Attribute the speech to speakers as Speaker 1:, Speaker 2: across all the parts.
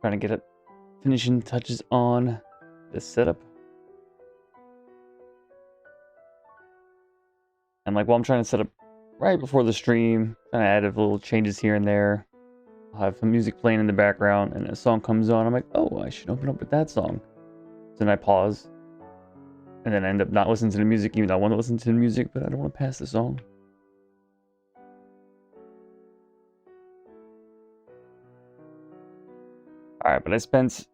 Speaker 1: Trying to get finishing touches on this setup. And like while I'm trying to set up right before the stream, trying to add a little changes here and there. I'll have some music playing in the background and a song comes on. I'm like, oh, I should open up with that song. So then I pause. And then I end up not listening to the music, even though I want to listen to the music, but I don't want to pass the song. Alright, but I spent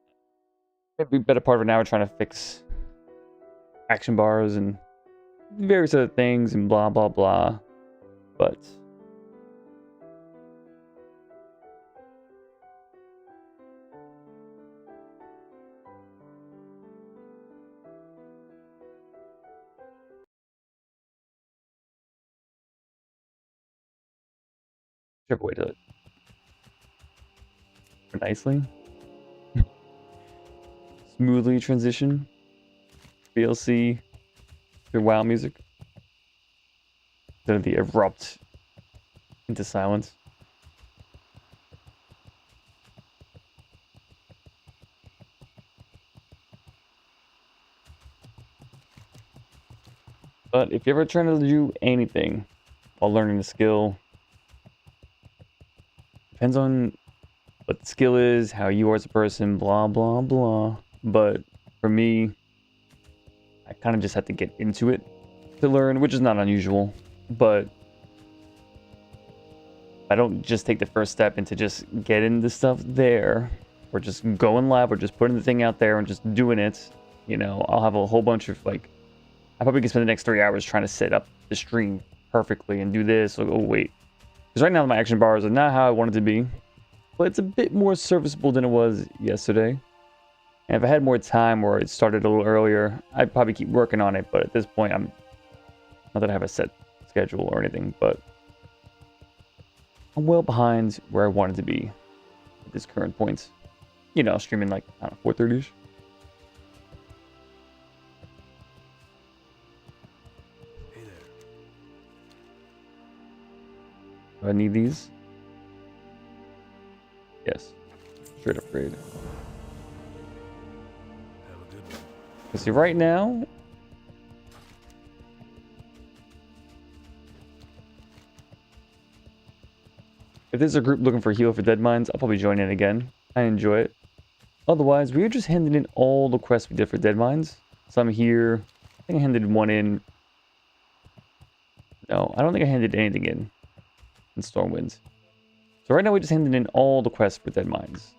Speaker 1: maybe a better part of an hour trying to fix action bars and various other things and blah blah blah. But whichever way to it nicely. Smoothly transition VLC to WoW music. Instead of the abrupt into silence. But if you're ever trying to do anything while learning a skill, depends on what the skill is, how you are as a person, blah blah blah. But for me, I kind of just had to get into it to learn, which is not unusual. But I don't just take the first step into just getting the stuff there, or just going live, or just putting the thing out there and just doing it. You know, I'll have a whole bunch of like, I probably could spend the next 3 hours trying to set up the stream perfectly and do this. Like, oh wait, because right now my action bars are not how I want it to be, but it's a bit more serviceable than it was yesterday. And if I had more time or it started a little earlier, I'd probably keep working on it. But at this point, I'm not that I have a set schedule or anything, but I'm well behind where I wanted to be at this current point. You know, streaming like, I don't know, 4:30ish.
Speaker 2: Hey there.
Speaker 1: Do I need these? Yes. Straight upgrade.
Speaker 2: Have a good one.
Speaker 1: Because see, right now, if there's a group looking for heal for dead mines, I'll probably join in again. I enjoy it. Otherwise, we were just handing in all the quests we did for dead mines. So I'm here. I think I handed one in. No, I don't think I handed anything in Stormwind. So right now we just handed in all the quests for dead mines,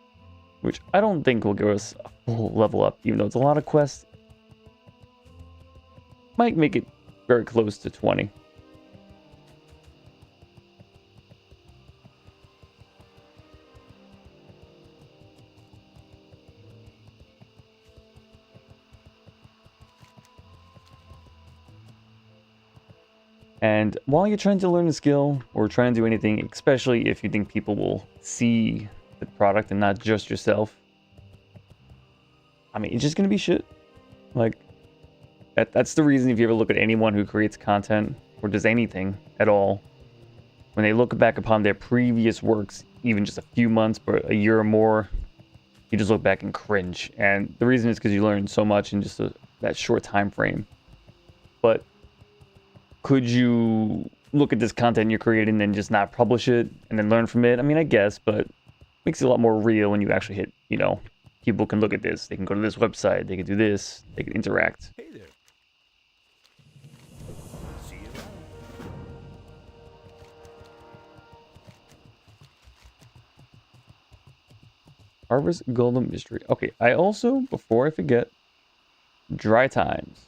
Speaker 1: which I don't think will give us a full level up, even though it's a lot of quests. Might make it very close to 20. And while you're trying to learn a skill or trying to do anything, especially if you think people will see the product and not just yourself, I mean, it's just going to be shit. Like, that's the reason if you ever look at anyone who creates content or does anything at all, when they look back upon their previous works, even just a few months or a year or more, you just look back and cringe. And the reason is because you learn so much in just that short time frame. But could you look at this content you're creating and just not publish it and then learn from it? I mean, I guess, but it makes it a lot more real when you actually hit, you know, people can look at this. They can go to this website. They can do this. They can interact.
Speaker 2: Hey there. See you around.
Speaker 1: Harvest Golden Mystery. Okay, I also, before I forget, Dry Times.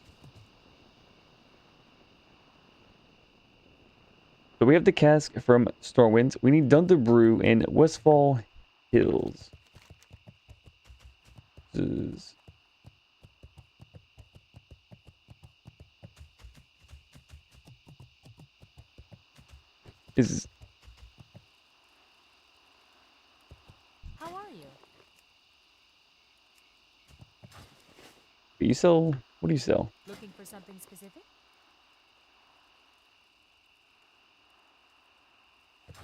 Speaker 1: So we have the cask from Stormwind. We need Dunder Brew in Westfall Hills. This is
Speaker 3: How are you?
Speaker 1: you sell? What do you sell?
Speaker 3: Looking for something specific?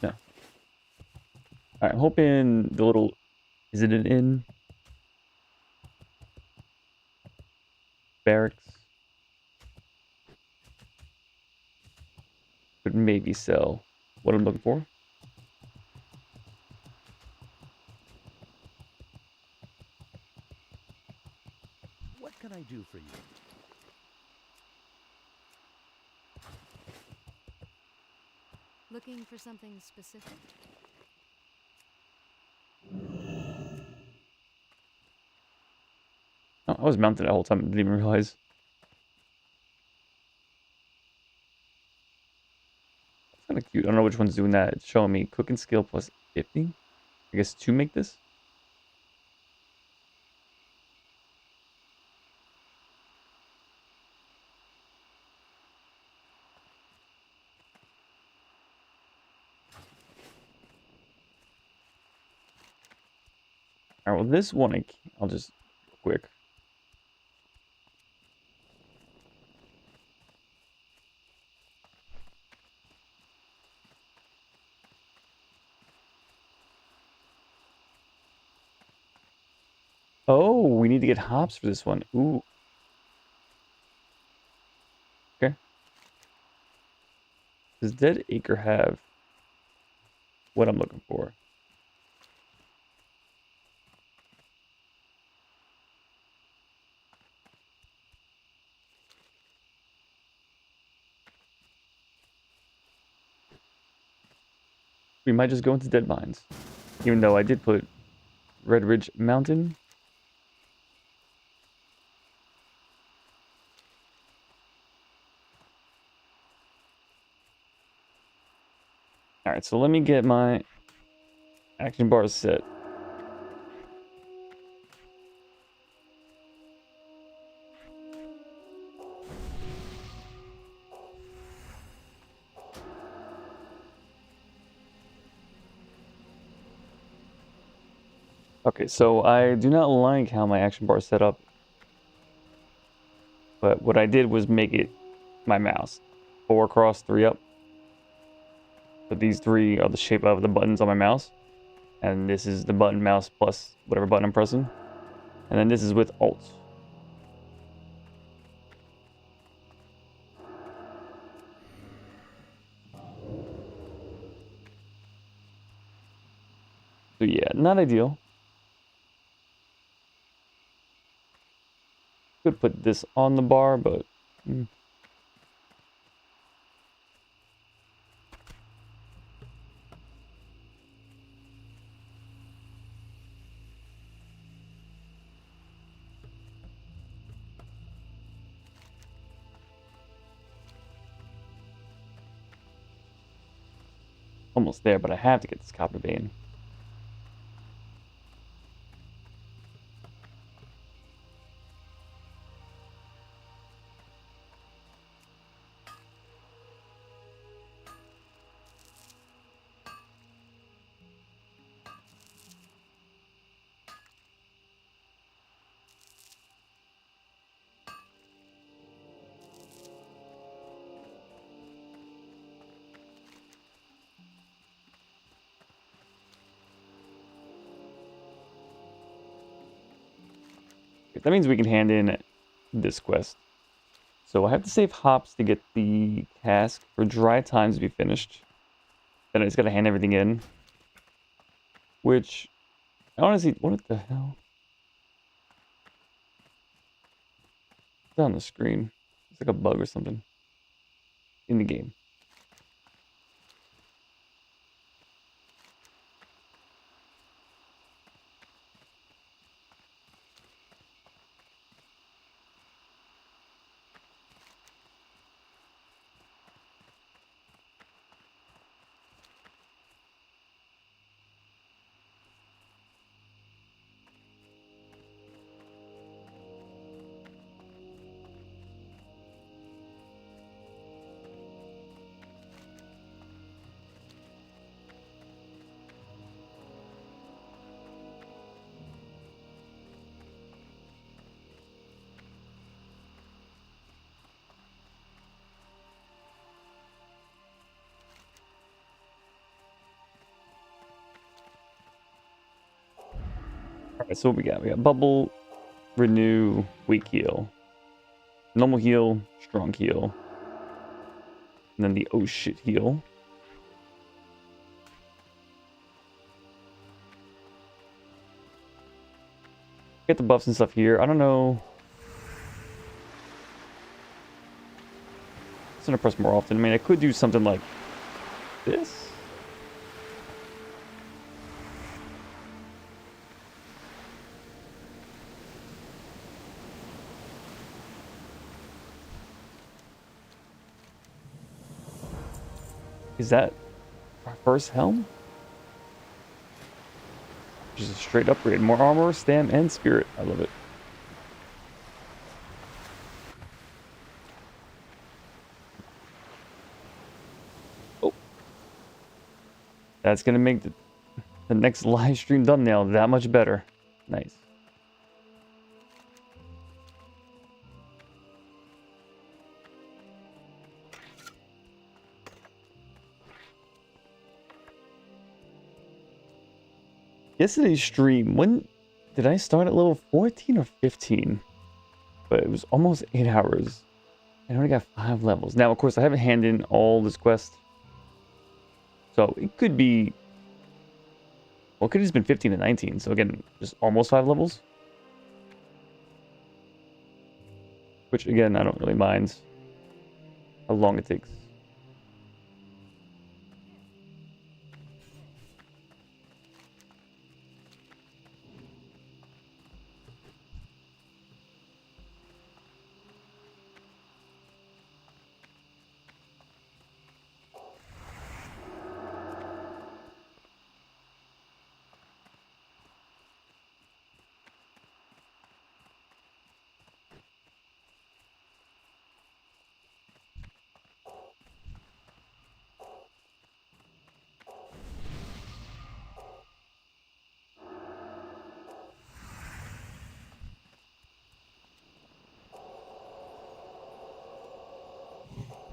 Speaker 1: No. Alright, I'm hoping the little Is it an inn? Barracks? Could maybe sell what I'm looking for.
Speaker 2: What can I do for you?
Speaker 3: Looking for something specific?
Speaker 1: Oh, I was mounted the whole time. Didn't even realize. It's kind of cute. I don't know which one's doing that. It's showing me cooking skill plus 50. I guess to make this. All right. Well, this one I'll just quick. Oh, we need to get hops for this one. Ooh. Okay. Does Dead Acre have what I'm looking for? We might just go into Dead Mines. Even though I did put Redridge Mountain. All right, so let me get my action bars set. Okay, so I do not like how my action bar is set up, but what I did was make it my mouse. 4 across, 3 up. But these 3 are the shape of the buttons on my mouse. And this is the button mouse plus whatever button I'm pressing. And then this is with Alt. So yeah, not ideal. Could put this on the bar, but... almost there, but I have to get this copper vein. That means we can hand in this quest. So I have to save hops to get the cask for dry times to be finished. Then I just gotta hand everything in. Which, honestly, what the hell? It's on the screen. It's like a bug or something in the game. Alright, so what we got? We got bubble, renew, weak heal, normal heal, strong heal, and then the oh shit heal. Get the buffs and stuff here. I don't know. I'm gonna press more often. I mean, I could do something like this. Is that our first helm? Just a straight upgrade. More armor, stam, and spirit. I love it. Oh. That's gonna make the next live stream thumbnail that much better. Nice. Yesterday's stream, when did I start at level 14 or 15? But it was almost 8 hours. I only got 5 levels. Now, of course, I haven't handed in all this quest. So it could be... Well, it could have just been 15 and 19. So again, just almost 5 levels. Which, again, I don't really mind how long it takes.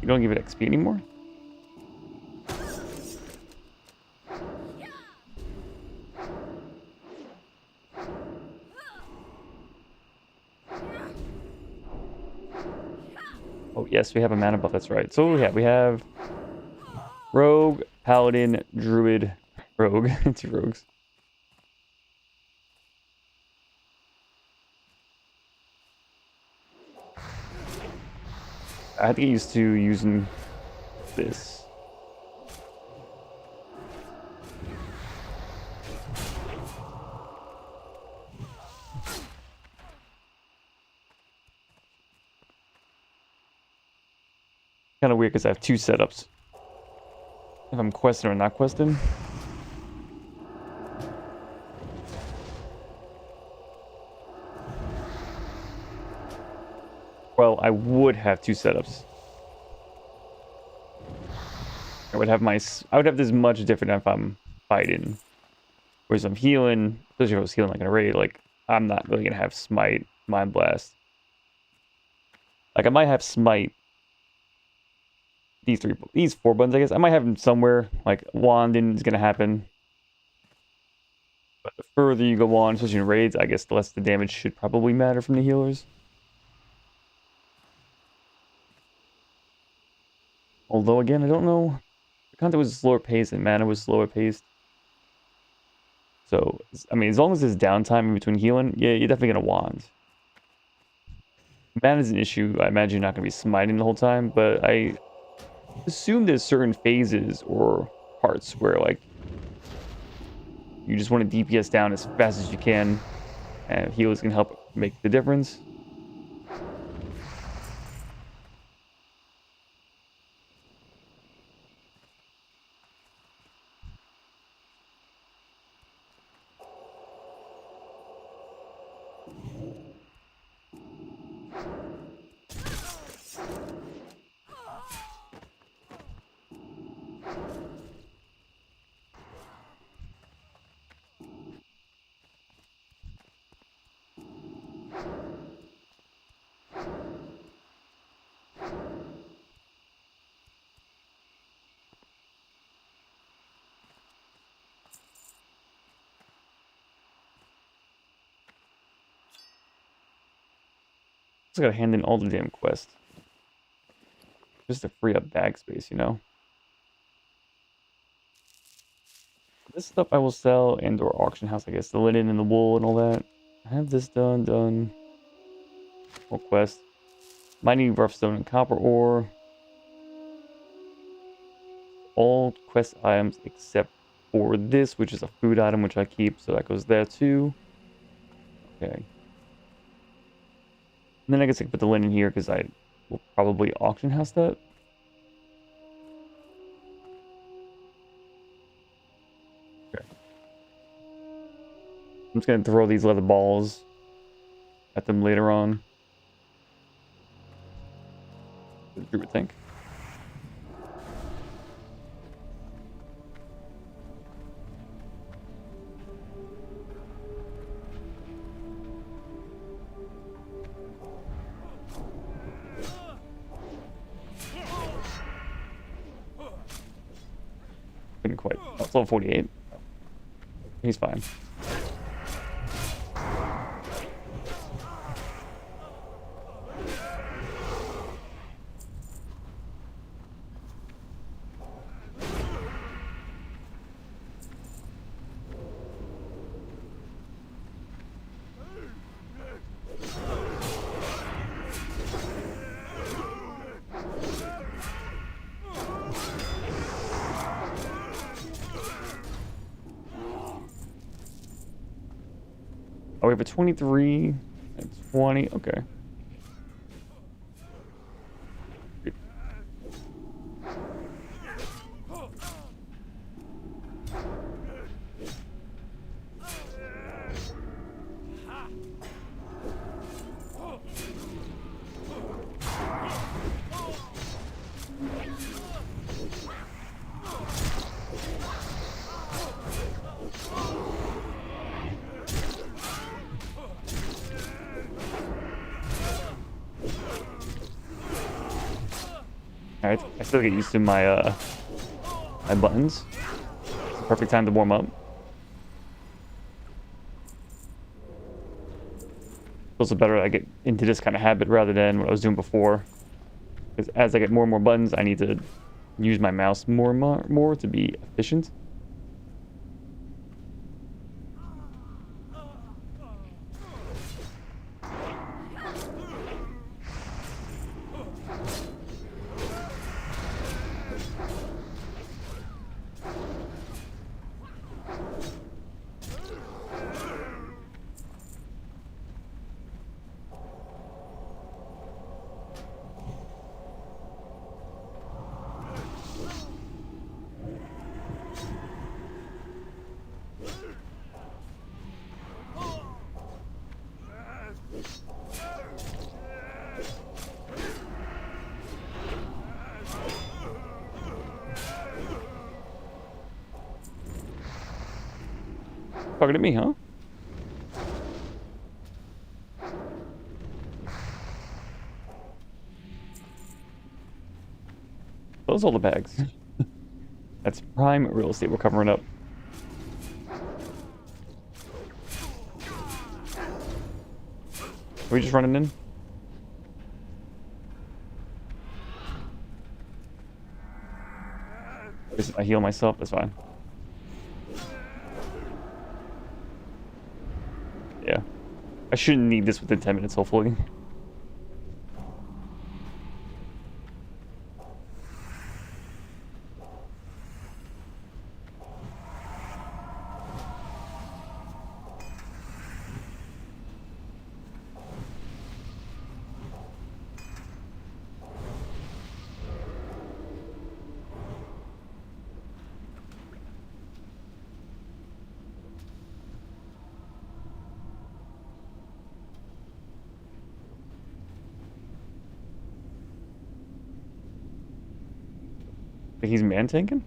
Speaker 1: You don't give it XP anymore? Oh, yes, we have a mana buff. That's right. So yeah, we have Rogue, Paladin, Druid, Rogue. 2 rogues. I have to get used to using this. Kind of weird because I have 2 setups. If I'm questing or not questing. Well, I would have 2 setups. I would have this much different if I'm fighting. Whereas I'm healing, especially if I was healing like in a raid, like I'm not really gonna have smite, mind blast. Like I might have smite. These 4 buttons, I guess. I might have them somewhere. Like wanding is gonna happen. But the further you go on, especially in raids, I guess the less the damage should probably matter from the healers. Although again, I don't know. The content was slower paced and mana was slower paced. So, I mean, as long as there's downtime in between healing, yeah, you're definitely gonna wand. Mana is an issue. I imagine you're not gonna be smiting the whole time, but I assume there's certain phases or parts where like you just want to DPS down as fast as you can, and healers can help make the difference. Just gotta hand in all the damn quests. Just to free up bag space, you know? This stuff I will sell and/or auction house, I guess. The linen and the wool and all that. I have this done. More quest. Mining rough stone and copper ore. All quest items except for this, which is a food item, which I keep, so that goes there too. Okay. And then I guess I can put the linen here because I will probably auction house that. Okay. I'm just gonna throw these leather balls at them later on. The druid tank. Couldn't quite. Oh, it's level 48. He's fine. Oh, we have a 23 and 20. Okay. Alright, I still get used to my my buttons. It's the perfect time to warm up. Feels better I get into this kind of habit rather than what I was doing before. Because as I get more and more buttons, I need to use my mouse more and more to be efficient. Talking to me, huh? Those are all the bags. That's prime real estate we're covering up. Are we just running in? I heal myself, that's fine. Yeah. I shouldn't need this within 10 minutes, hopefully. Think he's man tanking?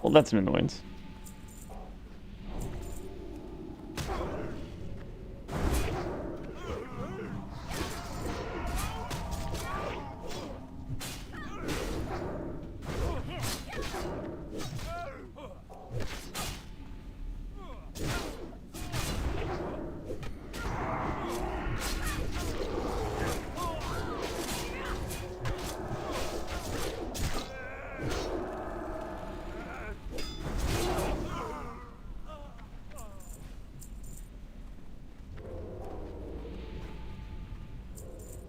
Speaker 1: Well, that's an annoyance.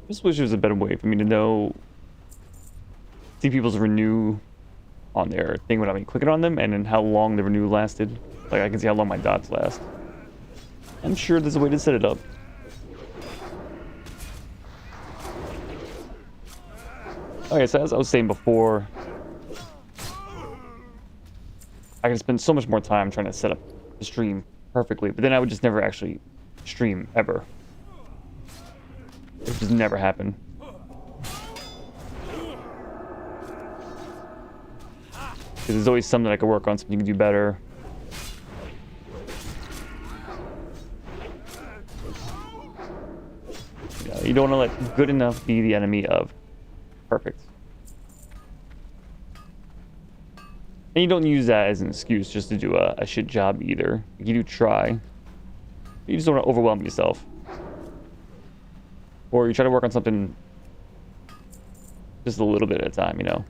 Speaker 1: Just wish there was a better way for me to know, see people's renew on their thing without me clicking on them, and then how long the renew lasted. Like I can see how long my dots last. I'm sure there's a way to set it up. Okay, so as I was saying before, I can spend so much more time trying to set up the stream perfectly, but then I would just never actually stream ever. It just never happened. Because there's always something I could work on, something you can do better. You don't want to let good enough be the enemy of perfect. And you don't use that as an excuse just to do a shit job either. You do try. You just don't want to overwhelm yourself. Or you try to work on something just a little bit at a time, you know?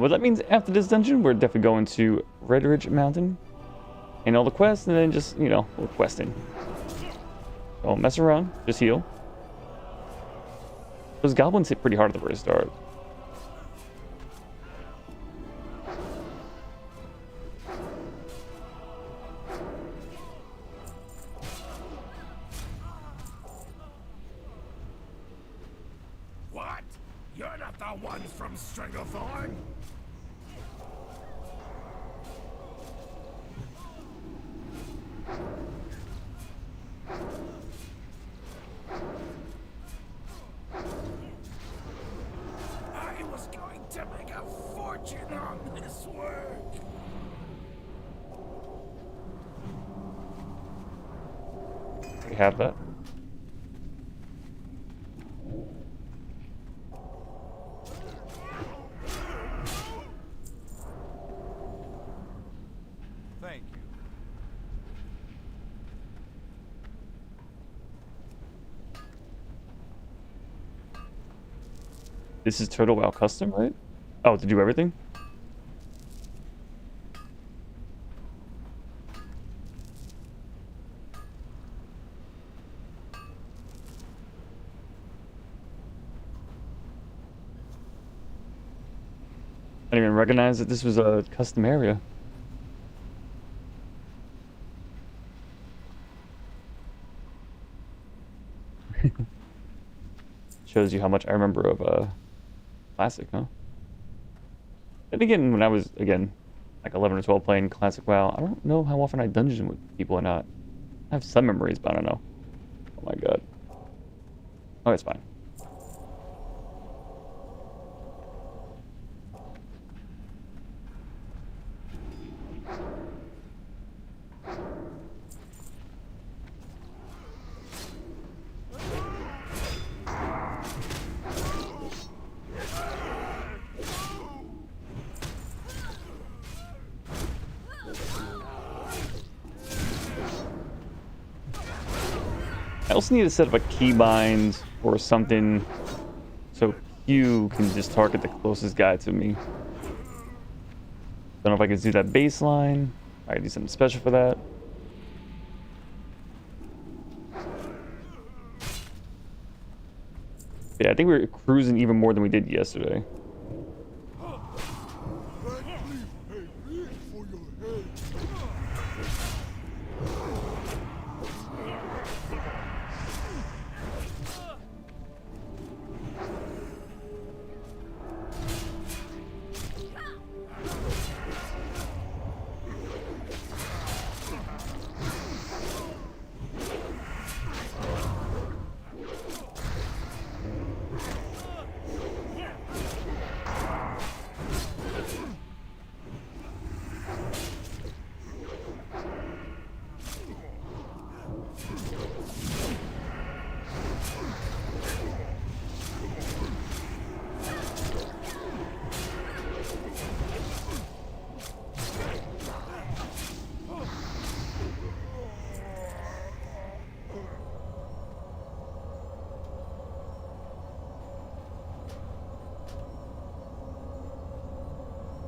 Speaker 1: But that means after this dungeon, we're definitely going to Redridge Mountain and all the quests, and then just, you know, we're questing. Don't mess around, just heal. Those goblins hit pretty hard at the very start.
Speaker 2: What? You're not the ones from Stranglethorn? I was going to make a fortune on this work.
Speaker 1: We have that.
Speaker 2: Thank you.
Speaker 1: This is Total WoW Custom, right? Oh, to do everything? I didn't even recognize that this was a custom area. Shows you how much I remember of Classic, huh? And again, when I was, like 11 or 12 playing Classic WoW, I don't know how often I dungeon with people or not. I have some memories, but I don't know. Oh my god. Oh, it's fine. I also need to set up a keybind or something so Q can just target the closest guy to me. Don't know if I can do that baseline. I need something special for that. Yeah, I think we were cruising even more than we did yesterday.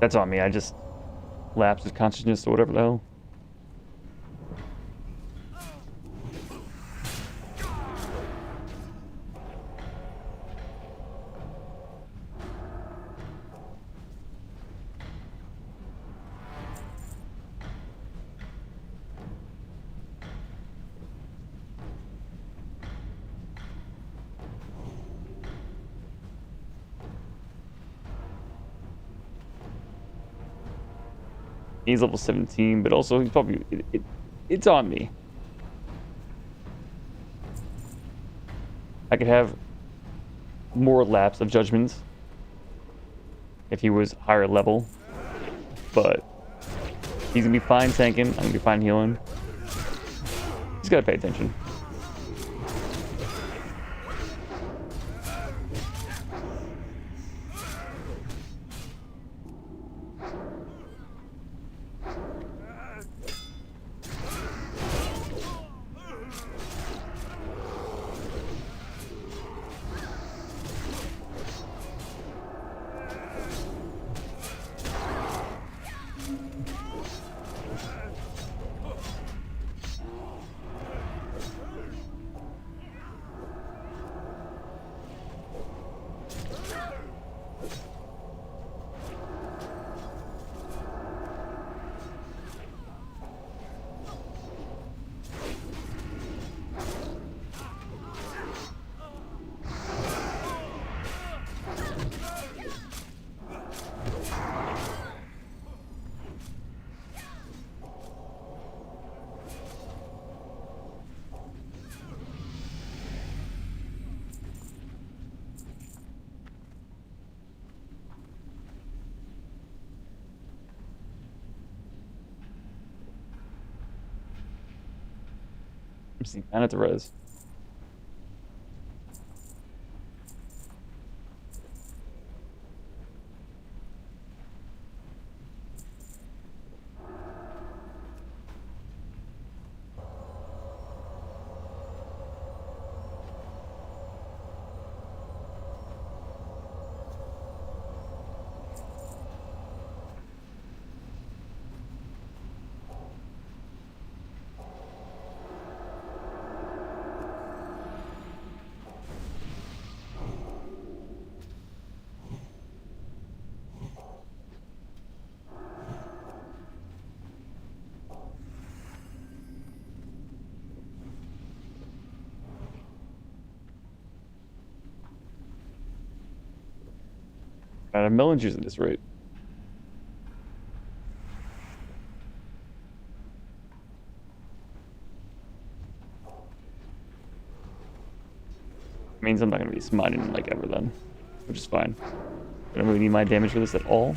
Speaker 1: That's on me. I just lapsed with consciousness or whatever the hell. He's level 17, but also he's probably it's on me. I could have more laps of judgments if he was higher level, but he's gonna be fine tanking. I'm gonna be fine healing. Just gotta pay attention. I'm seeing kind of the res. I have melon juice at this rate. Means I'm not gonna be smiting like ever then, which is fine. I don't really need my damage for this at all.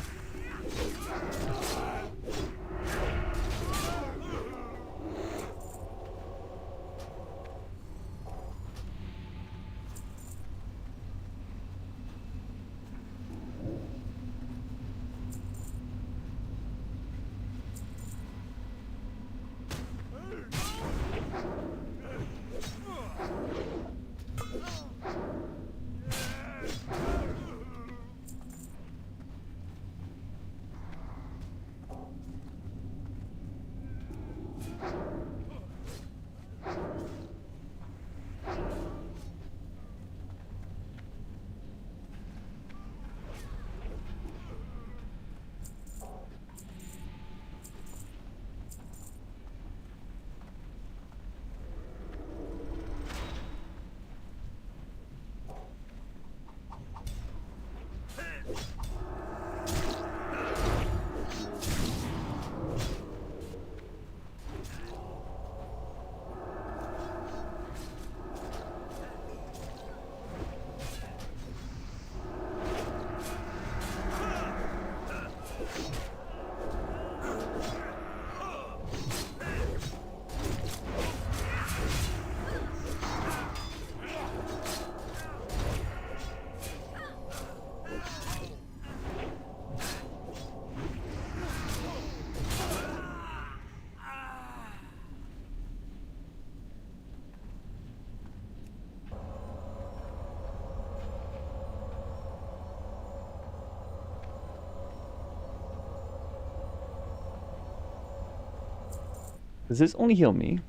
Speaker 1: Does this only heal me?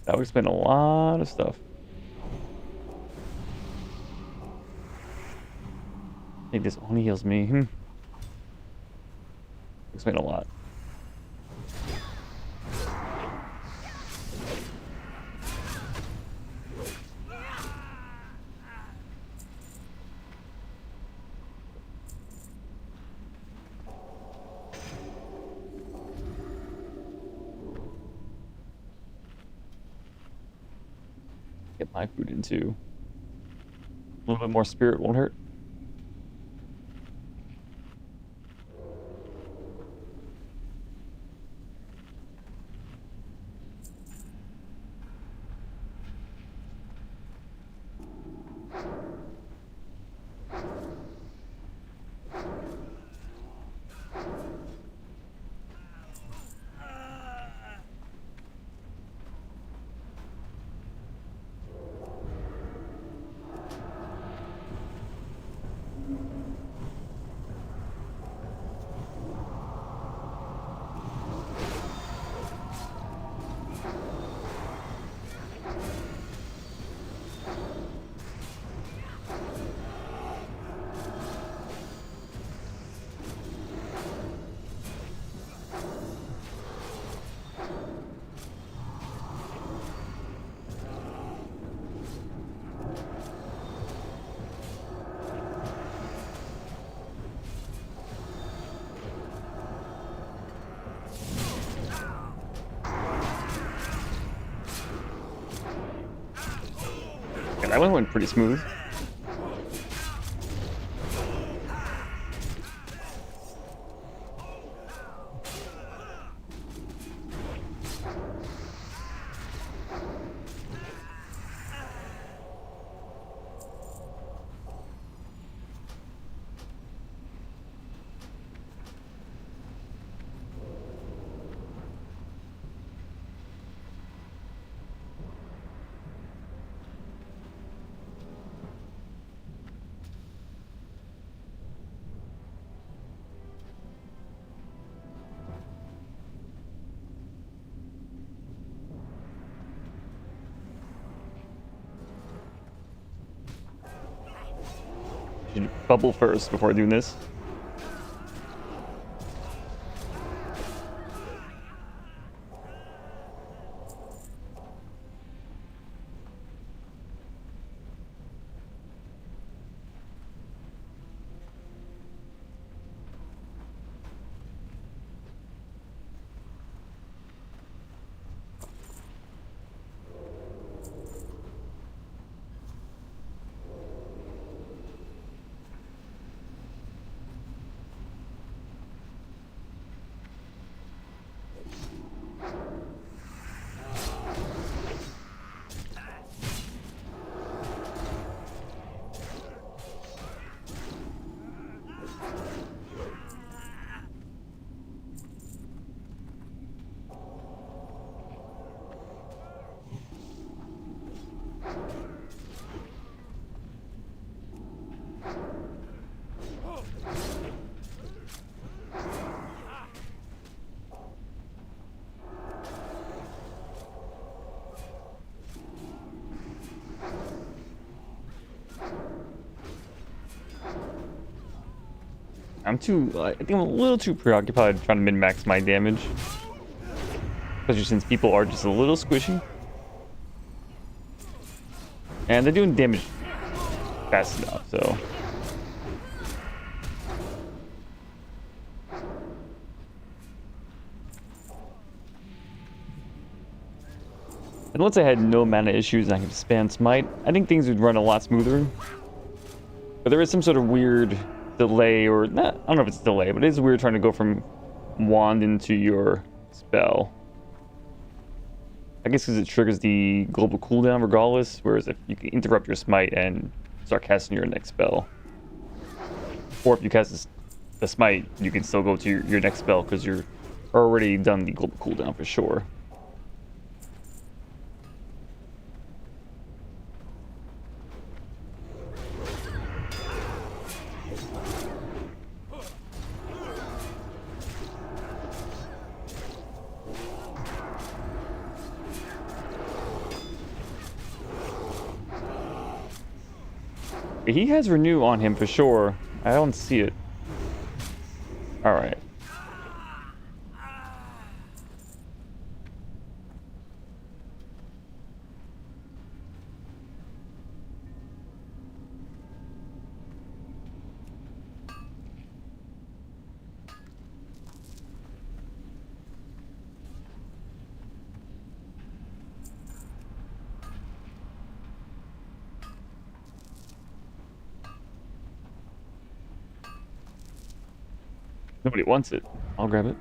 Speaker 1: That would explain a lot of stuff. I think this only heals me. Explain a lot. Get my food in too. A little bit more spirit won't hurt. And that one went pretty smooth. Should bubble first before doing this. I think I'm a little too preoccupied trying to min-max my damage. Especially since people are just a little squishy. And they're doing damage fast enough, so. And once I had no mana issues and I could spam smite, I think things would run a lot smoother. But there is some sort of weird delay, or not, I don't know if it's delay, but it is weird trying to go from wand into your spell. I guess because it triggers the global cooldown regardless, whereas if you can interrupt your smite and start casting your next spell. Or if you cast the smite, you can still go to your next spell because you're already done the global cooldown for sure. He has renew on him for sure. I don't see it. All right. Nobody wants it. I'll grab it.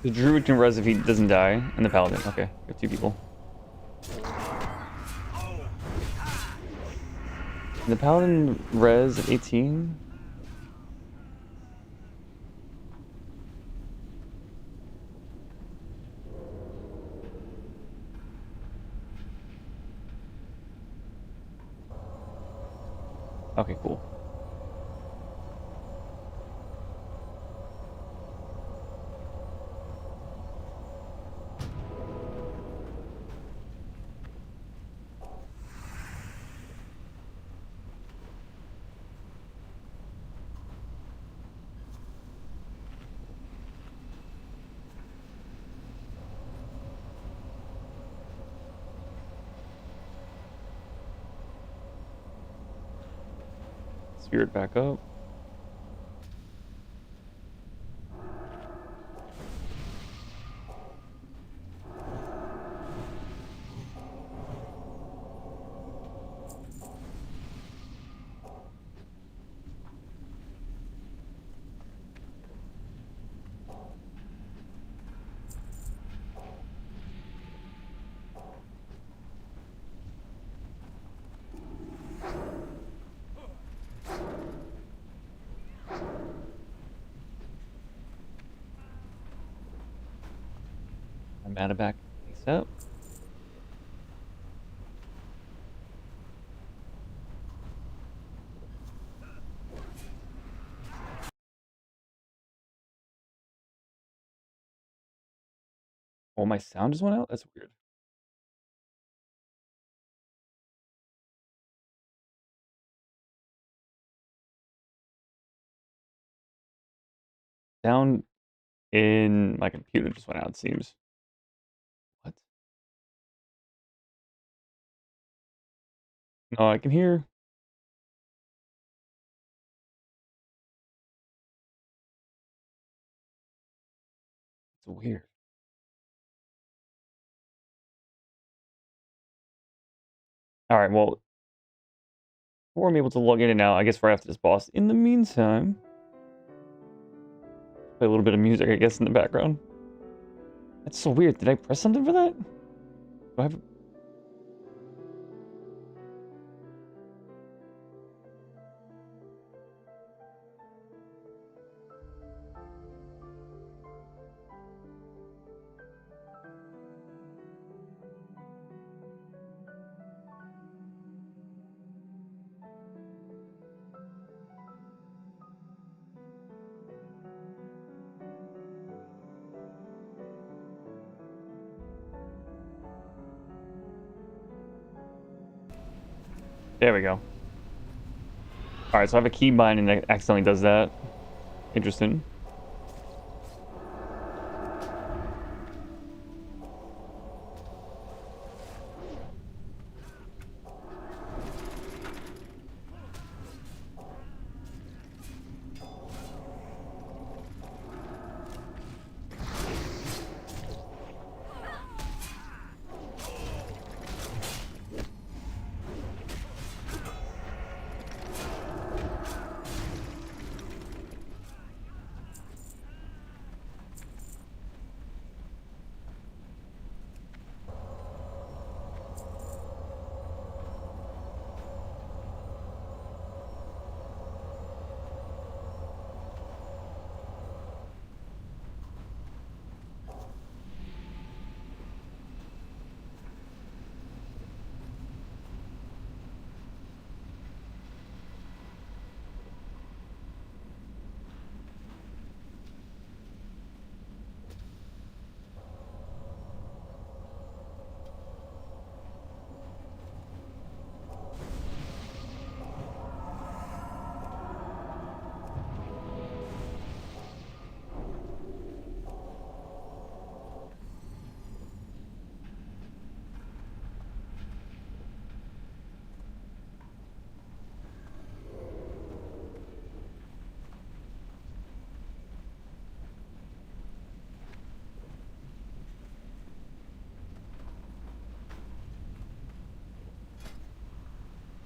Speaker 1: The druid can res if he doesn't die, and the paladin. Okay, we have two people. And the paladin res at 18. Okay, cool. spirit back up. My mana back ASAP. Oh, my sound just went out? That's weird. Sound in my computer just went out, it seems. What? No, I can hear. It's weird. Alright, well, before I'm able to log in and out, I guess right after this boss. In the meantime, play a little bit of music, I guess, in the background. That's so weird. Did I press something for that? Do I have... There we go. Alright, so I have a keybind and it accidentally does that. Interesting.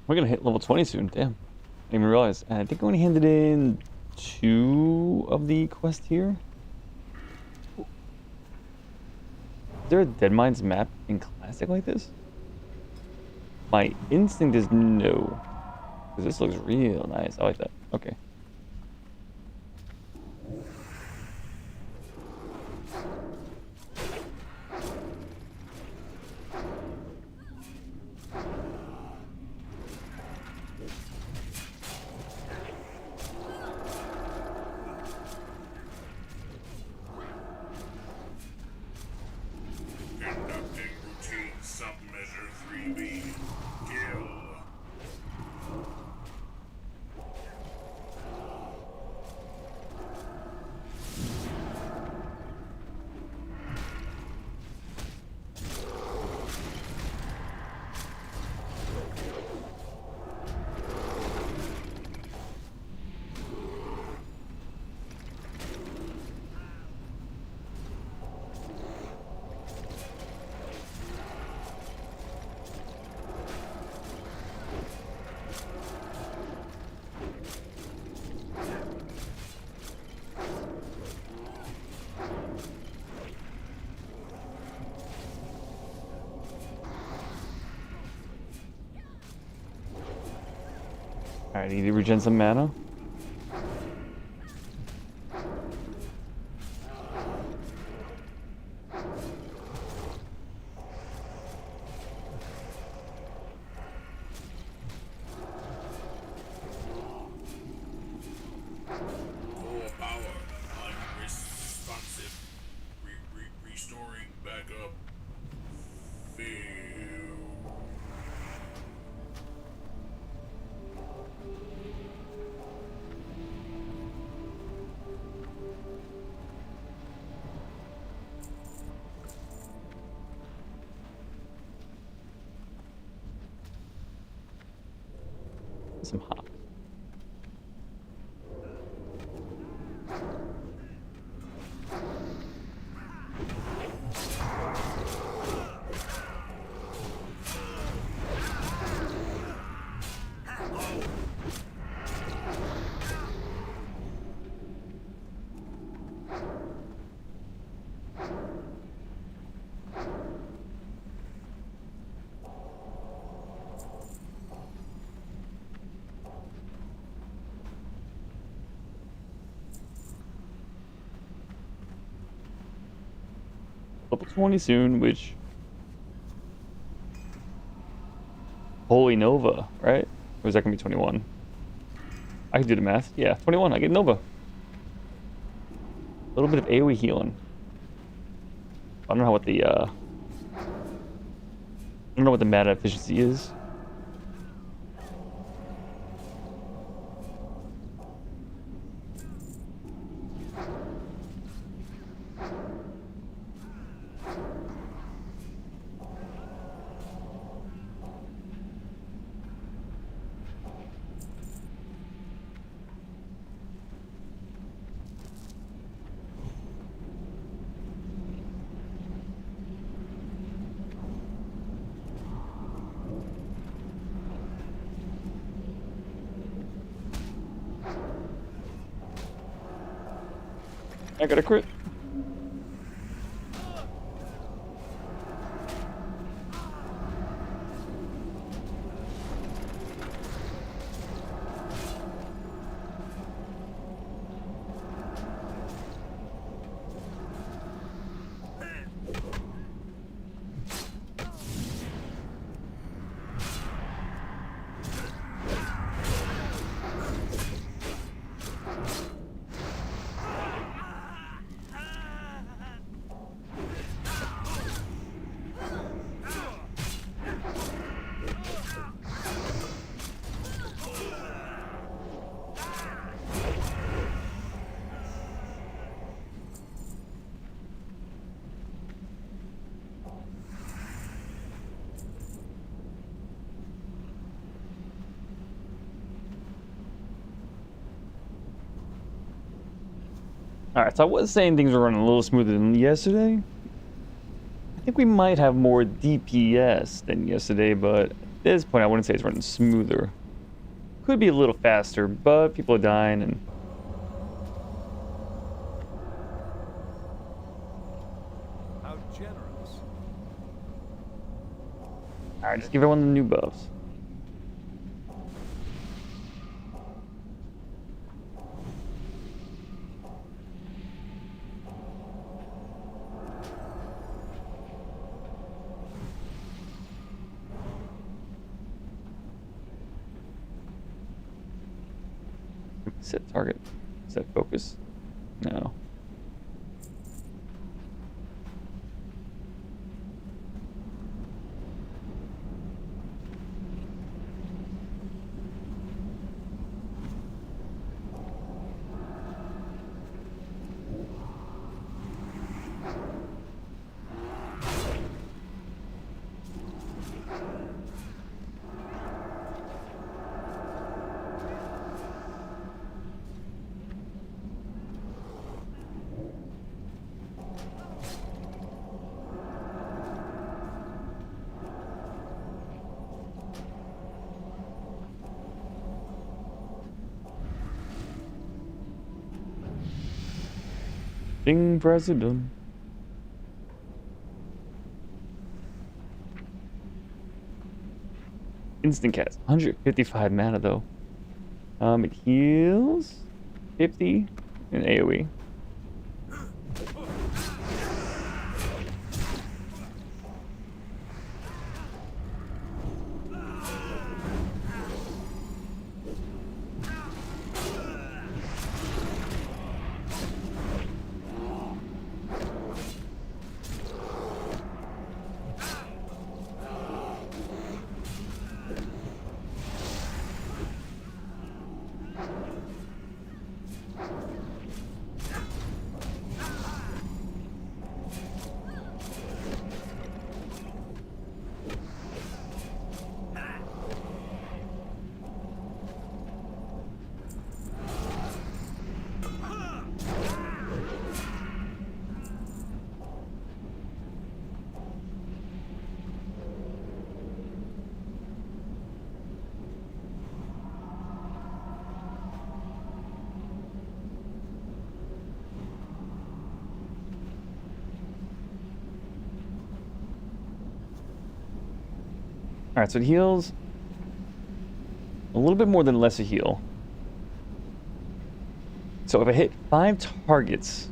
Speaker 1: We're gonna hit level 20 soon. Damn. Didn't even realize. I think I only handed in 2 of the quest here. Is there a Dead Mines map in Classic like this? My instinct is no. Because this looks real nice. I like that. Okay.
Speaker 2: Conducting routine submeasure 3B. Kill.
Speaker 1: Alright, need to regen some mana.
Speaker 2: Core power unresponsive. Restoring backup. Fail.
Speaker 1: Some hot. Level 20 soon, which... Holy Nova, right? Or is that gonna be 21? I can do the math. Yeah, 21, I get Nova. A little bit of AoE healing. I don't know what the, I don't know what the mana efficiency is. I got a crit. Alright, so I was saying things were running a little smoother than yesterday. I think we might have more DPS than yesterday, but at this point I wouldn't say it's running smoother. Could be a little faster, but people are dying and...
Speaker 4: How generous.
Speaker 1: Alright, just give everyone the new buffs. Set target. Set focus. No. Ding president. Instant cast. 155 mana though. It heals 50 and AoE. Alright, so it heals a little bit more than lesser heal. So if I hit 5 targets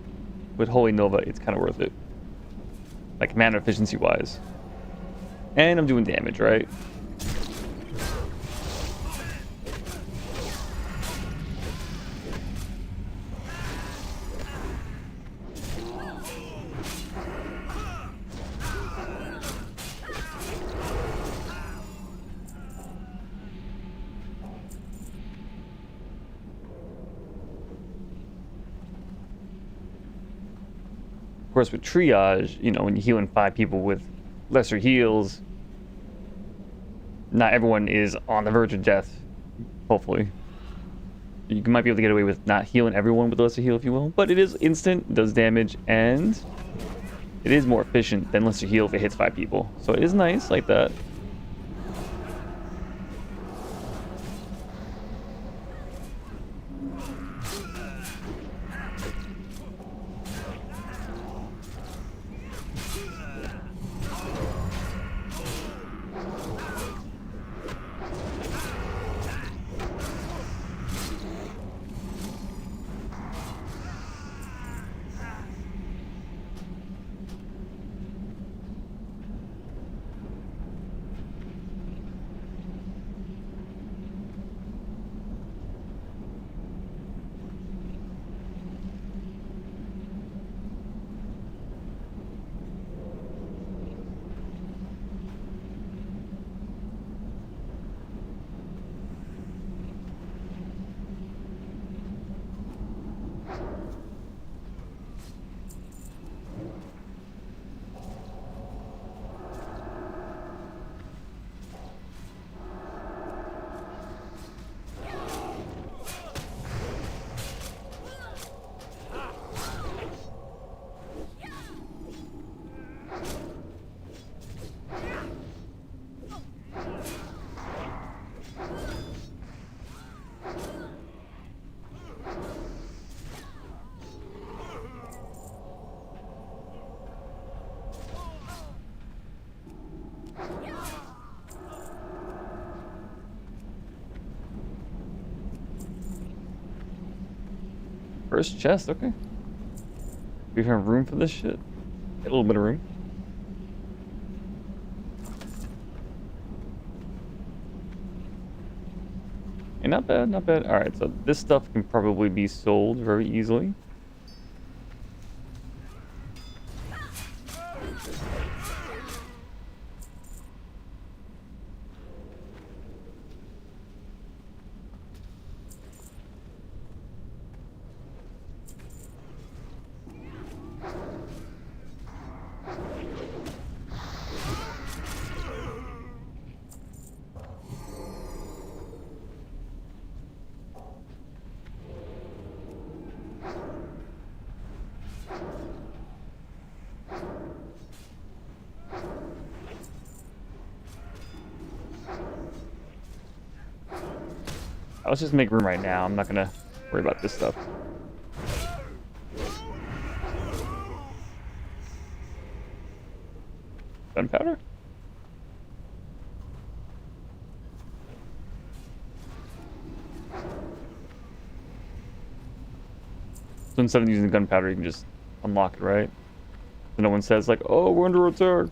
Speaker 1: with Holy Nova, it's kind of worth it. Like mana efficiency wise. And I'm doing damage, right? Of course, with triage, you know, when you're healing 5 people with lesser heals, not everyone is on the verge of death, hopefully. You might be able to get away with not healing everyone with lesser heal, if you will, but it is instant, does damage, and it is more efficient than lesser heal if it hits 5 people. So it is nice like that. First chest, okay. We have room for this shit. Get a little bit of room. Okay, not bad, not bad. Alright, so this stuff can probably be sold very easily. Let's just make room right now. I'm not gonna worry about this stuff. Gunpowder? So instead of using gunpowder, you can just unlock it, right? So no one says like, "Oh, we're under attack."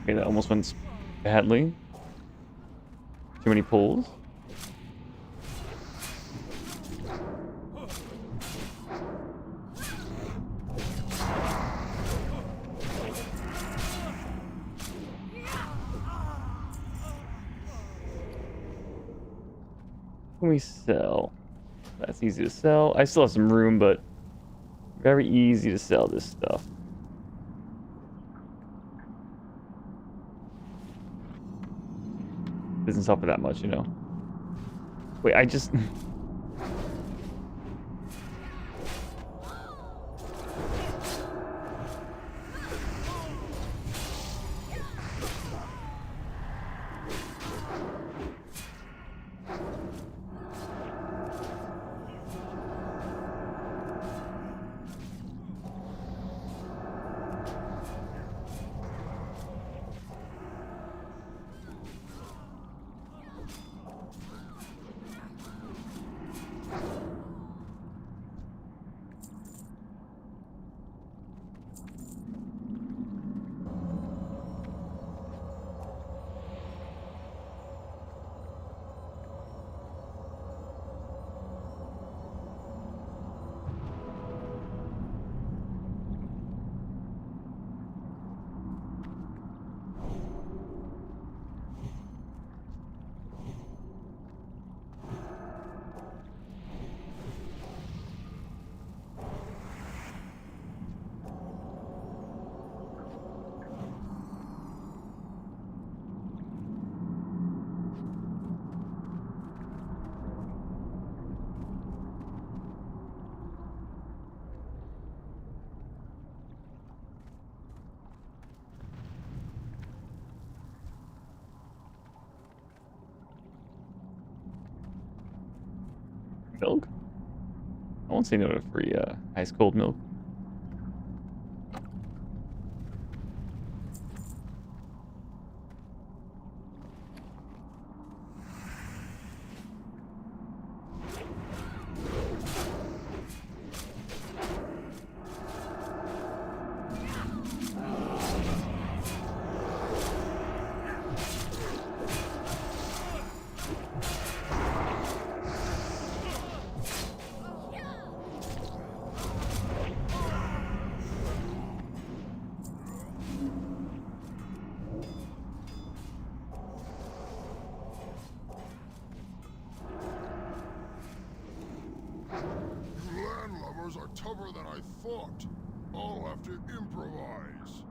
Speaker 1: Okay, that almost went badly. Too many pulls. Can we sell? That's easy to sell. I still have some room, but very easy to sell this stuff. Doesn't sell for that much, you know. Wait, I just... Milk? I won't say no to free ice cold milk.
Speaker 2: Landlubbers are tougher than I thought. I'll have to improvise.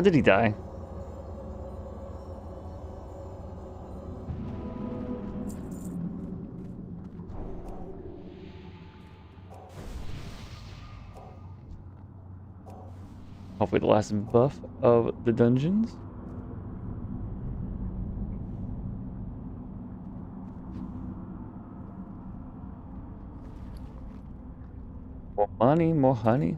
Speaker 1: How did he die? Hopefully the last buff of the dungeons. More money, more honey.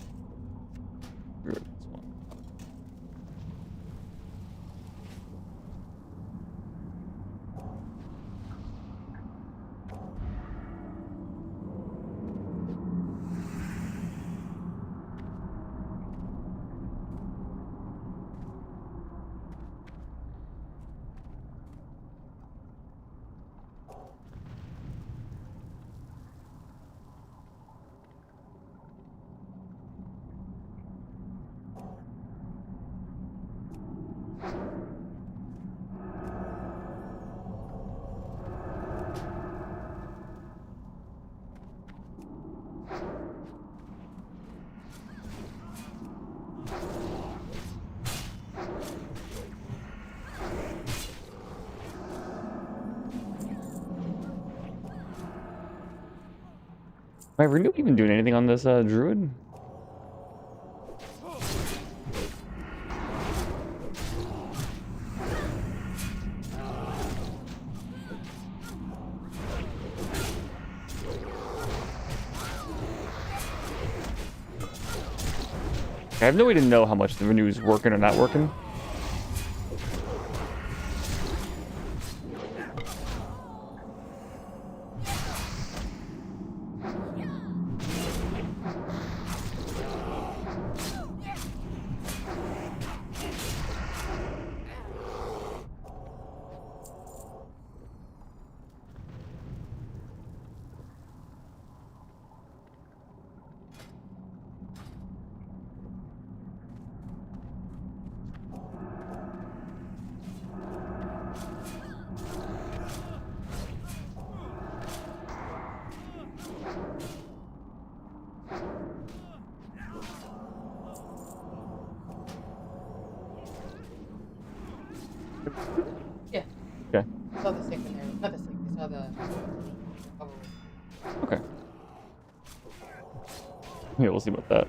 Speaker 1: Am I really even doing anything on this druid? I have no way to know how much the renew is working or not working.
Speaker 5: Yeah.
Speaker 1: Okay.
Speaker 5: I saw the sink in there. Not the sink. I saw the. Oh.
Speaker 1: Okay. Yeah, we'll see about that.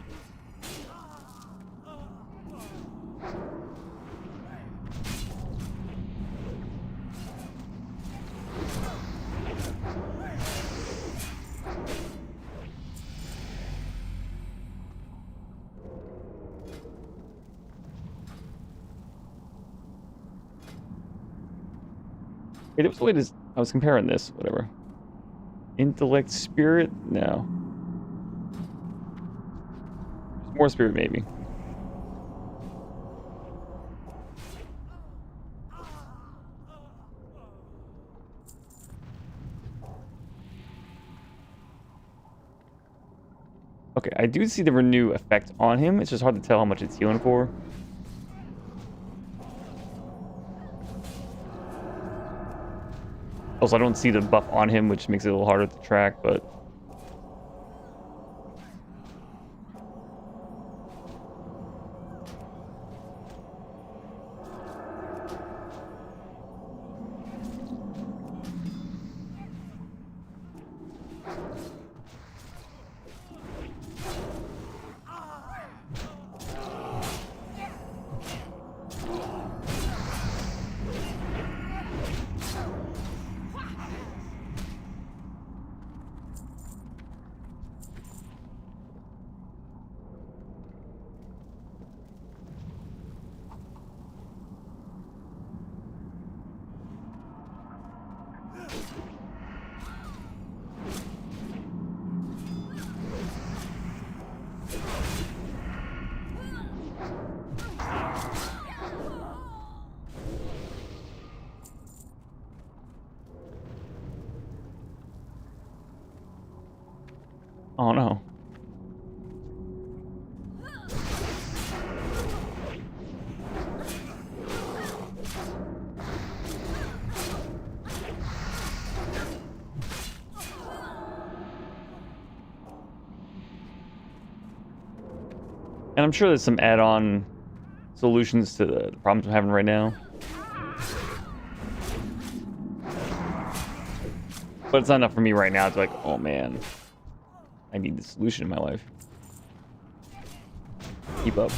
Speaker 1: Hey, there was a way to. I was comparing this, whatever. Intellect, spirit, no. More spirit, maybe. Okay, I do see the renew effect on him. It's just hard to tell how much it's healing for. Also, I don't see the buff on him, which makes it a little harder to track, but... Oh no. And I'm sure there's some solutions to the problems I'm having right now. But it's not enough for me right now. It's like, oh man, I need the solution in my life. Keep up.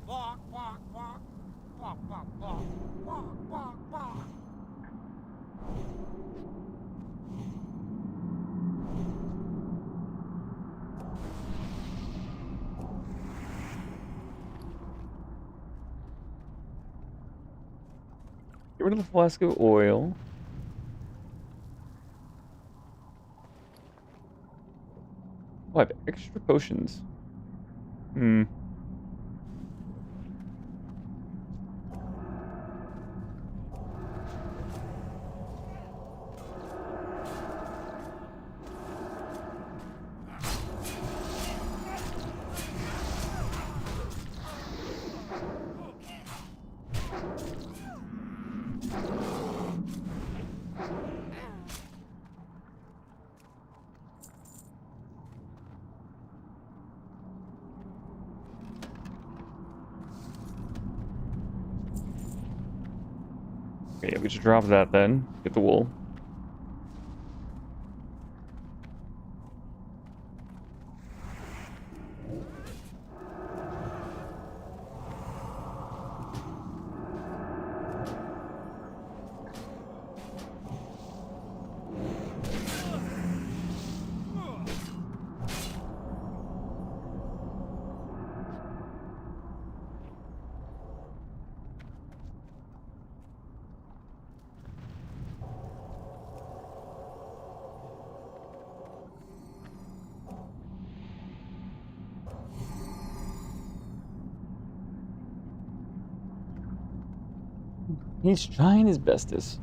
Speaker 2: Walk, walk, walk. Walk, walk, walk. Walk, walk, walk.
Speaker 1: Get rid of the flask of oil. Oh, I have extra potions. Hmm. Okay, we should drop that then. Get the wool. He's trying his bestest.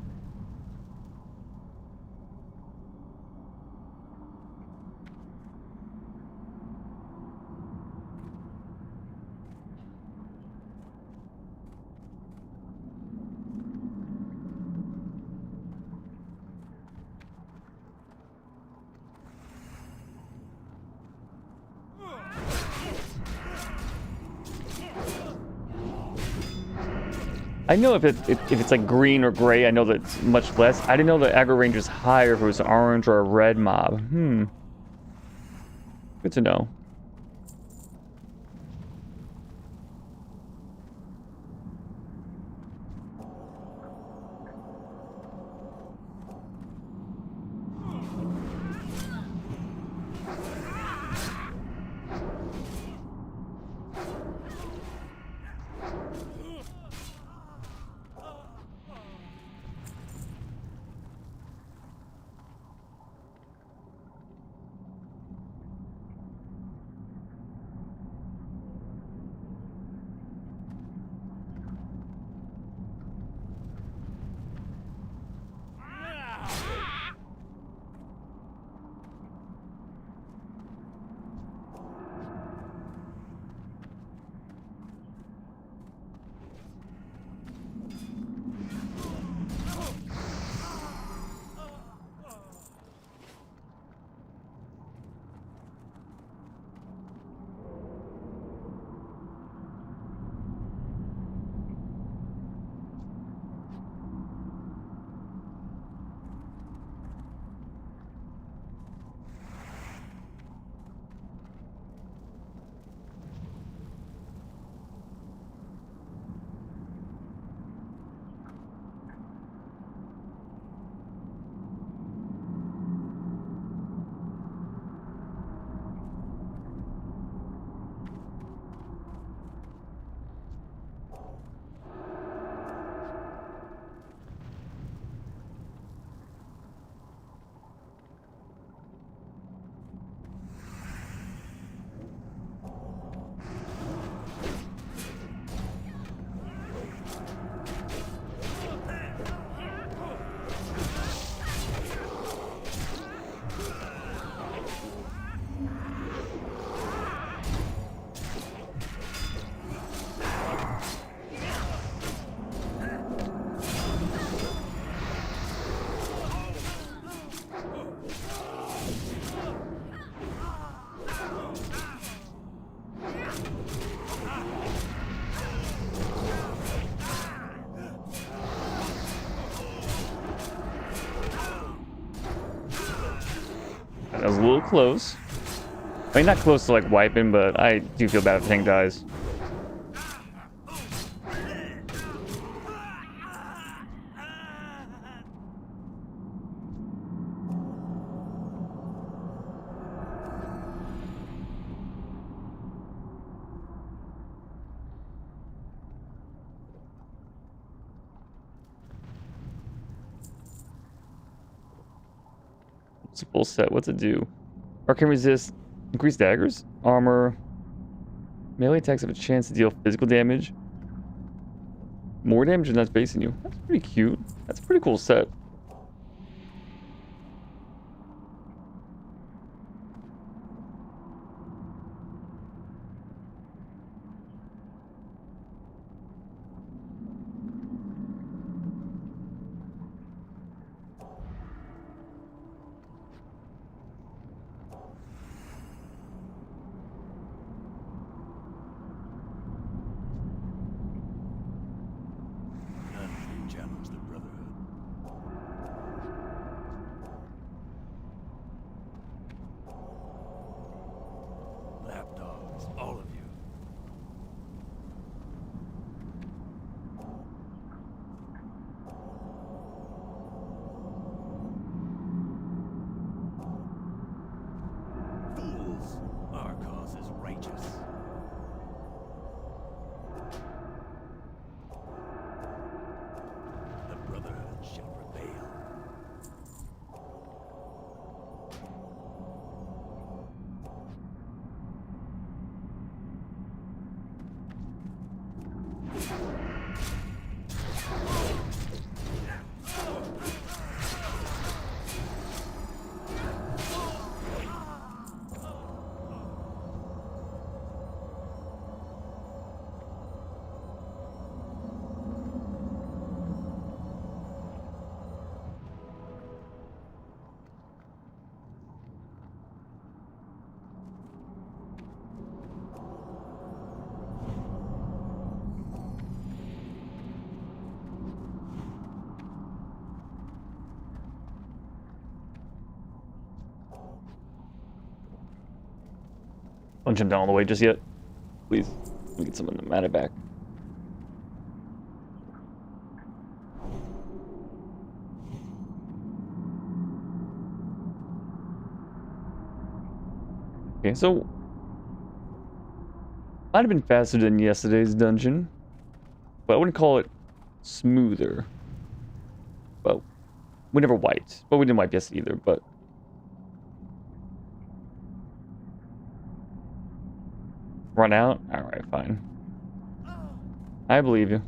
Speaker 1: I know if it's like green or gray, I know that it's much less. I didn't know the aggro range was higher if it was an orange or a red mob. Good to know. That was a little close. I mean, not close to like wiping, but I do feel bad if Tank dies. It's a full set. What's it do? Arcane resist, increased daggers, armor, melee attacks have a chance to deal physical damage. More damage when not facing you. That's pretty cute. That's a pretty cool set.
Speaker 4: None can challenge the Brotherhood. Lapdogs, all of you. Fools, our cause is righteous. The Brotherhood shall prevail.
Speaker 1: Don't jump down all the way just yet. Please. Let me get some of the mana back. Okay, so might have been faster than yesterday's dungeon, but I wouldn't call it smoother. But we never wiped. But we didn't wipe yesterday either, but run out? Alright, fine. I believe you.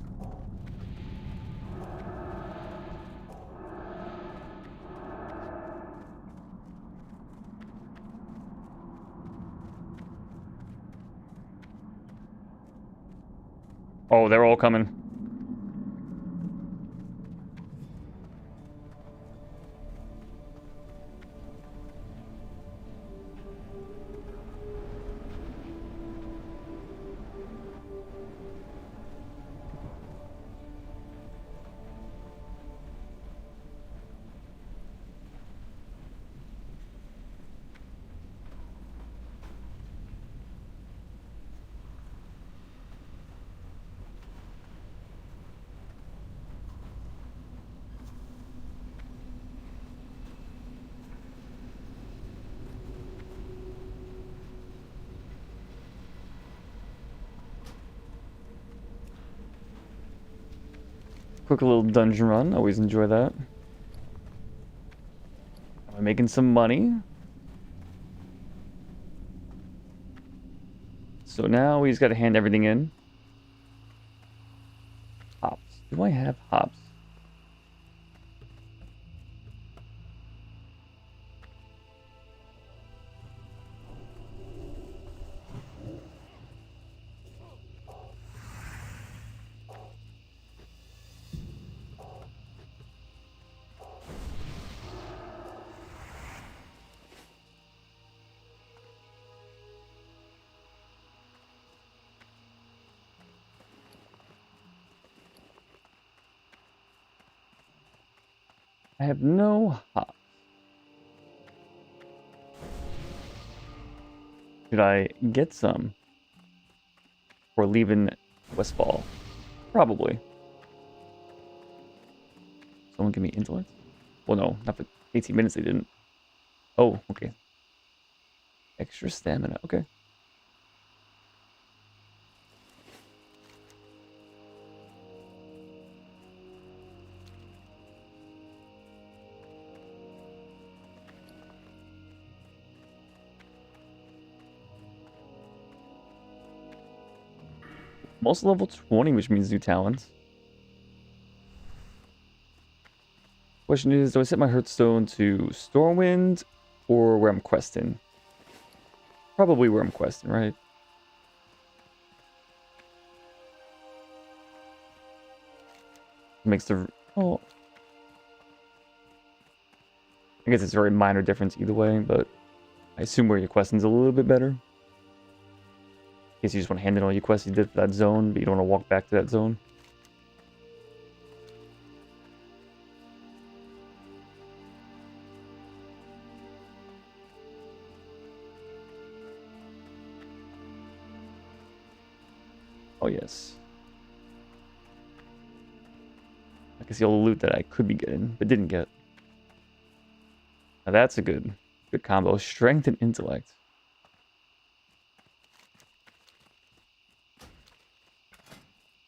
Speaker 1: Oh, they're all coming. Quick little dungeon run. Always enjoy that. Am I making some money? So now we just got to hand everything in. Hops. Do I have hops? I have no hops. Should I get some? Or leaving Westfall? Probably. Someone give me intellect? Well, no, not for 18 minutes they didn't. Oh, okay. Extra stamina, okay. I'm also level 20, which means new talents. Question is, do I set my Hearthstone to Stormwind or where I'm questing? Probably where I'm questing, right? Makes the... Oh. I guess it's a very minor difference either way, but I assume where your questing's a little bit better. In case you just want to hand in all your quests you did for that zone, but you don't want to walk back to that zone. Oh, yes. I can see all the loot that I could be getting, but didn't get. Now that's a good combo. Strength and intellect.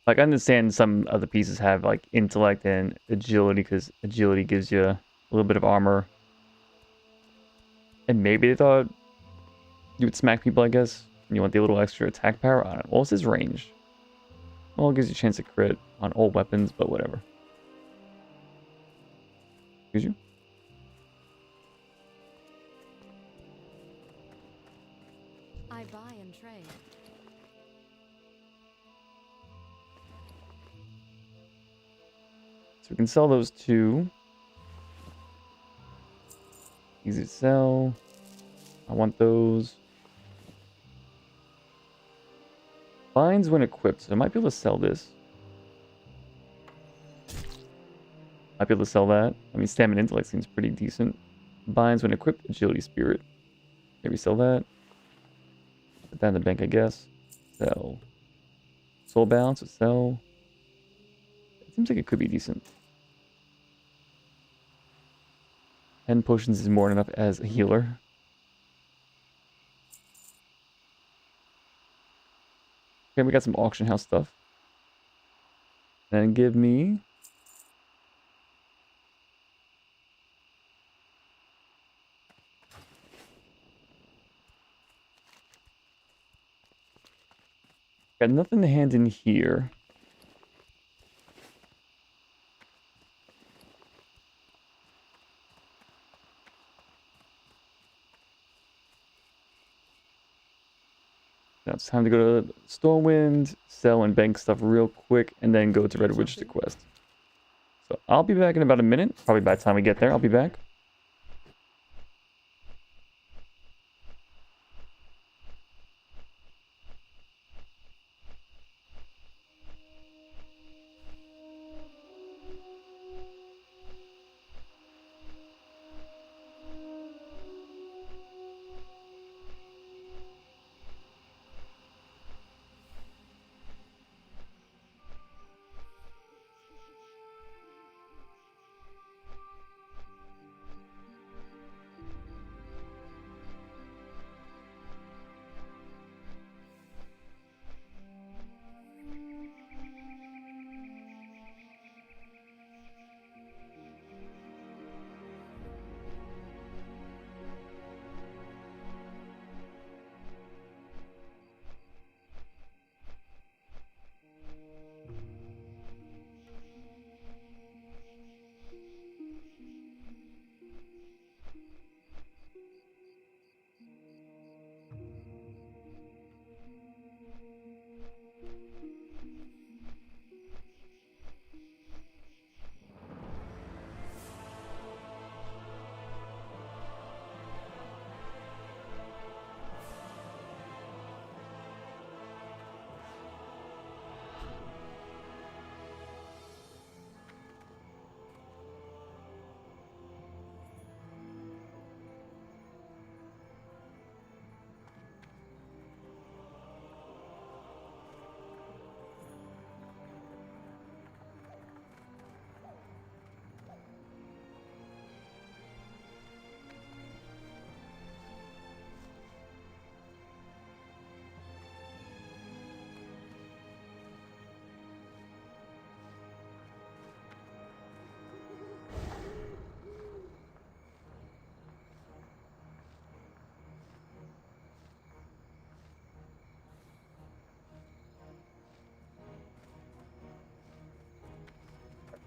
Speaker 1: Like, I understand some other pieces have, like, intellect and agility, because agility gives you a little bit of armor. And maybe they thought you would smack people, I guess. And you want the little extra attack power? I don't know. Well, it's his range. Well, it gives you a chance to crit on all weapons, but whatever. Excuse you?
Speaker 3: I buy and trade.
Speaker 1: So we can sell those two. Easy to sell. I want those. Binds when equipped, so I might be able to sell this. Might be able to sell that. I mean, stamina intellect seems pretty decent. Binds when equipped, agility spirit. Maybe sell that. Put that in the bank, I guess. Sell. Soul balance, sell. It seems like it could be decent. 10 potions is more than enough as a healer. Okay, we got some auction house stuff. Then give me... Got nothing to hand in here. Now it's time to go to Stormwind, sell and bank stuff real quick, and then go to Redridge to quest. So I'll be back in about a minute. Probably by the time we get there, I'll be back.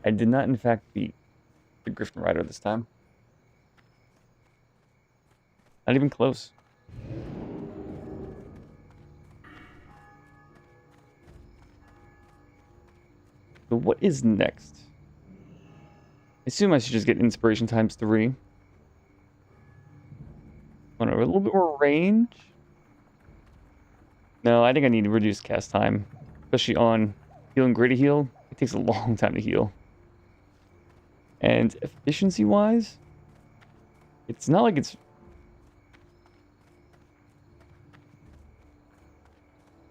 Speaker 1: I did not, in fact, beat the Griffin Rider this time. Not even close. So what is next? I assume I should just get inspiration times 3. Oh, no, a little bit more range? No, I think I need to reduce cast time. Especially on healing Gritty Heal. It takes a long time to heal. And efficiency-wise, it's not like it's...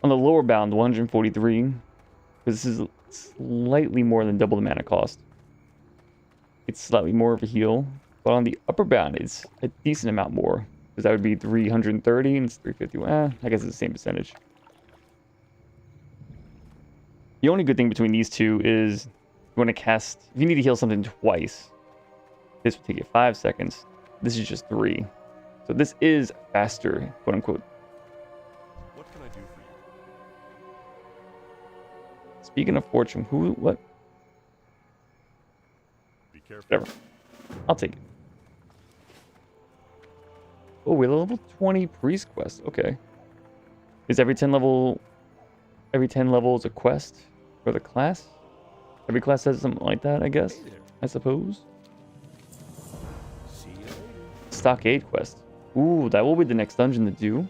Speaker 1: On the lower bound, 143. Because this is slightly more than double the mana cost. It's slightly more of a heal. But on the upper bound, it's a decent amount more. Because that would be 330 and it's 350. I guess it's the same percentage. The only good thing between these two is you want to cast... If you need to heal something twice, this would take you 5 seconds. This is just 3. So this is faster, quote unquote.
Speaker 4: What can I do for you?
Speaker 1: Speaking of fortune, what?
Speaker 4: Be careful.
Speaker 1: Whatever. I'll take it. Oh, we're level 20 priest quest. Okay. Is every 10 levels a quest for the class? Every class has something like that, I guess.
Speaker 4: Hey there.
Speaker 1: I suppose.
Speaker 4: See you later.
Speaker 1: Stockade quest. Ooh, that will be the next dungeon to do.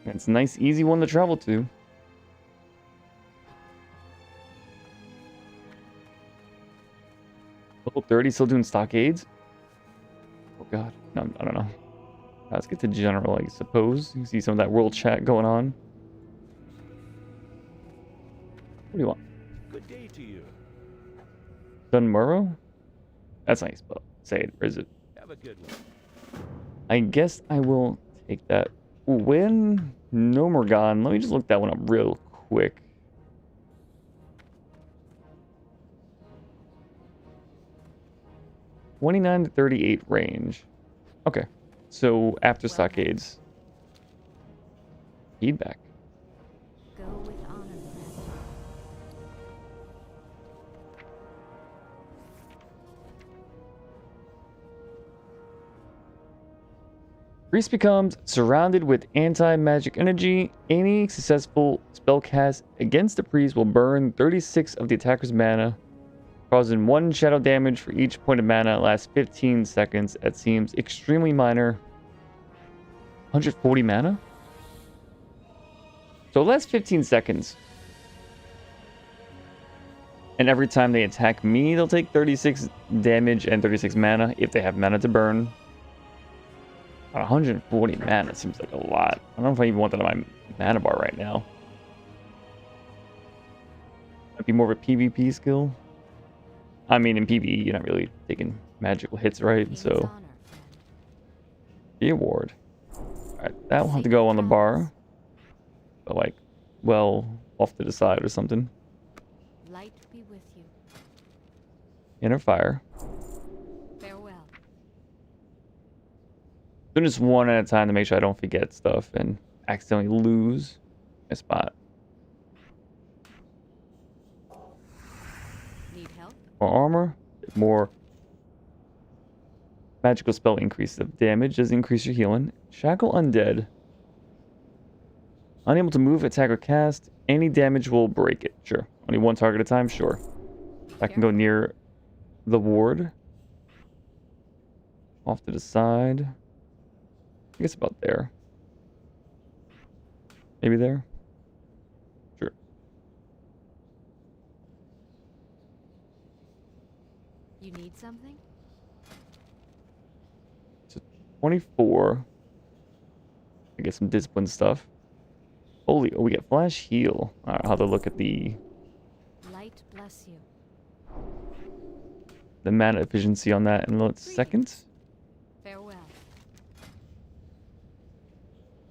Speaker 1: And it's a nice, easy one to travel to. Level 30, still doing stockades? Oh god, no, I don't know. Let's get to general, I suppose. You see some of that world chat going on. What do you want?
Speaker 4: Good day to you.
Speaker 1: Dunmurrow? That's nice, but say it, or is it?
Speaker 4: Have a good one.
Speaker 1: I guess I will take that. When no more gone, let me just look that one up real quick. $29 to 38 range. Okay. So after stockades. Feedback.
Speaker 3: Go with honor, friend.
Speaker 1: Priest becomes surrounded with anti-magic energy. Any successful spell cast against the priest will burn 36 of the attacker's mana, causing 1 shadow damage for each point of mana. Lasts 15 seconds. That seems extremely minor. 140 mana? So it lasts 15 seconds. And every time they attack me, they'll take 36 damage and 36 mana if they have mana to burn. 140 mana seems like a lot. I don't know if I even want that on my mana bar right now. Might be more of a PvP skill. I mean, in PvE, you're not really taking magical hits, right?
Speaker 3: King's
Speaker 1: So,
Speaker 3: honor, friend.
Speaker 1: the award. Alright, that will have to go on the bar. But like, well, off to the side or something.
Speaker 3: Light be with you.
Speaker 1: Inner fire.
Speaker 3: Farewell.
Speaker 1: Doing this one at a time to make sure I don't forget stuff and accidentally lose my spot.
Speaker 3: Need help?
Speaker 1: More armor, more magical spell increase of damage, does increase your healing. Shackle undead. Unable to move, attack, or cast. Any damage will break it. Sure. Only one target at a time? Sure. I can go near the ward. Off to the side. I guess about there. Maybe there? Sure.
Speaker 3: You need something?
Speaker 1: So 24. I get some discipline stuff. Holy, oh, we get flash heal. Alright, I'll have to look at the
Speaker 3: Light bless you.
Speaker 1: mana efficiency on that in a second.
Speaker 3: Farewell.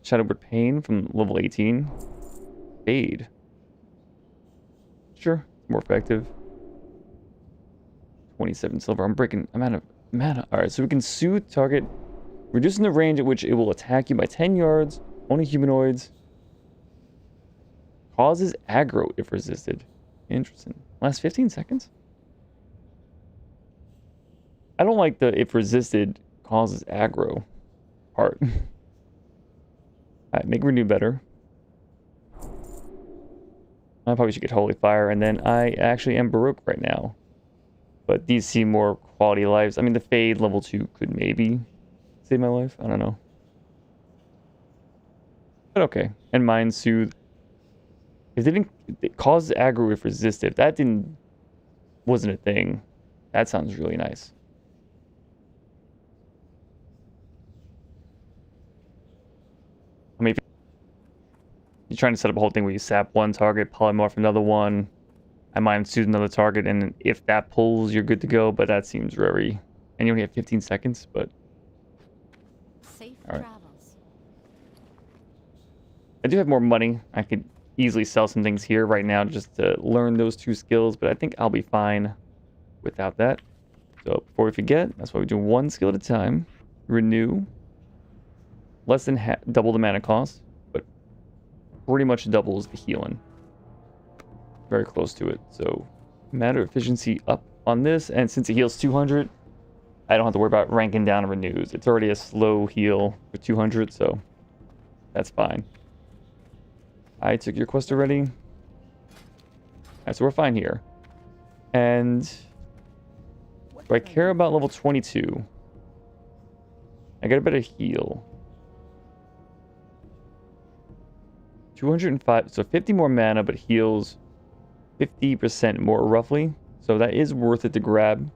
Speaker 1: Shadowbird Pain from level 18. Fade. Sure, more effective. 27 silver. I'm out of mana. Alright, so we can soothe target, reducing the range at which it will attack you by 10 yards. Only humanoids. Causes aggro if resisted. Interesting. Last 15 seconds? I don't like the if resisted causes aggro part. Alright, make renew better. I probably should get Holy Fire, and then I actually am Baroque right now. But these seem more quality lives. I mean, the Fade level 2 could maybe save my life. I don't know. But okay. And Mind Soothe. If they didn't... It causes aggro if resisted. If that wasn't a thing, that sounds really nice. I mean, if you're trying to set up a whole thing where you sap one target, polymorph another one, I Mind Soothe another target, and if that pulls, you're good to go, but that seems very... And you only have 15 seconds, but...
Speaker 3: Safe
Speaker 1: Alright.
Speaker 3: travels.
Speaker 1: I do have more money. I could easily sell some things here right now just to learn those 2 skills, but I think I'll be fine without that. So before we forget, that's why we do 1 skill at a time. Renew. Less than double the mana cost, but pretty much doubles the healing. Very close to it. So matter efficiency up on this, and since it heals 200, I don't have to worry about ranking down renews. It's already a slow heal for 200, so that's fine. I took your quest already. Alright, so we're fine here. And do I care about level 22? I get a better heal. 205, so 50 more mana, but heals 50% more roughly. So that is worth it to grab.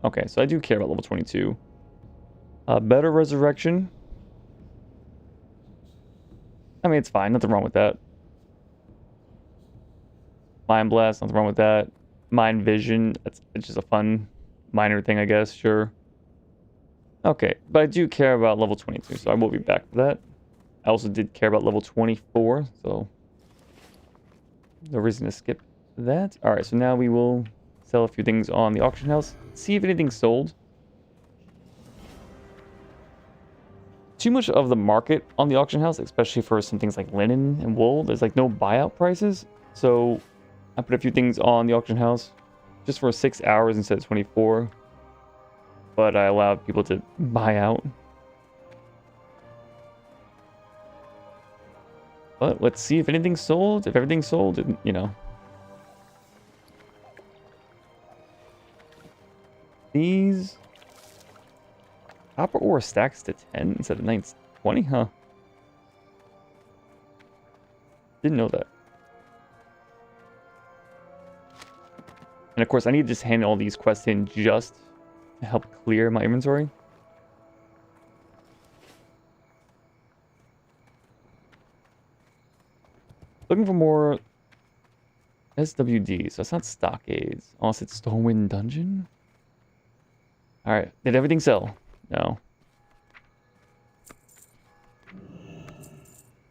Speaker 1: Okay, so I do care about level 22. Better resurrection. I mean, it's fine. Nothing wrong with that. Mind Blast. Nothing wrong with that. Mind Vision. It's just a fun minor thing, I guess. Sure. Okay, but I do care about level 22, so I will be back for that. I also did care about level 24, so no reason to skip that. All right, so now we will sell a few things on the auction house. See if anything's sold. Too much of the market on the auction house, especially for some things like linen and wool. There's like no buyout prices. So I put a few things on the auction house just for 6 hours instead of 24. But I allowed people to buy out. But let's see if anything's sold. If everything's sold, you know. These copper ore stacks to 10 instead of 20, huh? Didn't know that. And of course, I need to just hand all these quests in just to help clear my inventory. Looking for more SWD, so it's not Stockades. Unless it's Stormwind Dungeon? Alright, did everything sell? No.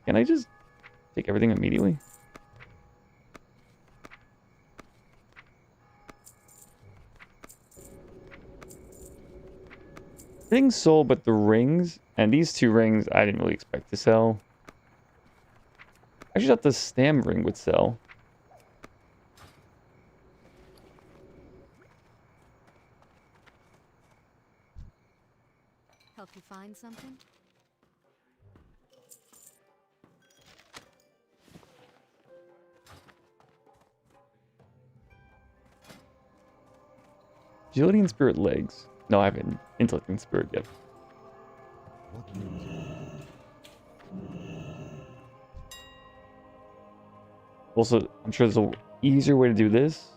Speaker 1: Can I just take everything immediately? Everything's sold but the rings, and these 2 rings I didn't really expect to sell. I actually thought the stam ring would sell.
Speaker 3: Help you find something?
Speaker 1: Agility and Spirit legs. No, I haven't Intellect and Spirit yet. Also, I'm sure there's an easier way to do this.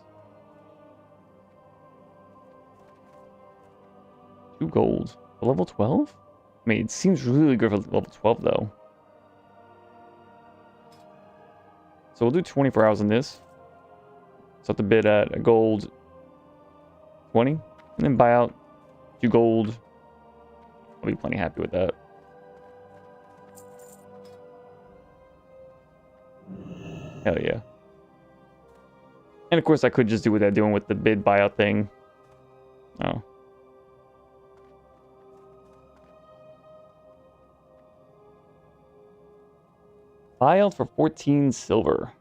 Speaker 1: 2 gold. For level 12? I mean, it seems really good for level 12, though. So we'll do 24 hours on this. So I have to bid at a gold 20. And then buy out 2 gold. I'll be plenty happy with that. Hell yeah. And of course I could just do what I'm doing with the bid buyout thing. Oh. Buyout for 14 silver.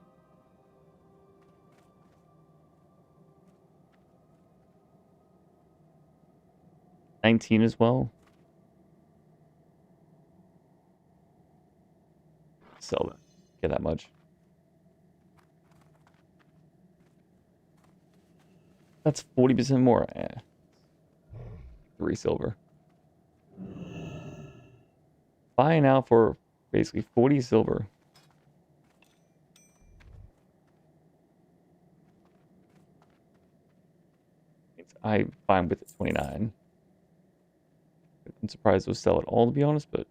Speaker 1: 19 as well. Sell that. Get that much. That's 40% more. 3 silver. Buying out for basically 40 silver. I'm fine with 29. I'm surprised they'll sell it all, to be honest, but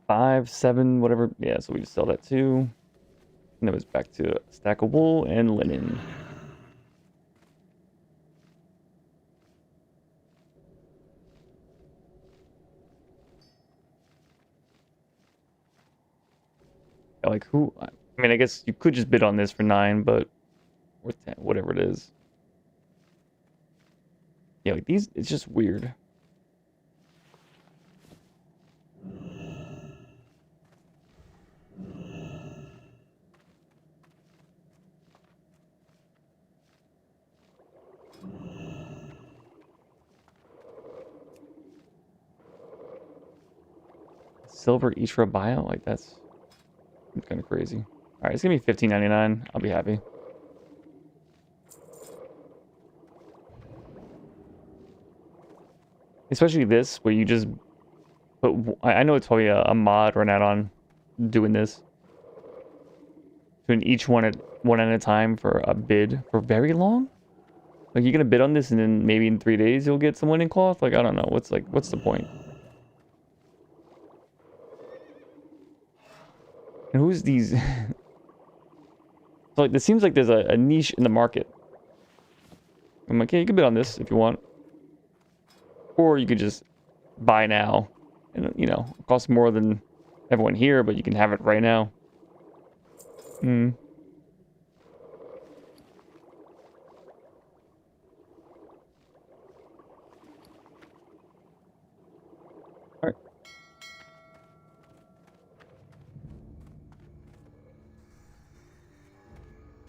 Speaker 1: five, 7, whatever. Yeah, so we just sell that too. And then it's back to a stack of wool and linen. Like who? I mean, I guess you could just bid on this for 9, but or 10, whatever it is. Yeah, like these, it's just weird. Silver each for a buyout? Like that's kind of crazy. All right, it's gonna be $15.99. I'll be happy. Especially this, where you just put. I know it's probably a mod or an add-on doing this. Doing each one at a time for a bid for very long. Like you're gonna bid on this, and then maybe in 3 days you'll get some winning cloth. Like I don't know. What's the point? And who's these? So like, this seems like there's a niche in the market. I'm like, yeah, you can bid on this if you want. Or you could just buy now. And, you know, it costs more than everyone here, but you can have it right now. Hmm. Alright.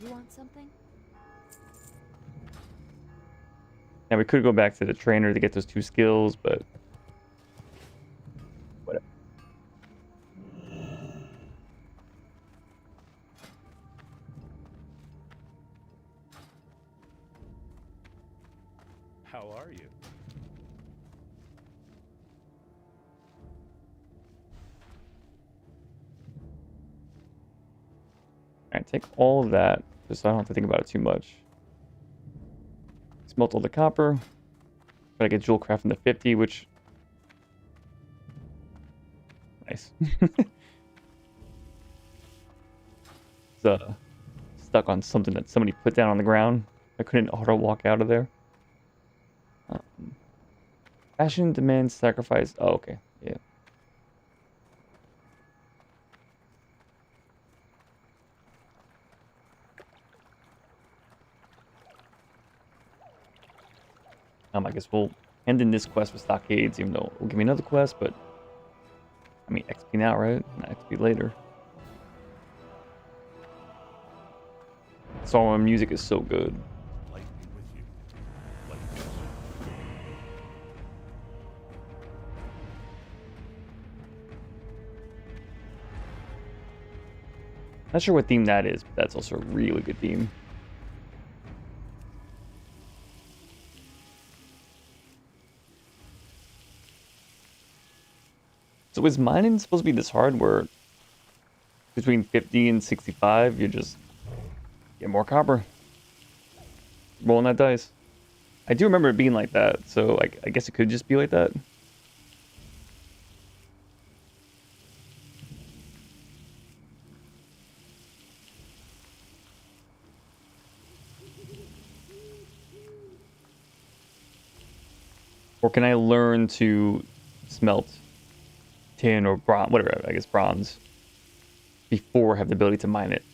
Speaker 3: You want something?
Speaker 1: Now we could go back to the trainer to get those 2 skills, but whatever.
Speaker 4: How are you?
Speaker 1: Alright, take all of that, just so I don't have to think about it too much. Smelt all the copper. Gotta get jewel craft in the 50, which nice. It's stuck on something that somebody put down on the ground. I couldn't auto walk out of there. Passion demands sacrifice. Oh, okay. Yeah. I guess we'll end in this quest with stockades, even though it will give me another quest, but I mean XP now, right? Not XP later. Song music is so good.
Speaker 4: Light be with you. Light be with you.
Speaker 1: Not sure what theme that is, but that's also a really good theme. So is mining supposed to be this hard where between 50 and 65 you just get more copper? Rolling that dice. I do remember it being like that, so like I guess it could just be like that. Or can I learn to smelt tin or bronze, whatever, I guess bronze, before I have the ability to mine it?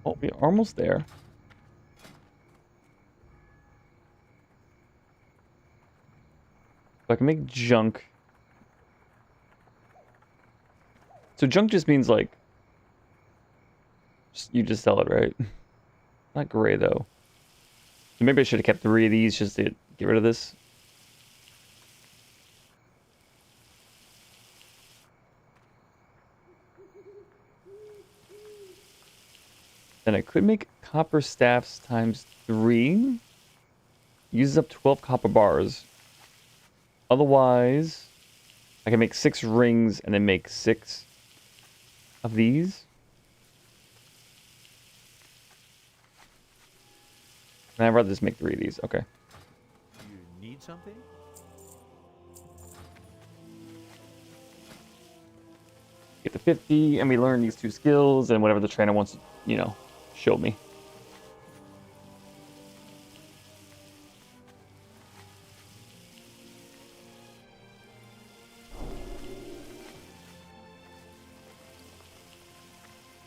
Speaker 1: Oh, we're almost there. So I can make junk. So junk just means like, you just sell it, right? Not gray though. So maybe I should have kept 3 of these just to get rid of this. Then I could make copper staffs times 3. Uses up 12 copper bars. Otherwise, I can make 6 rings and then make 6 of these. And I'd rather just make 3 of these. Okay.
Speaker 4: You need something?
Speaker 1: Get to 50, and we learn these 2 skills and whatever the trainer wants to, you know, show me.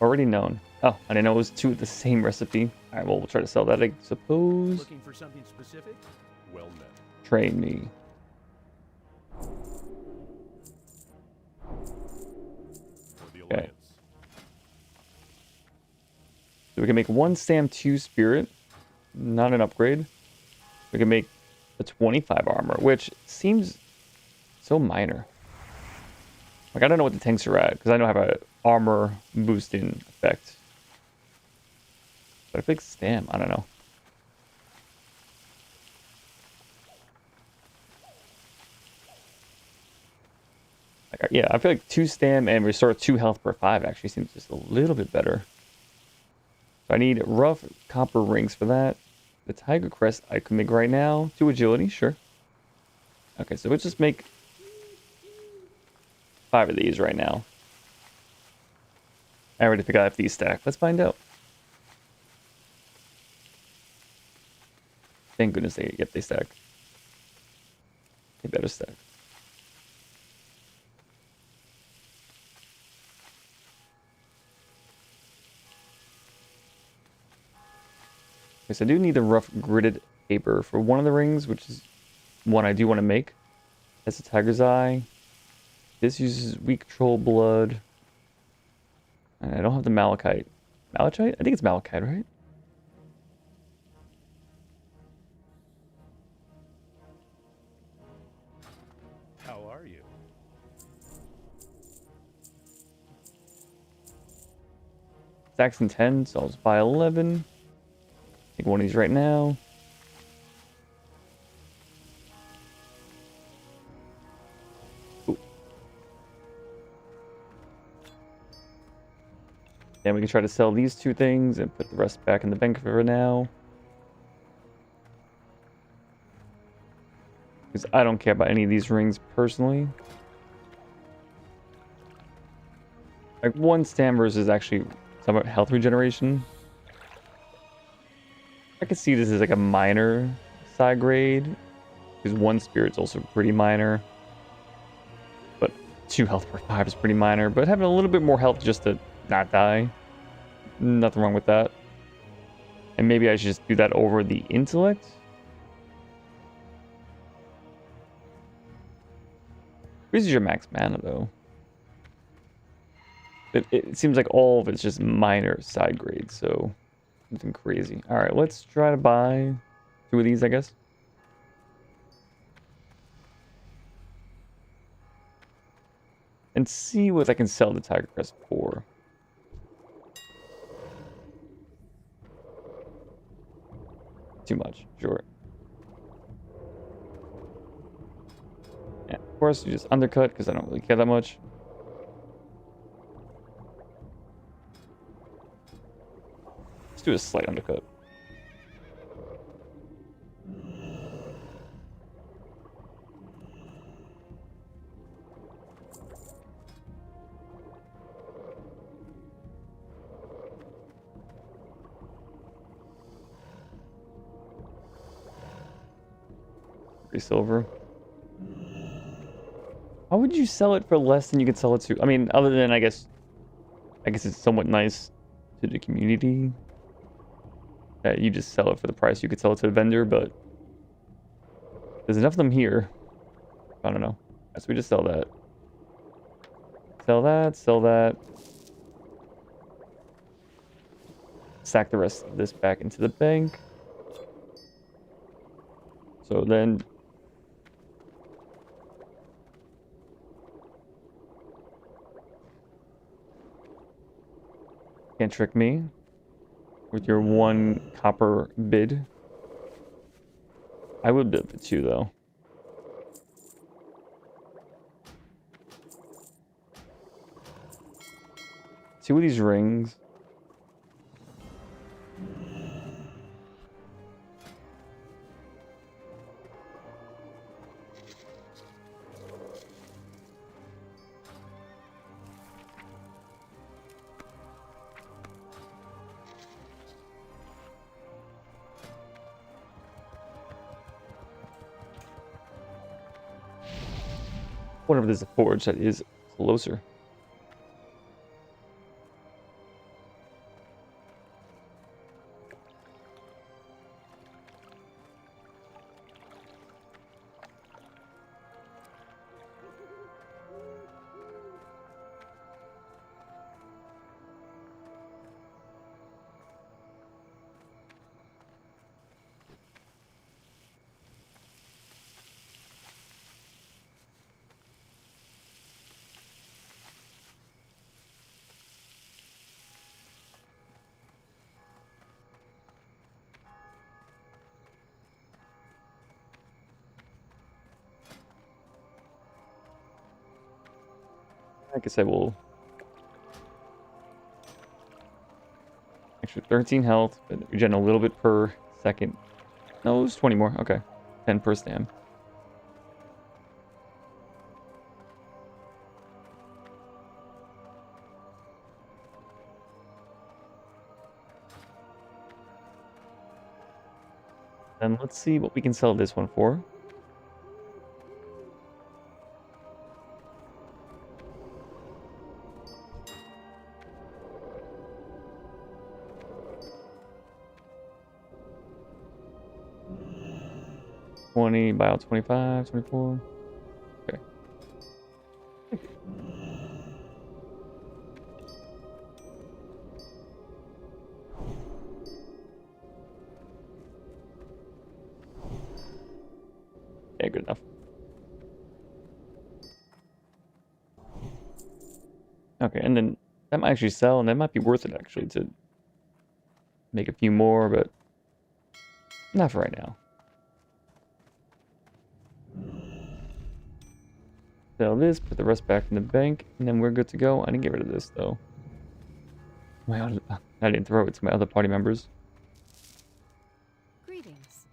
Speaker 1: Already known. Oh, I didn't know it was 2 of the same recipe. All right, well, we'll try to sell that, I suppose.
Speaker 4: Looking for something specific? Well met.
Speaker 1: Train me.
Speaker 4: For the
Speaker 1: Okay.
Speaker 4: Alliance.
Speaker 1: So we can make 1 stam 2 spirit. Not an upgrade. We can make a 25 armor, which seems so minor. Like, I don't know what the tanks are at, because I know I have a armor boosting effect. But I think stam, I don't know. Like, yeah, I feel like 2 stam and restore 2 health per 5 actually seems just a little bit better. So I need rough copper rings for that. The tiger crest I can make right now. 2 agility, sure. Okay, so we'll just make 5 of these right now. I already forgot if these stack. Let's find out. Thank goodness they stack. They better stack. Okay, so I do need the rough gridded paper for one of the rings, which is one I do want to make. That's a tiger's eye. This uses weak troll blood. And I don't have the malachite. Malachite? I think it's malachite, right?
Speaker 4: How are you?
Speaker 1: Saxon 10, so I'll just buy 11. Take one of these right now. Ooh. Then we can try to sell these 2 things and put the rest back in the bank for now. Because I don't care about any of these rings personally. Like 1 stam versus actually some health regeneration. I could see this as like a minor side grade. Because 1 spirit's also pretty minor. But 2 health per 5 is pretty minor. But having a little bit more health just to not die. Nothing wrong with that. And maybe I should just do that over the intellect. Increases your max mana though. It seems like all of it's just minor side grades, so nothing crazy. Alright, let's try to buy 2 of these, I guess. And see what I can sell the Tiger Crest for. Too much, sure. Yeah, of course, you just undercut because I don't really care that much. Let's do a slight undercut. 3 silver. Why would you sell it for less than you could sell it to? I mean, other than I guess it's somewhat nice to the community that you just sell it for the price you could sell it to a vendor, but there's enough of them here. I don't know. So we just sell that. Sell that, sell that. Stack the rest of this back into the bank. So then can't trick me with your 1 copper bid. I would bid for 2 though. Two of these rings. Wonder if there's a forge that is closer. Like I said, we'll extra 13 health, but regen a little bit per second. No, it's 20 more. Okay, 10 per stam. And let's see what we can sell this one for. Buy out 25, 24. Okay. Yeah, good enough. Okay, and then that might actually sell, and that might be worth it actually to make a few more, but not for right now. Sell this, put the rest back in the bank, and then we're good to go. I didn't get rid of this though. I didn't throw it to my other party members.
Speaker 3: Greetings.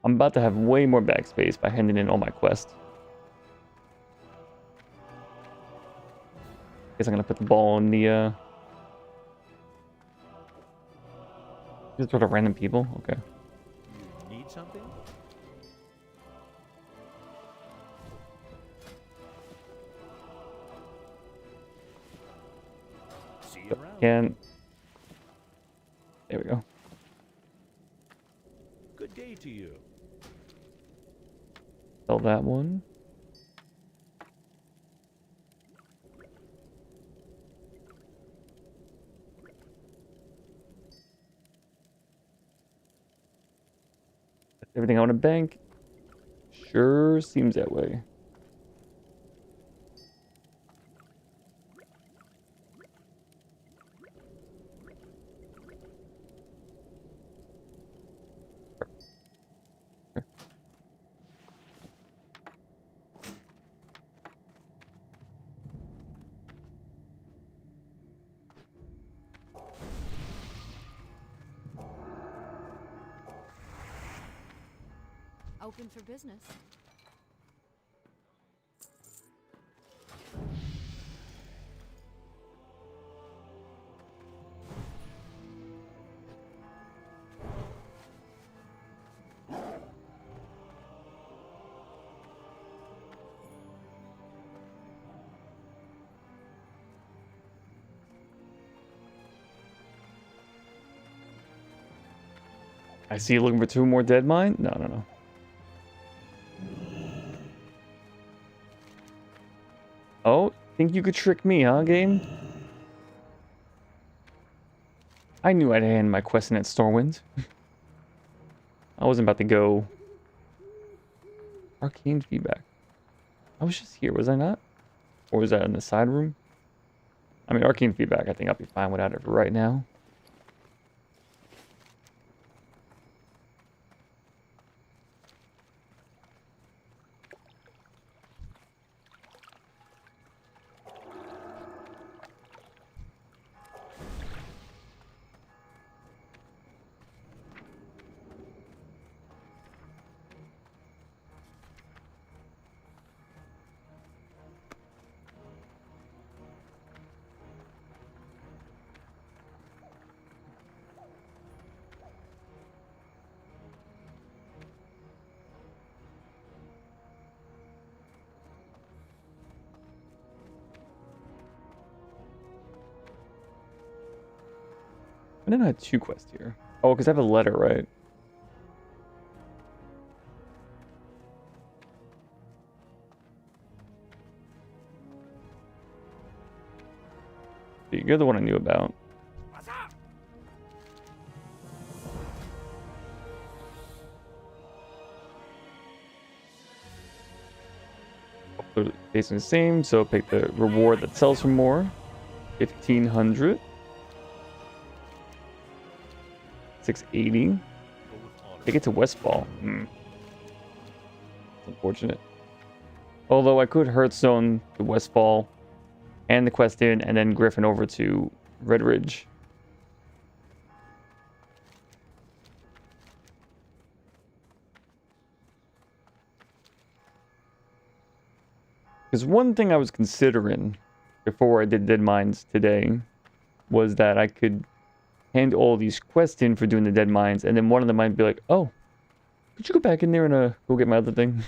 Speaker 1: I'm about to have way more backspace by handing in all my quests. Guess I'm gonna put the ball in the just sort of random people. Okay.
Speaker 4: You need something? See you around.
Speaker 1: Can. There we go.
Speaker 4: Good day to you.
Speaker 1: Sell that one. Everything out in a bank. Sure seems that way.
Speaker 3: Open for business.
Speaker 1: I see you looking for 2 more dead mine? No, no, no. Oh, think you could trick me, huh, game? I knew I'd hand my quest in at Stormwind. I wasn't about to go... Arcane feedback. I was just here, was I not? Or was that in the side room? I mean, arcane feedback, I think I'll be fine without it for right now. I didn't have 2 quests here. Oh, because I have a letter, right? You're the one I knew about.
Speaker 2: What's up?
Speaker 1: They're basically the same, so pick the reward that sells for more. 1,500. 680.
Speaker 4: Go with honor.
Speaker 1: Take it to Westfall. Unfortunate. Although I could Hearthstone the Westfall and the quest in, and then Griffin over to Redridge. Because one thing I was considering before I did Dead Mines today was that I could hand all these quests in for doing the Dead Mines, and then one of them might be like, oh, could you go back in there and go get my other thing?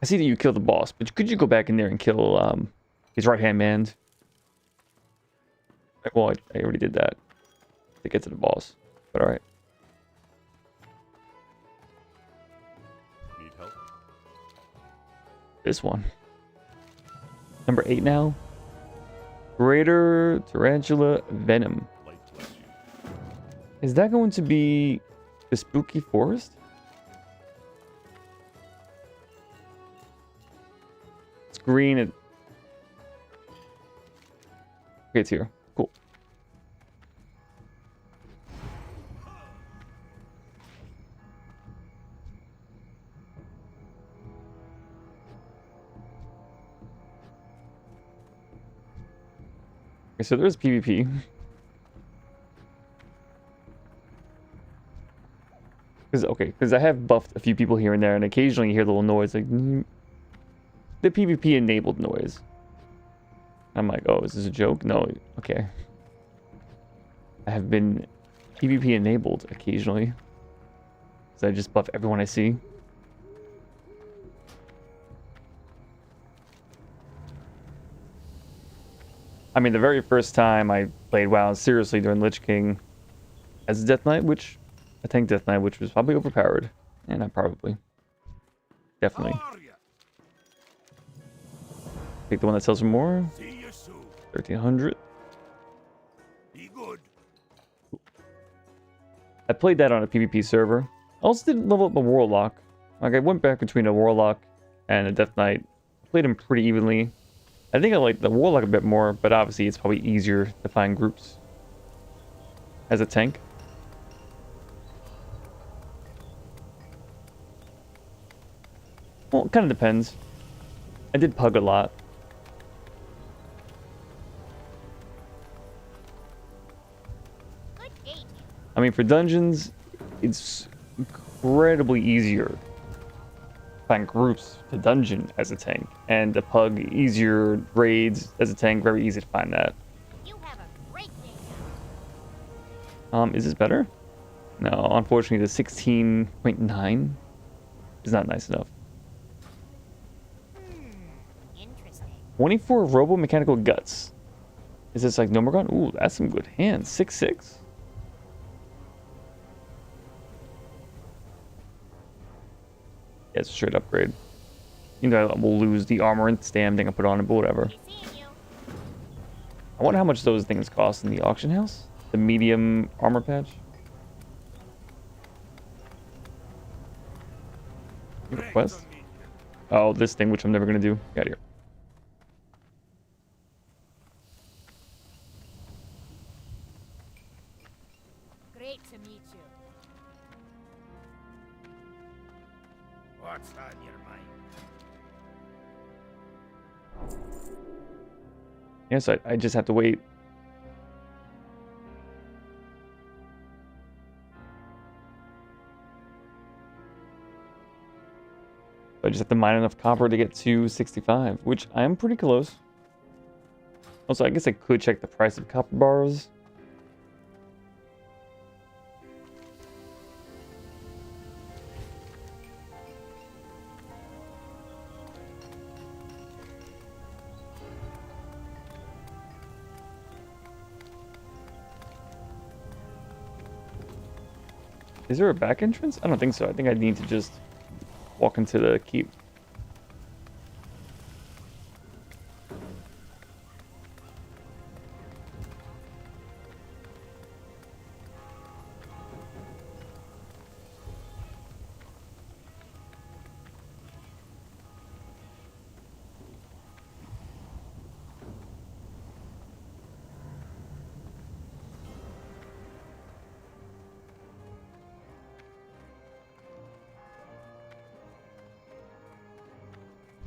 Speaker 1: I see that you killed the boss, but could you go back in there and kill his right-hand man? Well, I already did that to get to the boss, but alright.
Speaker 4: Need help?
Speaker 1: This one. Number 8 now. Greater Tarantula Venom.
Speaker 4: Light bless you.
Speaker 1: Is that going to be the spooky forest? It's green. Okay, it's here. Cool. Okay, so there's PvP. Because I have buffed a few people here and there, and occasionally you hear a little noise, like the PvP enabled noise. I'm like, oh, is this a joke? No, okay. I have been PvP enabled occasionally. So I just buff everyone I see. I mean, the very first time I played WoW seriously during Lich King as a Death Knight, a tank Death Knight, which was probably overpowered. And I probably. Definitely.
Speaker 2: How are ya?
Speaker 1: Take the one that sells for more.
Speaker 2: See you soon.
Speaker 1: 1,300.
Speaker 2: Be good.
Speaker 1: I played that on a PvP server. I also didn't level up a Warlock. Like, I went back between a Warlock and a Death Knight. Played them pretty evenly. I think I like the Warlock a bit more, but obviously it's probably easier to find groups as a tank. Well, it kind of depends. I did Pug a lot.
Speaker 3: Good game.
Speaker 1: I mean, for dungeons, it's incredibly easier to find groups to dungeon as a tank. And the Pug, easier raids as a tank, very easy to find that.
Speaker 3: You have a great day.
Speaker 1: Is this better? No, unfortunately the 16.9 is not nice enough.
Speaker 3: Interesting.
Speaker 1: 24 Robo Mechanical Guts. Is this like Nomergon? Ooh, that's some good hands. 6/6. Yeah, it's a straight upgrade. You know, we'll lose the armor and stam thing I put on it, but whatever.
Speaker 3: Be seeing you.
Speaker 1: I wonder how much those things cost in the auction house? The medium armor patch? Quest? Oh, this thing, which I'm never gonna do. Get out of here.
Speaker 3: Great to meet you.
Speaker 2: What's on your mind?
Speaker 1: Yes, I just have to wait. I just have to mine enough copper to get to 65, which I am pretty close. Also, I guess I could check the price of copper bars. Is there a back entrance? I don't think so. I think I need to just walk into the keep.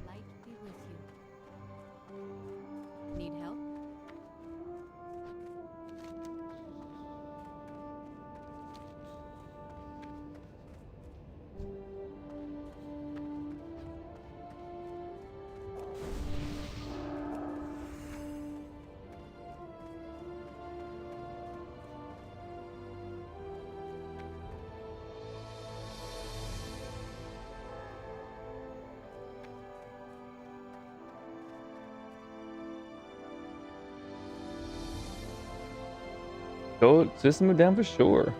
Speaker 6: Light be with you. Need help?
Speaker 1: Go system move down for sure.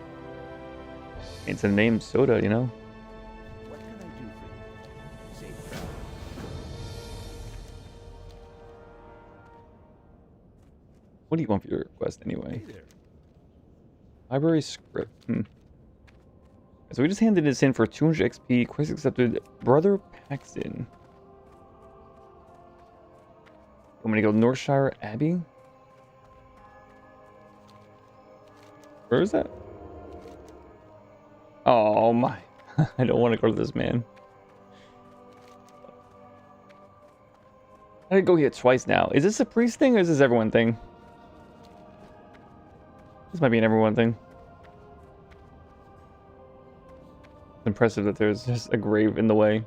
Speaker 1: It's a name soda, you know?
Speaker 4: What can I do for you? Safe travel.
Speaker 1: What do you want for your request anyway?
Speaker 4: Hey there.
Speaker 1: Library script. So we just handed this in for 200 XP. Quest accepted. Brother Paxton. I'm gonna go Northshire Abbey. Where is that? Oh my. I don't want to go to this man. I gotta go here twice now. Is this a priest thing or is this everyone thing? This might be an everyone thing. It's impressive that there's just a grave in the way.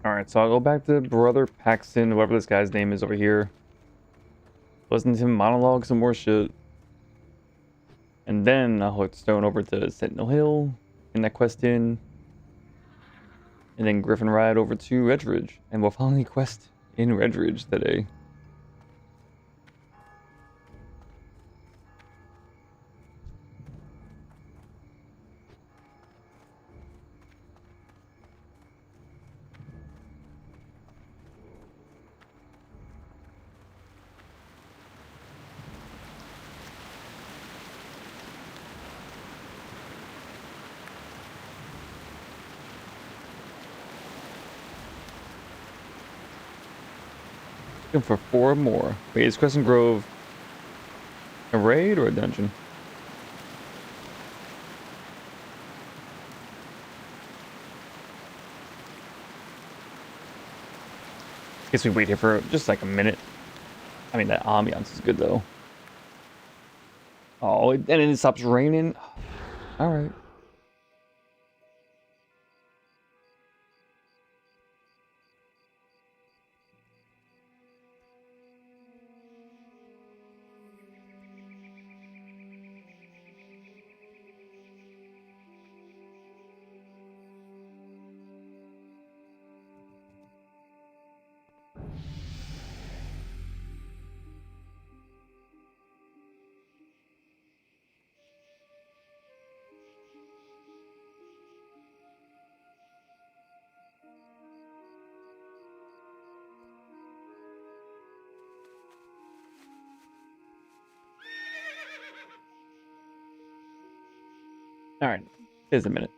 Speaker 1: Alright, so I'll go back to Brother Paxton, whatever this guy's name is over here. Listen to him monologue some more shit. And then I'll hook Stone over to Sentinel Hill, in that quest in. And then Griffin ride over to Redridge. And we'll finally quest in Redridge today. Looking for 4 more. Wait, is Crescent Grove a raid or a dungeon? Guess we wait here for just like a minute. I mean, that ambiance is good though. Oh, and then it stops raining. All right. All right. Here's a minute.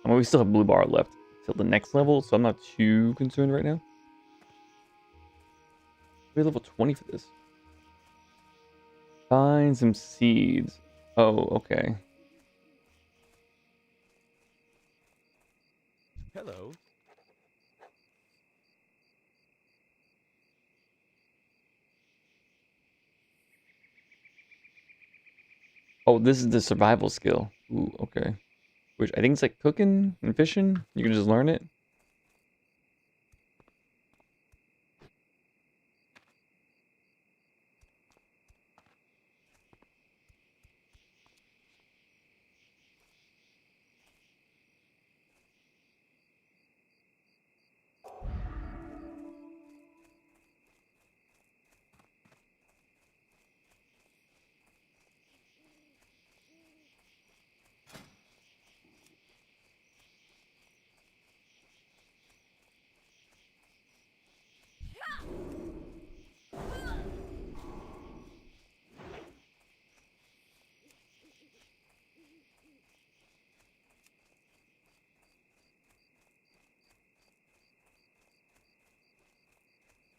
Speaker 1: I mean, we still have blue bar left till the next level, so I'm not too concerned right now. We're level 20 for this. Find some seeds. Oh, okay.
Speaker 4: Hello.
Speaker 1: Oh, this is the survival skill. Ooh, okay. Which I think it's like cooking and fishing. You can just learn it.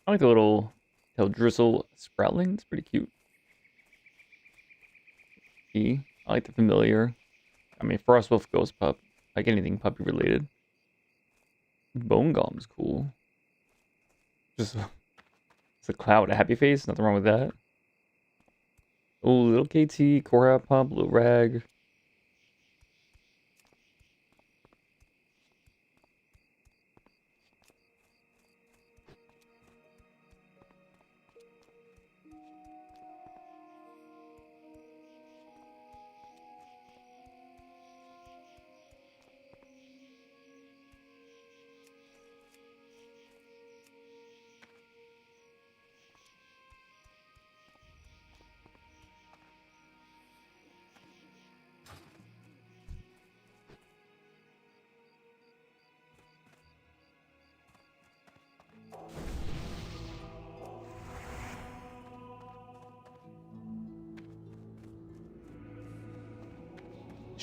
Speaker 1: I like the little tail drizzle sproutling. It's pretty cute. I like the familiar. I mean, Frostwolf Ghost Pup. Like anything puppy related. Bone Golem's cool. Just it's a cloud, a happy face. Nothing wrong with that. Oh, little KT, Cora Pup, little Rag.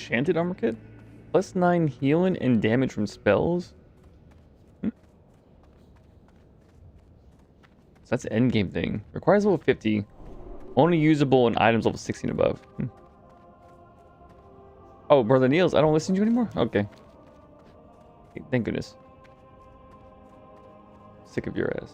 Speaker 1: Enchanted armor kit? +9 healing and damage from spells? Hmm. So that's an endgame thing. Requires level 50. Only usable in items level 16 above. Hmm. Oh, Brother Niels, I don't listen to you anymore? Okay. Thank goodness. Sick of your ass.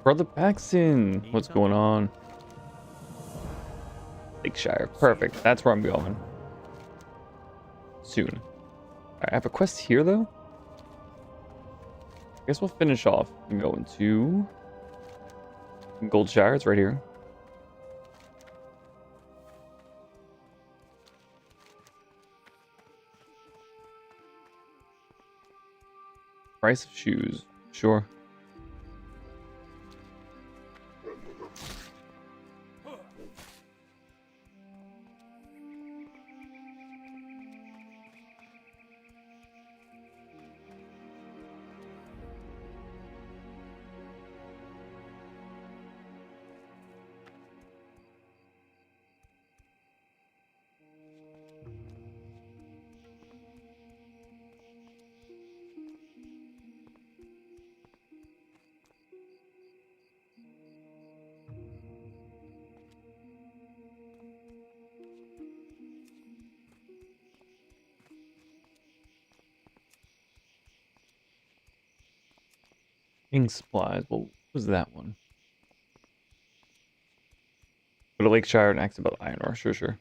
Speaker 1: Brother Paxton, what's going on? Lakeshire, perfect. That's where I'm going. Soon. Alright, I have a quest here though. I guess we'll finish off and go into Goldshire. It's right here. Price of shoes. Sure. Ink supplies. Well, what was that one? Go to Lakeshire and ask about iron ore. Sure, sure.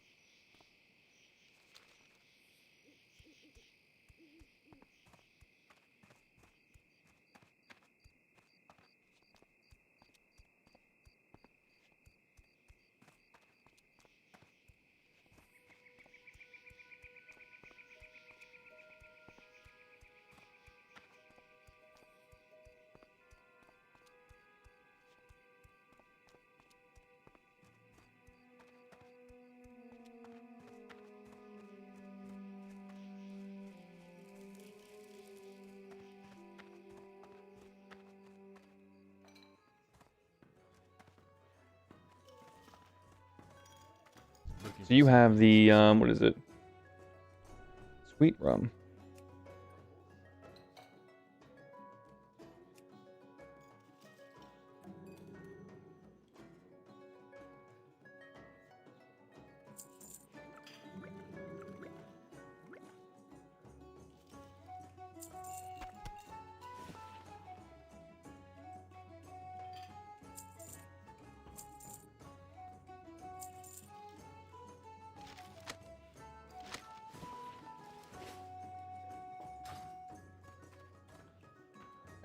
Speaker 4: Looking
Speaker 1: So you
Speaker 4: for
Speaker 1: have the what is it? Sweet rum.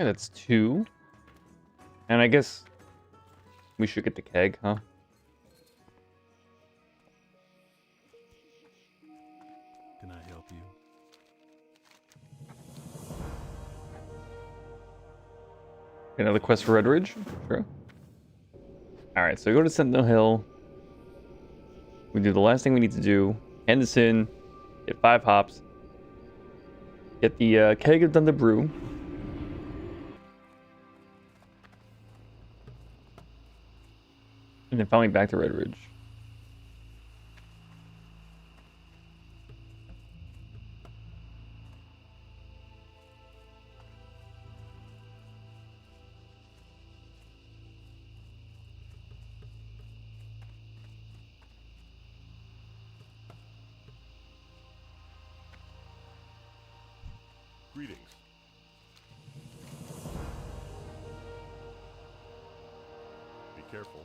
Speaker 1: Okay, that's 2. And I guess we should get the keg, huh?
Speaker 4: Can I help you?
Speaker 1: Another quest for Redridge? Sure. Alright, so we go to Sentinel Hill. We do the last thing we need to do. Hand this in. Get 5 hops. Get the keg of Thunder Brew. And then finally back to Redridge.
Speaker 4: Greetings. Be careful.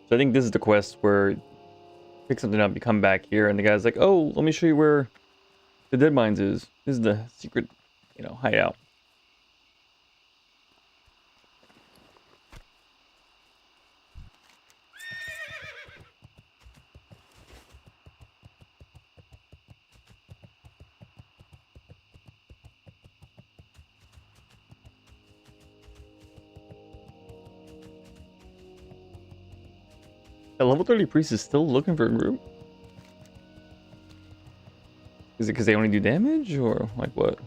Speaker 1: So I think this is the quest where you pick something up, you come back here, and the guy's like, oh, let me show you where the dead mines is. This is the secret, hideout. The level 30 priest is still looking for a group? Is it because they only do damage, or like what?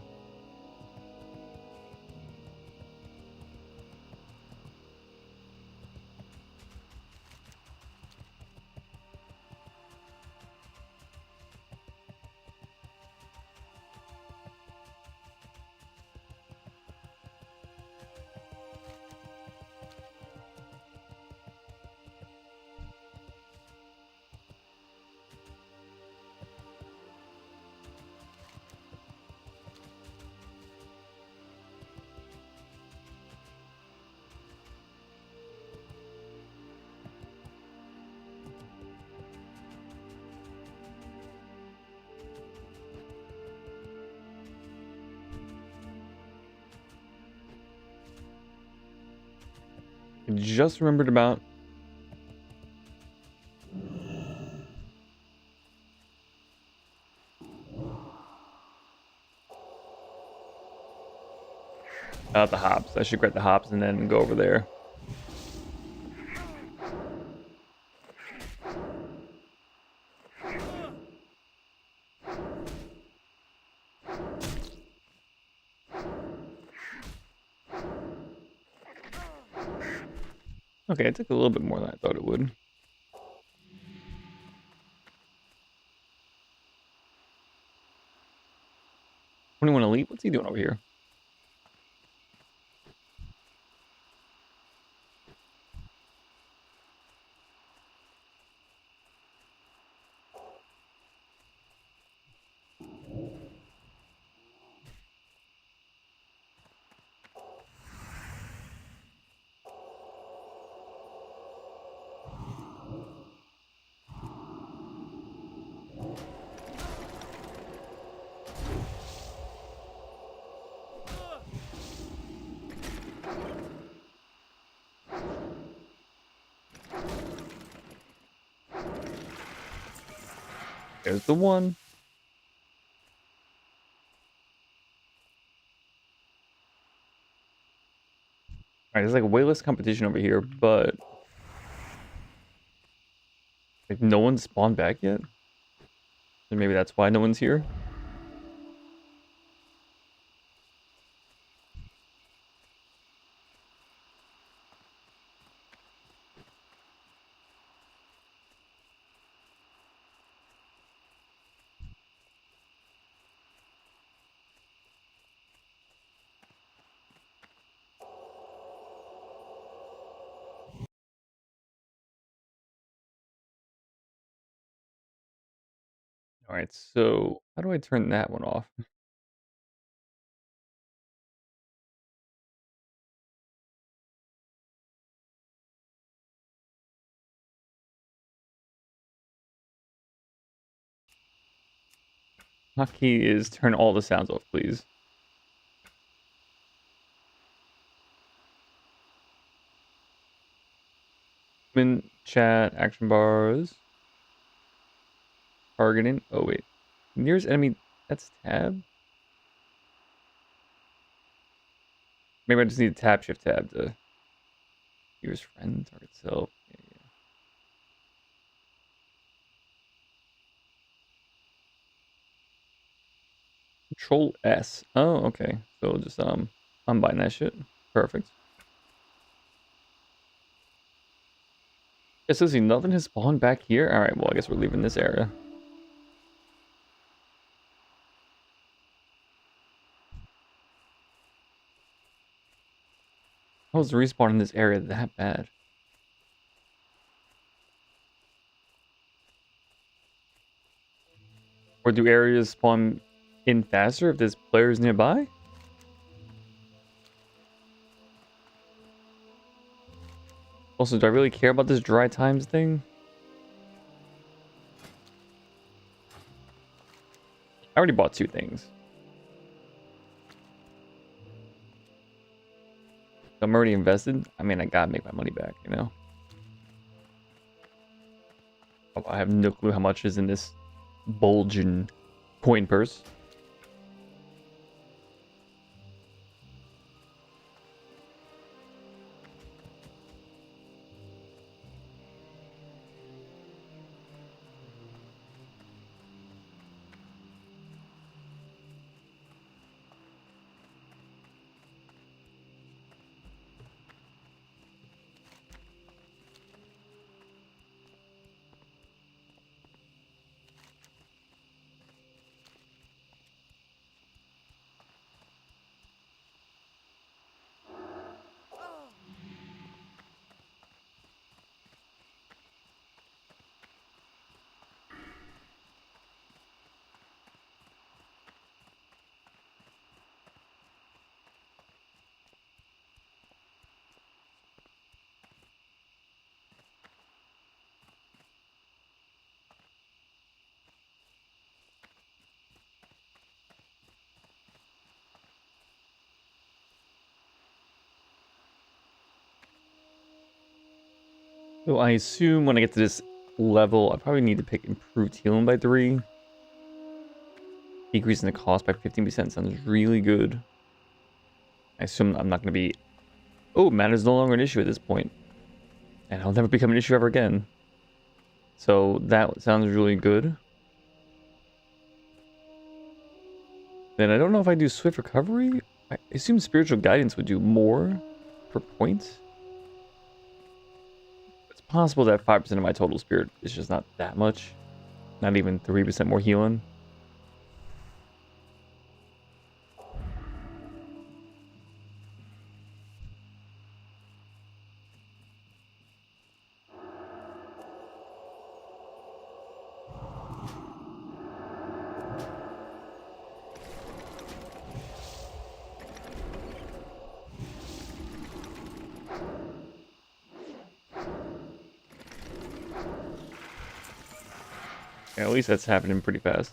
Speaker 1: I just remembered about the hops. I should grab the hops and then go over there. Okay, it took a little bit more than I thought it would. 21 Elite? What's he doing over here? There's the one. Alright, there's like way less competition over here, but like no one's spawned back yet. And maybe that's why no one's here. Alright, so how do I turn that one off? Hotkey is turn all the sounds off, please. Chat, action bars, targeting. Oh wait, nearest enemy. That's tab. Maybe I just need a tab shift tab to use friend target self. Yeah. Control S. Oh, okay. So just unbind that shit. Perfect. It says nothing has spawned back here. All right. Well, I guess we're leaving this area. How is the respawn in this area that bad? Or do areas spawn in faster if there's players nearby? Also, do I really care about this dry times thing? I already bought 2 things. I'm already invested. I mean, I gotta make my money back, you know? Oh, I have no clue how much is in this bulging coin purse. So I assume when I get to this level, I probably need to pick improved healing by 3. Decreasing the cost by 15% sounds really good. I assume I'm not going to be... Oh, mana is no longer an issue at this point. And it'll never become an issue ever again. So that sounds really good. Then I don't know if I do swift recovery. I assume spiritual guidance would do more per point. It's possible that 5% of my total spirit is just not that much. Not even 3% more healing. Yeah, at least that's happening pretty fast.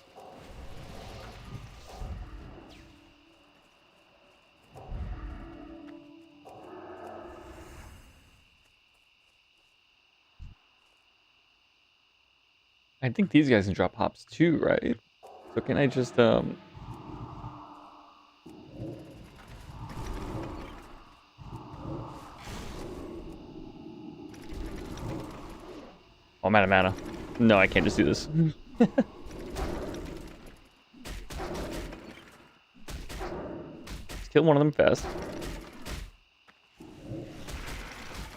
Speaker 1: I think these guys can drop hops too, right? So can I just Oh, I'm out of mana. No, I can't just do this. Let's kill one of them fast.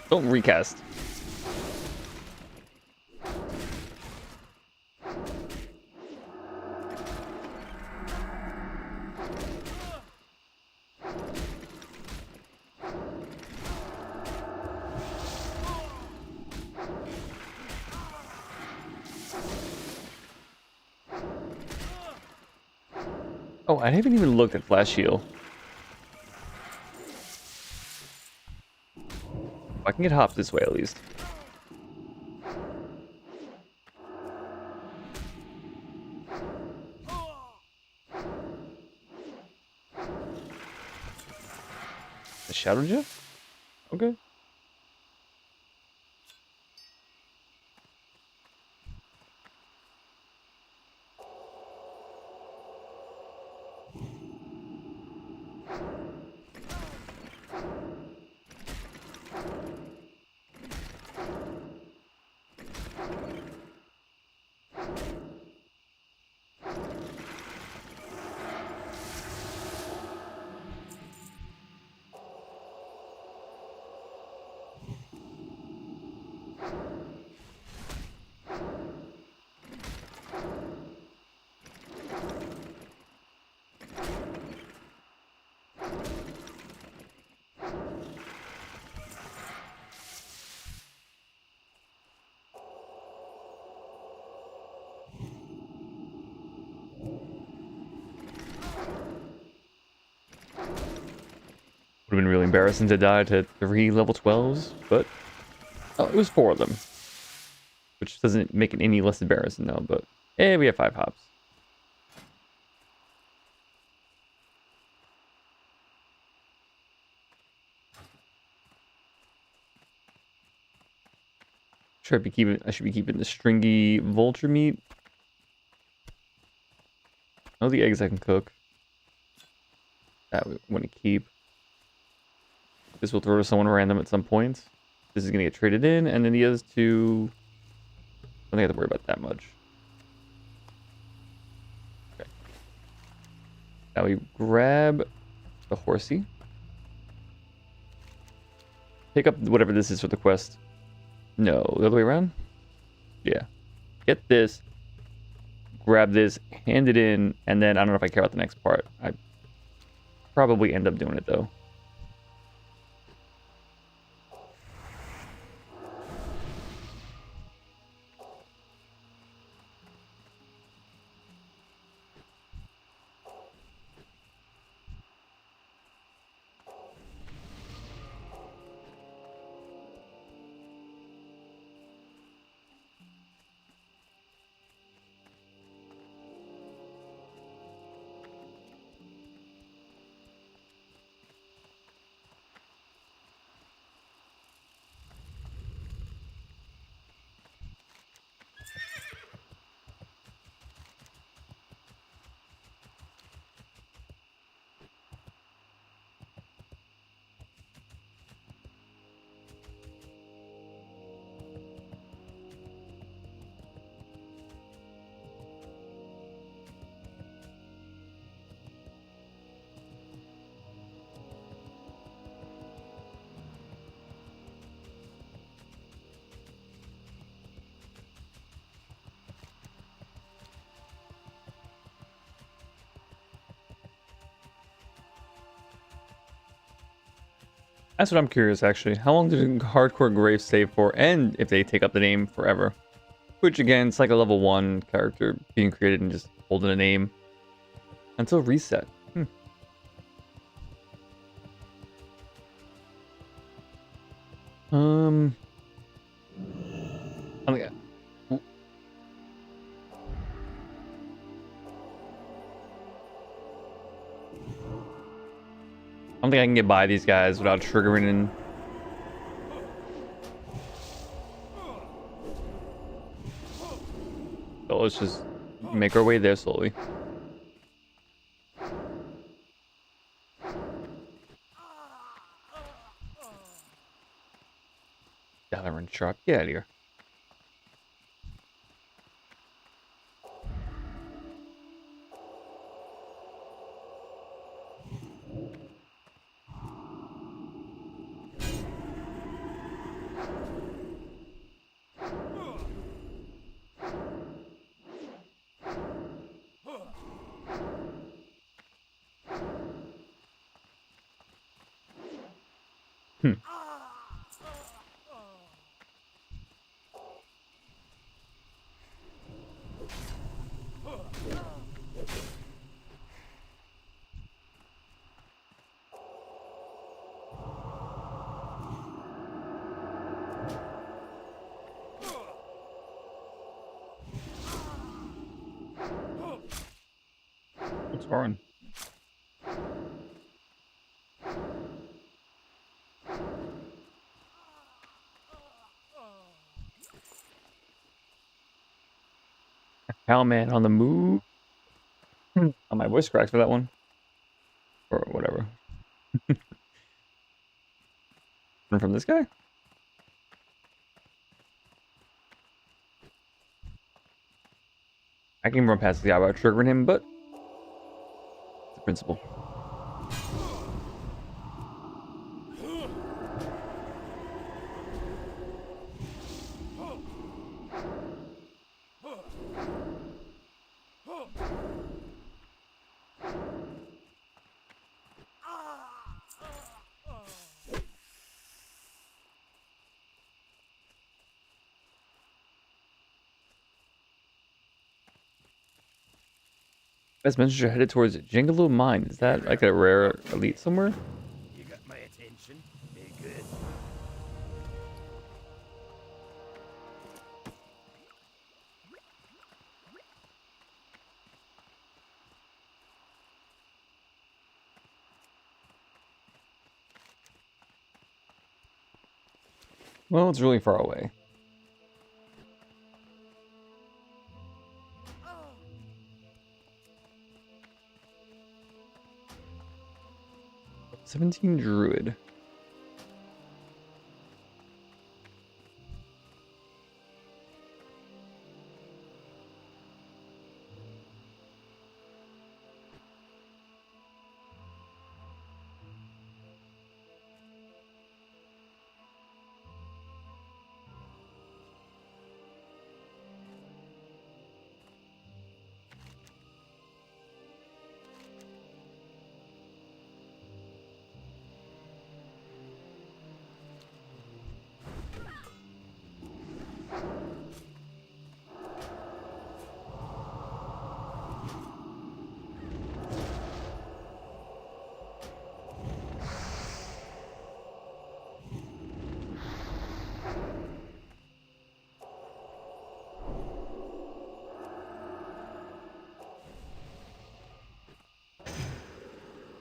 Speaker 1: Don't recast. Oh, I haven't even looked at Flash Heal. I can get hops this way at least. The Shadow Jeff? Okay. Would have been really embarrassing to die to 3 level 12s, but oh, it was 4 of them, which doesn't make it any less embarrassing though. But we have 5 hops. I should be keeping the stringy vulture meat. Oh, the eggs I can cook. That we want to keep. This will throw to someone random at some point. This is going to get traded in, and then the others two... I don't think I have to worry about that much. Okay. Now we grab the horsey. Pick up whatever this is for the quest. No, the other way around? Yeah. Get this. Grab this, hand it in, and then I don't know if I care about the next part. I probably end up doing it though. That's what I'm curious, actually. How long did Hardcore Grave stay for, and if they take up the name forever? Which, again, it's like a level 1 character being created and just holding a name until reset. I think I don't think I can get by these guys without triggering in. let's just make our way there slowly. Dalaran Sharp, get out of here. Hmm. What's Orin? Cowman on the move. Oh, my voice cracked for that one. Or whatever. Run from this guy? I can run past the guy without triggering him, but it's the principle. Best messenger headed towards Jingalo Mine. Is that like a rare elite somewhere?
Speaker 2: You got my attention. Be good.
Speaker 1: Well, it's really far away. Oh. 17 Druid.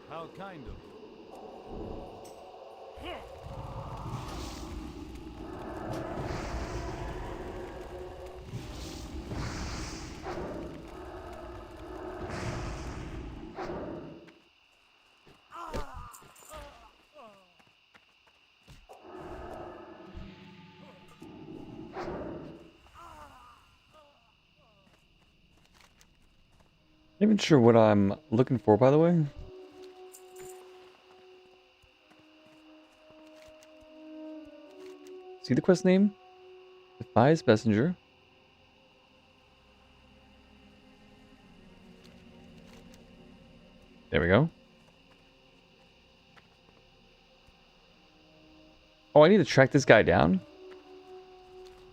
Speaker 4: How kind of you.
Speaker 1: Not even sure what I'm looking for, by the way. See the quest name? Defies Messenger. There we go. Oh, I need to track this guy down?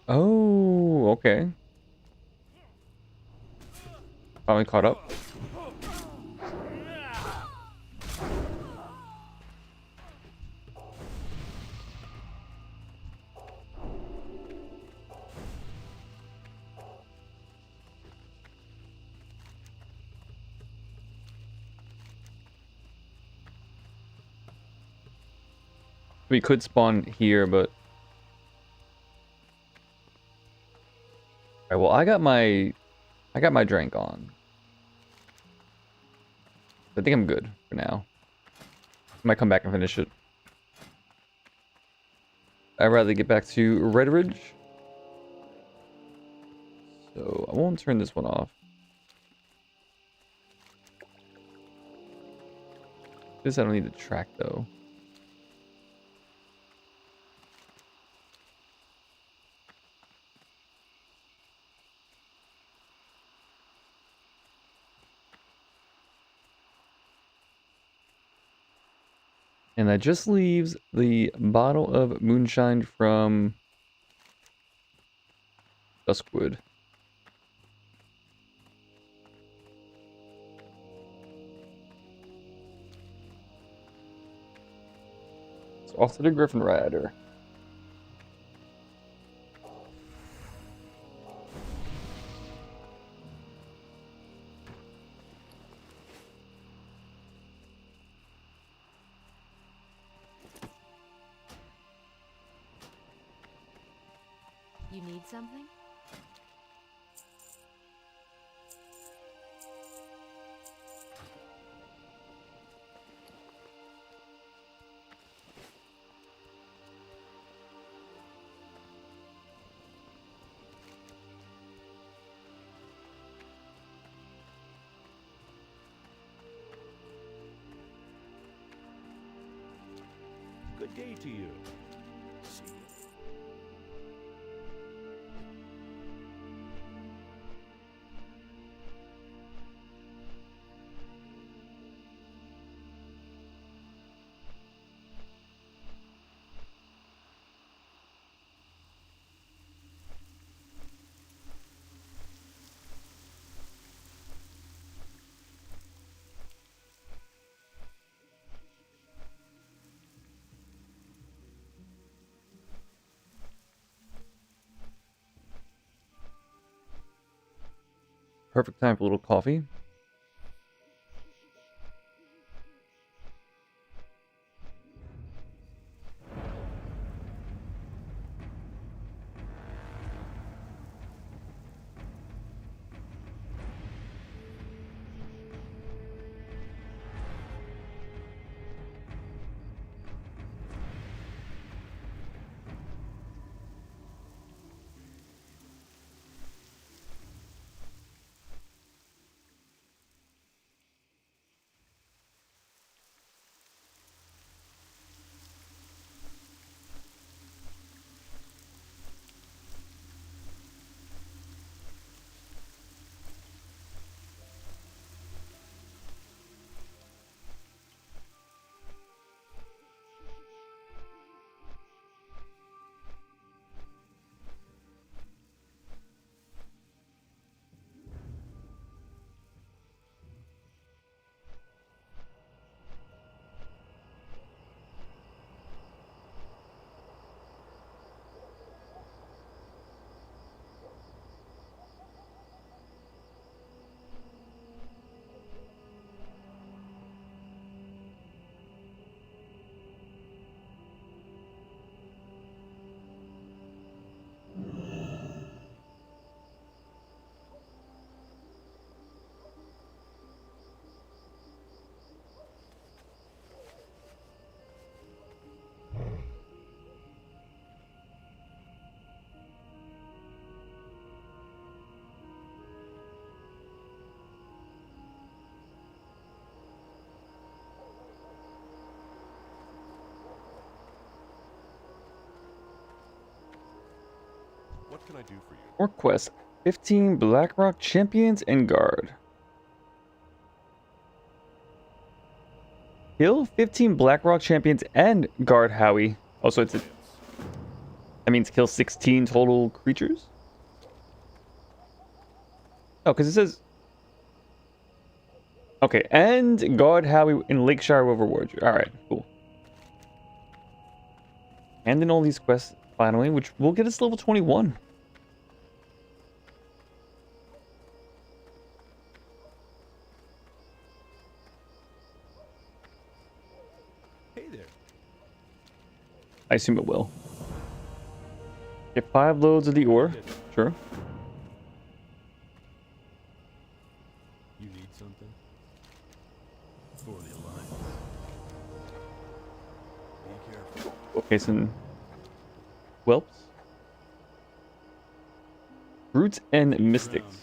Speaker 1: Oh, okay. Finally caught up. We could spawn here, but... Alright, well, I got my I got my drink on. I think I'm good for now. I might come back and finish it. I'd rather get back to Redridge. So I won't turn this one off. This I don't need to track though. And that just leaves the bottle of moonshine from Duskwood. So off to the Griffin Rider.
Speaker 6: You need something?
Speaker 4: Good day to you. See you.
Speaker 1: Perfect time for a little coffee.
Speaker 4: What can I do for you?
Speaker 1: Or quest 15 Blackrock Champions and Guard. Kill 15 Blackrock Champions and Guard Howie. Oh, so that means kill 16 total creatures? Oh, because it says... Okay, and Guard Howie in Lakeshire River Ward. Alright, cool. And then all these quests, finally, which will get us level 21.
Speaker 4: Hey there.
Speaker 1: I assume it will. Get 5 loads of the ore. Sure. Okay, some whelps. Brutes and mystics.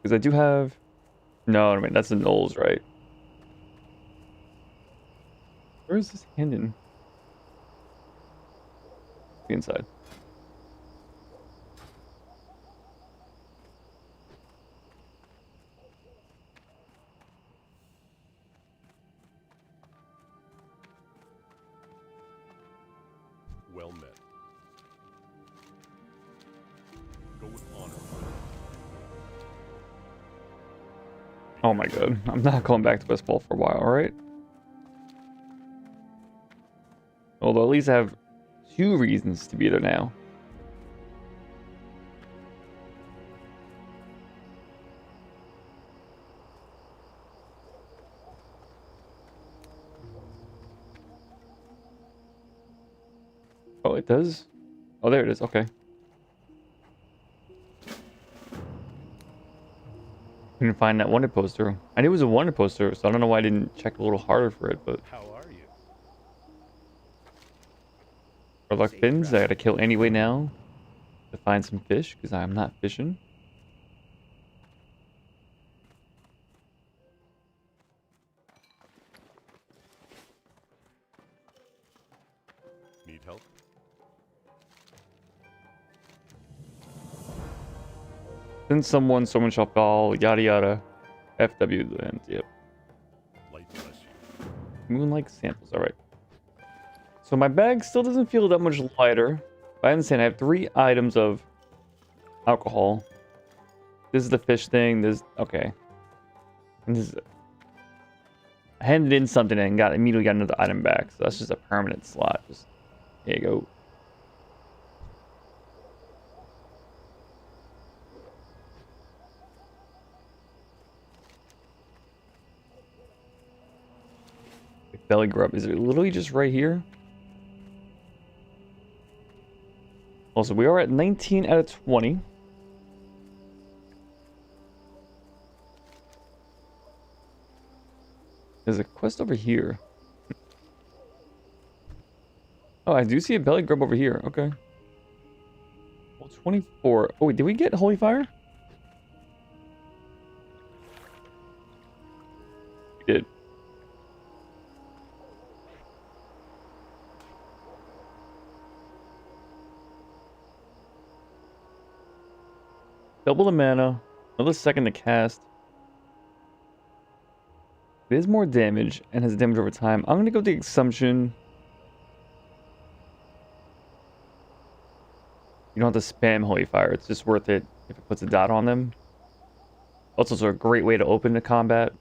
Speaker 1: Because I do have... No, I mean, that's the gnolls, right? Where is this Hendon? Inside.
Speaker 4: Well met. Go with honor.
Speaker 1: Oh my god. I'm not going back to Westfall for a while, alright? Although at least I have 2 reasons to be there now. Oh, it does? Oh, there it is. Okay. Couldn't find that wanted poster. I knew it was a wanted poster, so I don't know why I didn't check a little harder for it, but...
Speaker 4: How are you?
Speaker 1: For luck fins, I gotta kill anyway now to find some fish, because I'm not fishing.
Speaker 4: Need help?
Speaker 1: Then someone shall fall, yada yada. FW the end, yep.
Speaker 4: Light bless you.
Speaker 1: Moonlight samples, alright. So my bag still doesn't feel that much lighter. But I understand I have 3 items of alcohol. This is the fish thing, this... Okay. And this is... I handed in something and immediately got another item back. So that's just a permanent slot. Just... There you go. Belly grub. Is it literally just right here? Also, we are at 19 out of 20. There's a quest over here. Oh, I do see a belly grub over here. Okay. Well, 24. Oh, wait, did we get Holy Fire? We did. Double the mana. Another second to cast. It is more damage and has damage over time. I'm going to go with the Assumption. You don't have to spam Holy Fire. It's just worth it if it puts a dot on them. Also, it's a great way to open the combat.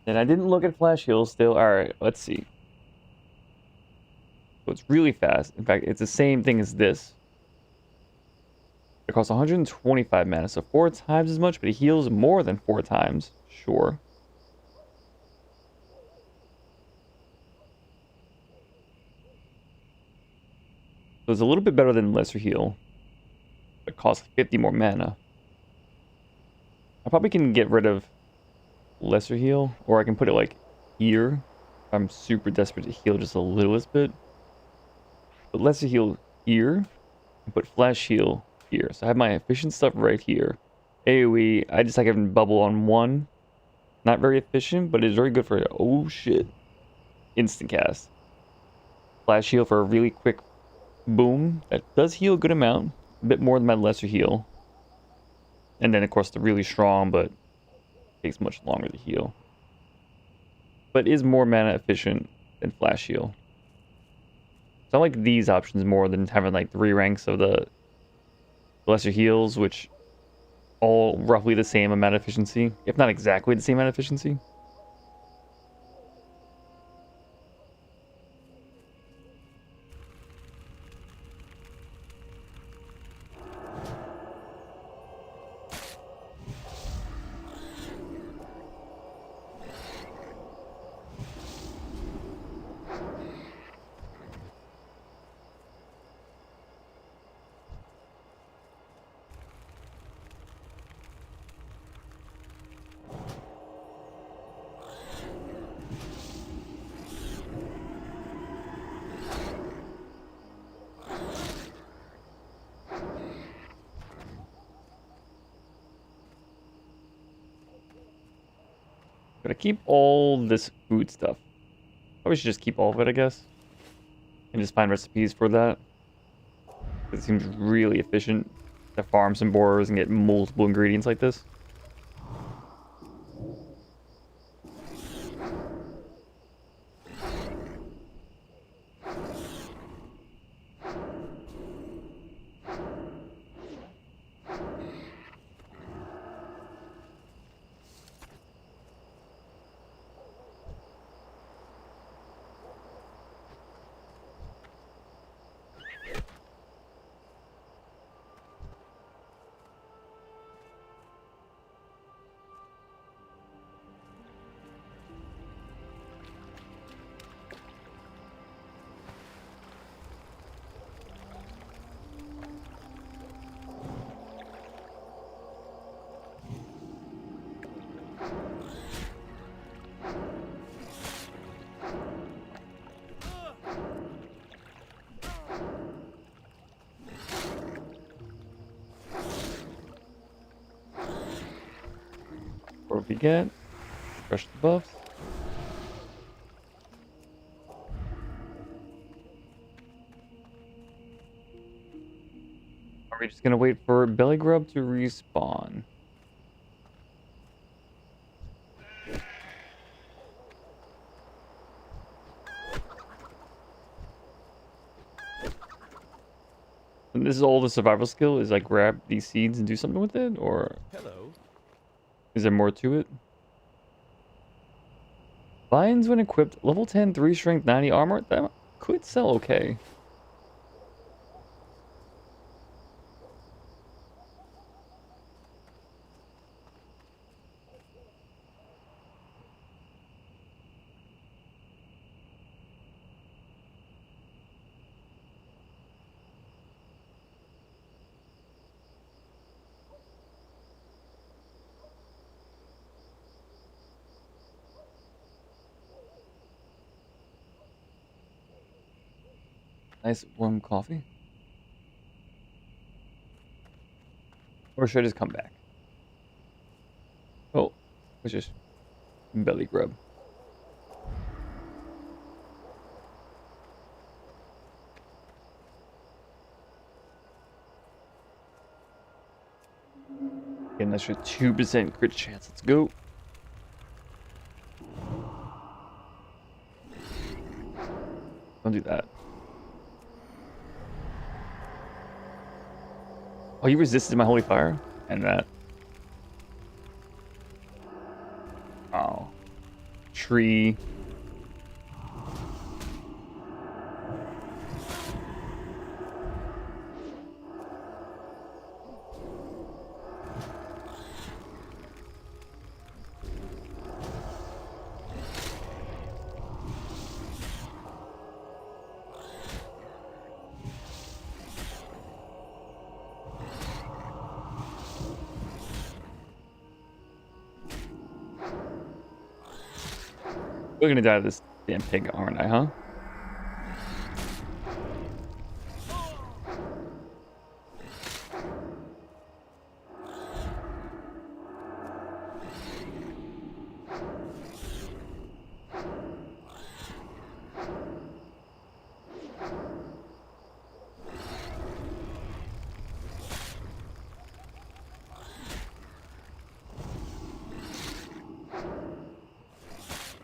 Speaker 1: And I didn't look at Flash Heals still. Alright, let's see. So it's really fast. In fact, it's the same thing as this. It costs 125 mana, so 4 times as much, but it heals more than 4 times. Sure. So it's a little bit better than Lesser Heal. It costs 50 more mana. I probably can get rid of Lesser Heal, or I can put it like here. If I'm super desperate to heal just a littlest bit. But Lesser Heal here, and put Flash Heal here. So I have my efficient stuff right here. AoE, I just like having bubble on 1. Not very efficient, but it's very good for, oh shit, instant cast. Flash Heal for a really quick boom. That does heal a good amount. A bit more than my Lesser Heal. And then of course the really strong, but takes much longer to heal. But is more mana efficient than Flash Heal. So I like these options more than having like 3 ranks of the Lesser Heals, which all roughly the same amount of efficiency, if not exactly the same amount of efficiency. Gotta keep all this food stuff. Probably should just keep all of it, I guess. And just find recipes for that. It seems really efficient to farm some borers and get multiple ingredients like this. What do we get? Brush the buffs. Are we just gonna wait for belly grub to respawn? And this is all the survival skill, is like grab these seeds and do something with it, or
Speaker 4: Hello.
Speaker 1: is there more to it? Vines when equipped, level 10, 3 strength, 90 armor, that could sell okay. Nice warm coffee. Or should I just come back? Oh, let's just belly grub. Getting an extra 2% crit chance. Let's go. Don't do that. Oh, you resisted my holy fire? And that. Oh. Tree. We're gonna die to this damn pig, aren't I, huh?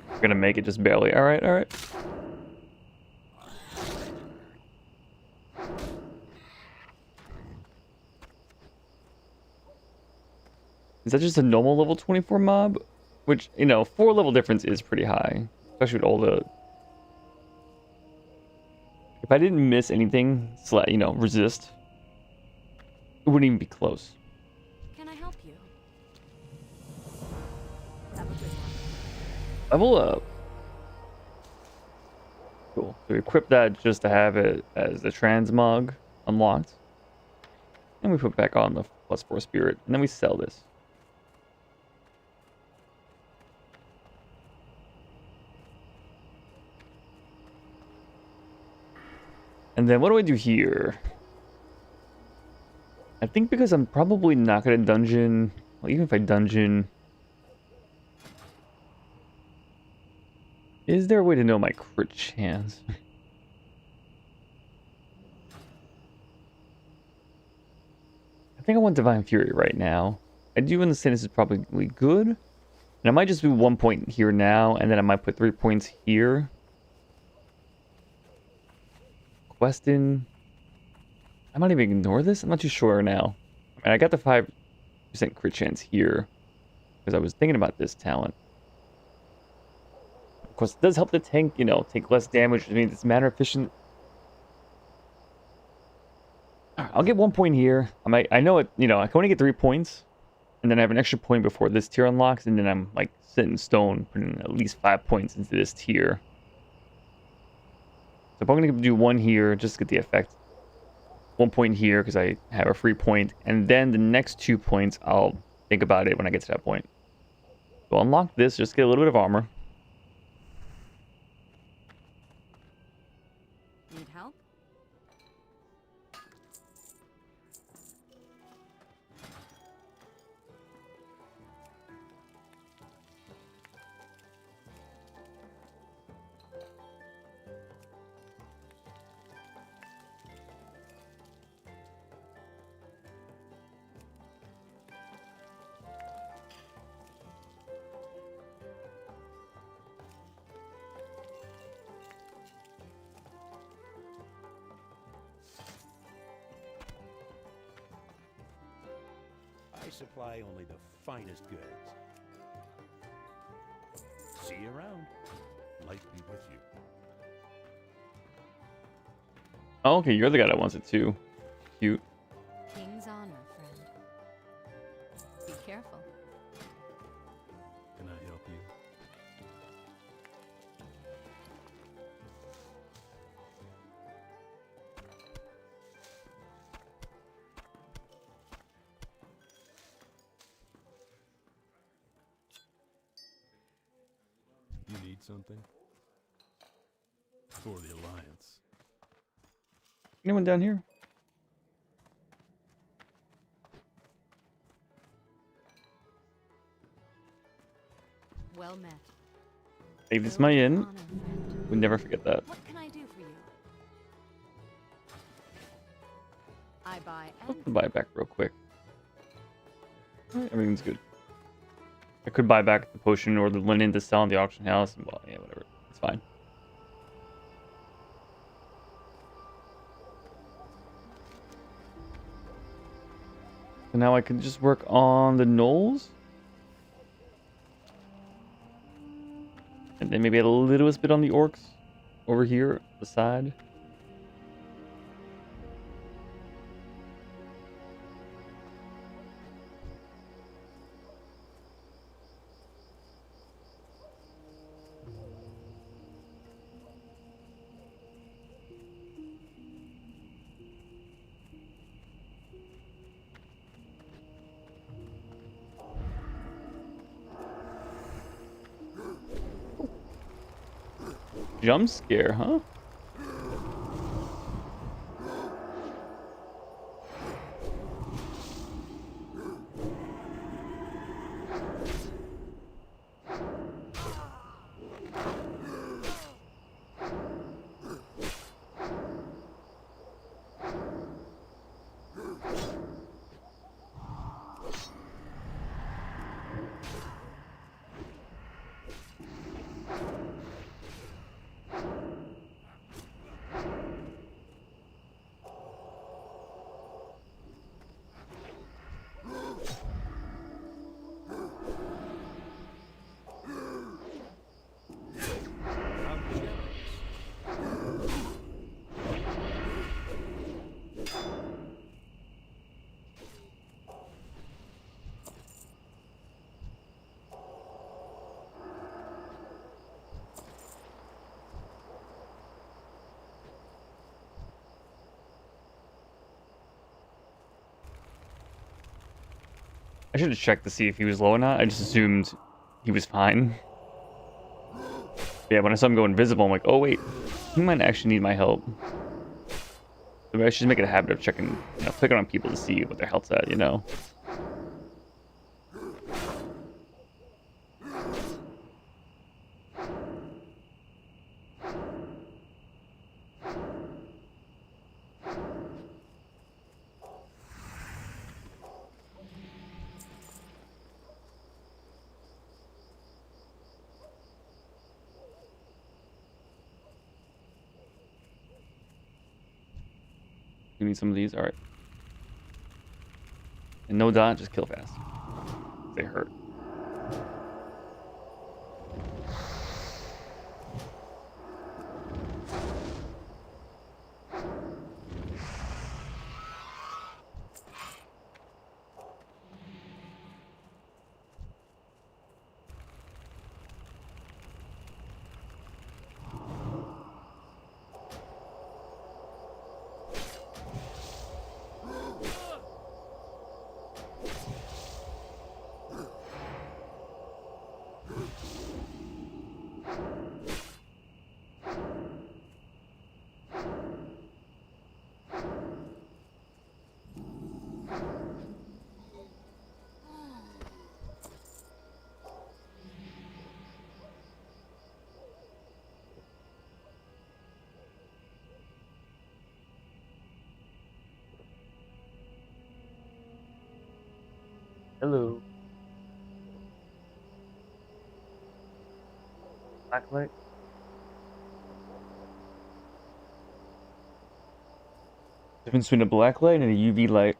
Speaker 1: We're gonna make it just barely. Alright, alright. Is that just a normal level 24 mob? Which, you know, 4 level difference is pretty high. Especially with all the... If I didn't miss anything, you know, resist, it wouldn't even be close.
Speaker 6: Can I help you? Have a good one.
Speaker 1: Level up. Cool. So we equip that just to have it as the transmog unlocked. And we put back on the +4 spirit. And then we sell this. And then what do I do here? I think because I'm probably not going to dungeon... Well, even if I dungeon... Is there a way to know my crit chance? I think I want Divine Fury right now. I do understand this is probably good. And I might just do 1 point here now, and then I might put 3 points here. Questing. I might even ignore this. I'm not too sure now. I mean, I got the 5% crit chance here because I was thinking about this talent. Of course, it does help the tank, you know, take less damage, which means it's mana efficient. I'll get 1 point here. I know it, you know, I can only get 3 points, and then I have an extra point before this tier unlocks, and then I'm like set in stone, putting at least 5 points into this tier. So if I'm gonna do 1 here, just to get the effect. 1 point here because I have a free point, and then the next 2 points I'll think about it when I get to that point. So unlock this, just get a little bit of armor.
Speaker 6: Need help?
Speaker 4: I supply only the finest goods. See you around. Light be with you.
Speaker 1: Oh, okay, you're the guy that wants it too. Cute.
Speaker 6: King's honor, friend. Be careful.
Speaker 4: Can I help you? You need something? For the Alliance.
Speaker 1: Anyone down here?
Speaker 6: Well met.
Speaker 1: Hey, this is my inn.
Speaker 6: Honor, friend.
Speaker 1: We'd never forget that.
Speaker 6: What can I do for you? I buy
Speaker 1: I'll
Speaker 6: and
Speaker 1: buy it back real quick. Alright, everything's good. I could buy back the potion or the linen to sell in the auction house. Well, yeah, whatever. It's fine. So now I can just work on the gnolls. And then maybe a little bit on the orcs over here, the side. Jump scare, huh? I should have checked to see if he was low or not. I just assumed he was fine. Yeah, when I saw him go invisible, I'm like, oh wait, he might actually need my help. So I should make it a habit of checking, you know, clicking on people to see what their health's at, you know. Give me some of these. All right. And no dot, just kill fast. They hurt. Hello. Blacklight. Difference between a blacklight and a UV light.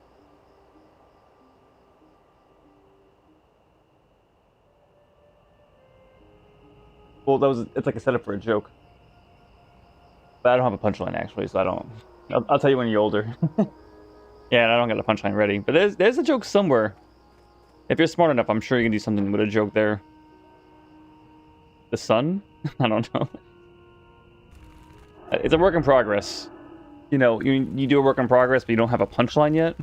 Speaker 1: Well, it's like a setup for a joke. But I don't have a punchline actually, so I don't. I'll tell you when you're older. Yeah, and I don't got a punchline ready. But there's a joke somewhere. If you're smart enough, I'm sure you can do something with a joke there. The sun? I don't know. It's a work in progress. You know, you do a work in progress, but you don't have a punchline yet.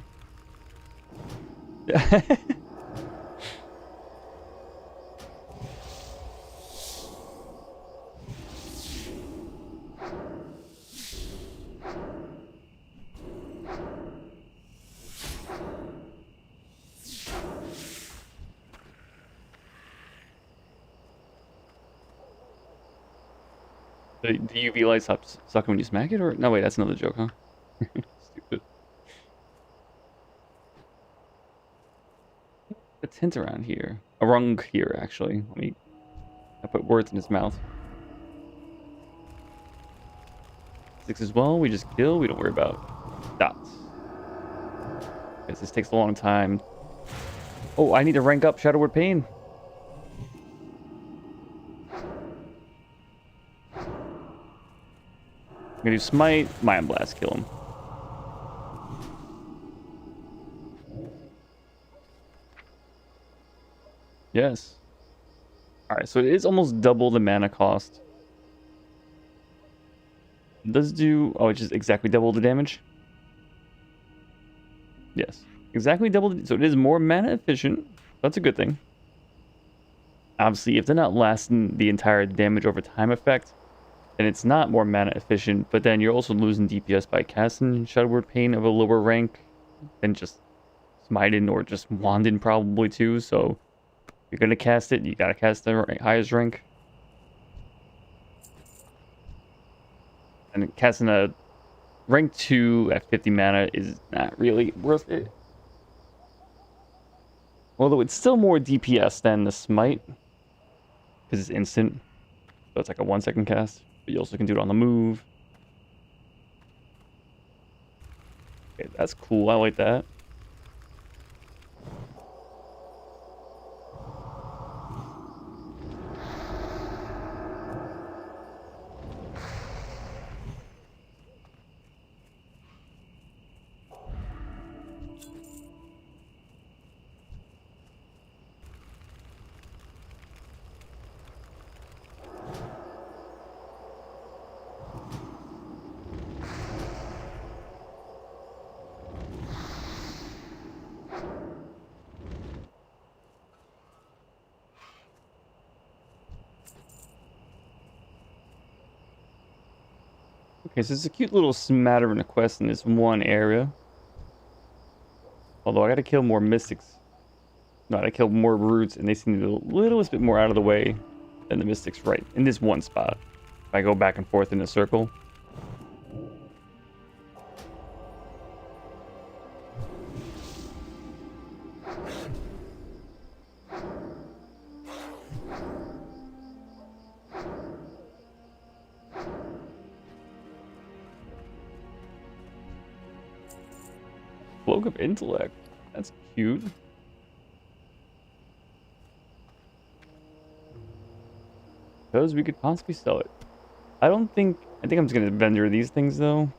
Speaker 1: The UV light stops sucking when you smack it, or no? Wait, that's another joke, huh? Stupid. A tint around here, a rung here, actually. I put words in his mouth. 6 as well. We just kill. We don't worry about dots. Because this takes a long time. Oh, I need to rank up Shadowward Pain. I'm gonna do Smite, Mind Blast, kill him. Yes. Alright, so it is almost double the mana cost. It does do... Oh, it's just exactly double the damage? Yes. Exactly double the... So it is more mana efficient. That's a good thing. Obviously, if they're not lasting the entire damage over time effect, then it's not more mana efficient, but then you're also losing DPS by casting Shadowward Pain of a lower rank than just Smiting or just Wanding probably too, so if you're gonna cast it, you gotta cast the highest rank. And casting a rank 2 at 50 mana is not really worth it. Although it's still more DPS than the Smite, because it's instant, so it's like a 1-second cast. But you also can do it on the move. Okay, that's cool. I like that. Okay, so it's a cute little smattering of quests in this one area. Although I gotta kill more mystics. No, I gotta kill more roots, and they seem to be a little bit more out of the way than the mystics right in this one spot. If I go back and forth in a circle. Cloak of Intellect. That's cute. Because we could possibly sell it. I think I'm just gonna vendor these things though.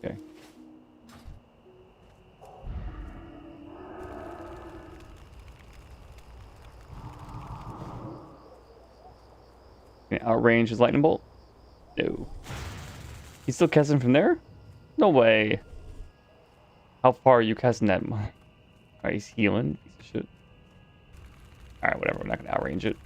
Speaker 1: Okay. Can I outrange his lightning bolt? No. He's still casting from there? No way. How far are you casting that? Alright, he's healing. Piece of shit. Alright, whatever. We're not gonna outrange it.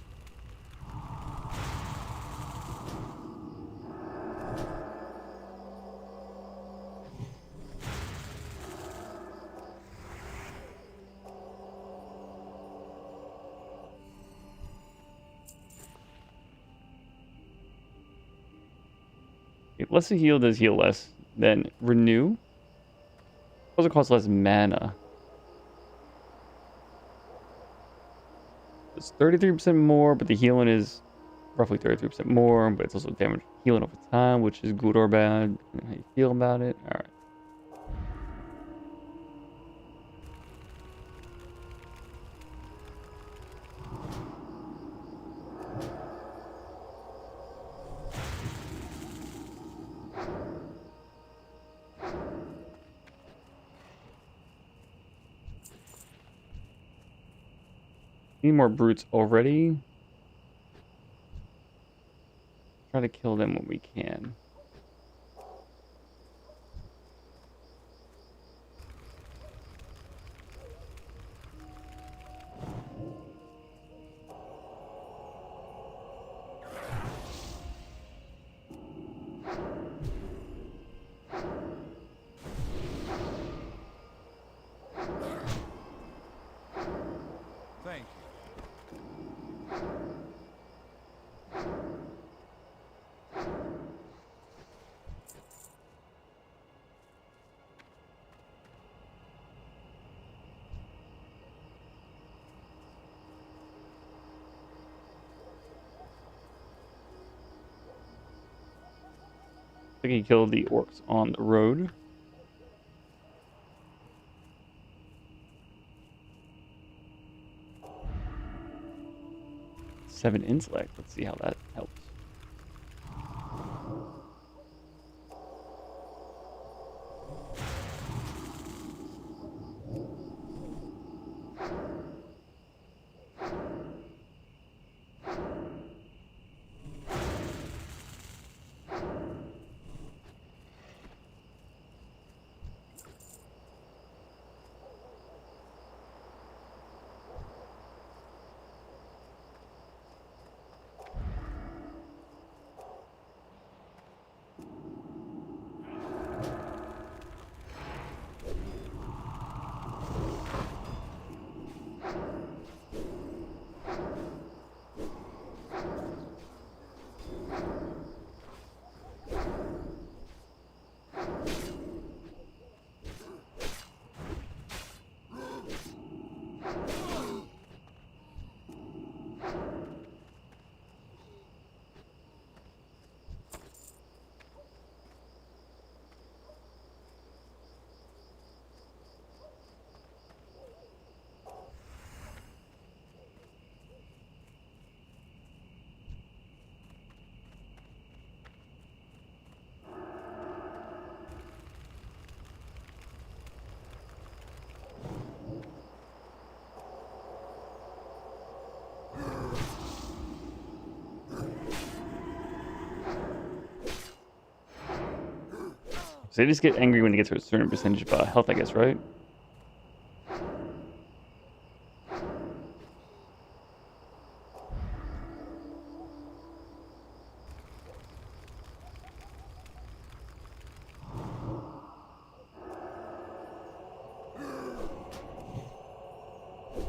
Speaker 1: Okay, less to heal does heal less. Then renew. Also costs less mana. It's 33% more, but the healing is roughly 33% more, but it's also damage healing over time, which is good or bad. How you feel about it? Alright. Need more brutes already. Try to kill them when we can.
Speaker 2: Thank you.
Speaker 1: I think he killed the orcs on the road. Seven intellect. Let's see how that helps. So they just get angry when they get to a certain percentage of health, I guess, right?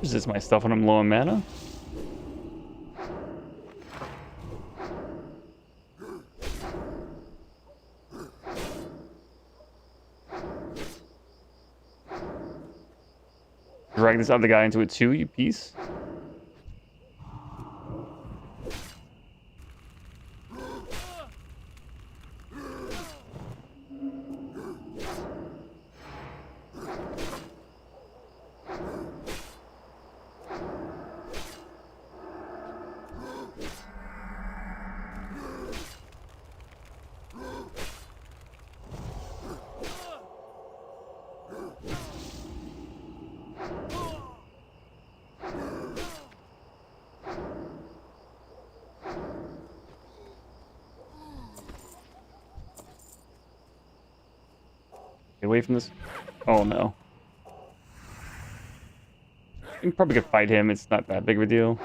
Speaker 1: Resist my stuff when I'm low on mana. Drag this other guy into a 2, you piece. Get away from this. Oh no. You probably could fight him. It's not that big of a deal.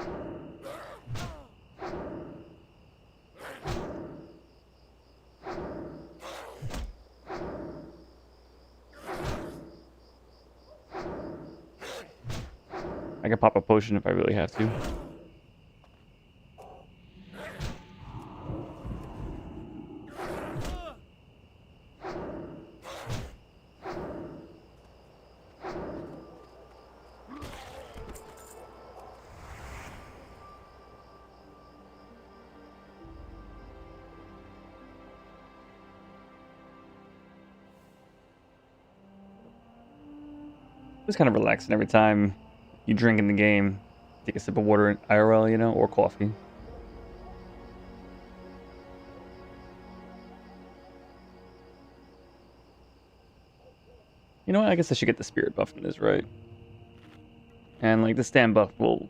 Speaker 1: I could pop a potion if I really have to. It's kind of relaxing every time you drink in the game. Take a sip of water in IRL, you know, or coffee. You know what? I guess I should get the spirit buff in this, right? And like the stand buff will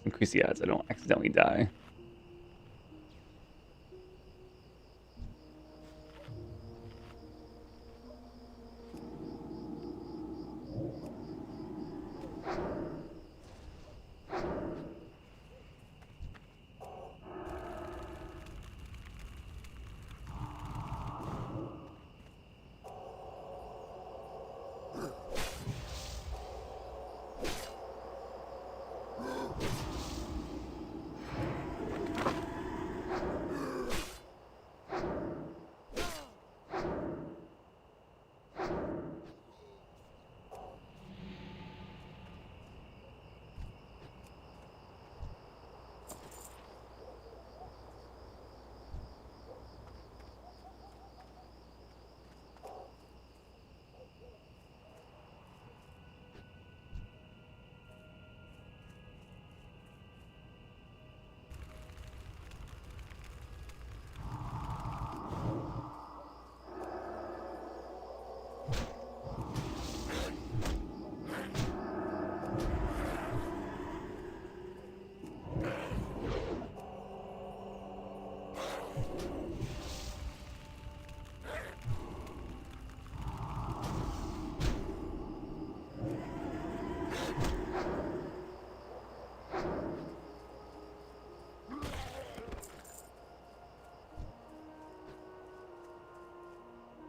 Speaker 1: increase the odds I don't accidentally die.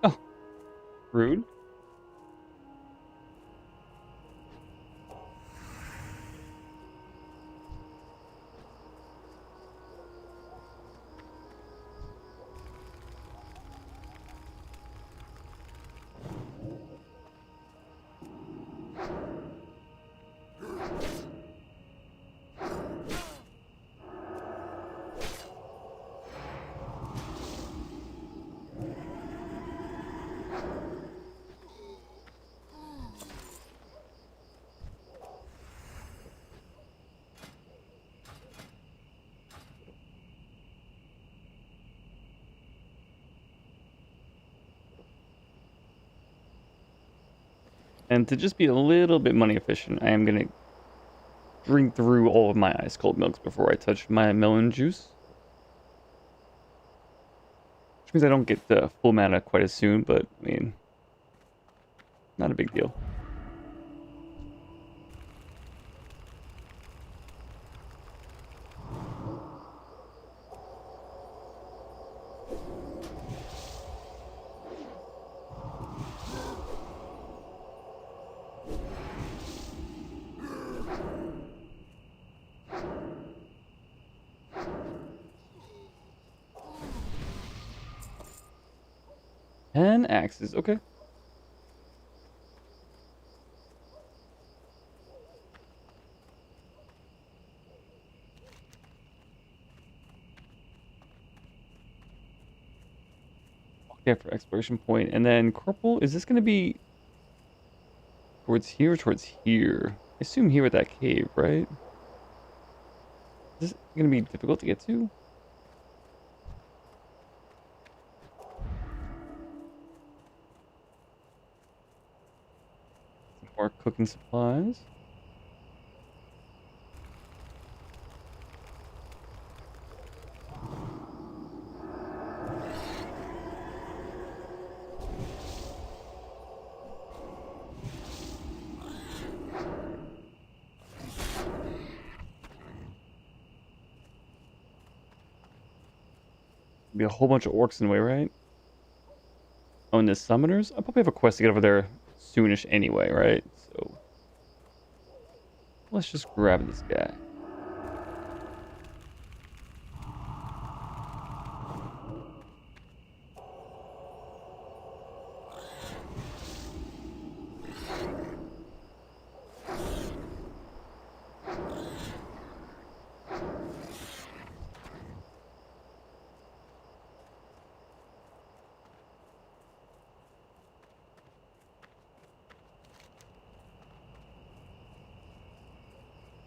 Speaker 1: Oh, rude. And to just be a little bit money efficient, I am gonna drink through all of my ice cold milks before I touch my melon juice. Which means I don't get the full mana quite as soon, but I mean, not a big deal. And axes, okay. Okay, for exploration point. And then Corporal, is this going to be towards here or towards here? I assume here with that cave, right? Is this going to be difficult to get to? More cooking supplies. Be a whole bunch of orcs in the way, right? Oh, and the summoners? I probably have a quest to get over there soonish anyway, right? So let's just grab this guy.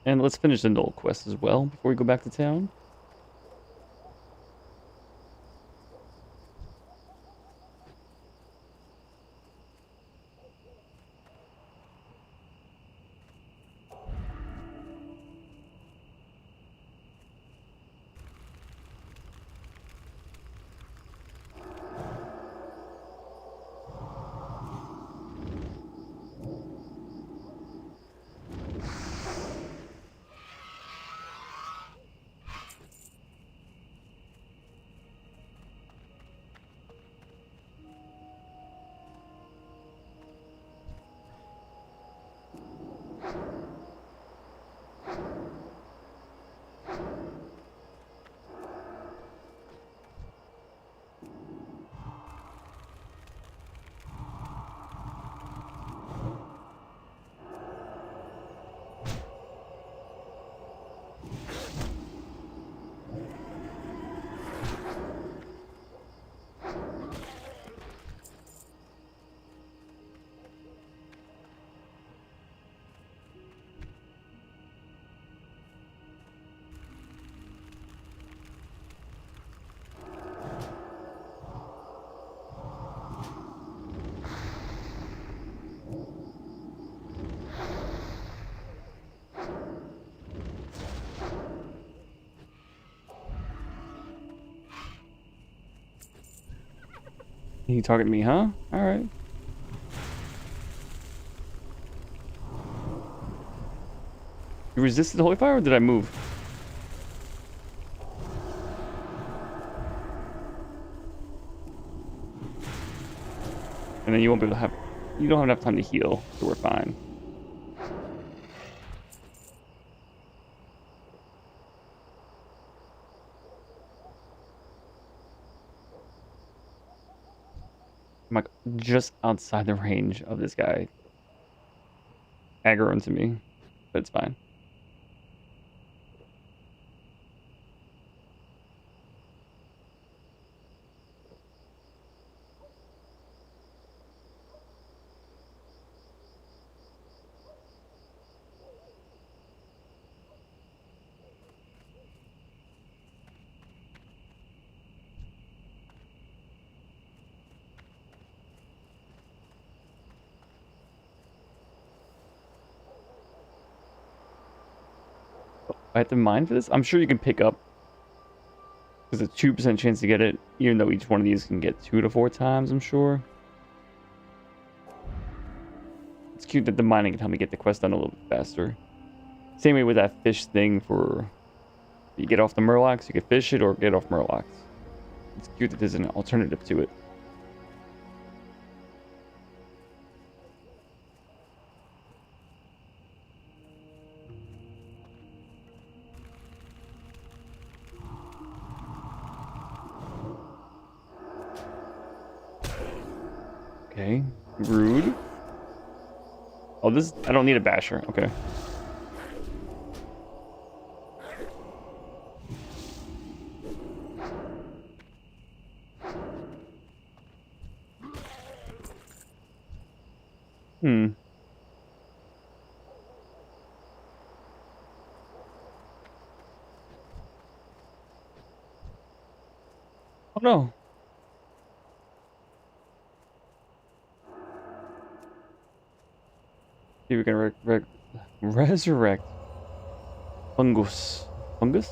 Speaker 1: And let's finish the Knoll quest as well before we go back to town. You target me, huh? Alright. You resisted the holy fire, or did I move? And then you won't be able to have... You don't have enough time to heal, so we're fine. I'm like just outside the range of this guy aggroing to me, but it's fine. I have to mine for this? I'm sure you can pick up. There's a 2% chance to get it, even though each one of these can get 2 to 4 times, I'm sure. It's cute that the mining can help me get the quest done a little bit faster. Same way with that fish thing for... You get off the Murlocs, you can fish it or get off Murlocs. It's cute that there's an alternative to it. Okay, rude. Oh, this... I don't need a basher. Okay. Hmm. Oh no. Here we can resurrect fungus. Fungus?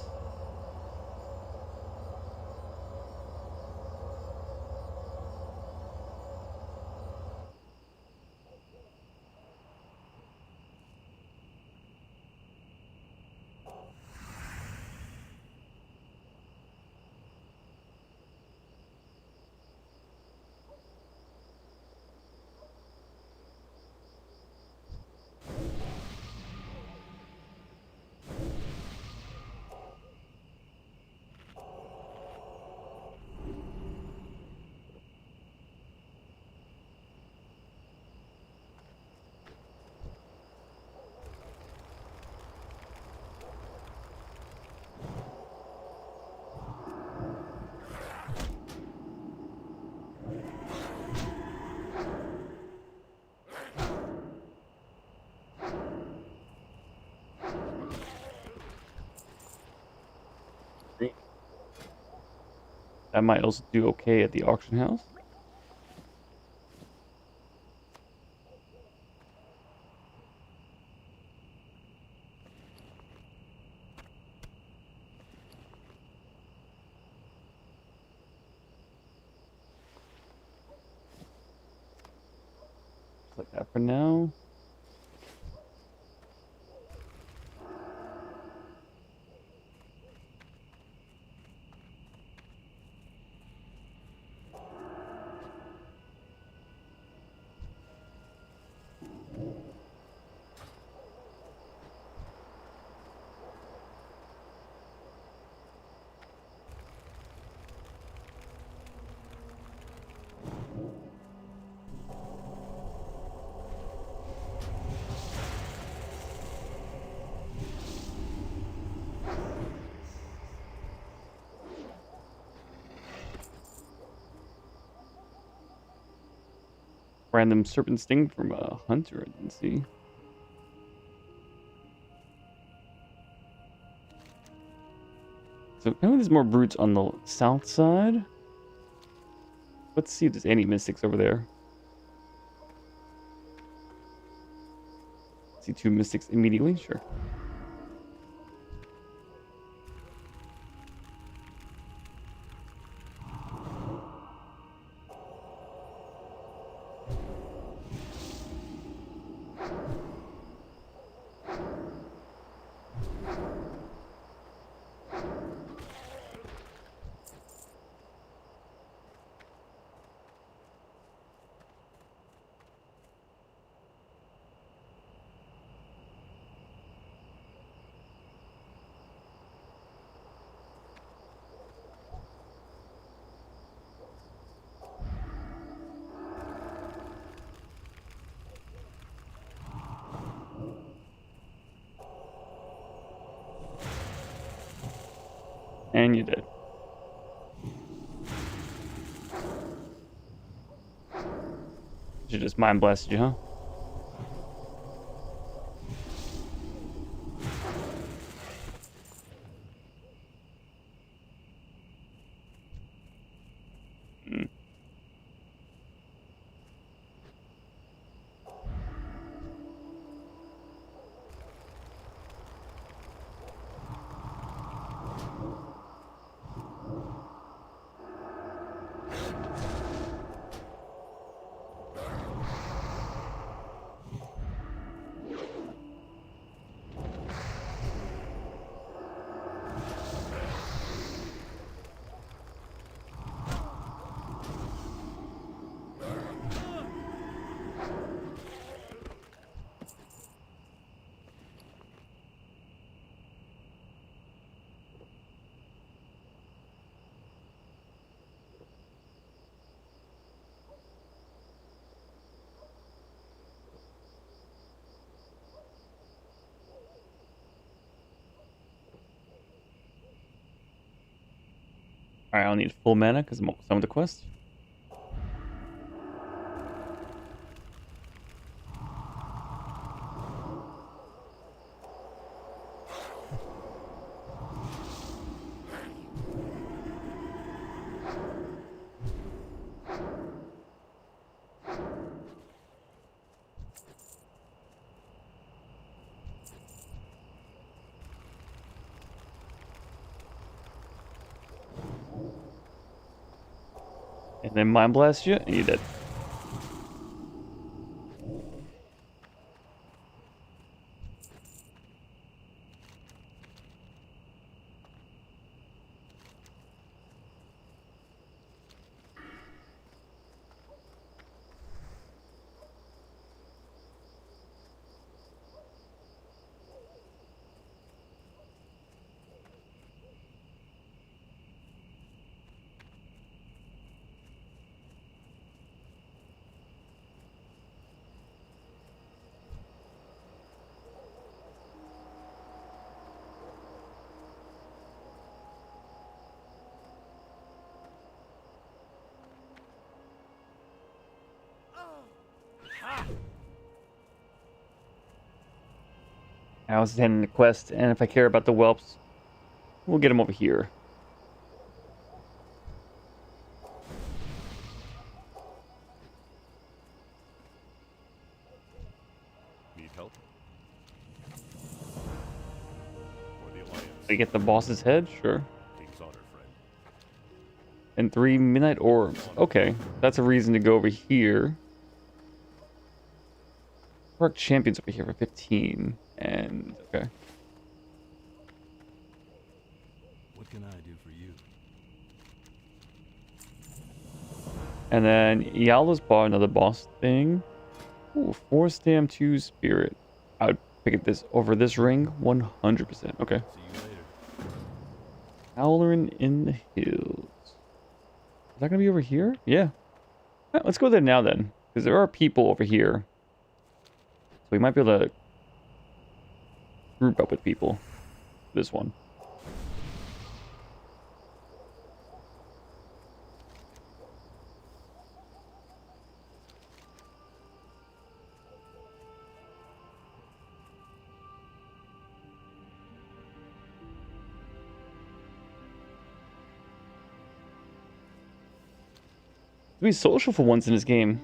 Speaker 1: That might also do okay at the auction house. Just like that for now. Random serpent sting from a hunter, I didn't see. So apparently there's more brutes on the south side. Let's see if there's any mystics over there. See 2 mystics immediately? Sure. And you did. She just mind blasted you, huh? Hmm. Alright, I'll need full mana because I'm almost done with the quest. And then Mind Blast you, and you're dead. I was handing the quest, and if I care about the whelps, we'll get them over here.
Speaker 4: Need help? For the Alliance.
Speaker 1: We get the boss's head, sure.
Speaker 4: King's honor, friend.
Speaker 1: And 3 midnight orbs. Okay, that's a reason to go over here. Park champions over here for 15, and okay.
Speaker 4: What can I do for you?
Speaker 1: And then Yala's bought another boss thing. Ooh, 4 stam 2 spirit. I would pick it this over this ring 100%. Okay.
Speaker 4: See you later.
Speaker 1: Howlerin in the hills. Is that gonna be over here? Yeah. Yeah, let's go there now then, because there are people over here. So we might be able to group up with people. This one. Be social for once in this game.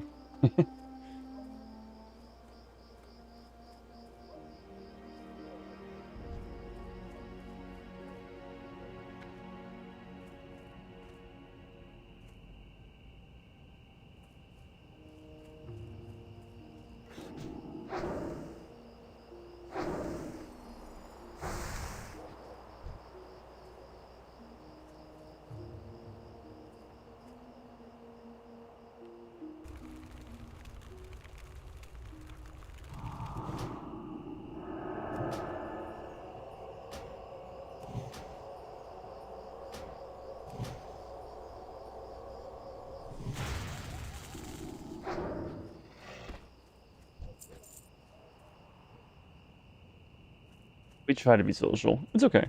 Speaker 1: We try to be social. It's okay.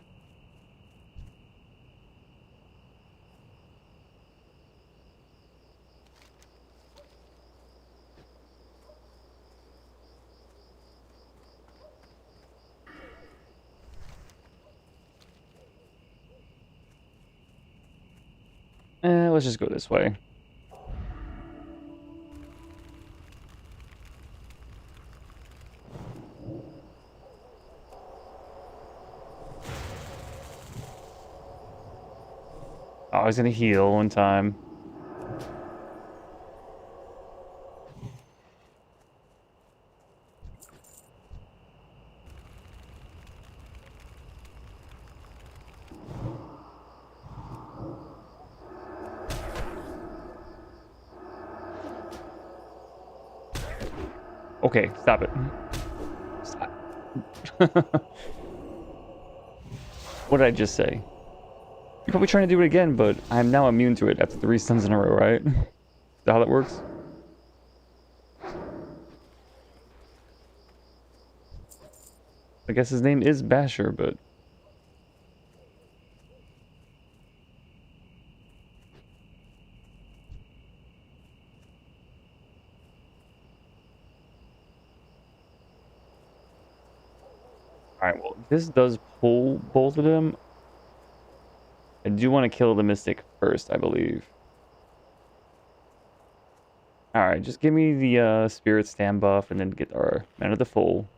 Speaker 1: Let's just go this way. Oh, I was gonna heal one time. Okay, stop it. Stop. What did I just say? You're probably trying to do it again, but I'm now immune to it after 3 stuns in a row, right? Is that how that works? I guess his name is Basher, but... Alright, well, this does pull both of them. I do want to kill the Mystic first, I believe. Alright, just give me the Spirit Stand buff and then get our Man of the Full.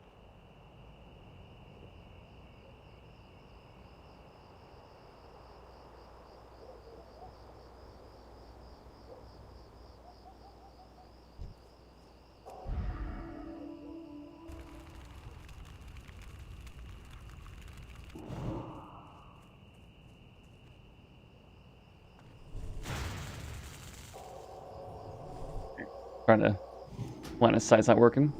Speaker 1: Trying to line of sight's not working.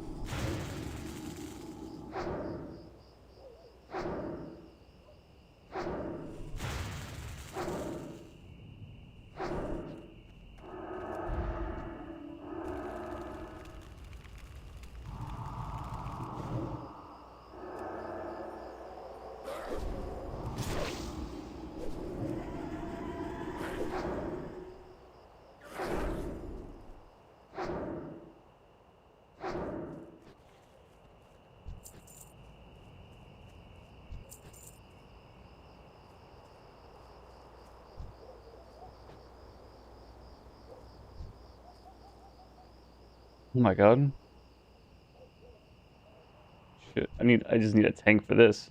Speaker 1: Oh my god. Shit. I just need a tank for this.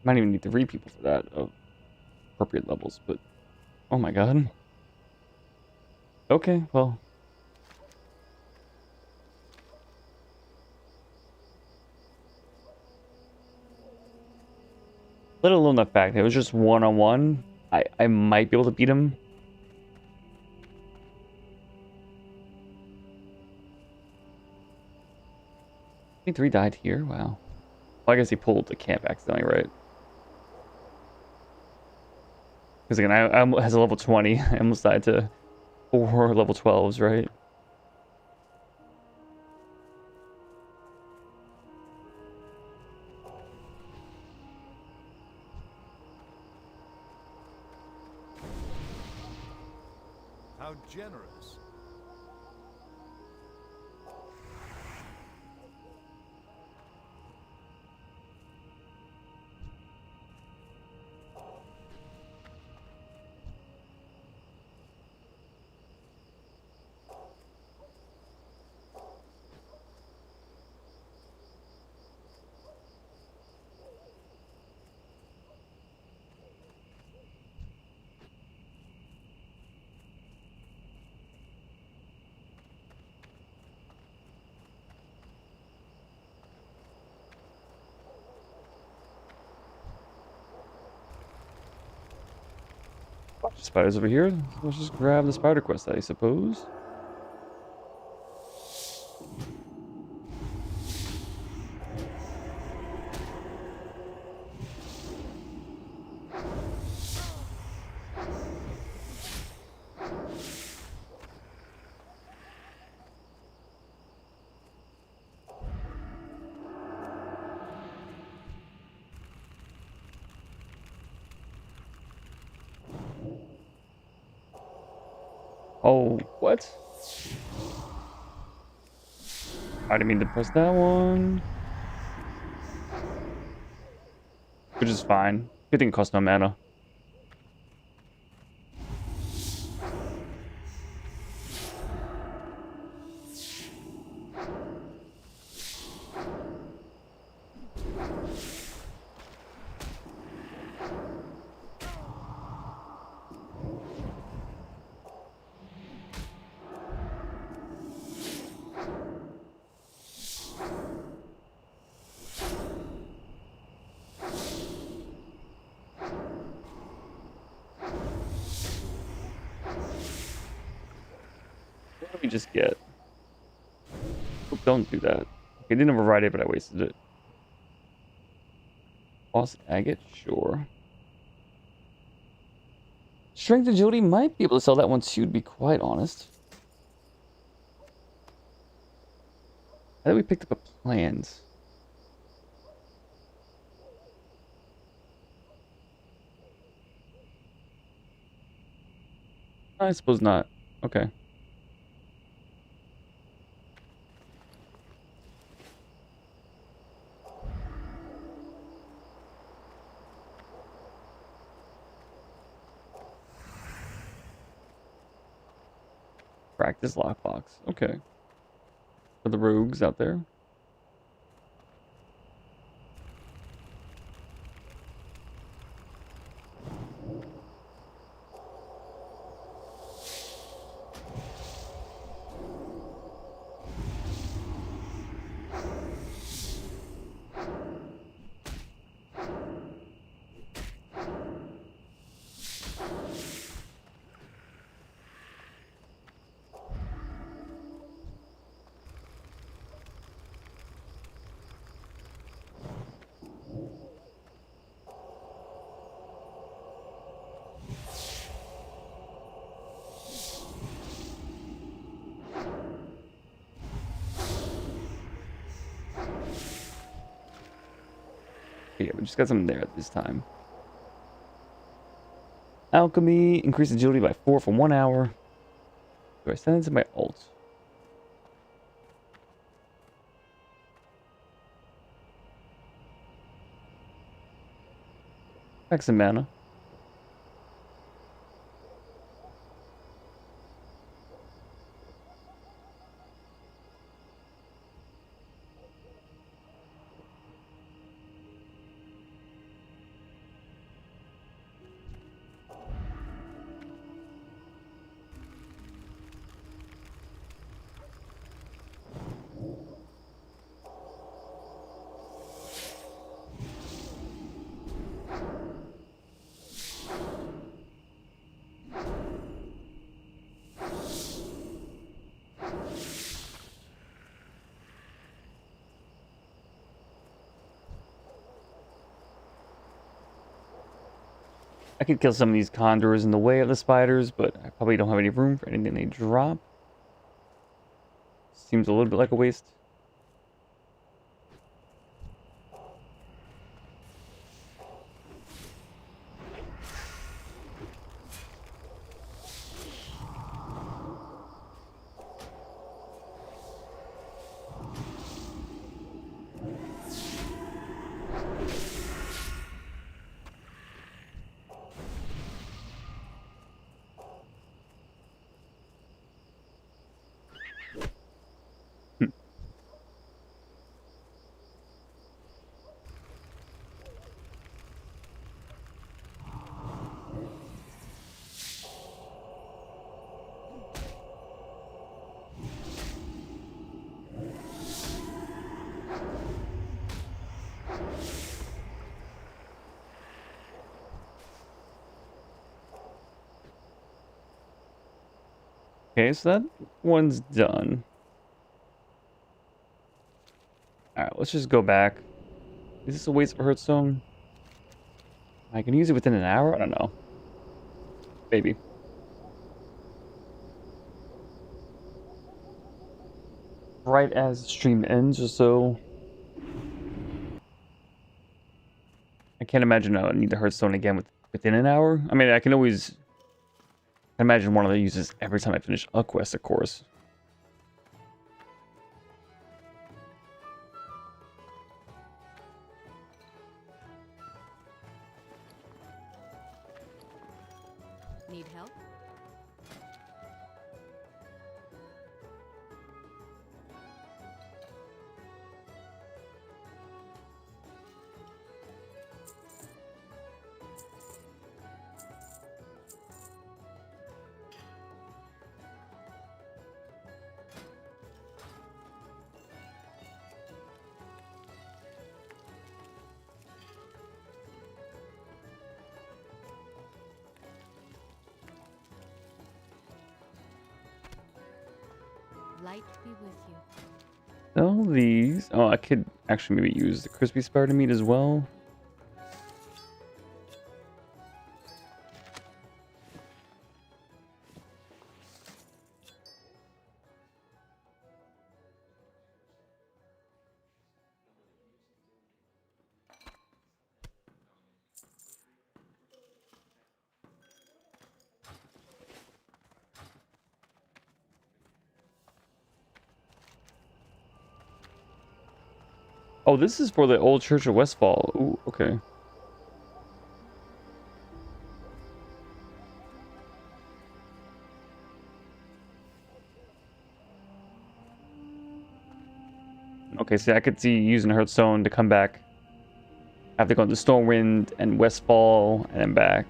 Speaker 1: Might even need 3 people for that of appropriate levels, but oh my god. Okay, well. Let alone the fact that it was just one-on-one, I might be able to beat him. I think 3 died here. Wow. Well, I guess he pulled the camp accidentally, right? Because again, I has a level 20. I almost died to 4 level 12s, right?
Speaker 4: How generous.
Speaker 1: Bunch of spiders over here. Let's just grab the spider quest, I suppose. Oh, what? I didn't mean to press that one. Which is fine. Good thing it costs no mana. What did we just get? Oh, don't do that. Okay, didn't override it, but I wasted it. Boss agate? Sure. Strength agility might be able to sell that one too, to be quite honest. I think we picked up a plant. I suppose not. Okay. Practice lockbox. Okay. For the rogues out there. Yeah, we just got something there at this time. Alchemy, increase agility by 4 for 1 hour. Do I send it to my ult? Back some mana. I could kill some of these condors in the way of the spiders, but I probably don't have any room for anything they drop. Seems a little bit like a waste. Okay, so that one's done. Alright, let's just go back. Is this a waste of Hearthstone? I can use it within an hour? I don't know. Maybe. Right as the stream ends or so. I can't imagine I would need the Hearthstone again within an hour. I mean, I can always imagine one of the uses every time I finish a quest, of course.
Speaker 6: Need help? Light be with you.
Speaker 1: Sell these. Oh, I could actually maybe use the crispy spider meat as well. Oh, this is for the old Church of Westfall. Ooh, okay. Okay, so I could see using Hearthstone to come back. I have to go into Stormwind and Westfall and then back.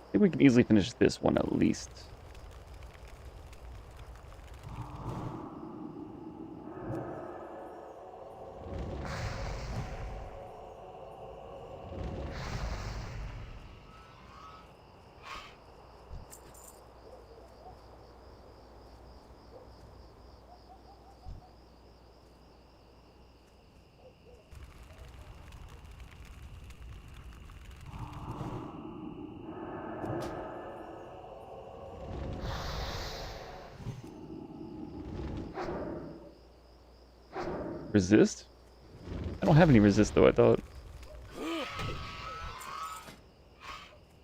Speaker 1: I think we can easily finish this one at least. Resist? I don't have any resist though, I thought.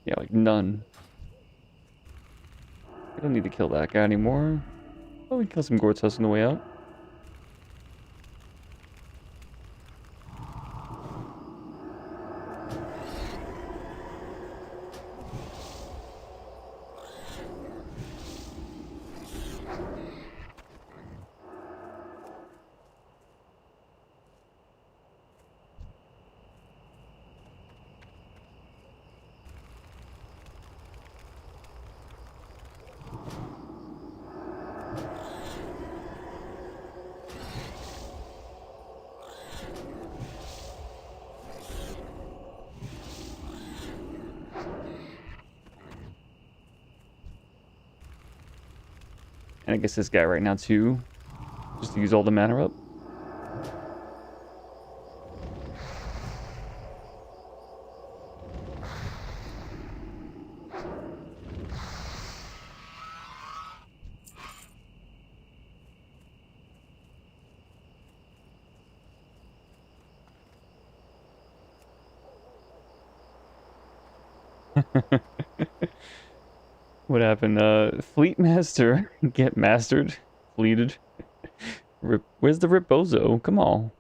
Speaker 1: Yeah, like none. I don't need to kill that guy anymore. Oh, we can kill some Gortus on the way out. And I guess this guy right now too. Just to use all the mana up. What happened? Fleet Master get mastered, fleeted. Where's the Rip Bozo? Come on.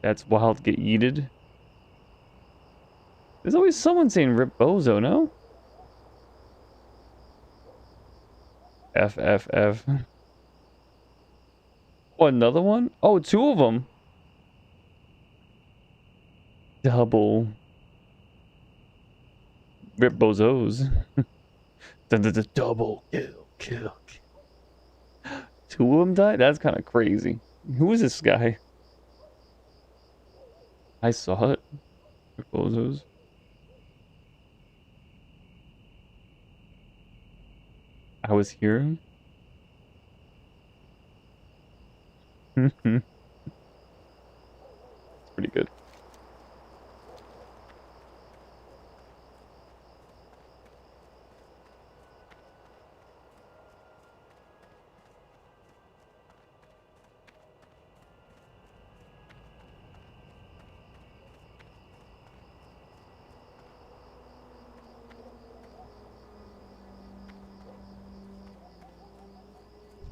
Speaker 1: That's wild. Get yeeted. There's always someone saying Rip Bozo, no? F F F. Oh, another one? Oh, two of them. Double. Rip Bozos. Double kill. Two of them died? That's kind of crazy. Who is this guy? I saw it. Rip Bozos. I was here. It's pretty good.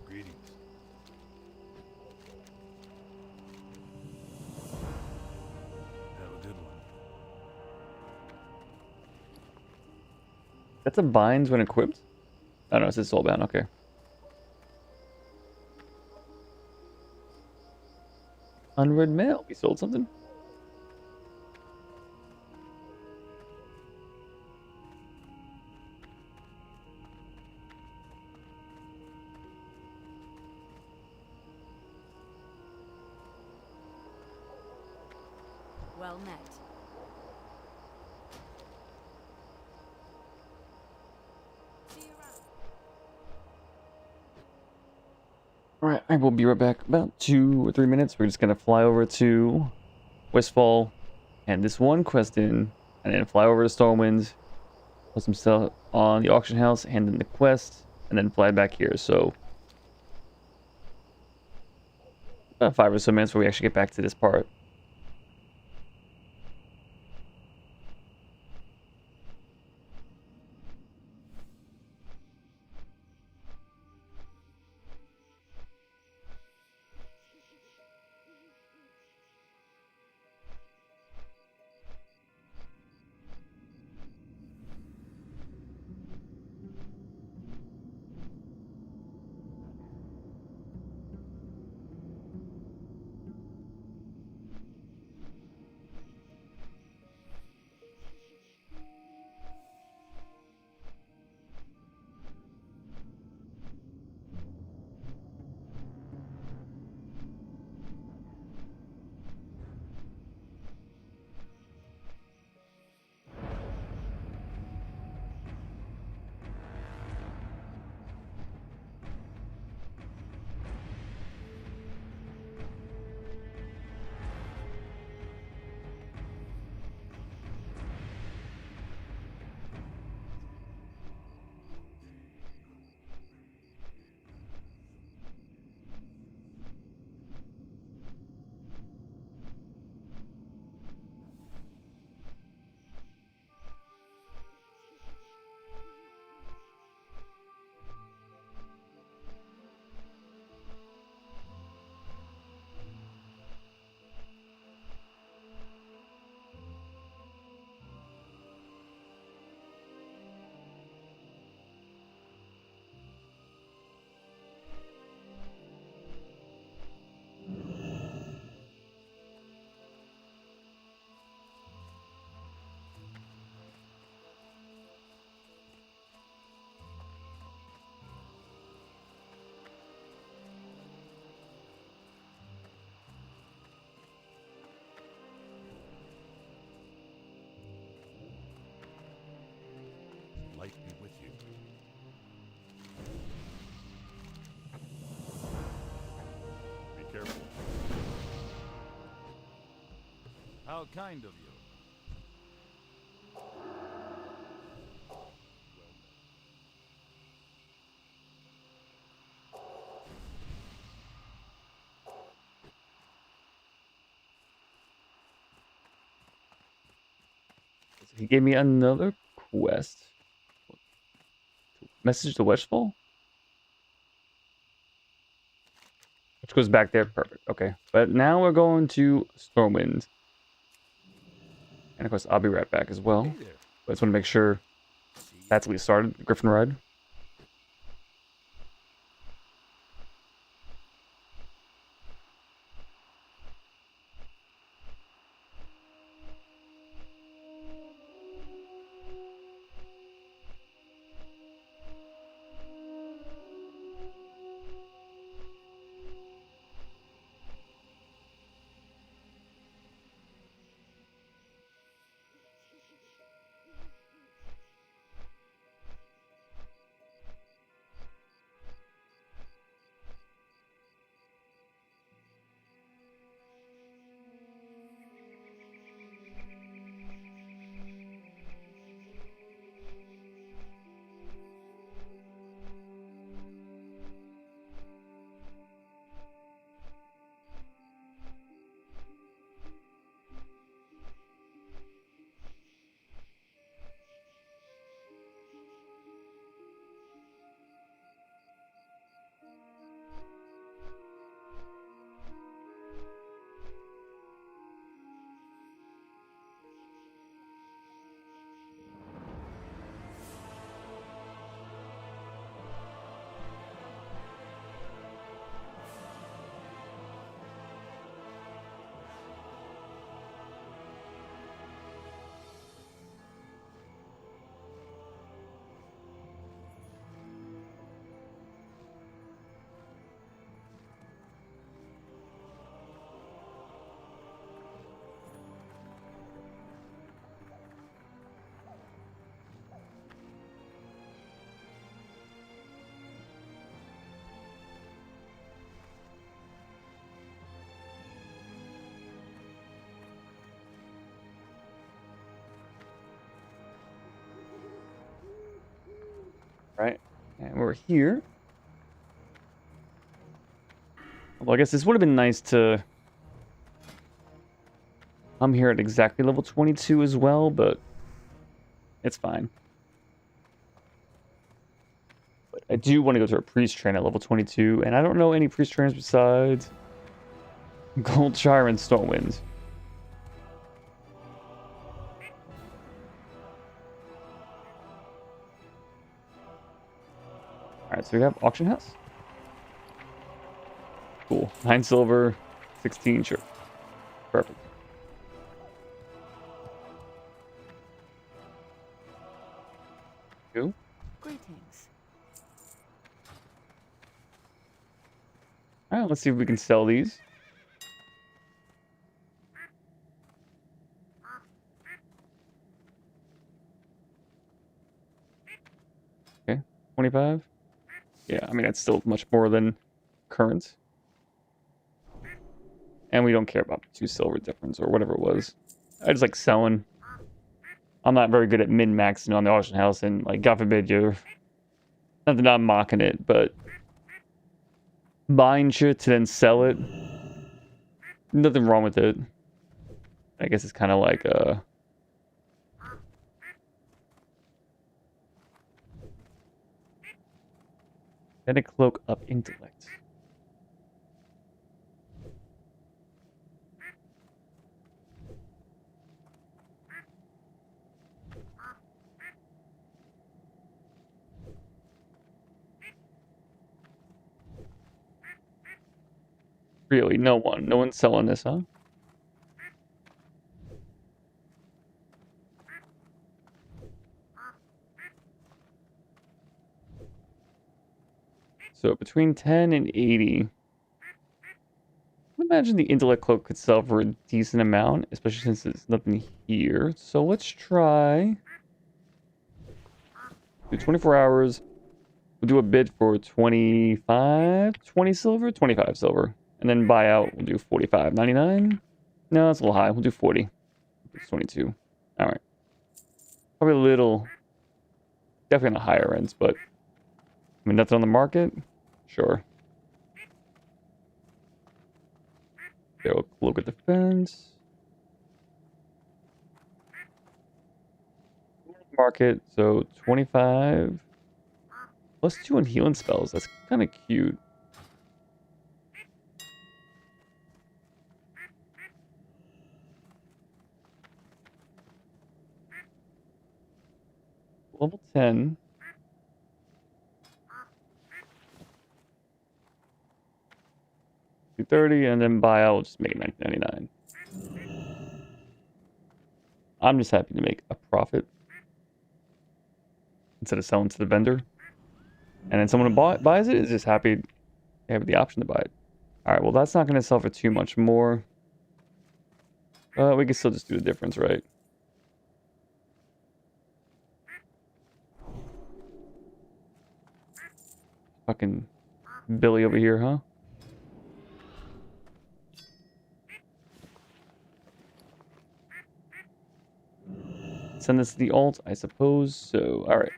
Speaker 4: Greetings. Have a good one.
Speaker 1: That's a binds when equipped? Oh no, it's a soulbound, okay. Unread mail. We sold something?
Speaker 6: Well met.
Speaker 1: Alright, I will be right back. About 2 or 3 minutes. We're just gonna fly over to Westfall and this one quest in, and then fly over to Stormwind, put some stuff on the auction house, hand in the quest, and then fly back here. So about 5 or so minutes before we actually get back to this part.
Speaker 4: How kind of you.
Speaker 1: He gave me another quest. Message to Westfall? Which goes back there. Perfect. Okay. But now we're going to Stormwind. And of course, I'll be right back as well.
Speaker 4: Hey there.
Speaker 1: But I just want to make sure that's what we started, the Griffin Ride. Right. And we're here. Well, I guess this would have been nice to... I'm here at exactly level 22 as well, but it's fine. But I do want to go to a priest train at level 22, and I don't know any priest trainers besides Goldshire and Stormwind. Alright, so we have auction house. Cool. 9 silver, 16, sure. Perfect. Cool.
Speaker 6: Greetings.
Speaker 1: Alright, let's see if we can sell these. Okay, 25. Yeah, I mean, that's still much more than current. And we don't care about the 2 silver difference or whatever it was. I just like selling. I'm not very good at min-maxing on the auction house, and like, God forbid you're... Not that I'm mocking it, but... Buying shit to then sell it... Nothing wrong with it. I guess it's kind of like, Then a cloak of intellect. Really, no one. No one's selling this, huh? So between 10 and 80. I imagine the intellect cloak could sell for a decent amount, especially since there's nothing here. So let's try. Do 24 hours. We'll do a bid for 25, 20 silver, 25 silver. And then buy out, we'll do 45.99. No, that's a little high. We'll do 40. It's 22. All right. Probably a little, definitely on the higher ends, but I mean, nothing on the market? Sure. Okay, we'll look at the fence. Market, so 25. Plus 2 on healing spells. That's kind of cute. Level 10. 230, and then buy out, just make it 1999. I'm just happy to make a profit instead of selling to the vendor. And then someone who buys it is just happy they have the option to buy it. Alright, well that's not going to sell for too much more. We can still just do the difference, right? Fucking Billy over here, huh? Send this to the alt, I suppose. So, alright.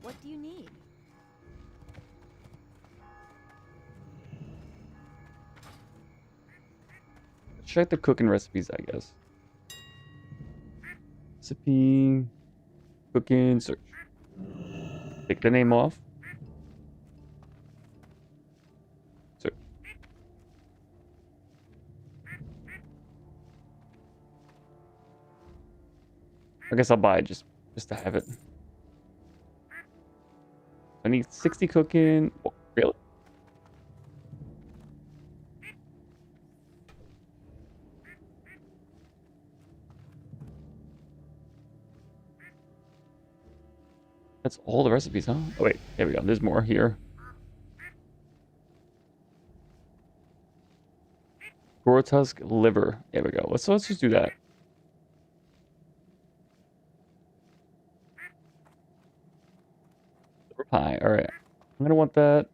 Speaker 6: What do you need?
Speaker 1: Check the cooking recipes, I guess. Recipe, cooking, search. Take the name off. Search. I guess I'll buy it just to have it. I need 60 cooking. Oh, really? That's all the recipes, huh? Oh, wait. There we go. There's more here. Tusk liver. There we go. Let's just do that. Liver pie. All right. I'm gonna want that.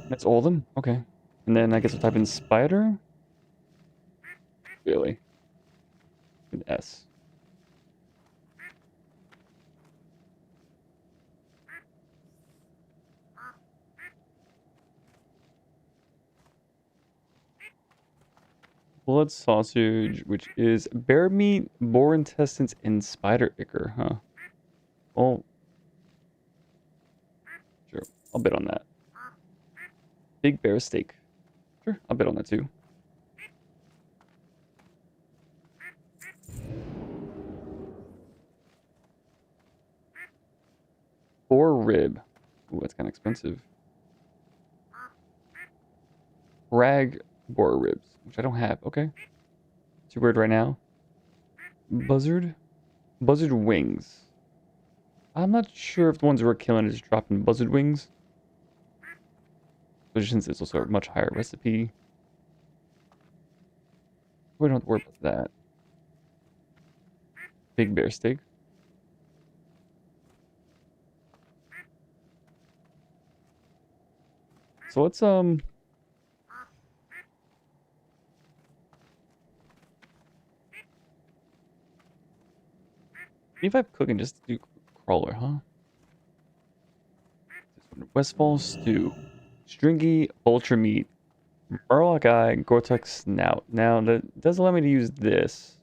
Speaker 1: That's all of them. Okay. And then I guess I'll type in spider. Really? An S. Blood sausage, which is bear meat, boar intestines, and spider ichor, huh? Well, sure. I'll bet on that. Big bear steak. Sure, I'll bet on that too. Boar rib. Ooh, that's kind of expensive. Rag boar ribs, which I don't have. Okay. Too weird right now. Buzzard? Buzzard wings. I'm not sure if the ones we're killing is dropping buzzard wings. But since it's also a much higher recipe. We don't have to worry about that. Big bear steak. So let's if I cooking just do crawler, huh? Westfall stew. Stringy ultra meat. Murloc eye, Gore-Tex snout. Now that does allow me to use this.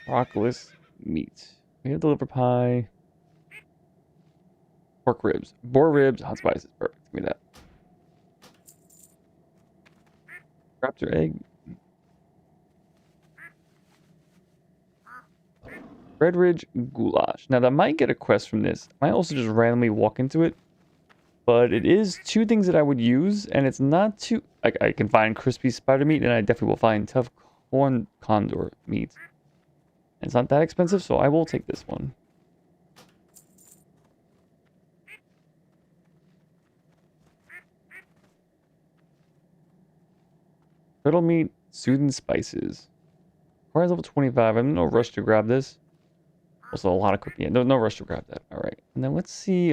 Speaker 1: Broccolus meat. We have the liver pie. Pork ribs. Boar ribs, hot spices. Perfect. Give me that. Raptor egg. Redridge goulash. Now that might get a quest from this. I might also just randomly walk into it. But it is two things that I would use, and it's not too... I can find crispy spider meat, and I definitely will find tough corn condor meat. And it's not that expensive, so I will take this one. Turtle meat, Soothing spices. Requires level 25. I'm in no rush to grab this. Also, a lot of cooking. Yeah, no rush to grab that. All right. And then let's see.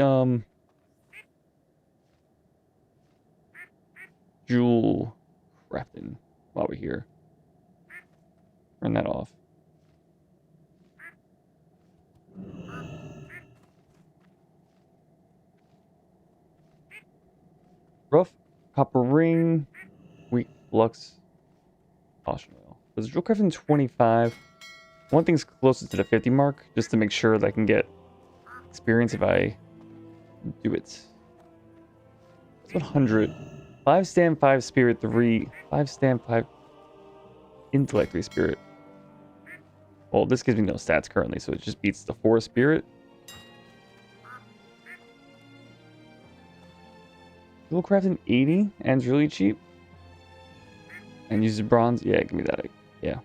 Speaker 1: Jewel crafting while we're here. Turn that off. Rough copper ring, weak flux, caution oil. There's jewel crafting 25. One thing's closest to the 50 mark, just to make sure that I can get experience if I do it. It's 100. 5 stand, 5 spirit, 3. 5 stand, 5 intellect, 3 spirit. Well, this gives me no stats currently, so it just beats the 4 spirit. Jewel crafting 80 and it's really cheap. And uses bronze. Yeah, give me that. Yeah.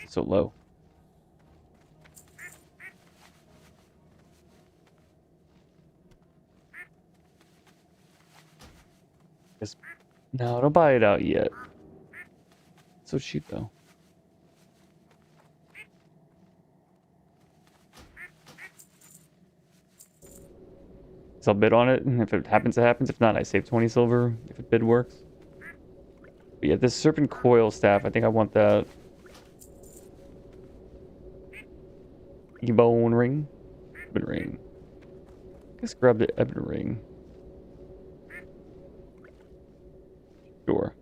Speaker 1: It's so low. Just, no, don't buy it out yet. It's so cheap though. So I'll bid on it, and if it happens, it happens. If not, I save 20 silver if a bid works. But yeah, this serpent coil staff, I think I want that. Ebon ring. Ebon ring. Let's grab the ebon ring. Sure.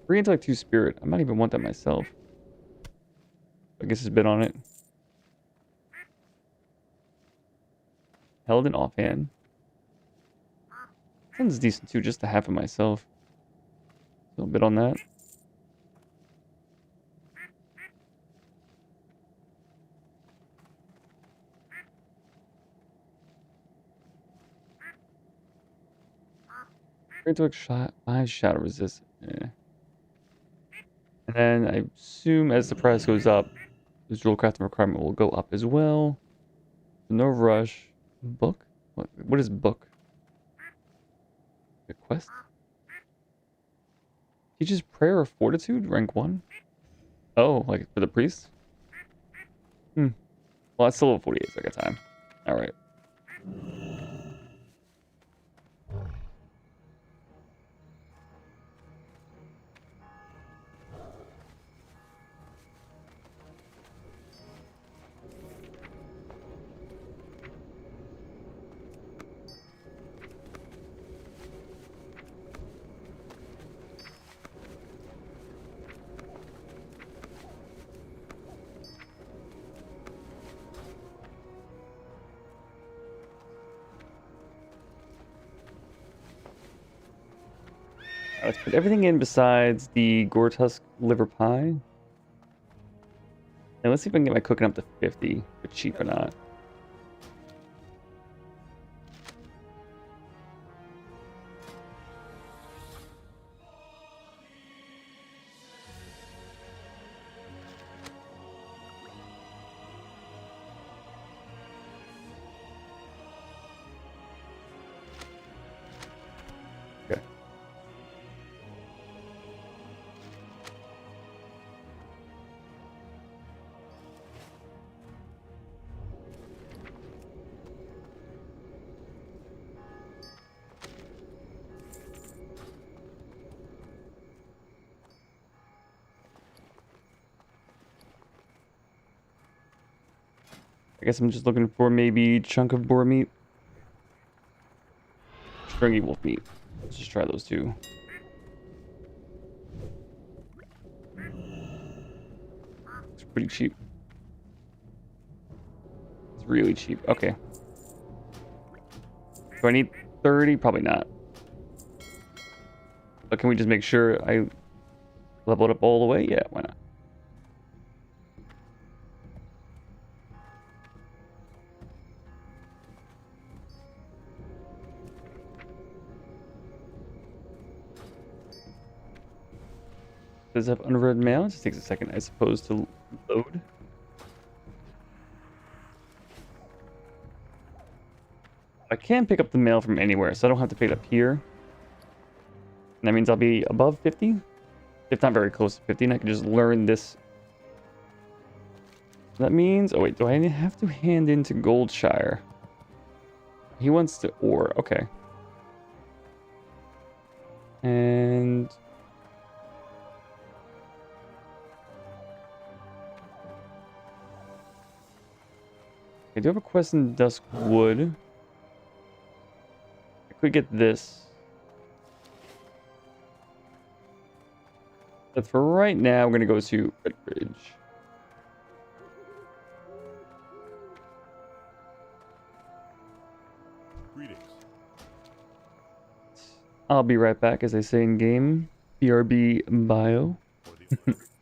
Speaker 1: 3 intellect, 2 spirit. I might even want that myself. I guess it's bid on it. Held in offhand. Sounds decent too, just to have it myself. So a bit on that. Intellect shot, 5 shadow resist. Yeah. And then I assume as the price goes up, the jewel crafting requirement will go up as well. No rush. Book? What is book? A quest? Teaches prayer of fortitude, rank 1. Oh, like for the priest? Well, that's still level 48, so I got time. Alright. Let's put everything in besides the gore tusk liver pie. And let's see if I can get my cooking up to 50, if it's cheap or not. Okay. I guess I'm just looking for maybe chunk of boar meat. Stringy wolf meat. Let's just try those two. It's pretty cheap. It's really cheap. Okay. Do I need 30? Probably not. But can we just make sure I level it up all the way? Yeah, why not? Does it have unread mail? It just takes a second, I suppose, to load. I can pick up the mail from anywhere, so I don't have to pick it up here. And that means I'll be above 50, if not very close to 50, and I can just learn this. That means, oh wait, do I have to hand into Goldshire? He wants to ore, okay. And I do have a quest in Duskwood. I could get this. But for right now, I'm going to go to Redridge.
Speaker 4: Greetings.
Speaker 1: I'll be right back, as they say in game. BRB bio.
Speaker 4: For the order.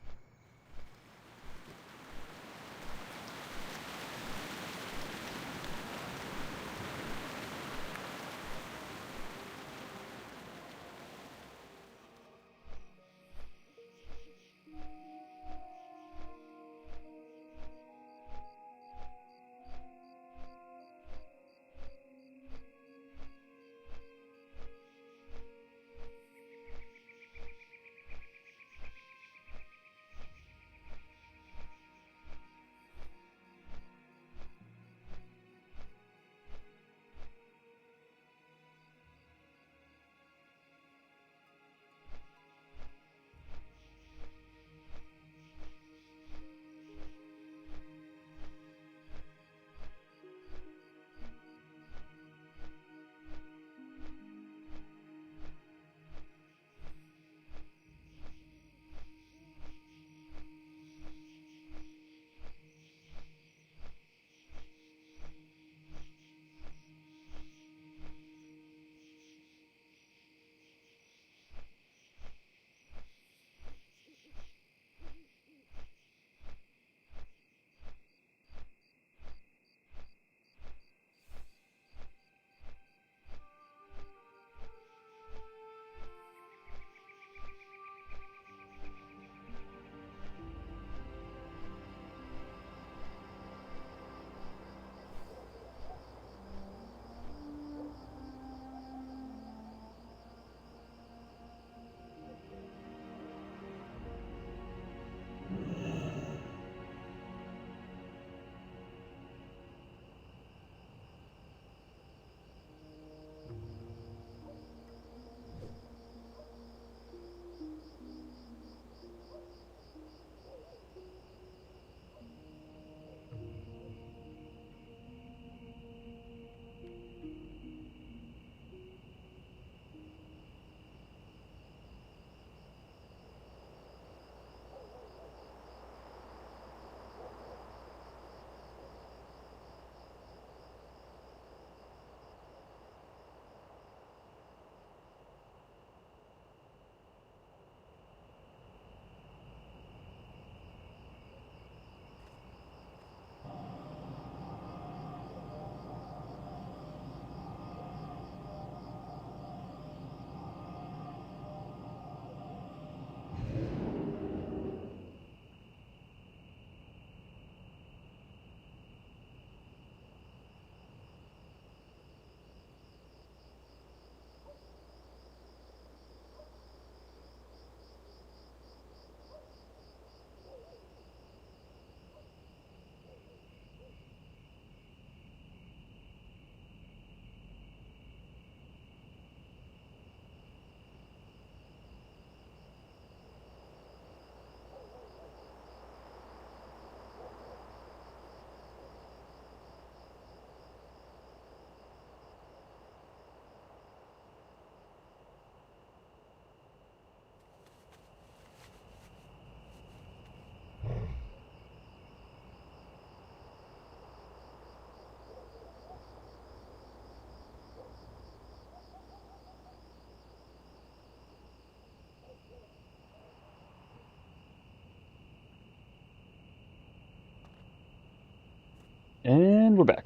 Speaker 1: And we're back.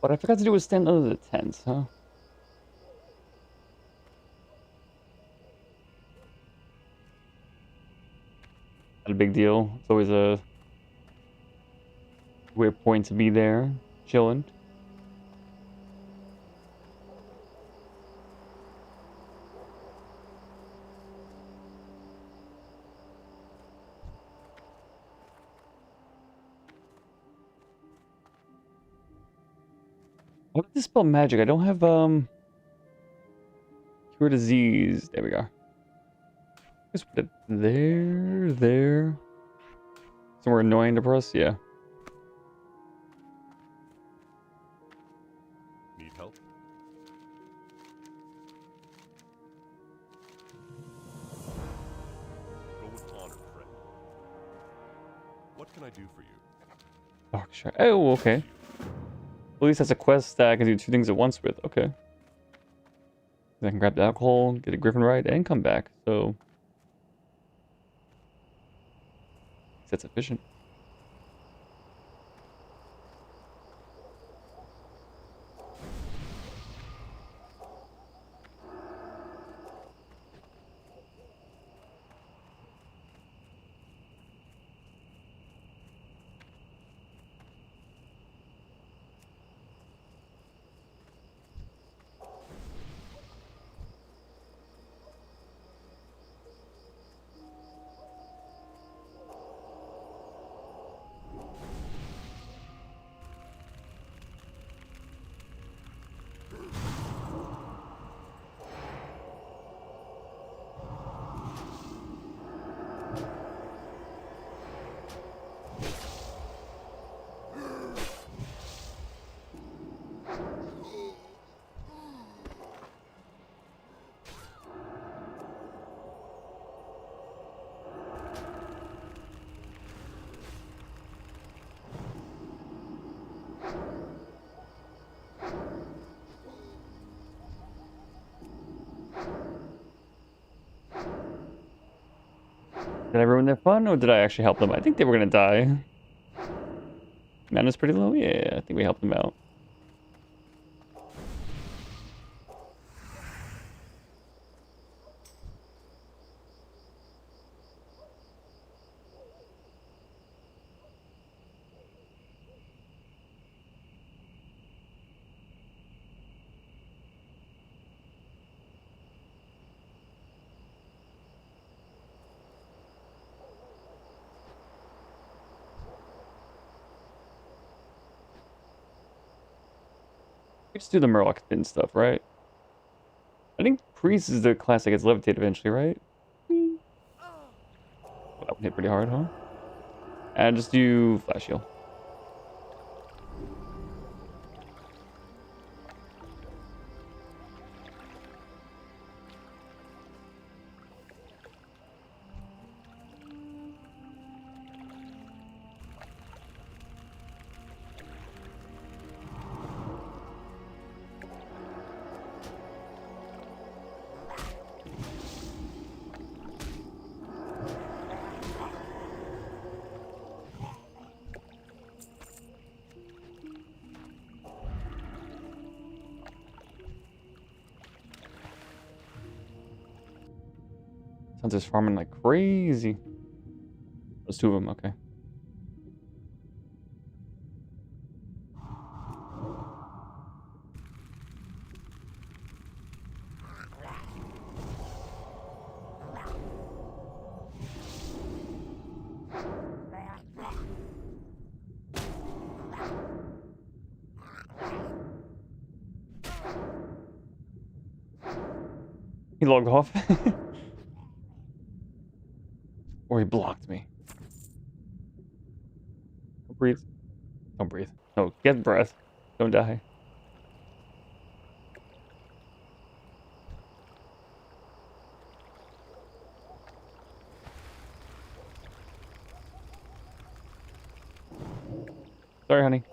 Speaker 1: But What I forgot to do was stand under the tents, huh? Not a big deal. It's always a weird point to be there, chilling. How about dispel magic? I don't have cure disease. There we go. Just put it there. Somewhere annoying to press, yeah.
Speaker 4: Need help? Go with honor, friend. What can I do for you?
Speaker 1: Oh, sure. Oh, okay. At least that's a quest that I can do two things at once with. Okay. I can grab the alcohol, get a griffin ride, and come back. So that's efficient. Did I ruin their fun, or did I actually help them? I think they were gonna die. Mana's pretty low? Yeah, I think we helped them out. We just do the Murloc spin stuff, right? I think Priest is the class that gets levitated eventually, right? Well, that one hit pretty hard, huh? And just do Flash Heal. Hunter's farming like crazy. There's two of them, okay. He logged off. Or he blocked me. Don't breathe. Don't breathe. No, get breath. Don't die. Sorry, honey.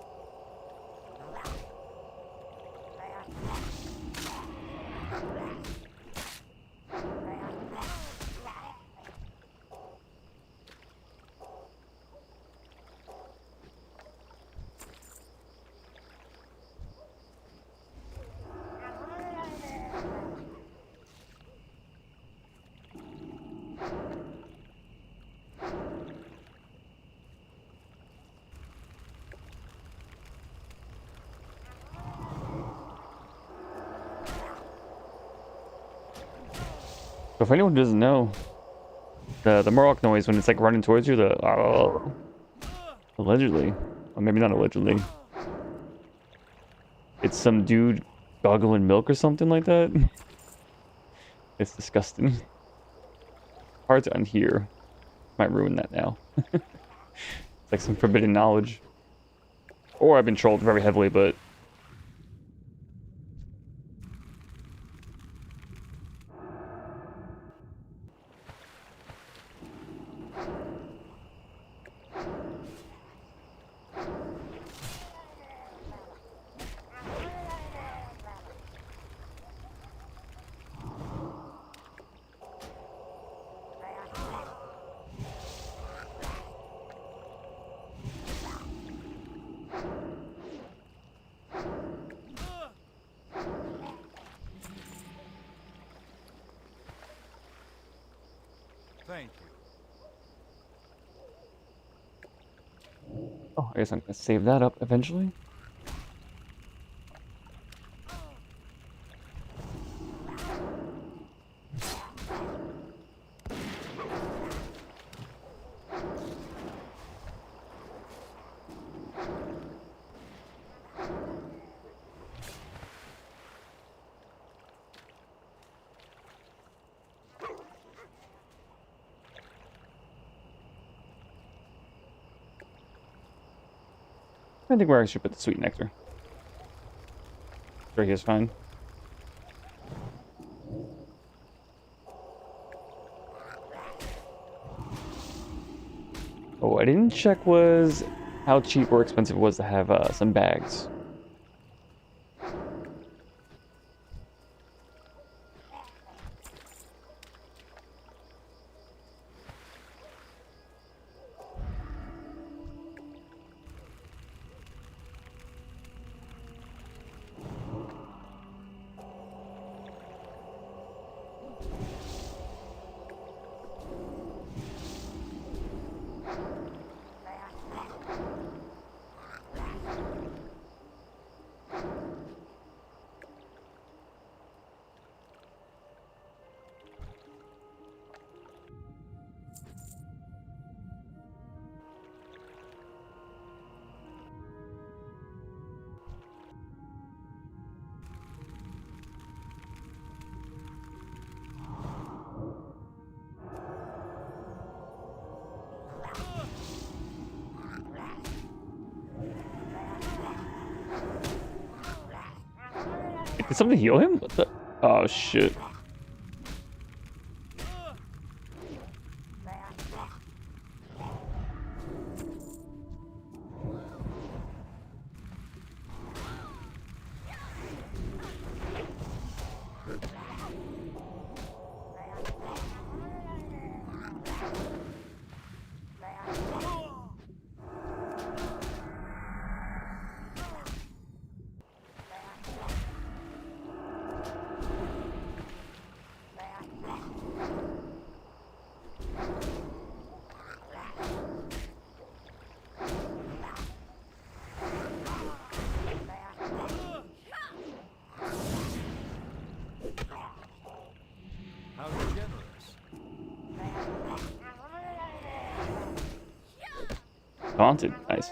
Speaker 1: So if anyone doesn't know, the Murloc noise when it's like running towards you, allegedly, or maybe not allegedly, it's some dude goggling milk or something like that. It's disgusting. Hard to unhear. Might ruin that now. It's like some forbidden knowledge. Or I've been trolled very heavily, but
Speaker 4: Thank you.
Speaker 1: oh, I guess I'm gonna save that up eventually. I think where I should put the sweet nectar. Sure, here's fine. Oh, I didn't check was how cheap or expensive it was to have some bags. Did something heal him? What the? Oh shit.
Speaker 4: How generous.
Speaker 1: Taunted. Nice.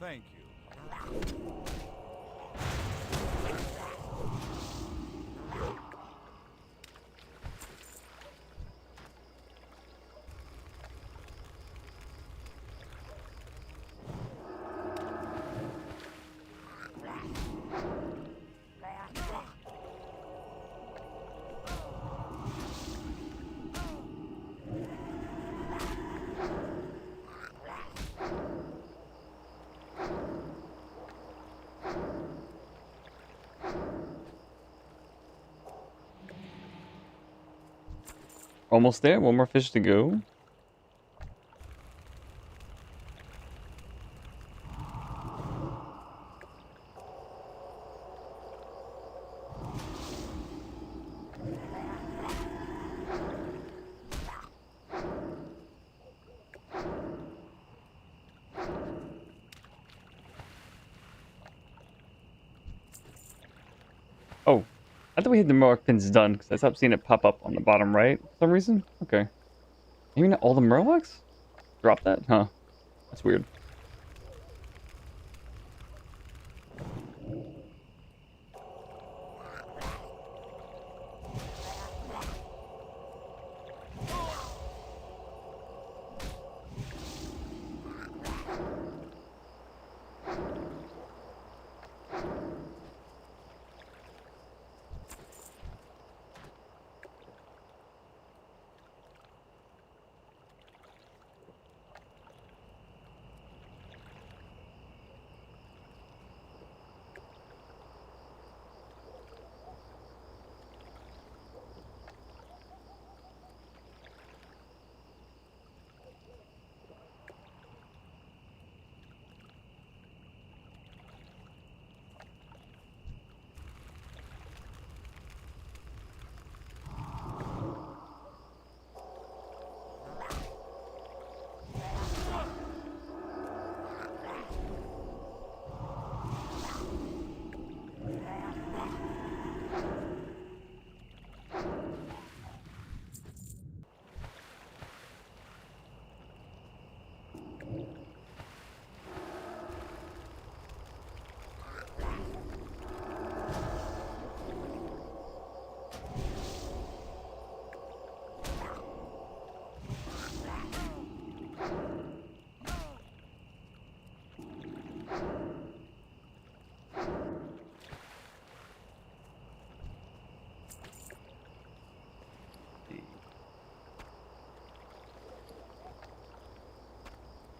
Speaker 4: Thank you.
Speaker 1: Almost there. One more fish to go. Oh, I thought we had the Murloc pins done because I stopped seeing it pop up on the bottom right for some reason. Okay. Maybe not all the Murlocs? Drop that? Huh. That's weird.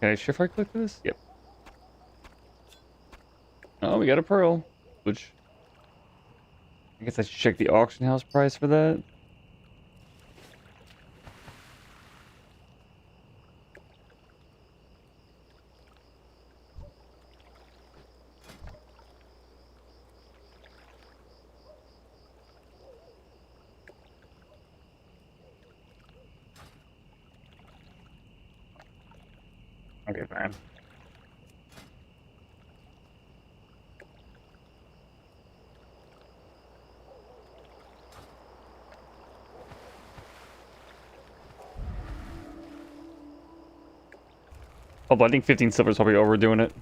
Speaker 1: Can I shift right click for this? Yep. Oh, we got a pearl. Which I guess I should check the auction house price for that. Okay, fine. Oh, but I think 15 silver is probably overdoing it.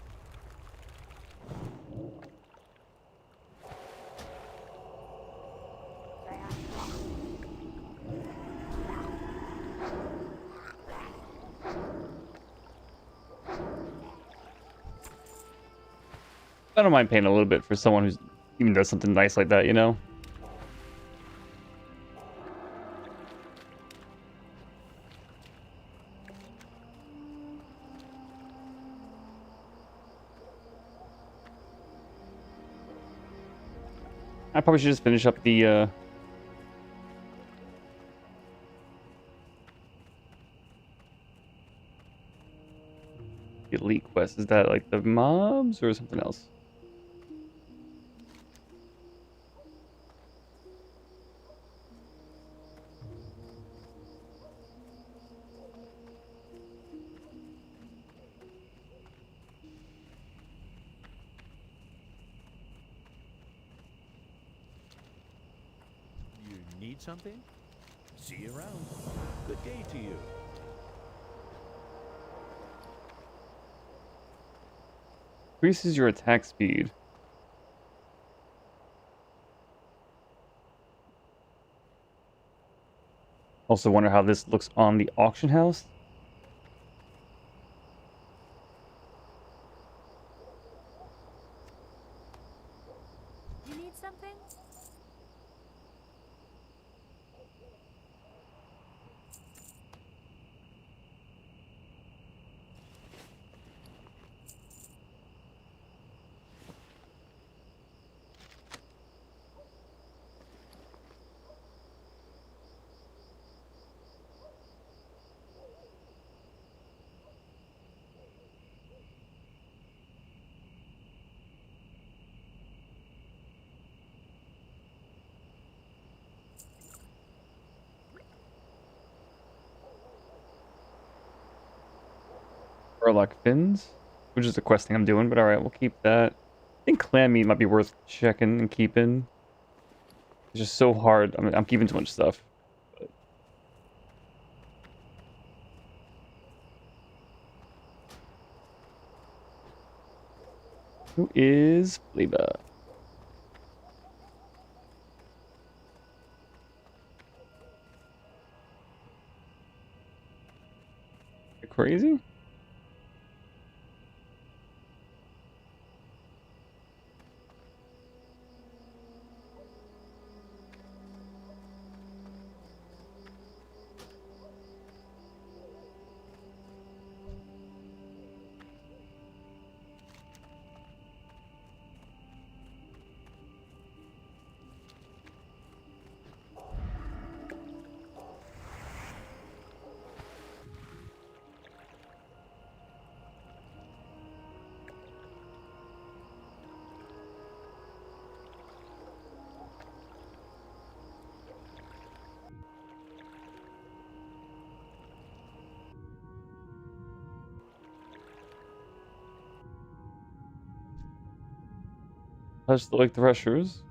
Speaker 1: I don't mind paying a little bit for someone who's even does something nice like that, you know? I probably should just finish up the elite quest. Is that like the mobs or something else?
Speaker 4: You need something? See you around. Good day to you.
Speaker 1: Increases your attack speed. Also wonder how this looks on the auction house.
Speaker 6: You need something?
Speaker 1: Warlock fins, which is the quest thing I'm doing, but alright, we'll keep that. I think clam meat might be worth checking and keeping. It's just so hard. I'm keeping too much stuff. But... Who is Fleba? Crazy? Touch the like threshers.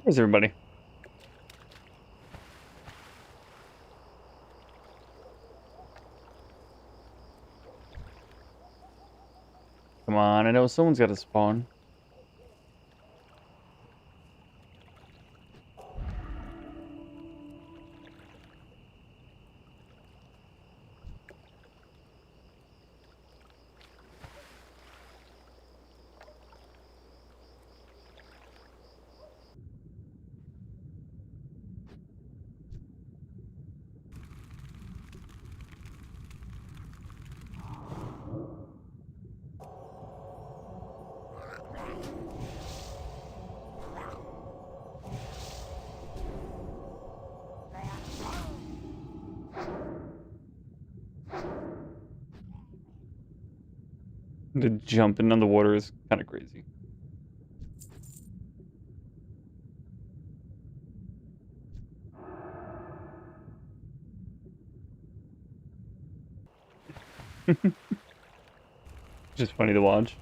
Speaker 1: Where's everybody? Come on, I know someone's got to spawn. The jumping on the water is kind of crazy. Just funny to watch.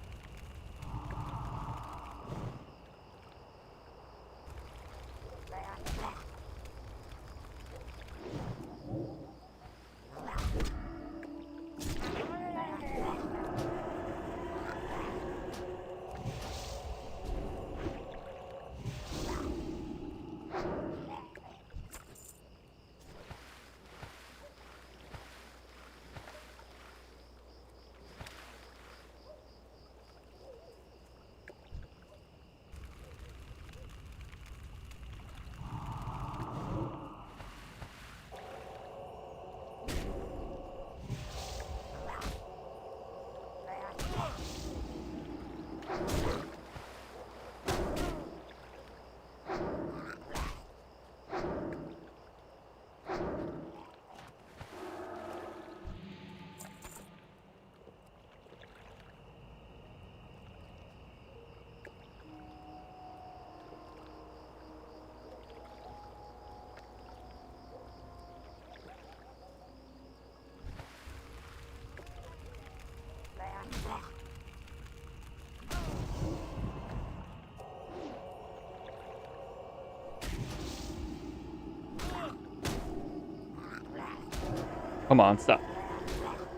Speaker 1: Come on, stop.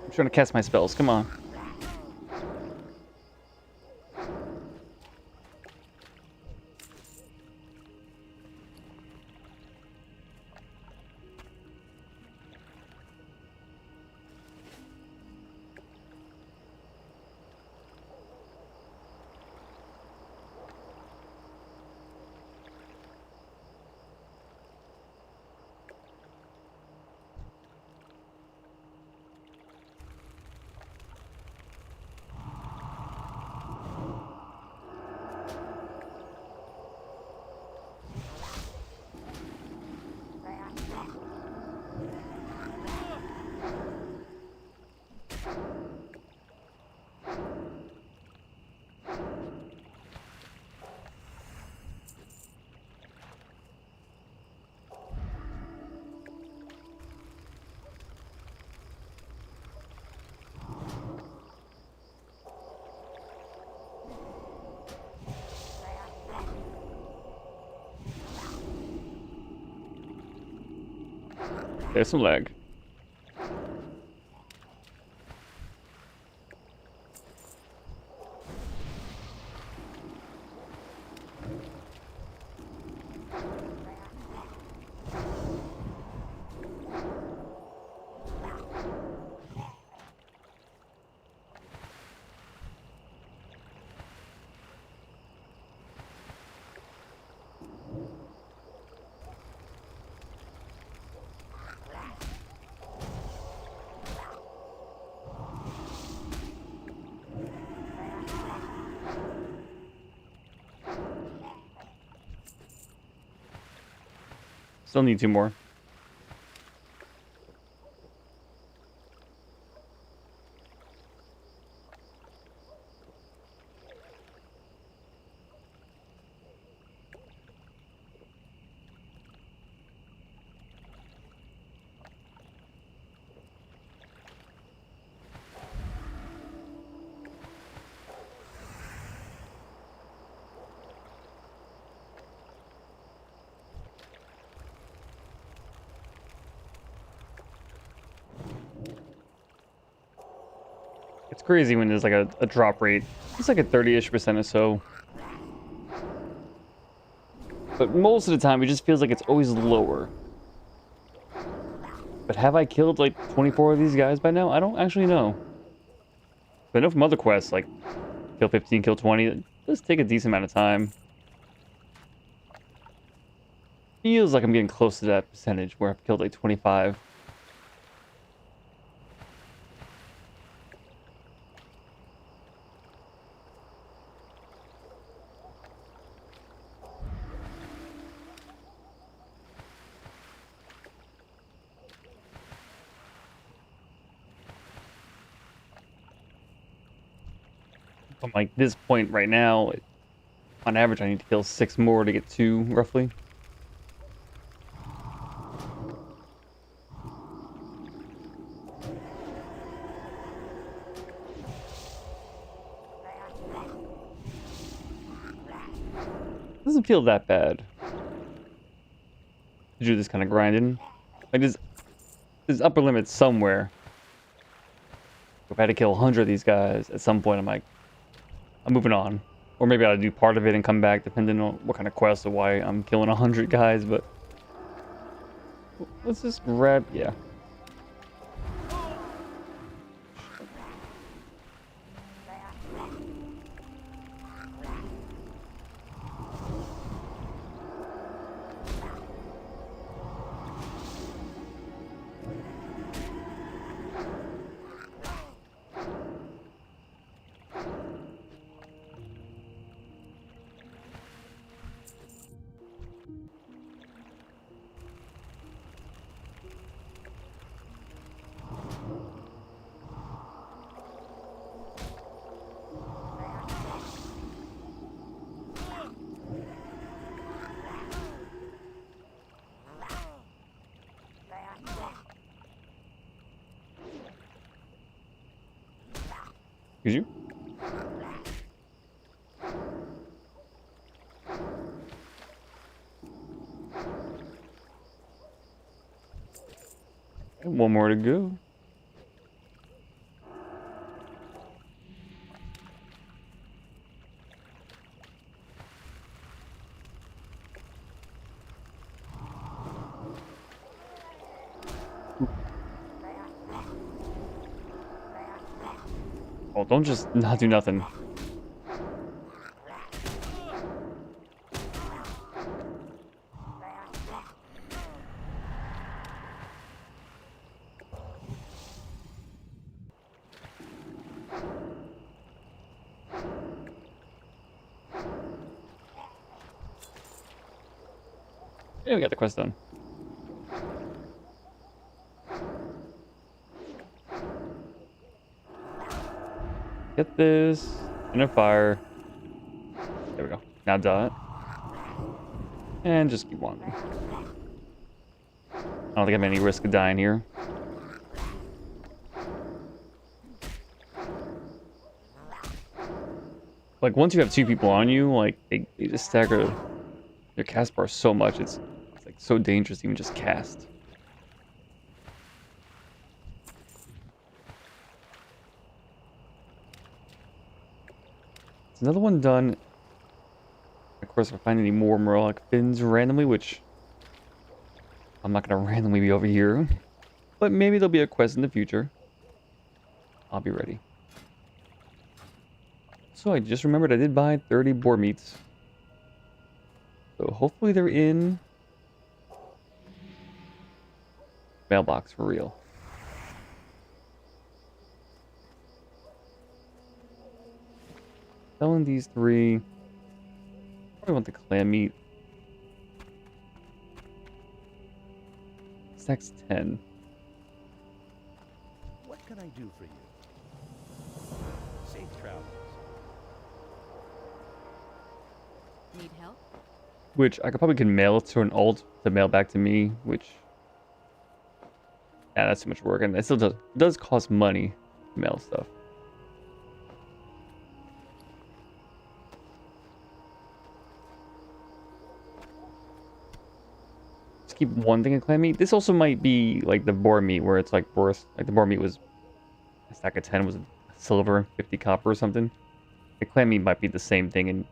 Speaker 1: I'm trying to cast my spells. Come on. There's some lag. Still need 2 more. It's crazy when there's like a drop rate. It's like a 30-ish% or so. But most of the time, it just feels like it's always lower. But have I killed like 24 of these guys by now? I don't actually know. But I know from other quests, like kill 15, kill 20, it does take a decent amount of time. Feels like I'm getting close to that percentage where I've killed like 25. From like this point right now, on average, I need to kill 6 more to get 2, roughly. Doesn't feel that bad to do this kind of grinding. Like there's upper limit somewhere. If I had to kill 100 of these guys, at some point I'm like, I'm moving on. Or maybe I'll do part of it and come back, depending on what kind of quest or why I'm killing 100 guys, but... Let's just grab... yeah. Excuse you? And one more to go. Oh, don't just not do nothing. Yeah, we got the quest done. Get this in a fire. There we go. Now dot. And just keep wandering. I don't think I have any risk of dying here. Like, once you have two people on you, like, they just stagger your cast bar so much, it's like so dangerous to even just cast. It's another one done. Of course, if I find any more Murloc fins randomly, which I'm not going to randomly be over here, but maybe there'll be a quest in the future. I'll be ready. So I just remembered I did buy 30 boar meats. So hopefully they're in mailbox for real. Selling these 3. Probably want the clam meat. Stacks 10.
Speaker 4: What can I do for you? Safe travels.
Speaker 6: Need help?
Speaker 1: Which I could mail it to an alt to mail back to me, which... Yeah, that's too much work, and it still does cost money to mail stuff. Just keep one thing of clam meat. This also might be like the boar meat, where it's like worth... Like the boar meat was... A stack of 10 was silver, 50 copper or something. The clam meat might be the same thing, and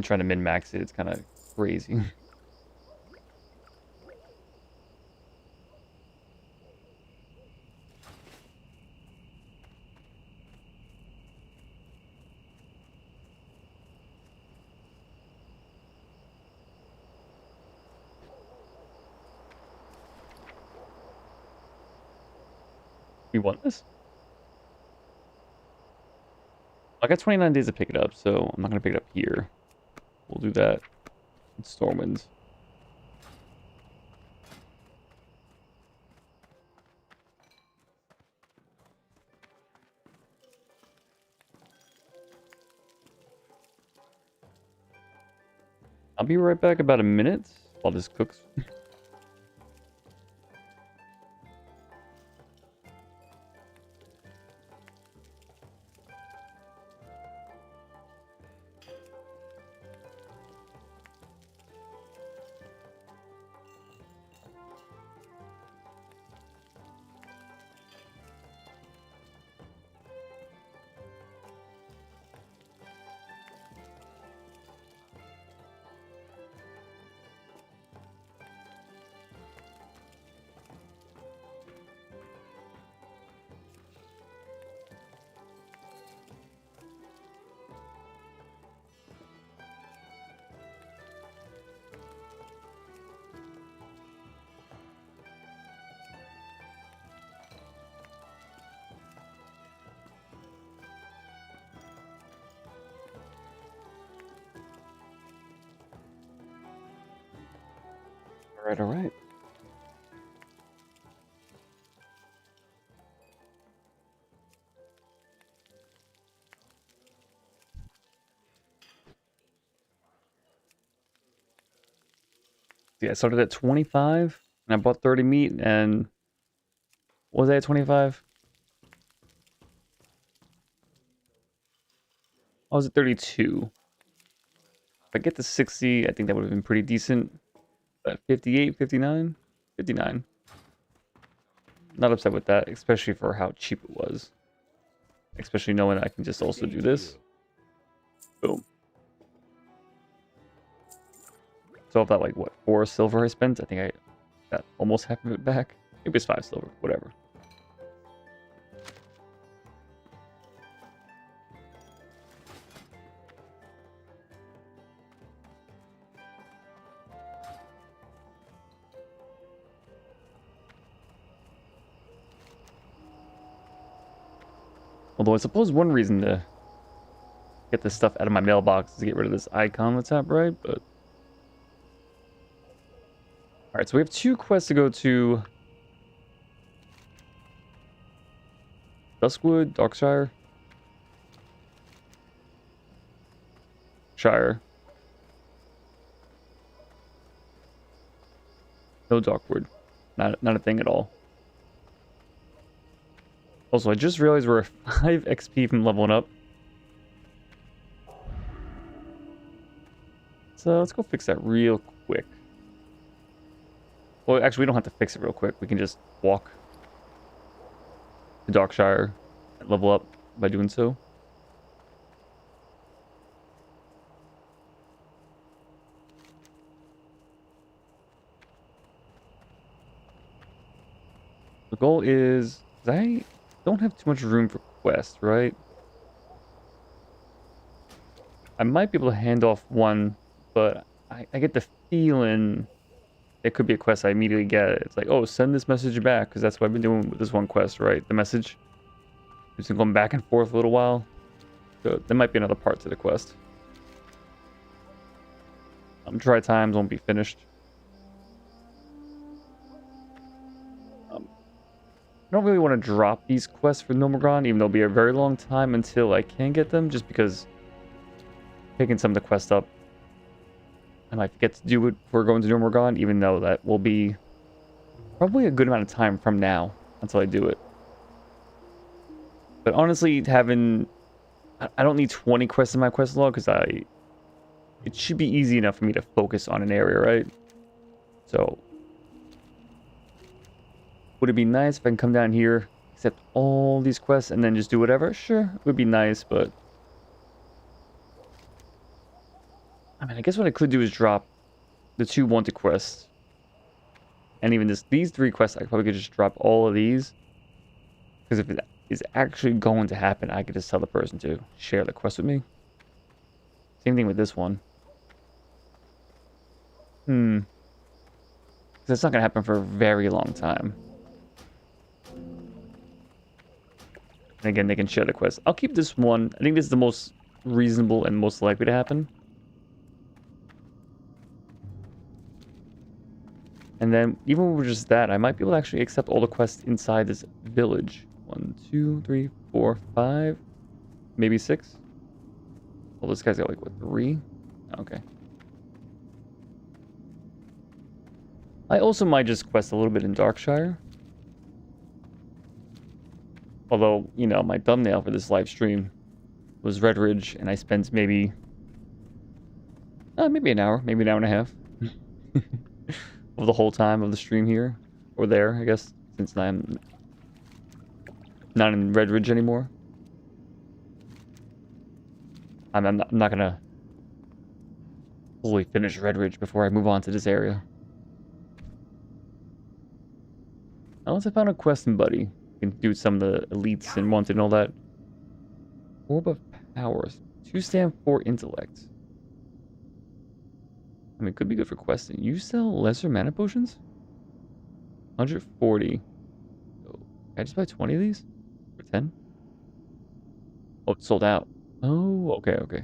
Speaker 1: trying to min-max it, it's kind of crazy. We want this? I got 29 days to pick it up, so I'm not going to pick it up here. We'll do that in Stormwind. I'll be right back about a minute while this cooks. All right. Yeah, I started at 25, and I bought 30 meat, and what was I at 25? I was at 32. If I get to 60, I think that would have been pretty decent. But 58, 59? 59. Not upset with that, especially for how cheap it was. Especially knowing I can just also do this. Boom. So of that, like, what, 4 silver I spent? I think I got almost half of it back. Maybe it's 5 silver, whatever. Although I suppose one reason to get this stuff out of my mailbox is to get rid of this icon on the top right, but... Alright, so we have 2 quests to go to. Duskwood, Darkshire? Shire. No Darkwood. Not a thing at all. Also, I just realized we're 5 XP from leveling up. So let's go fix that real quick. Well, actually, we don't have to fix it real quick. We can just walk to Darkshire and level up by doing so. The goal is... I don't have too much room for quests, right? I might be able to hand off one, but I get the feeling it could be a quest I immediately get. It's like, oh, send this message back, because that's what I've been doing with this one quest, right? The message. It's been going back and forth a little while. So there might be another part to the quest. Dry times won't be finished. I don't really want to drop these quests for Nomergon, even though it'll be a very long time until I can get them, just because picking some of the quests up, I might forget to do it before going to Nomergon, even though that will be probably a good amount of time from now until I do it. But honestly, I don't need 20 quests in my quest log, because it should be easy enough for me to focus on an area, right? So... would it be nice if I can come down here, accept all these quests, and then just do whatever? Sure, it would be nice, but... I mean, I guess what I could do is drop the 2 wanted quests. And even these 3 quests, I probably could just drop all of these. Because if it is actually going to happen, I could just tell the person to share the quest with me. Same thing with this one. Because it's not going to happen for a very long time. And again, they can share the quest. I'll keep this one. I think this is the most reasonable and most likely to happen. And then, even with just that, I might be able to actually accept all the quests inside this village. 1, 2, 3, 4, 5, maybe 6. Well, this guy's got like, what, 3? Okay. I also might just quest a little bit in Darkshire. Although, you know, my thumbnail for this live stream was Redridge, and I spent maybe an hour, maybe an hour and a half of the whole time of the stream here, or there, I guess, since I'm not in Redridge anymore. I'm not gonna fully finish Redridge before I move on to this area. Unless I found a questing buddy. Can do some of the elites and wanted and all that. Orb of Powers. 2 stand for intellect. I mean, it could be good for questing. You sell lesser mana potions? 140. Oh, can I just buy 20 of these? For 10? Oh, it's sold out. Oh, okay.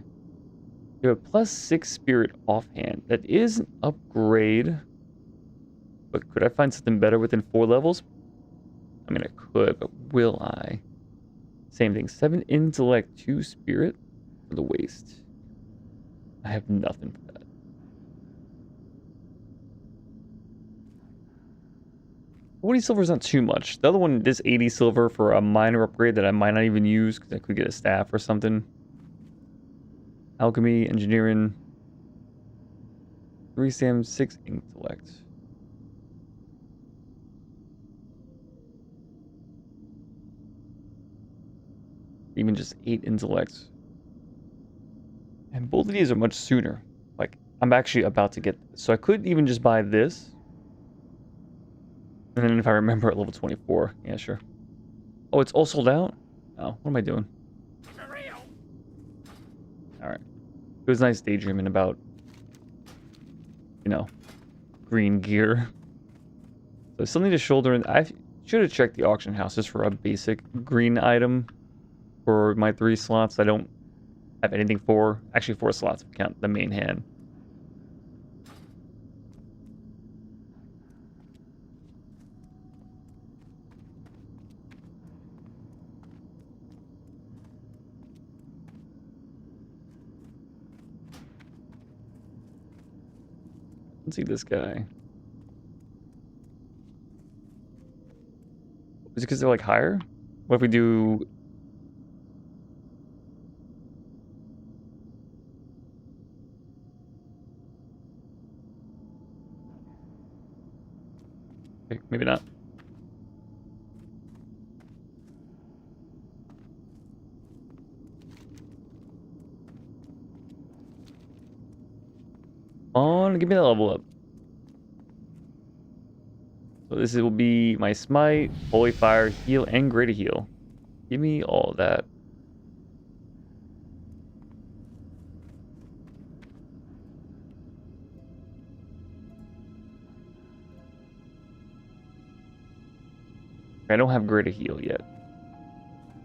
Speaker 1: You have a +6 spirit offhand. That is an upgrade. But could I find something better within 4 levels? I mean, I could, but will I? Same thing. 7 intellect, 2 spirit for the waste. I have nothing for that. 40 silver is not too much. The other one, this 80 silver for a minor upgrade that I might not even use because I could get a staff or something. Alchemy, engineering, 3 stam, 6 intellect. Even just 8 intellect. And both of these are much sooner. Like, I'm actually about to get this. So I could even just buy this. And then if I remember at level 24. Yeah, sure. Oh, it's all sold out? Oh, what am I doing? Alright. It was nice daydreaming about, you know, green gear. So I still need a shoulder, and I should have checked the auction houses for a basic green item for my 3 slots. I don't have anything for, actually 4 slots if you count the main hand. Let's see this guy. Is it because they're like higher? What if we do... Okay, maybe not. On, give me that level up. So this will be my smite, holy fire, heal, and greater heal. Give me all of that. I don't have greater heal yet.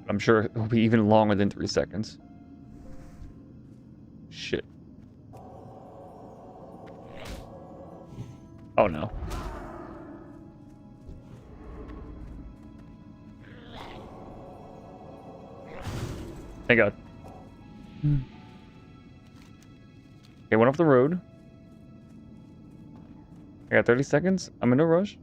Speaker 1: I'm sure it will be even longer than 3 seconds. Shit. Oh no. Thank God. Okay, went off the road. I got 30 seconds. I'm in no rush.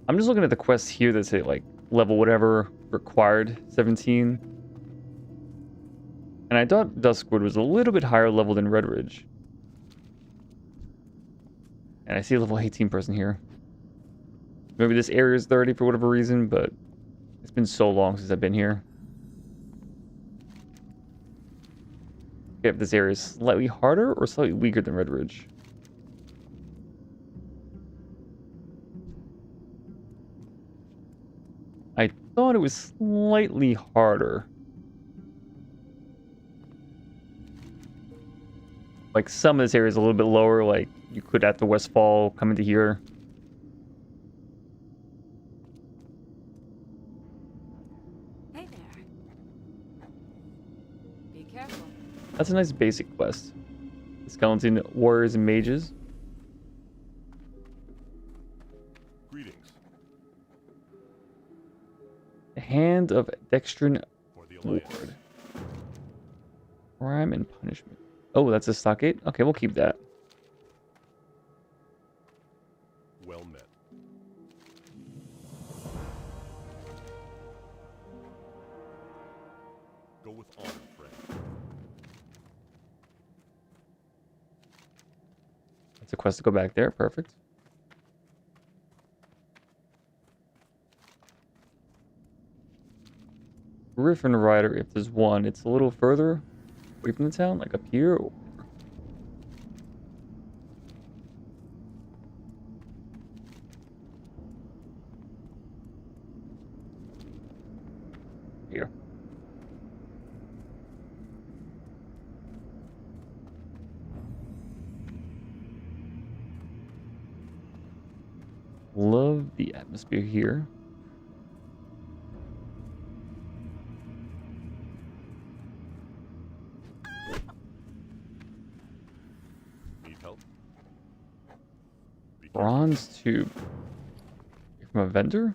Speaker 1: I'm just looking at the quests here that say like level whatever required 17. And I thought Duskwood was a little bit higher level than Redridge. And I see a level 18 person here. Maybe this area is 30 for whatever reason, but it's been so long since I've been here. Okay, if this area is slightly harder or slightly weaker than Redridge. I thought it was slightly harder. Like some of this area is a little bit lower, like you could at the Westfall come into here.
Speaker 6: Hey there. Be careful.
Speaker 1: That's a nice basic quest. Skeleton warriors and mages.
Speaker 4: Greetings.
Speaker 1: The Hand of Dextrin
Speaker 4: For the Alliance.
Speaker 1: Ward. Crime and punishment. Oh, that's a stockade? Okay, we'll keep that.
Speaker 4: Well met. Go with honor, friend.
Speaker 1: That's a quest to go back there. Perfect. Griffin Rider, if there's one, it's a little further away from the town, like up here. Or... here. Love the atmosphere here.
Speaker 4: Need help? Be careful.
Speaker 1: Bronze tube. From a vendor?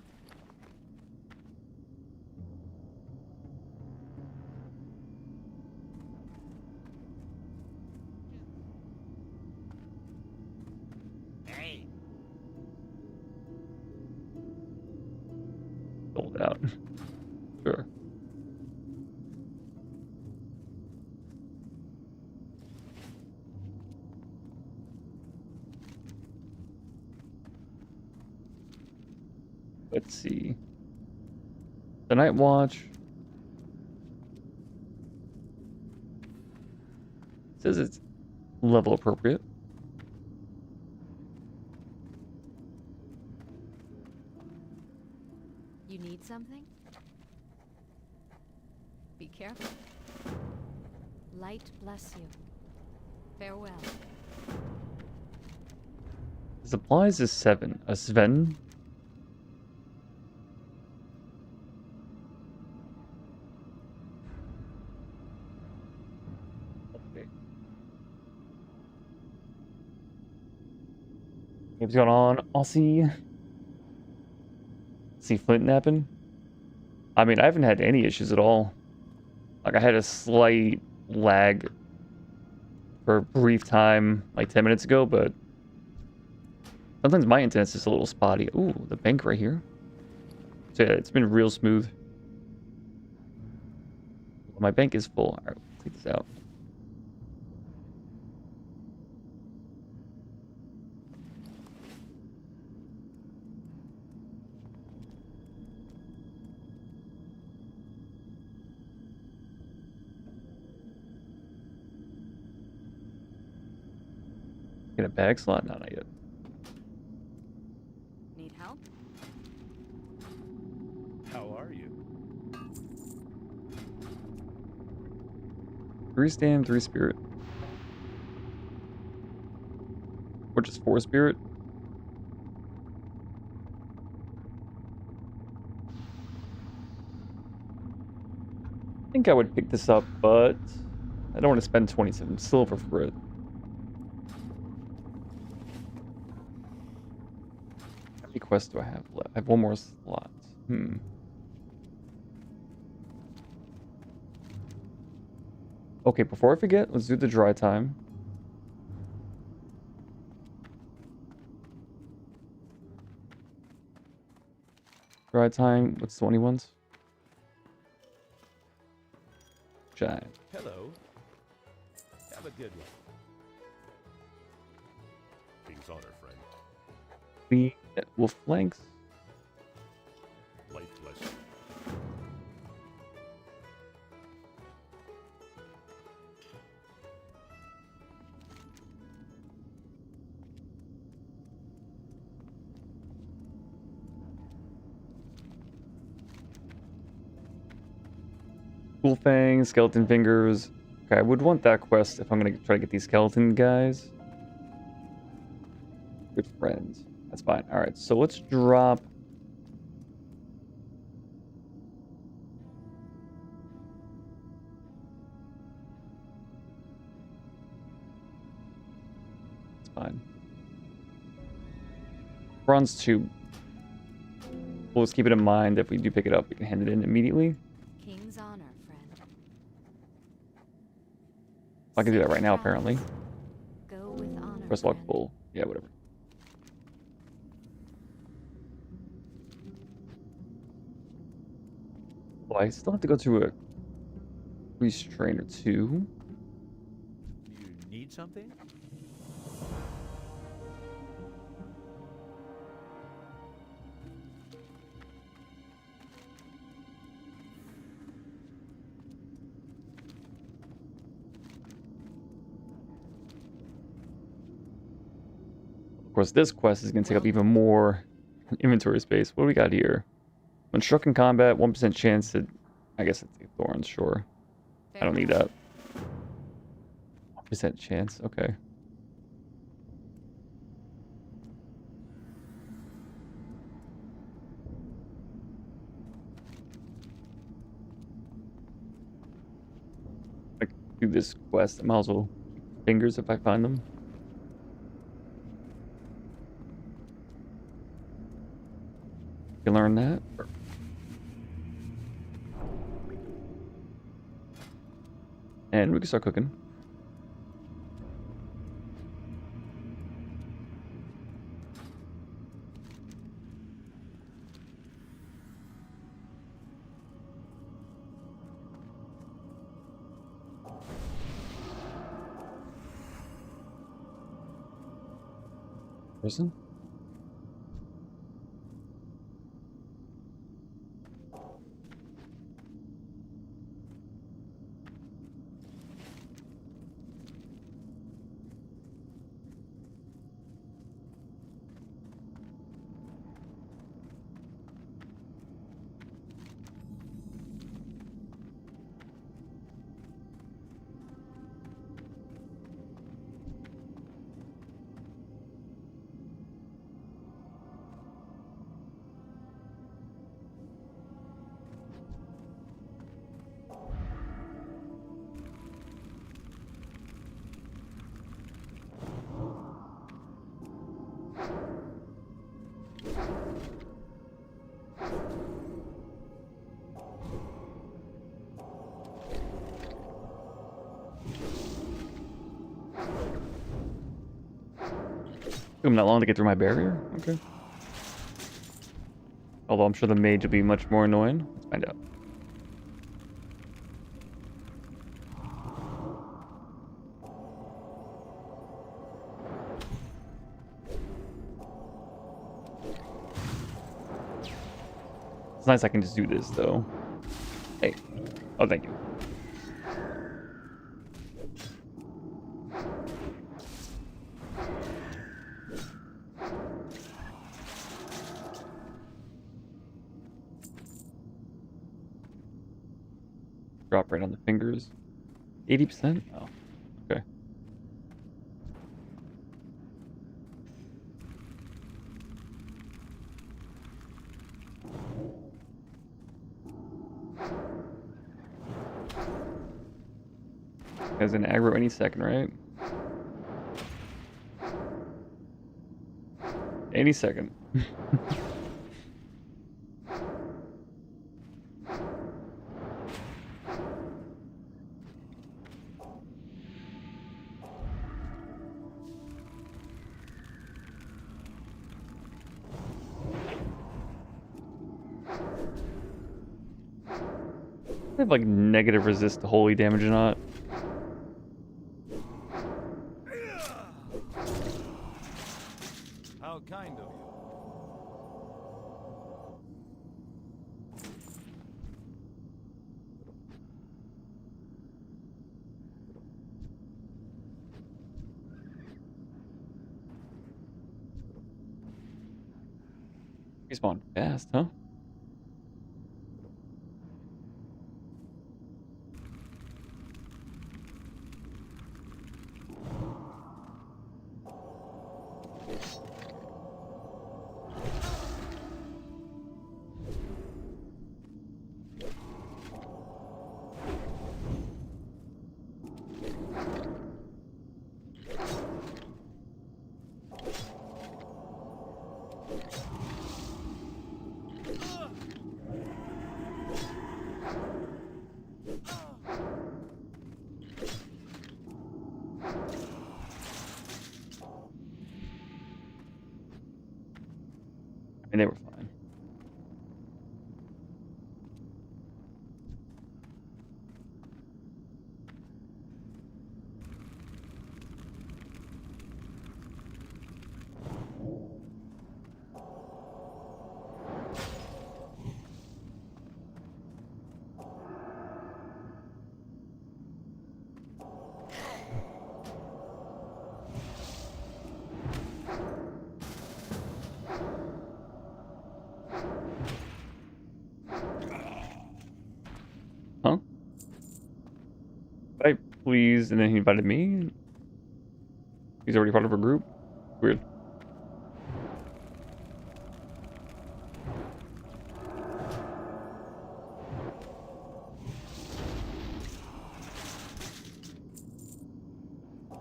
Speaker 1: Let's see. The Night Watch. Says it's level appropriate.
Speaker 6: You need something? Be careful. Light bless you. Farewell.
Speaker 1: Supplies is 7. A Sven. Okay. What's going on, Aussie? See Flint napping? I mean, I haven't had any issues at all. Like, I had a slight lag for a brief time, like 10 minutes ago, but sometimes my internet's just a little spotty. Ooh, the bank right here. So yeah, it's been real smooth. My bank is full. All right, let's take this out. Get a bag slot? No, not yet.
Speaker 6: Need help?
Speaker 4: How are you?
Speaker 1: 3 stam, 3 spirit. Or just 4 spirit. I think I would pick this up, but I don't want to spend 27 silver for it. How many quests do I have left? I have one more slot. Okay, before I forget, let's do the dry time. Dry time, what's the 21s? Giant.
Speaker 4: Hello. Have a good one. King's honor, friend.
Speaker 1: The wolf flanks.
Speaker 4: Light bless you.
Speaker 1: Cool fangs, skeleton fingers. Okay, I would want that quest if I'm gonna try to get these skeleton guys. Good friends. That's fine. Alright, so let's drop. It's fine. Bronze 2. We'll just keep it in mind that if we do pick it up, we can hand it in immediately.
Speaker 6: King's honor, friend.
Speaker 1: I can do that right now, apparently.
Speaker 6: Go with honor.
Speaker 1: Press lock
Speaker 6: friend.
Speaker 1: full. Yeah, whatever. Well, I still have to go to a restraint or 2.
Speaker 4: You need something?
Speaker 1: Of course, this quest is going to take up even more inventory space. What do we got here? When struck in combat, 1% chance to... I guess it's the thorns, sure. I don't need that. 1% chance, okay. I can do this quest. I might as well keep fingers if I find them. You learn that. And we can start cooking. Person? Took him that long to get through my barrier? Okay. Although I'm sure the mage will be much more annoying. Let's find out. It's nice I can just do this, though. Hey. Oh, thank you. Drop right on the fingers. 80%? Oh, okay. Has an aggro any second, right? Any second. I have like negative resist to holy damage or not.
Speaker 4: How kind of you.
Speaker 1: Respawn fast, huh? And they were fine. Huh? I please, and then he invited me. He's already part of a group. Weird.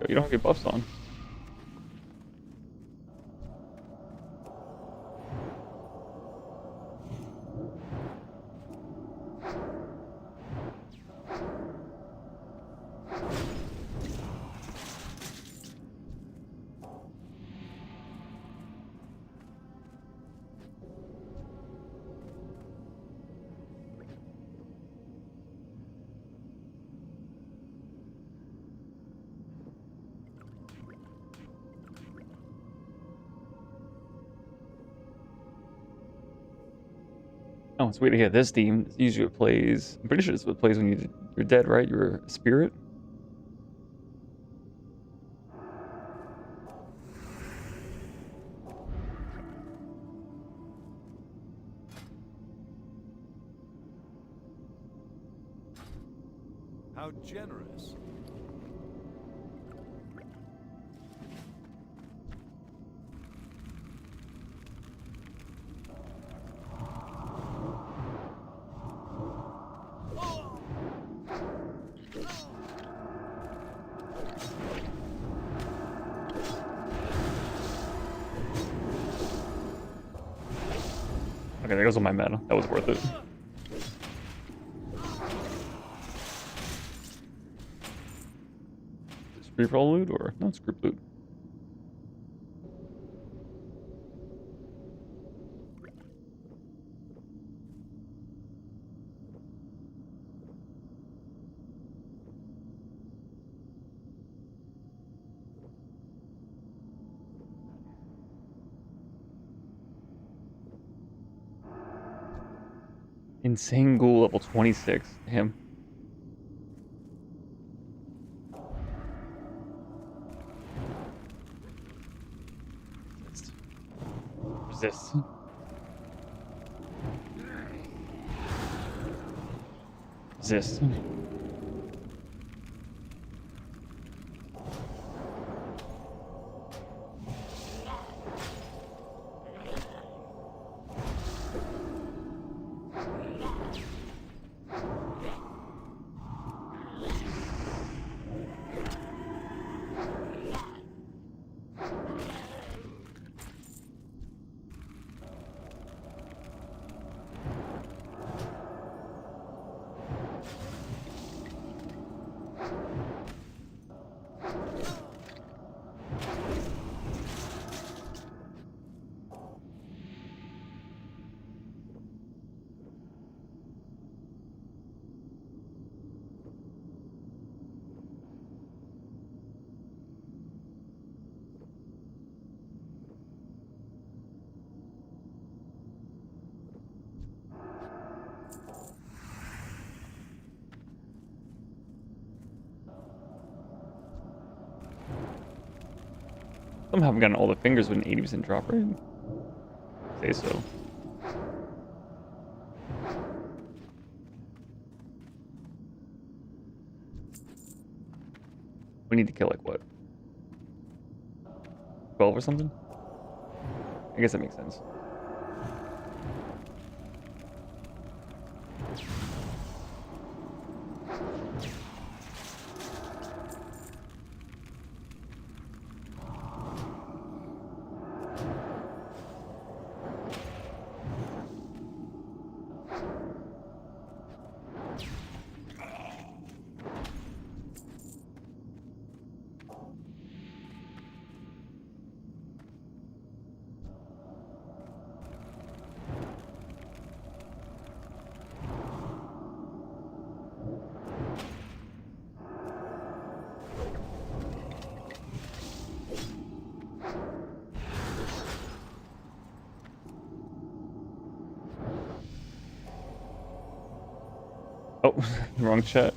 Speaker 1: Yo, you don't get buffs on. Oh, it's weird to hear this theme. Usually it plays. I'm pretty sure it's what plays when you're dead, right? You're a spirit.
Speaker 4: How generous.
Speaker 1: Okay, there goes all my mana. That was worth it. Is it free roll loot or no? It's group loot. Insane ghoul level 26. Damn. Resist. Resist. Somehow I've gotten all the fingers with an 80% drop rate. Say so. We need to kill like what? 12 or something? I guess that makes sense. Oh, wrong chat.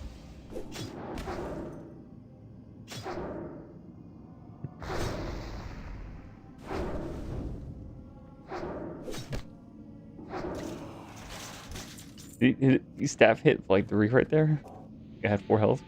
Speaker 1: His staff hit like 3 right there. I had 4 health.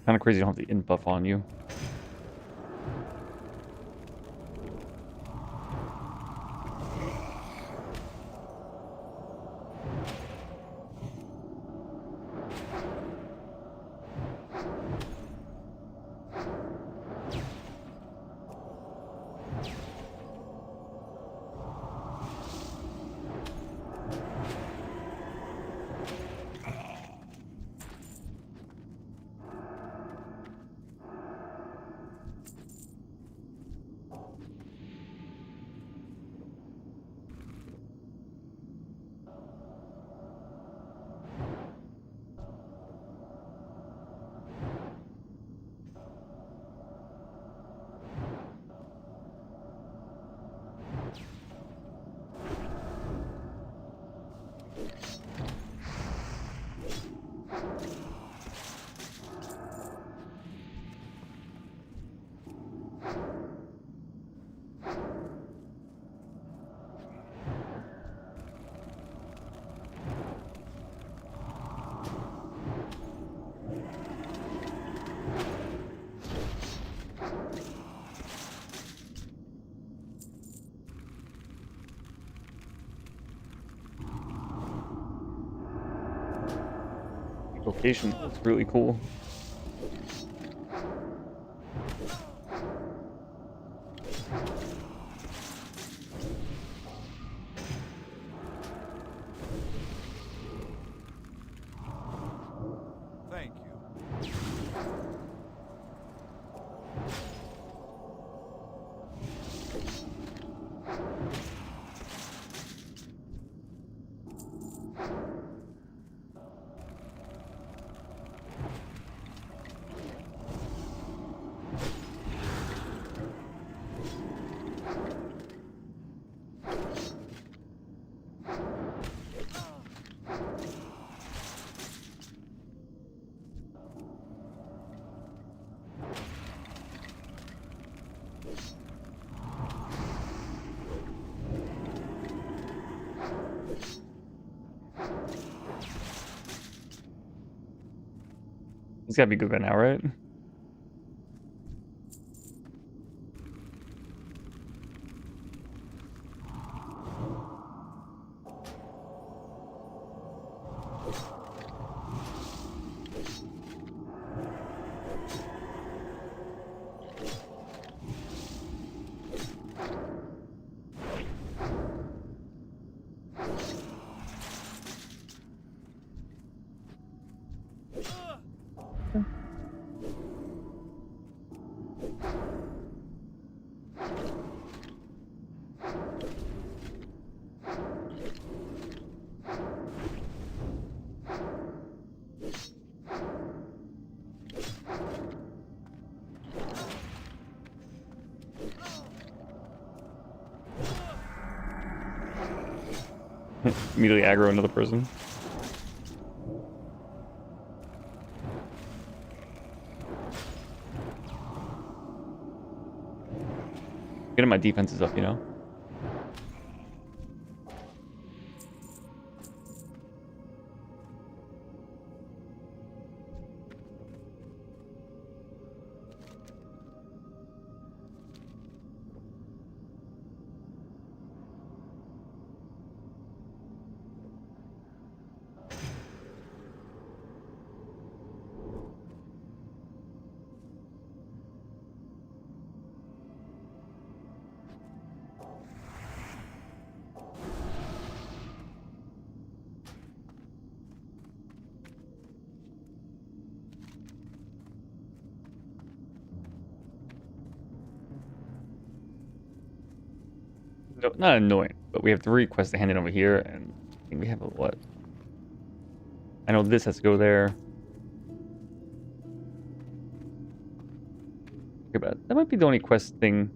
Speaker 1: Kind of crazy you don't have the int buff on you. Location looks really cool. It's gotta be good by now, right? Immediately aggro another person. Getting my defenses up, you know? No, not annoying, but we have 3 quests to hand in over here, and I think we have a what? I know this has to go there. Okay, but that might be the only quest thing.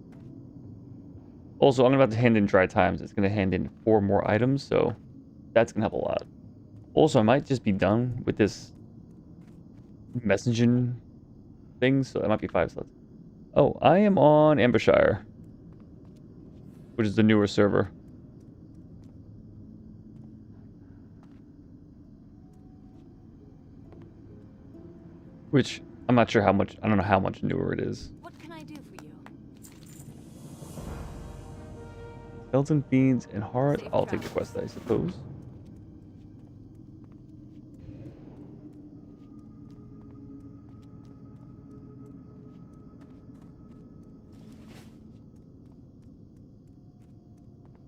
Speaker 1: Also, I'm about to hand in dry times. It's going to hand in 4 more items, so that's going to help a lot. Also, I might just be done with this messaging thing, so that might be 5 slots. Oh, I am on Ambershire, which is the newer server. Which, I'm not sure how much, I don't know how much newer it is.
Speaker 6: What can I do for you?
Speaker 1: Skeleton Fiends and Heart,
Speaker 6: Safe
Speaker 1: I'll take the
Speaker 6: travels.
Speaker 1: quest, I suppose.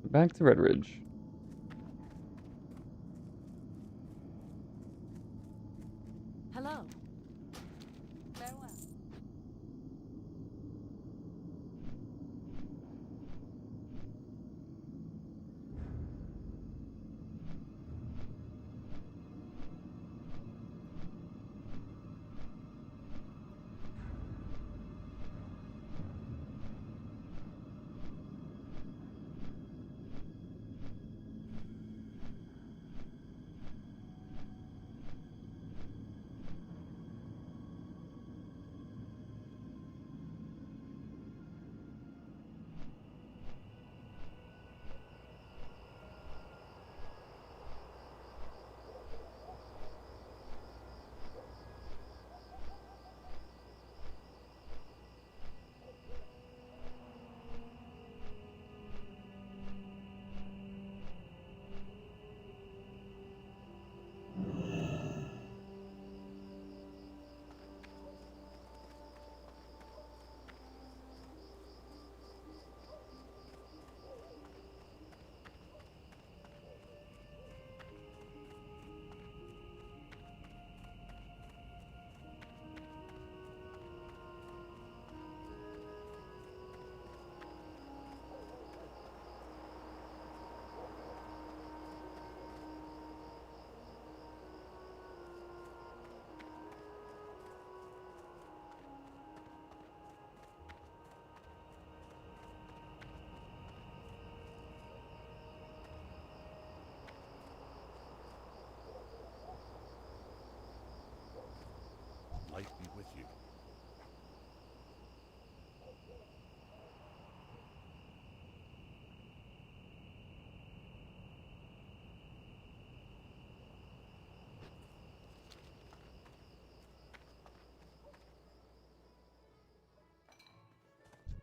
Speaker 1: Back to Redridge.
Speaker 6: Hello. Farewell.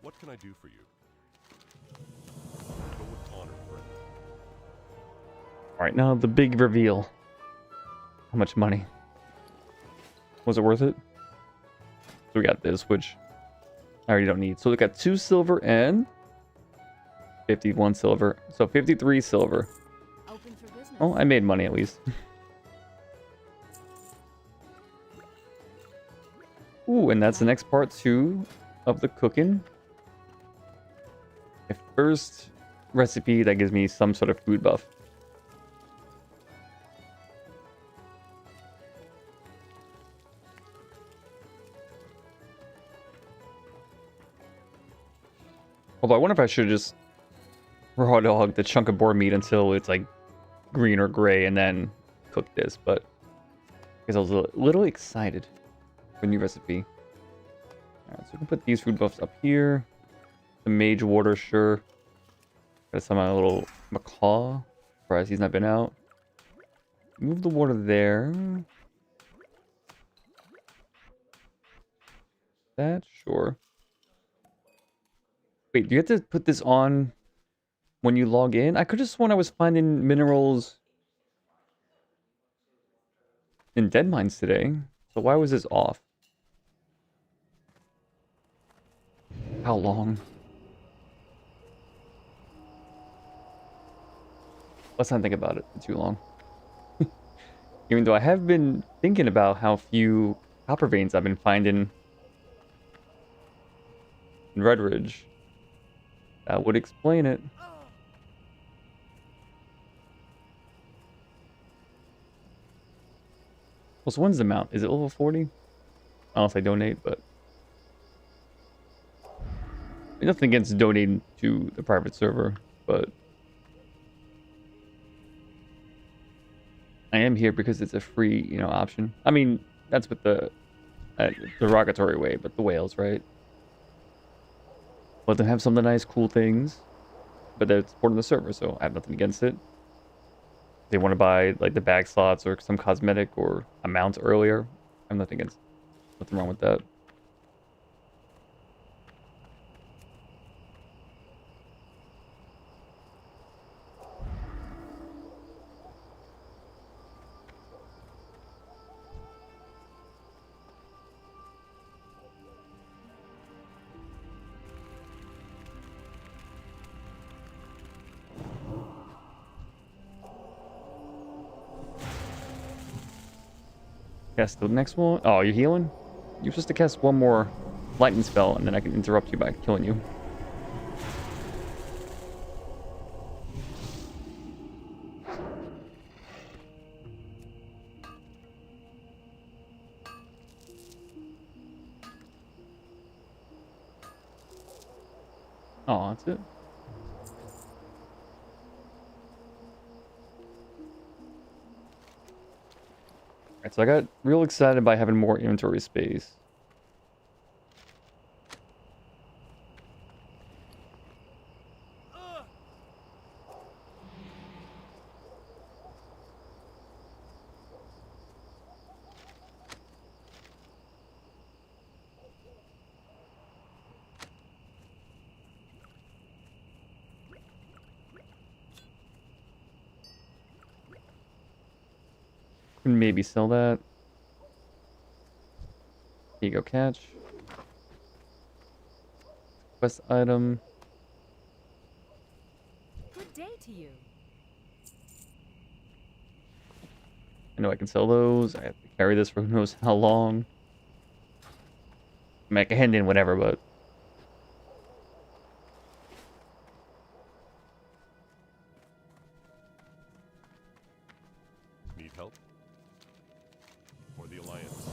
Speaker 7: What can I do for you? Go with honor, friend.
Speaker 1: All right, now the big reveal. How much money? Was it worth it? So we got this, which I already don't need. So we got 2 silver and 51 silver. So 53 silver.
Speaker 6: Open for business.
Speaker 1: Oh, I made money at least. Ooh, and that's the next part 2 of the cooking. My first recipe that gives me some sort of food buff. Although I wonder if I should just raw dog the chunk of boar meat until it's like green or gray and then cook this, but because I was a little excited for a new recipe. Alright, so we can put these food buffs up here. The mage water, sure. Got some a little macaw. Surprised he's not been out. Move the water there. That, sure. Wait, do you have to put this on when you log in? I could have sworn I was finding minerals in dead mines today. So why was this off? How long? Let's not think about it for too long. Even though I have been thinking about how few copper veins I've been finding in Redridge. That would explain it. Well, so when's the mount? Is it level 40? Unless I donate, but... Nothing against donating to the private server, but... I am here because it's a free, you know, option. I mean, that's with the derogatory way, but the whales, right? Let them have some of the nice, cool things, but they're supporting the server, so I have nothing against it. If they want to buy like the bag slots or some cosmetic or a mount earlier, I have nothing wrong with that. Cast the next one. Oh, you're healing? You're supposed to cast one more lightning spell, and then I can interrupt you by killing you. Oh, that's it. Alright, so I got real excited by having more inventory space. Can maybe sell that. Here you go, catch. Quest item.
Speaker 6: Good day to you.
Speaker 1: I know I can sell those. I have to carry this for who knows how long. I mean, I can hand in whatever, but...
Speaker 7: Need help? Or the Alliance?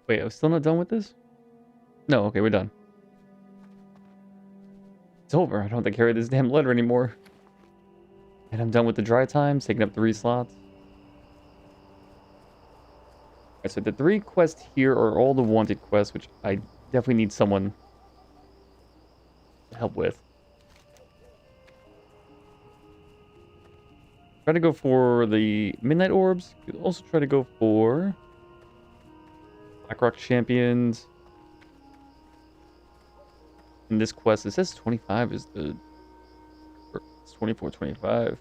Speaker 1: Wait, I was still not done with this? No, okay, we're done. It's over. I don't have to carry this damn letter anymore. And I'm done with the dry times, taking up 3 slots. Alright, so the 3 quests here are all the wanted quests, which I definitely need someone to help with. Try to go for the Midnight Orbs. You could also try to go for... Blackrock champions. In this quest, it says 25 is the... or it's 24, 25. Is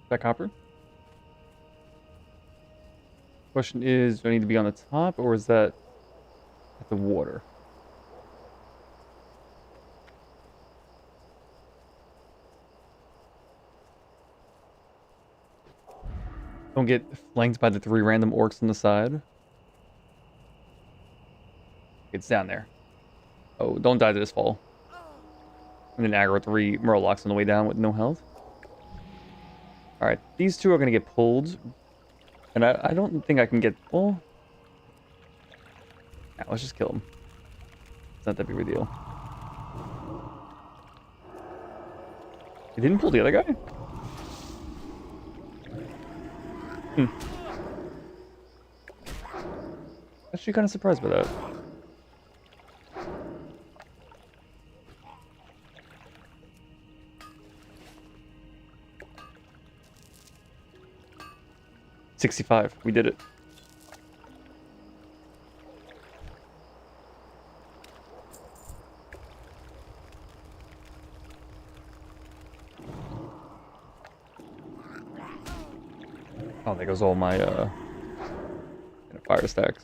Speaker 1: that copper? Question is, do I need to be on the top, or is that at the water? Don't get flanked by the 3 random orcs on the side. It's down there. Oh, don't die to this fall. And then aggro 3 Murlocs on the way down with no health. Alright, these 2 are going to get pulled. And I don't think I can get... Well... Yeah, let's just kill them. It's not that big of a deal. It didn't pull the other guy? Hmm. Actually kind of surprised by that. $65. We did it. Oh, there goes all my fire stacks.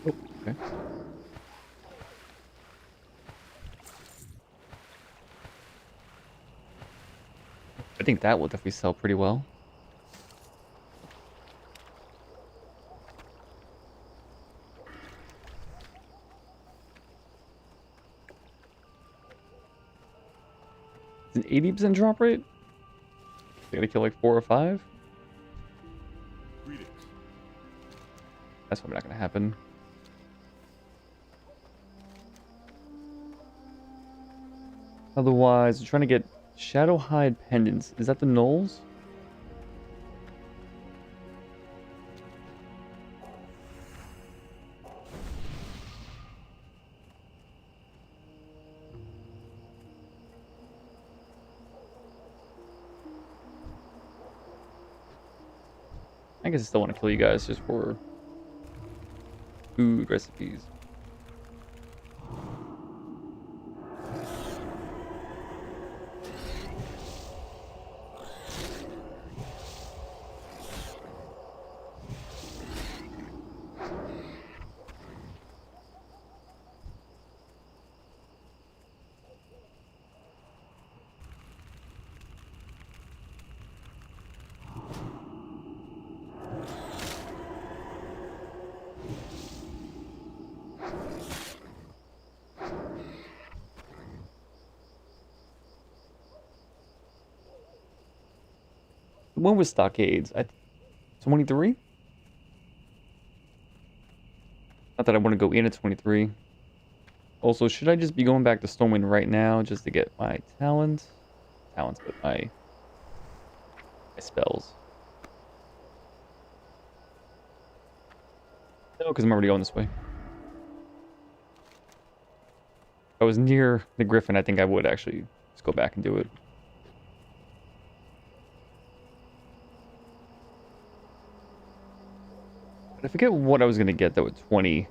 Speaker 1: Oh, okay. I think that will definitely sell pretty well. It's an 80% drop rate? I gotta kill like 4 or 5?
Speaker 7: Greetings.
Speaker 1: That's probably not gonna happen. Otherwise, I'm trying to get Shadow Hide pendants. Is that the gnolls? I guess I still want to kill you guys just for food recipes. The one with stockades, 23? Not that I want to go in at 23. Also, should I just be going back to Stormwind right now just to get my talents, but my spells? No, because I'm already going this way. If I was near the Griffin, I think I would actually just go back and do it. But I forget what I was going to get, though, at 22.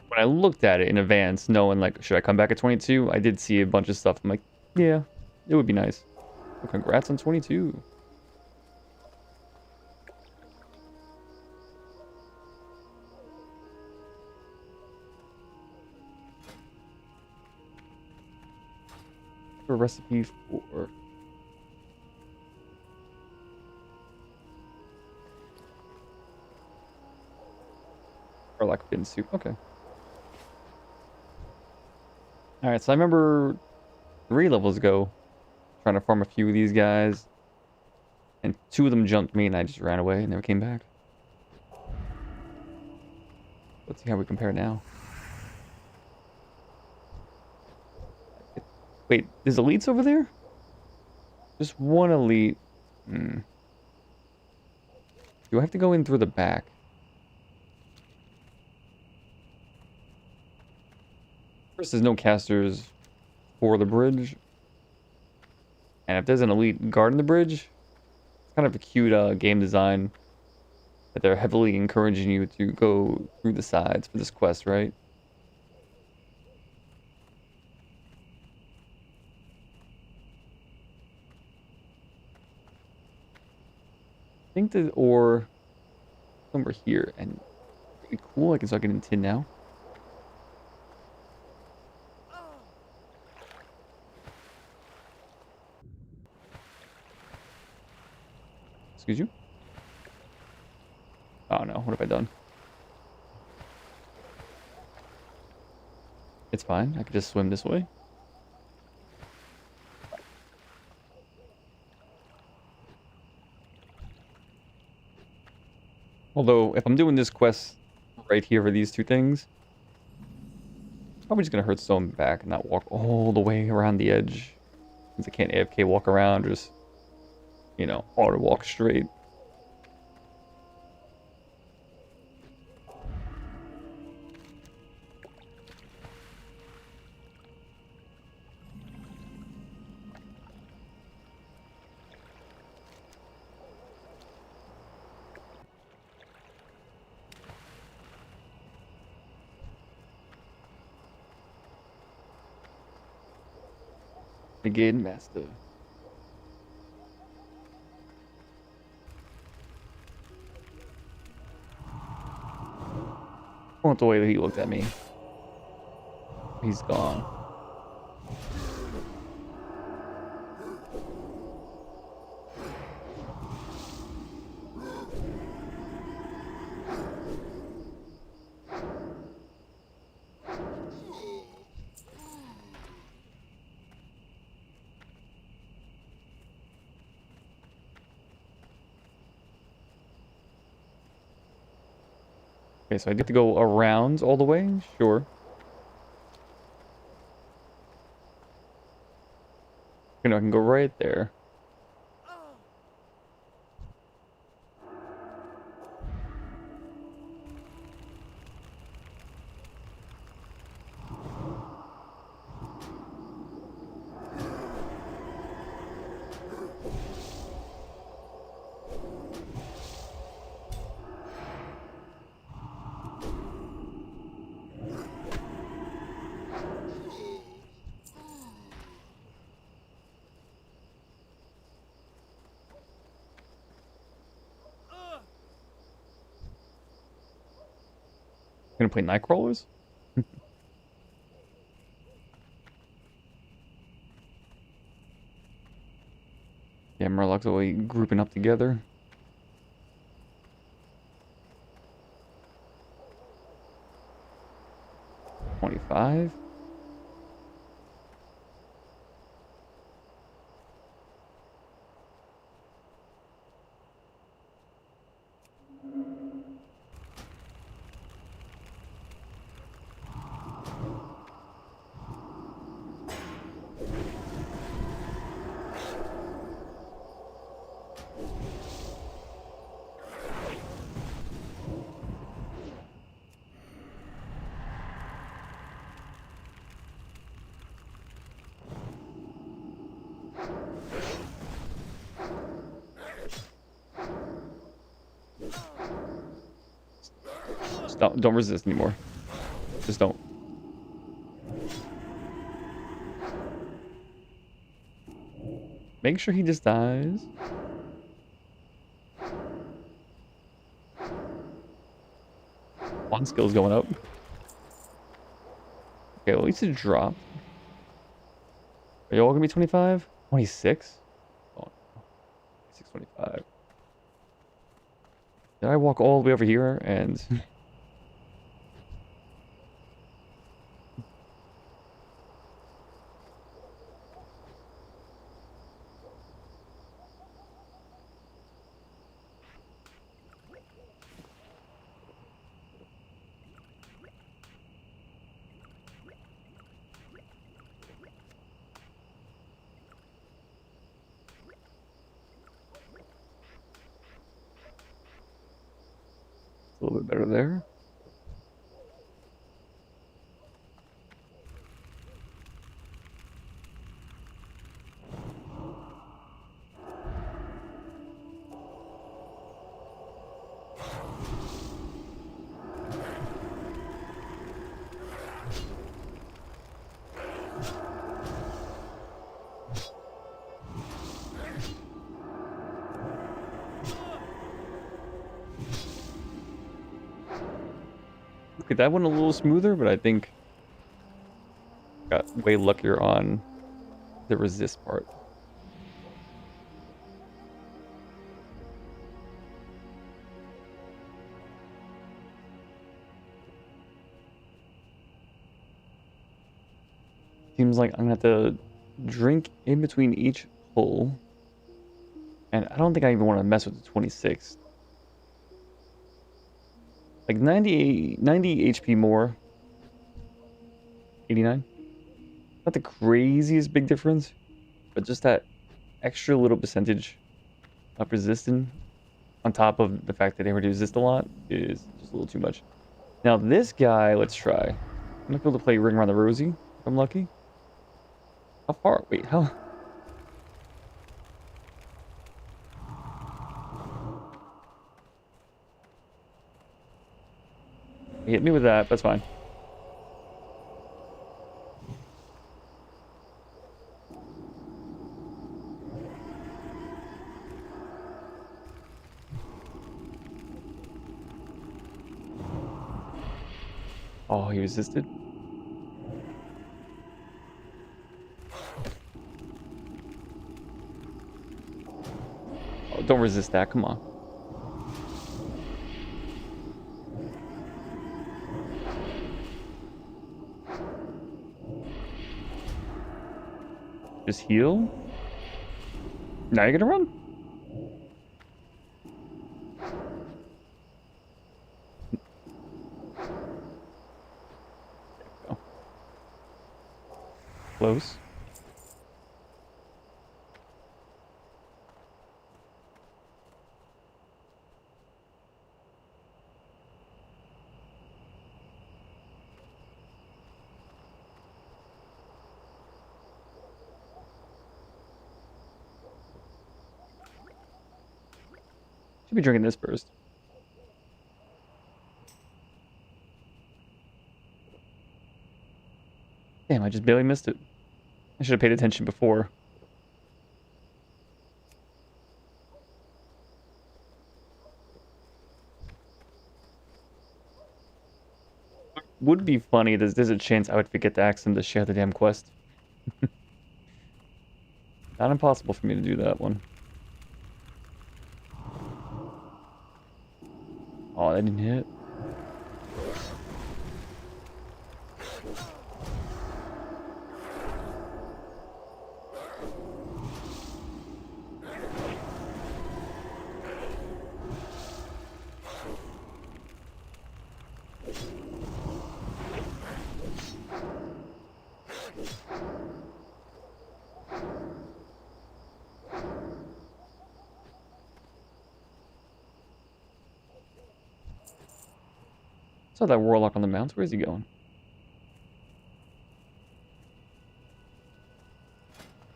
Speaker 1: When I looked at it in advance, knowing, like, should I come back at 22? I did see a bunch of stuff. I'm like, yeah, it would be nice. Well, congrats on 22. A recipe for... Or like fin soup. Okay. Alright, so I remember 3 levels ago trying to farm a few of these guys. And 2 of them jumped me and I just ran away and never came back. Let's see how we compare now. Wait, there's elites over there? Just one elite. Hmm. Do I have to go in through the back? First, there's no casters for the bridge. And if there's an elite guarding the bridge, it's kind of a cute game design that they're heavily encouraging you to go through the sides for this quest, right? I think the ore somewhere here, and pretty cool. I can start getting tin now. Excuse you? Oh no, what have I done? It's fine. I could just swim this way. Although, if I'm doing this quest right here for these 2 things, probably just gonna hurt stone back and not walk all the way around the edge. Since I can't AFK walk around, just, you know, auto walk straight. Again, master. I want the way that he looked at me. He's gone. Okay, so I get to go around all the way? Sure. You know, I can go right there. Gonna play Nightcrawlers? Yeah, Murlocs are grouping up together. $25? Just don't resist anymore. Just don't. Make sure he just dies. One skill's going up. Okay, well, at least it dropped. Are you all gonna be 25? 26? Oh, 625. Did I walk all the way over here and A little bit better there. Okay, that went a little smoother, but I think got way luckier on the resist part. Seems like I'm gonna have to drink in between each pull. And I don't think I even want to mess with the 26. Like 90 HP more. 89. Not the craziest big difference, but just that extra little percentage of resistance on top of the fact that they already resist a lot is just a little too much. Now this guy, let's try. I'm gonna be able to play Ring Around the Rosie if I'm lucky. How far? Wait, how? He hit me with that, that's fine. Oh, he resisted. Oh, don't resist that, come on. Just heal? Now you're gonna run? Oh. Close. Should be drinking this first. Damn, I just barely missed it. I should have paid attention before. Would be funny. There's a chance I would forget to ask them to share the damn quest. Not impossible for me to do that one. Oh, that didn't hit. Saw that warlock on the mounts. Where's he going?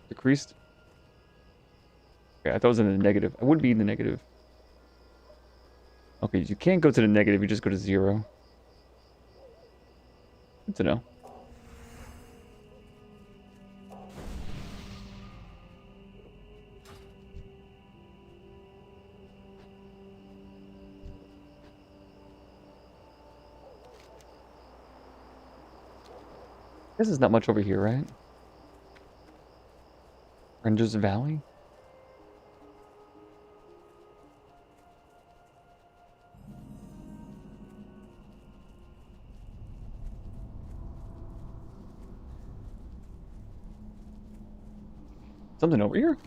Speaker 1: Decreased. Okay, I thought it was in the negative. I would be in the negative. Okay, you can't go to the negative. You just go to 0. Good to know. This is not much over here, right? Ranger's Valley? Something over here?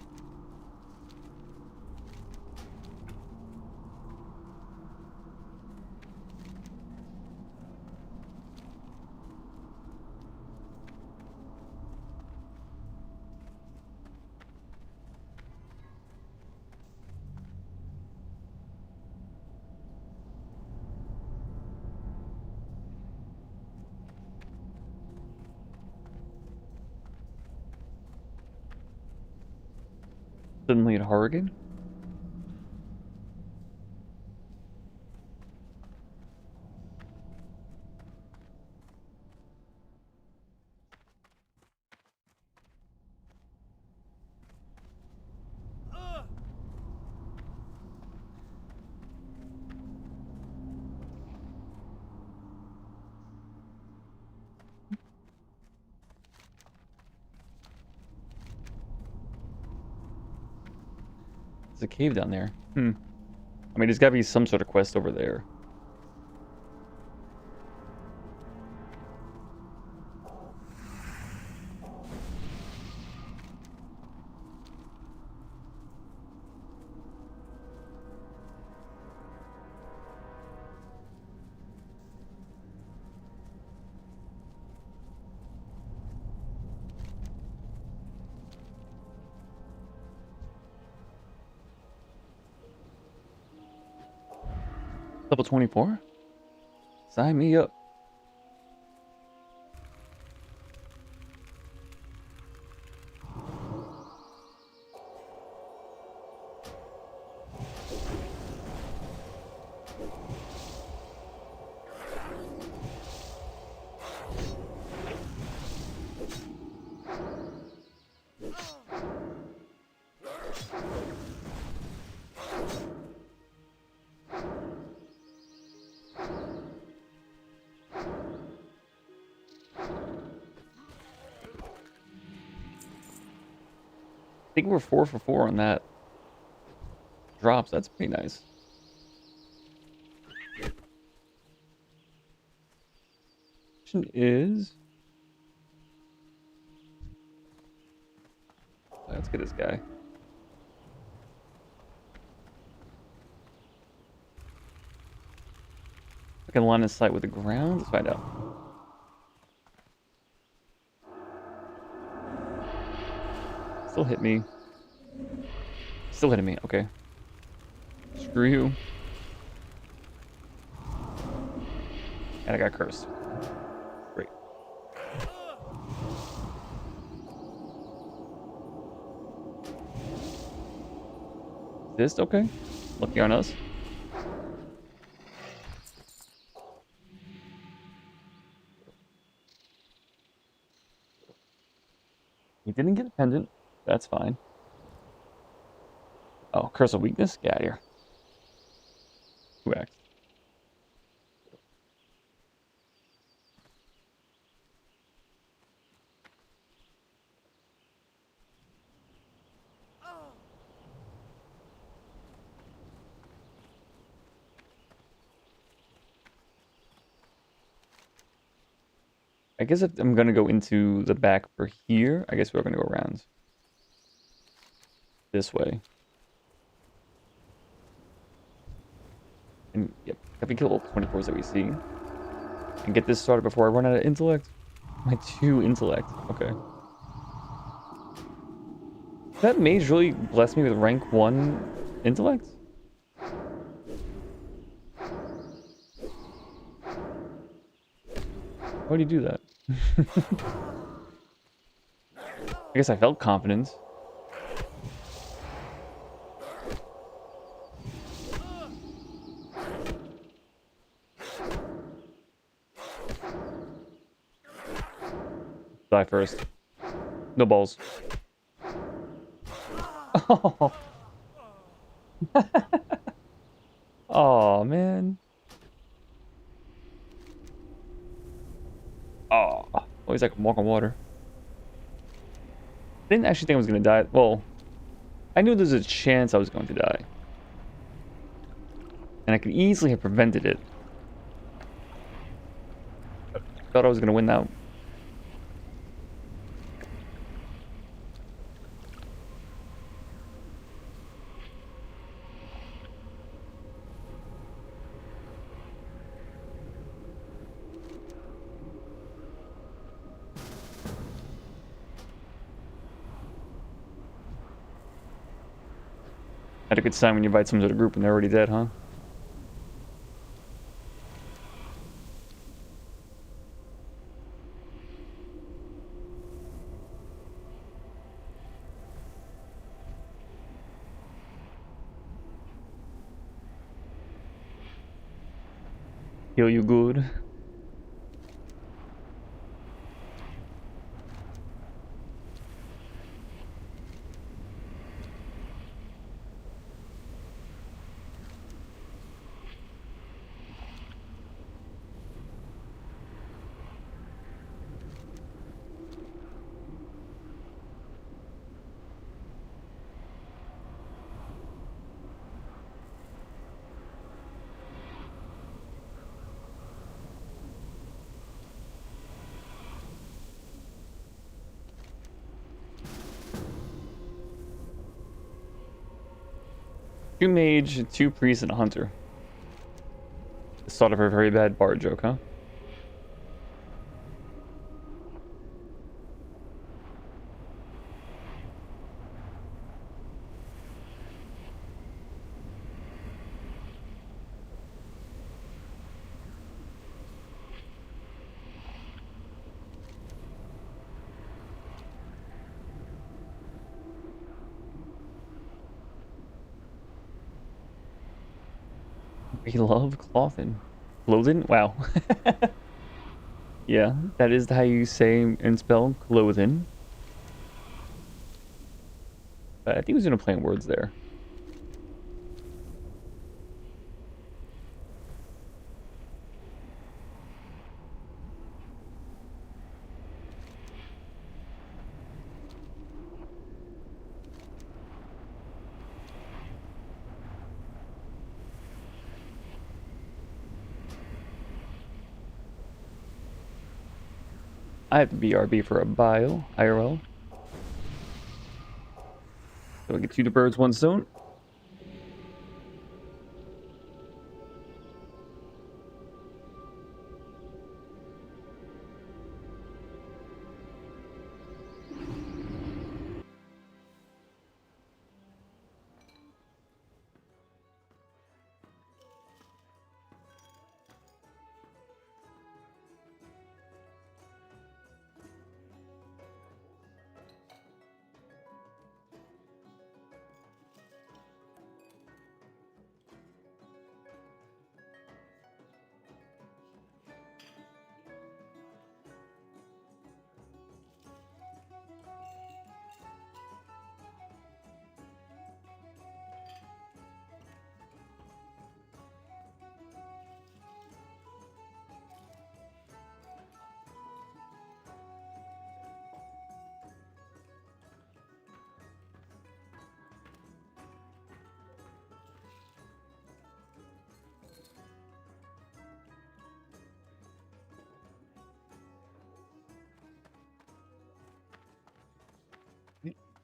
Speaker 1: Suddenly at Horrigan? There's a cave down there. Hmm. I mean, there's gotta be some sort of quest over there. Level 24? Sign me up. I think we're 4 for 4 on that. Drops, that's pretty nice. Question is... Let's get this guy. I can line of sight with the ground. Let's find out. Still hit me. Still hitting me. Okay. Screw you. And I got cursed. Great. This okay? Lucky on us. We didn't get a pendant. That's fine. Oh, curse of weakness? Get out of here. 2x. I guess if I'm gonna go into the back for here, I guess we're gonna go around this way. And yep, if we kill all 24s that we see, and get this started before I run out of intellect. My 2 intellect. Okay. Did that mage really bless me with rank 1 intellect? Why do you do that? I guess I felt confident. Die first. No balls. Oh, oh man. Oh, always like a walk on water. Didn't actually think I was gonna die. Well, I knew there's a chance I was going to die, and I could easily have prevented it. Thought I was gonna win that. Had a good sign when you invite someone to the group and they're already dead, huh? Heal you good. Two mage, two priests, and a hunter. Sort of a very bad bard joke, huh? We love clothing. Clothing? Wow. Yeah, that is how you say and spell clothing. I think he was gonna play in words there. I have to BRB for a bio, IRL. So we get two birds, one stone.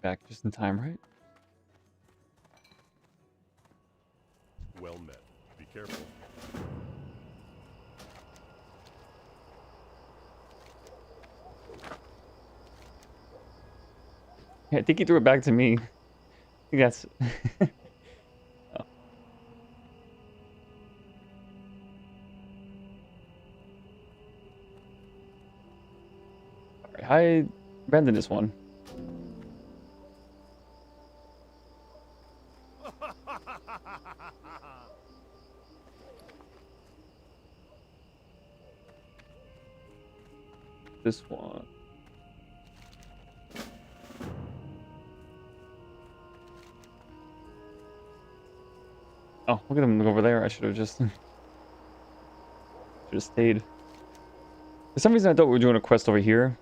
Speaker 1: Back just in time, right?
Speaker 7: Well met. Be careful.
Speaker 1: Yeah, I think he threw it back to me. I think that's... Oh. Alright, I abandoned this one. This one. Oh, look at him over there. I should have just... should have stayed. For some reason, I thought we were doing a quest over here.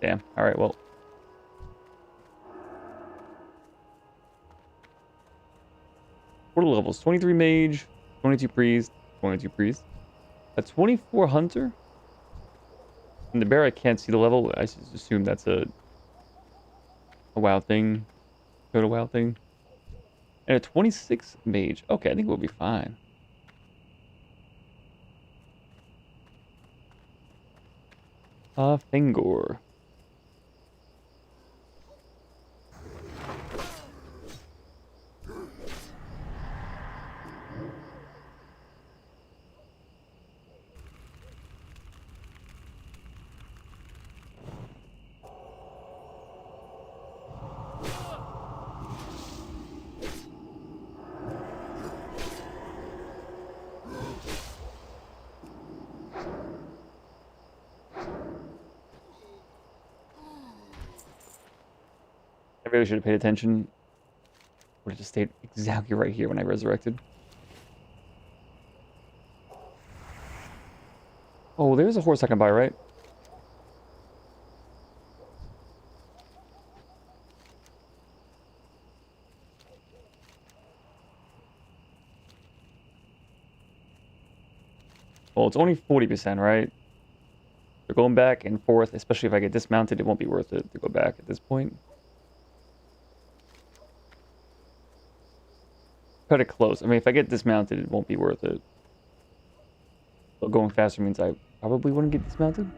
Speaker 1: Damn. Alright, well. Portal levels. 23 mage, 22 priest, 22 priest. A 24 hunter? And the bear, I can't see the level. I just assume that's a WoW thing. Go to WoW thing. And a 26 mage. Okay, I think we'll be fine. Fingor. I really should have paid attention. Would have just stayed exactly right here when I resurrected. Oh, there's a horse I can buy, right? Well, it's only 40%, right? They're going back and forth, especially if I get dismounted, it won't be worth it to go back at this point. Cut it close. I mean, if I get dismounted, it won't be worth it. But going faster means I probably wouldn't get dismounted.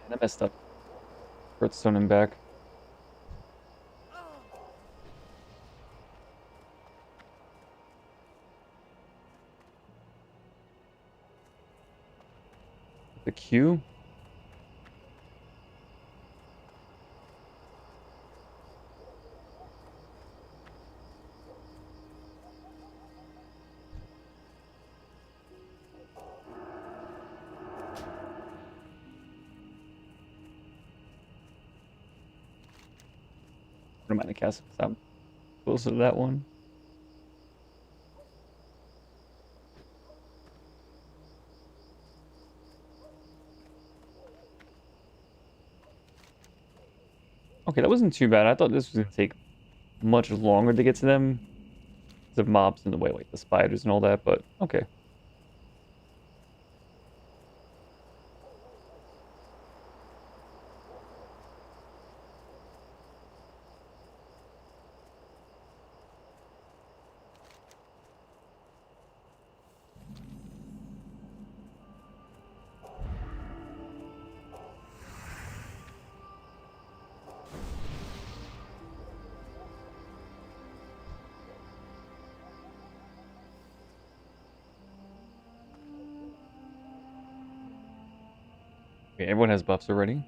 Speaker 1: And I messed up. Redstone him back. The Q. I don't mind the castle because I'm closer to that one. Okay, that wasn't too bad. I thought this was going to take much longer to get to them. The mobs in the way, like the spiders and all that, but okay. Okay, everyone has buffs already.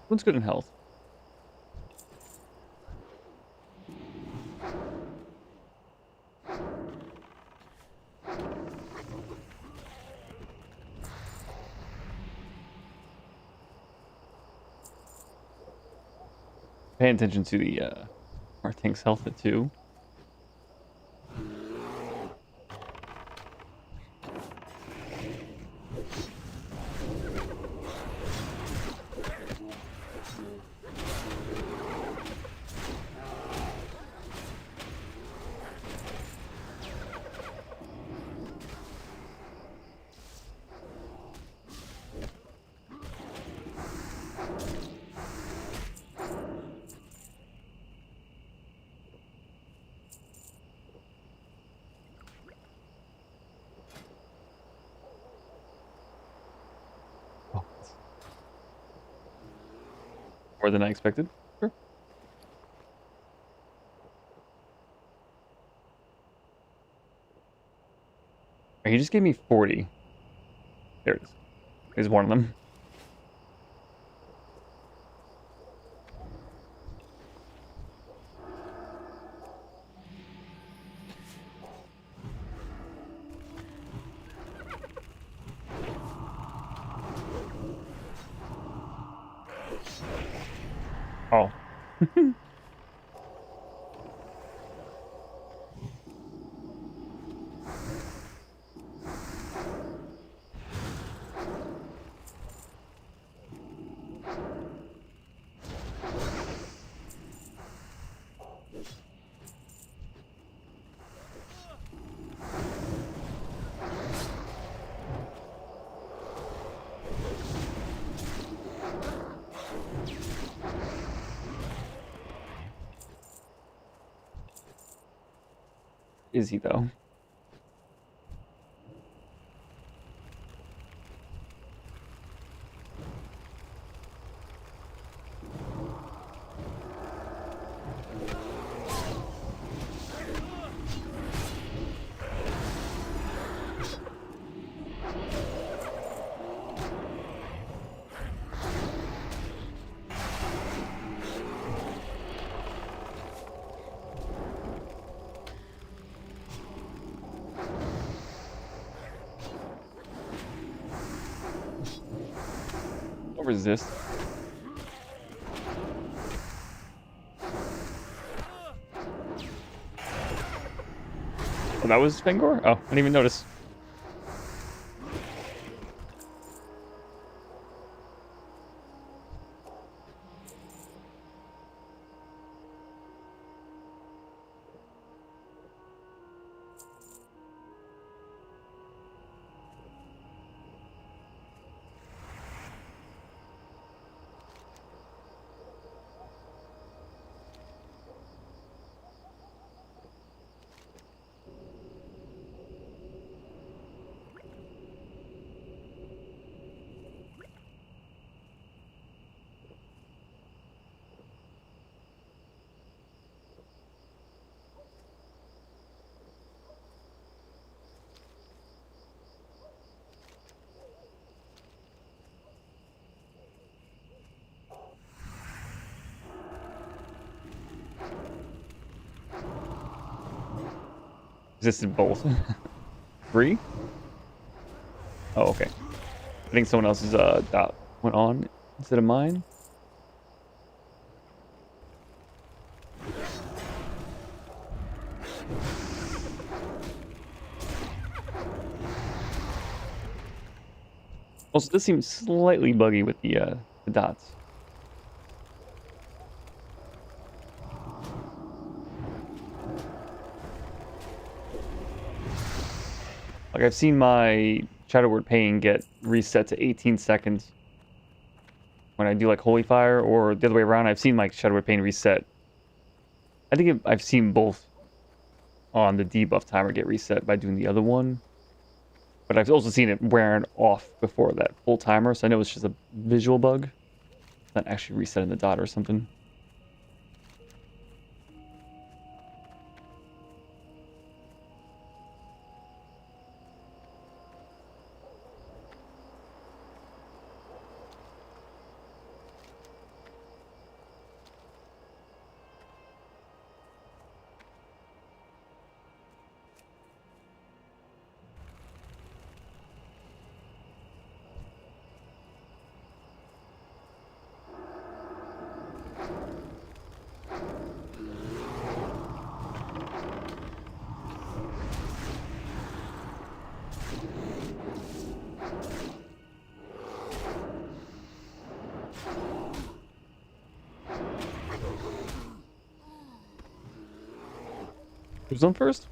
Speaker 1: One's good in health. Pay attention to the our tank's health too. Oh, more than I expected. Sure. He just gave me 40. There it is. Here's one of them. Oh. Is he though? Don't resist. Oh, that was Fengor? Oh, I didn't even notice. Resisted both. 3? Oh, okay. I think someone else's dot went on instead of mine. Also, this seems slightly buggy with the dots. Like, I've seen my Shadow Word Pain get reset to 18 seconds when I do, like, Holy Fire, or the other way around, I've seen my Shadow Word Pain reset. I think I've seen both on the debuff timer get reset by doing the other one. But I've also seen it wearing off before that full timer, so I know it's just a visual bug. Not actually resetting the dot or something. Who's on first?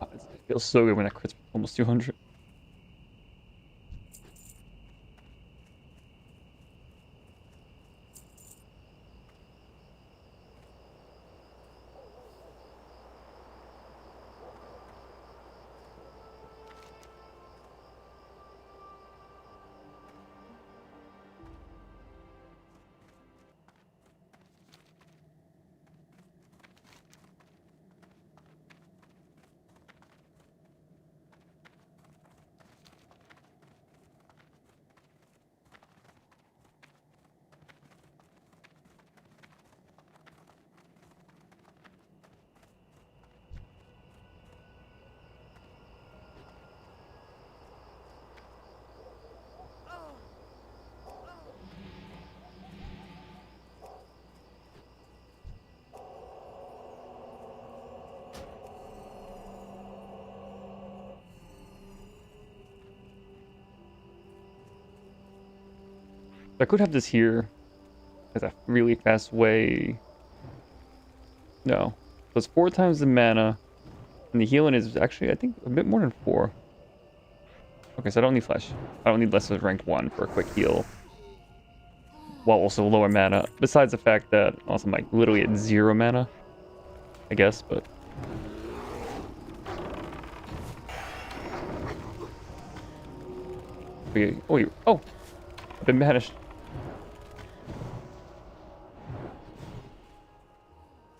Speaker 1: Oh, it feels so good when I crit almost 200. I could have this here as a really fast way. No. So it's 4 times the mana. And the healing is actually, I think, a bit more than 4. Okay, so I don't need flesh. I don't need less than rank 1 for a quick heal. While also lower mana. Besides the fact that also I'm like literally at 0 mana. I guess, but... Oh! I've been banished.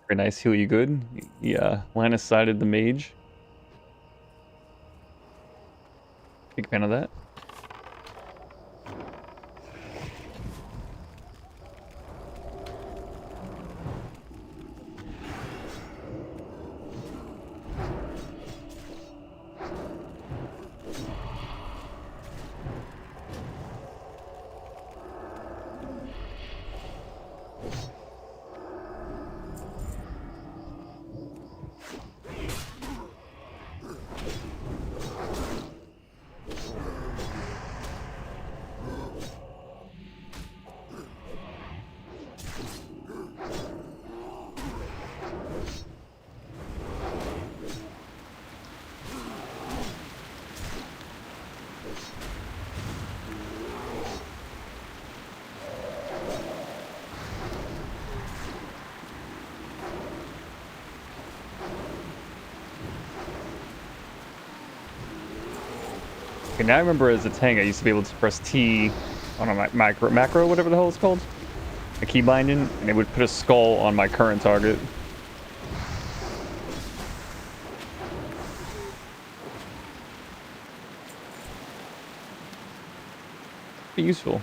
Speaker 1: Very nice, heal you good. Yeah, Lannis sided the mage. Big fan of that. Okay, now I remember as a tank, I used to be able to press T on a macro, whatever the hell it's called. A key binding, and it would put a skull on my current target. Be useful.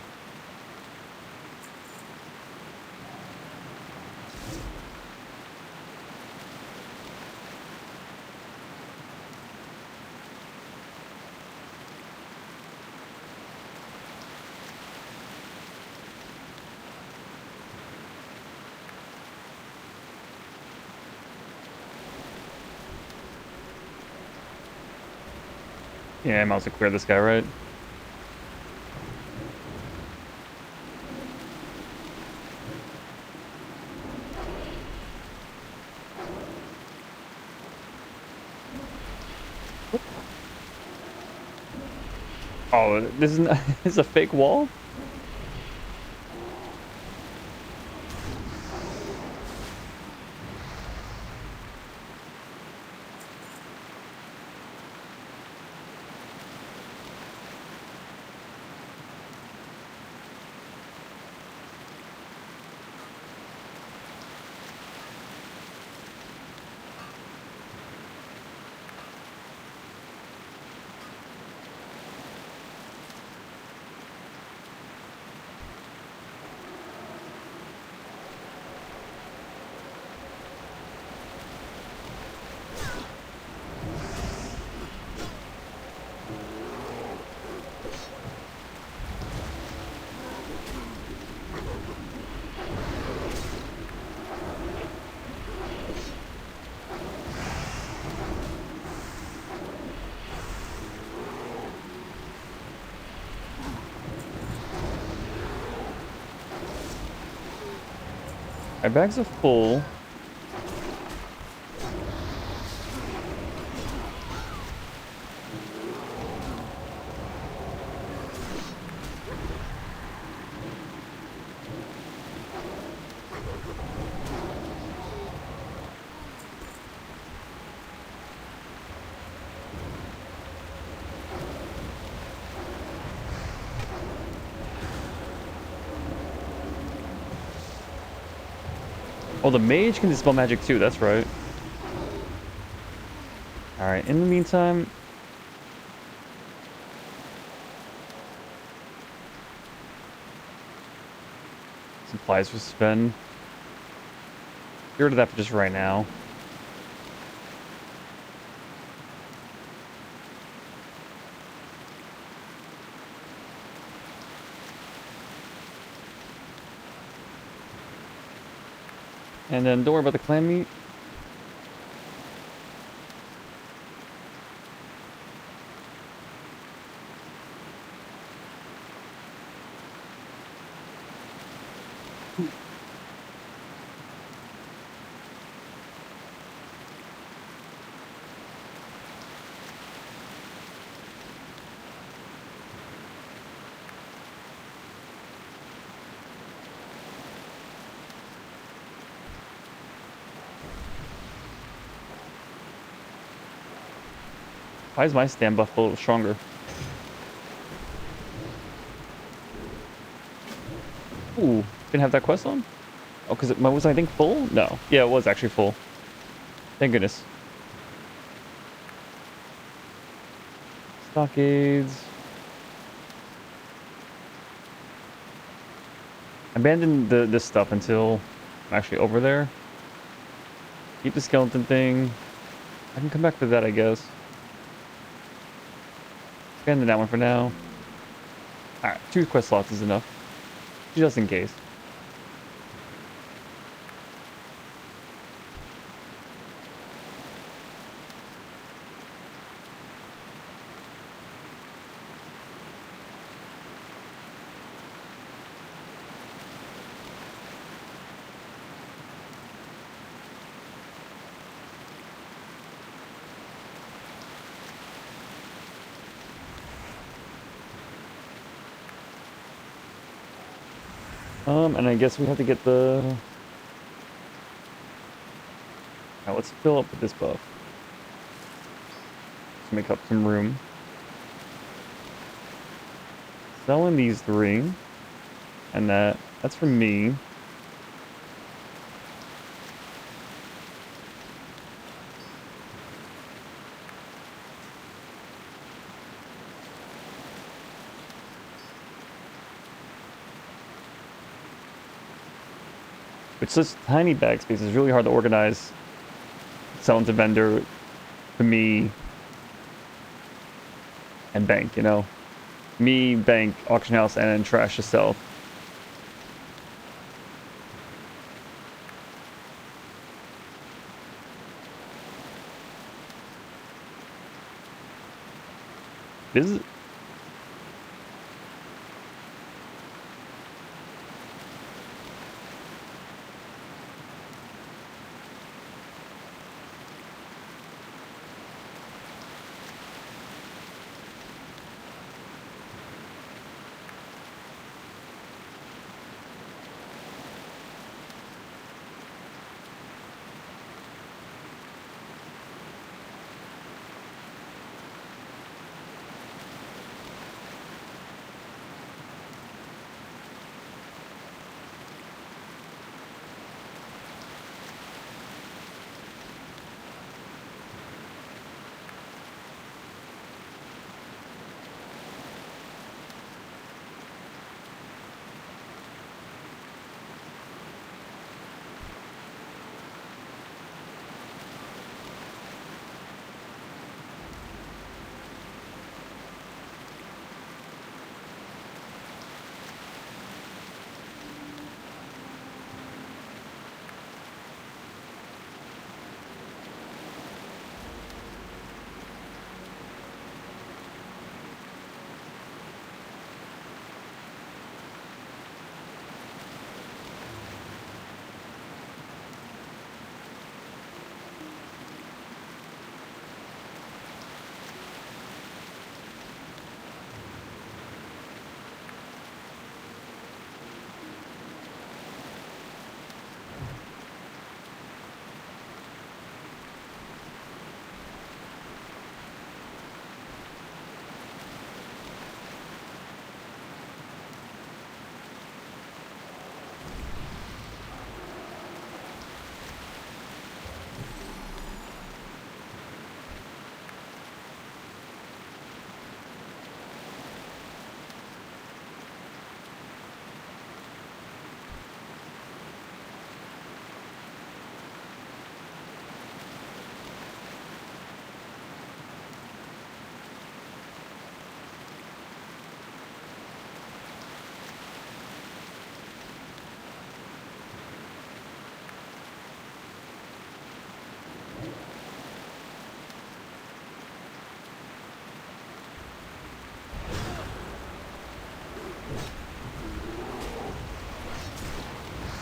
Speaker 1: Yeah, I'm also clear this guy, right? Oh, this is not, this is a fake wall? My bags are full. Oh, the mage can dispel magic too, that's right. Alright, in the meantime... Supplies for Sven. Get rid of that for just right now. And then don't worry about the clan meat. Why is my stand buff a little stronger? Ooh, didn't have that quest on? Oh, because it was, I think, full? No. Yeah, it was actually full. Thank goodness. Stockades. Abandon this stuff until I'm actually over there. Keep the skeleton thing. I can come back for that, I guess. Abandon that one for now. Alright, 2 quest slots is enough. Just in case. And I guess we have to get the... Now let's fill up with this buff. Let's make up some room. Selling these 3. And that's for me. It's just tiny bag space. It's really hard to organize. Selling to vendor, to me, and bank, you know? Me, bank, auction house, and then trash to sell. This is...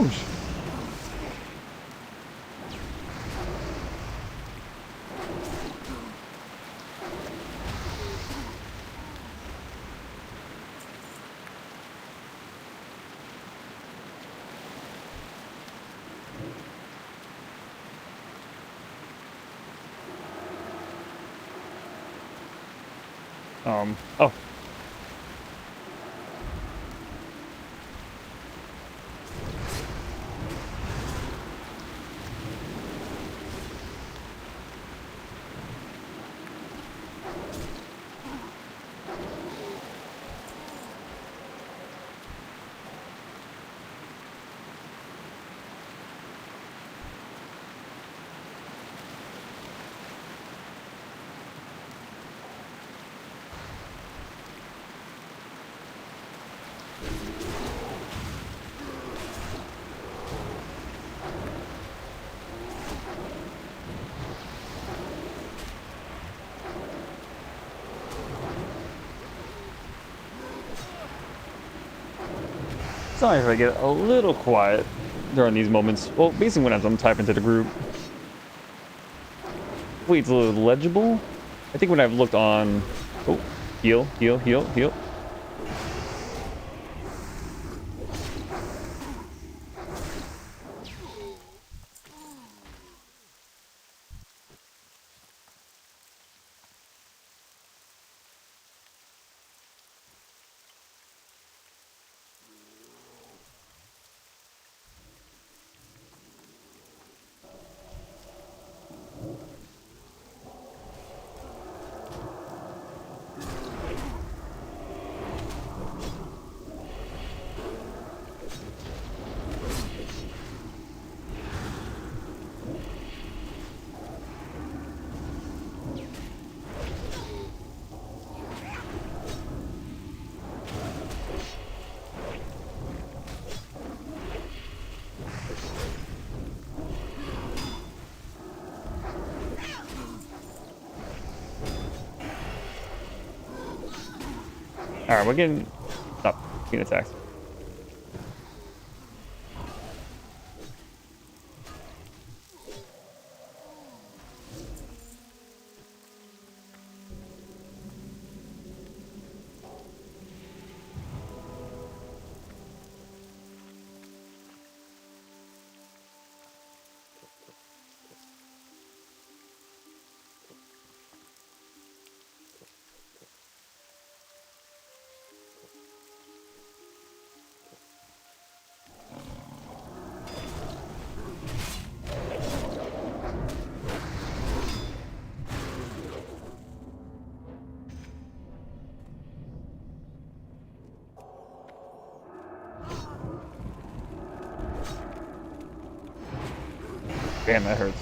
Speaker 1: Whoosh. Oh. Sorry if I get a little quiet during these moments. Well, basically when I'm typing to the group. Wait, it's a little legible? I think when I've looked on... Oh, heal, heal, heal, heal. Alright, we're getting... Stop. Getting attacked. Damn, that hurts.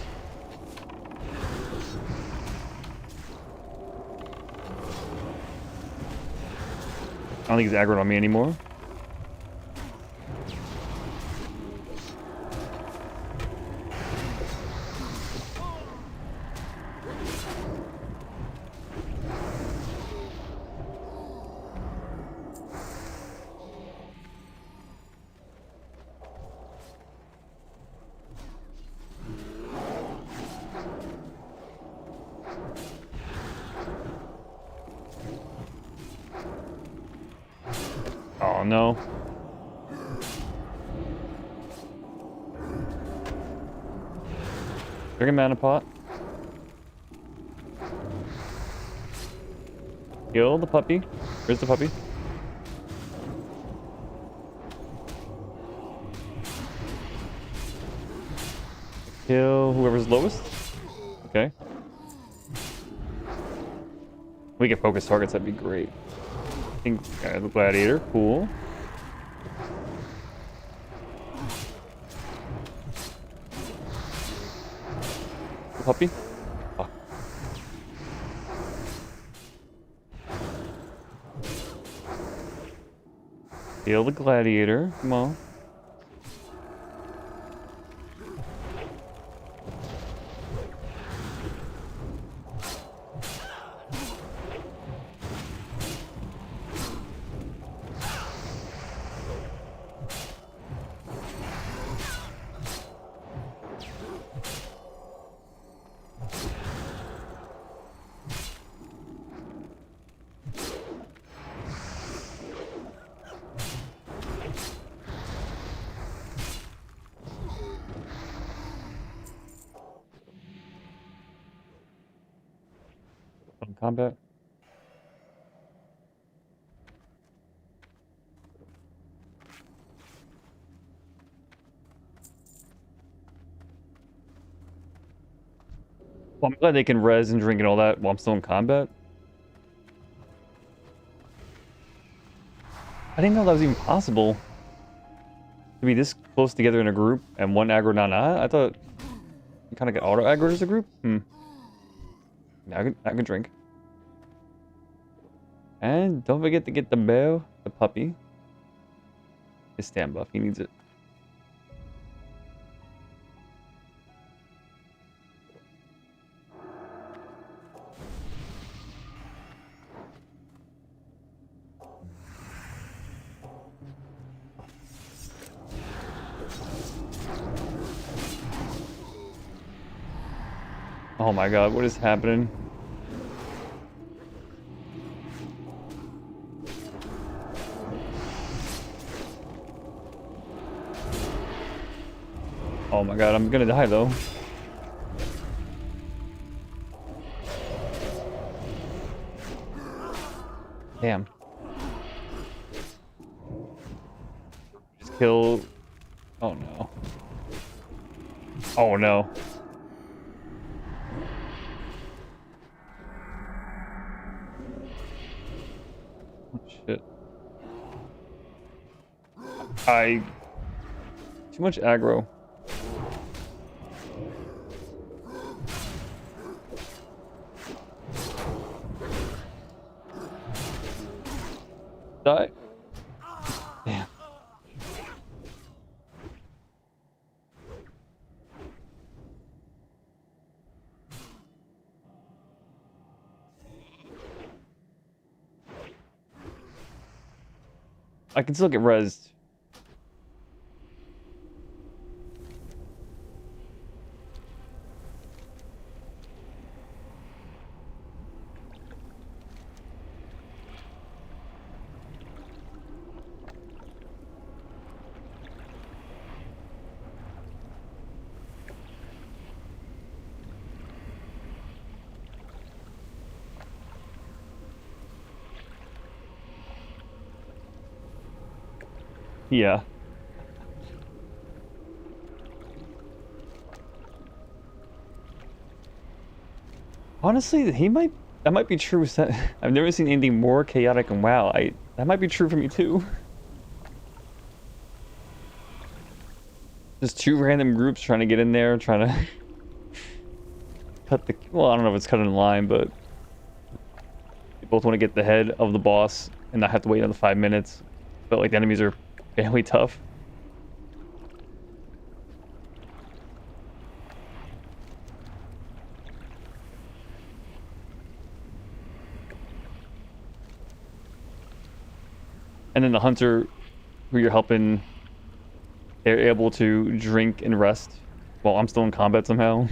Speaker 1: I don't think he's aggroed on me anymore. Oh no. Bring a mana pot. Kill the puppy. Where's the puppy? Kill whoever's lowest. Okay. We can focus targets, that'd be great. I think the gladiator, cool. The puppy. Oh. Kill the gladiator. Come on. combat. Well, I'm glad they can res and drink and all that while I'm still in combat. I didn't know that was even possible. To be this close together in a group and one aggro not. I thought you kind of get auto aggro as a group. Yeah, I can drink. And don't forget to get the bear, the puppy. His stand buff, he needs it. Oh my god, what is happening? Oh my god, I'm gonna die though. Damn. Just kill. Oh no. Oh no. Oh, shit. Too much aggro. Die. Damn. I can still get rezzed. Yeah. Honestly, that might be true. I've never seen anything more chaotic in WoW. That might be true for me too. Just two random groups trying to get in there, trying to cut the, well, I don't know if it's cut in line, but they both want to get the head of the boss and not have to wait another 5 minutes. But like the enemies are fairly tough. And then the hunter who you're helping, they're able to drink and rest while I'm still in combat somehow.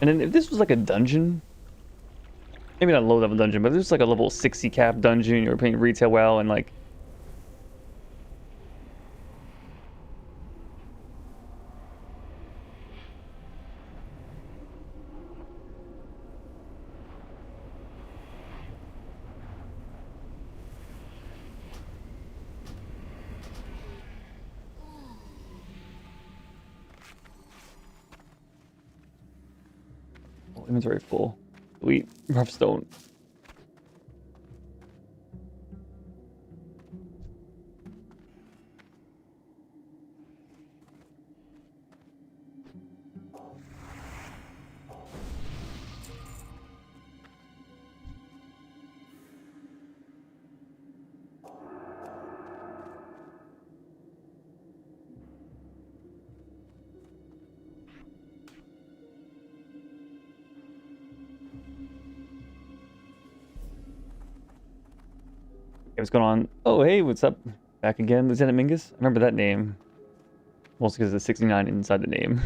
Speaker 1: And then if this was like a dungeon, maybe not a low level dungeon, but if this was like a level 60 cap dungeon, you're playing retail WoW and like, inventory full. Sweet. Rough stone. Hey, what's going on? Oh, hey, what's up? Back again, Lieutenant Mingus. I remember that name. Mostly because of the 69 inside the name.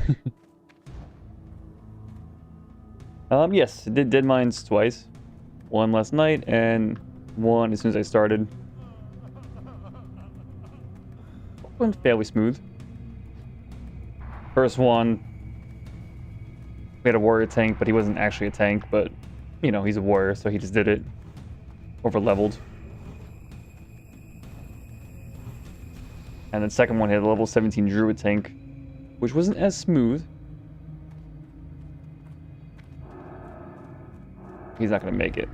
Speaker 1: Yes, did dead mines twice. One last night and one as soon as I started. Went fairly smooth. First one, we had a warrior tank, but he wasn't actually a tank, but, you know, he's a warrior, so he just did it. Over-leveled. And then second one had a level 17 druid tank, which wasn't as smooth. He's not going to make it.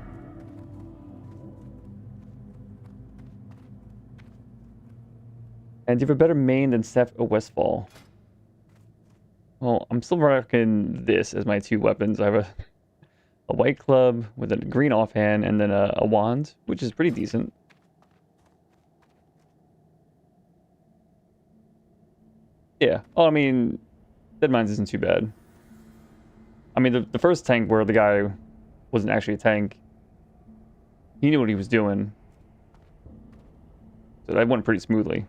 Speaker 1: And do you have a better main than Seth or Westfall? Well, I'm still rocking this as my two weapons. I have a white club with a green offhand and then a wand, which is pretty decent. Yeah. Oh, I mean, Dead Mines isn't too bad. I mean, the first tank where the guy wasn't actually a tank, he knew what he was doing. So that went pretty smoothly.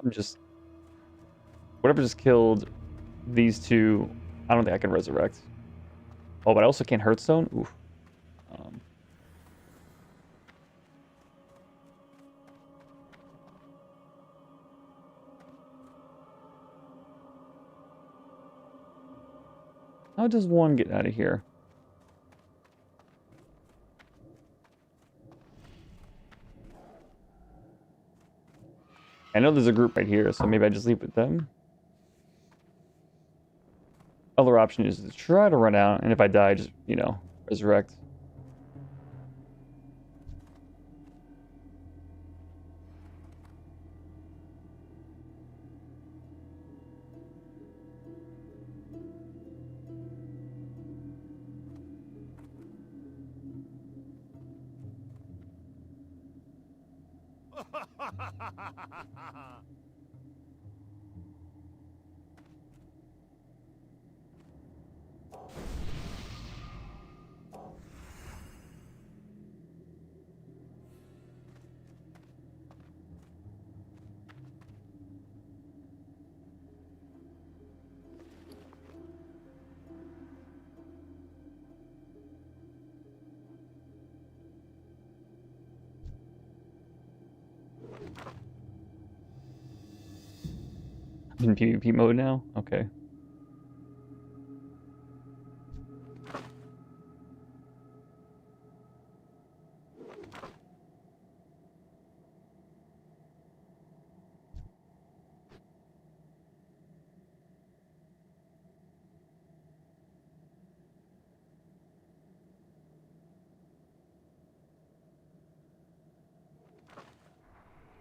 Speaker 1: I'm just... Whatever just killed these two, I don't think I can resurrect. Oh, but I also can't Hearthstone? Oof. How does one get out of here? I know there's a group right here, so maybe I just leave with them. Other option is to try to run out, and if I die, just, you know, resurrect. In PvP mode now? Okay.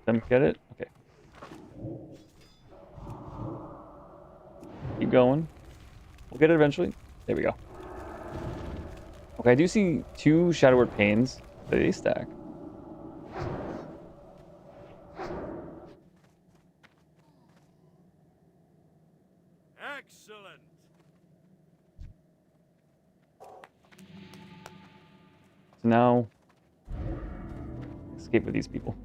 Speaker 1: Them get it? Okay. Keep going. We'll get it eventually. There we go. Okay, I do see two Shadow Word Pains. They stack.
Speaker 4: Excellent.
Speaker 1: So now, escape with these people.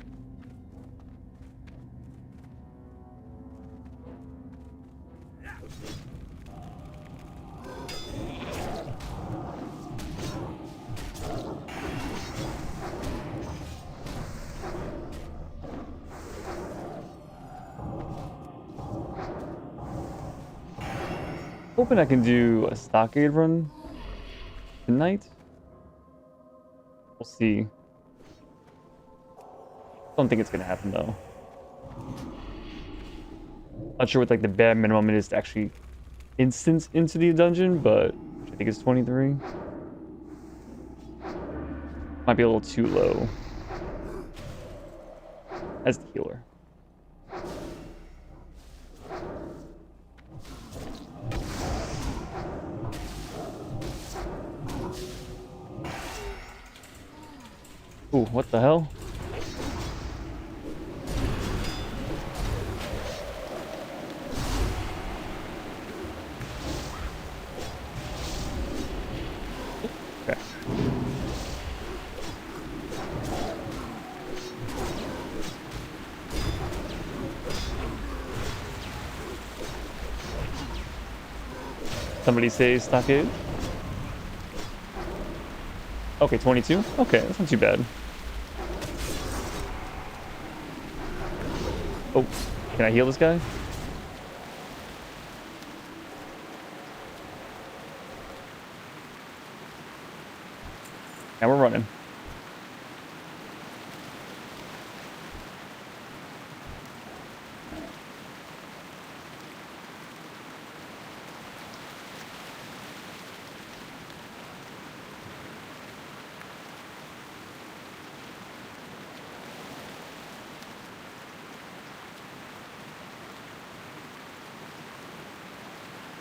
Speaker 1: Hoping I can do a stockade run tonight. We'll see. Don't think it's gonna happen though. Not sure what like the bare minimum it is to actually instance into the dungeon, but I think it's 23. Might be a little too low as the healer. Ooh, what the hell? Okay. Somebody say stockade. Okay, 22. Okay, that's not too bad. Oh, can I heal this guy? And we're running.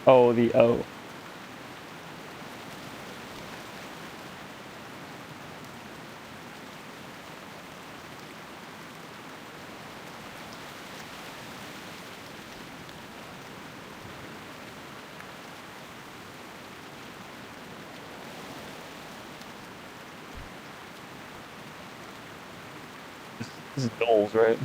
Speaker 1: Oh, the O. This is Doles, right?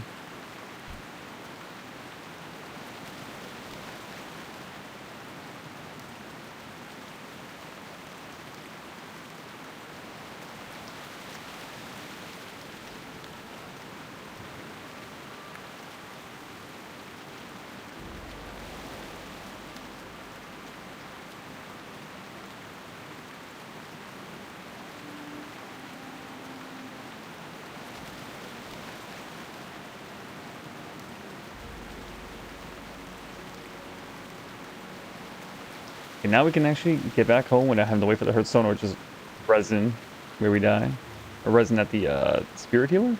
Speaker 1: Okay, now we can actually get back home without having to wait for the Hearthstone or just resin where we die. Or resin at the Spirit Healer?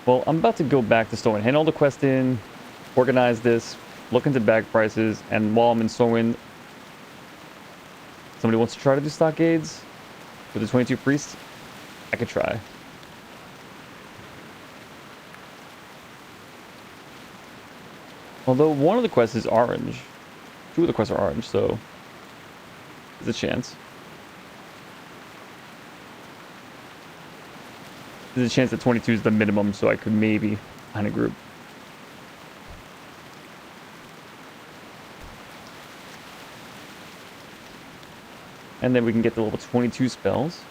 Speaker 1: Well, I'm about to go back to Stormwind, hand all the quests in, organize this, look into bag prices, and while I'm in Stormwind, somebody wants to try to do stockades with the 22 priests, I could try. Although one of the quests is orange. Two of the quests are orange, so there's a chance. There's a chance that 22 is the minimum, so I could maybe find a group. And then we can get the level 22 spells.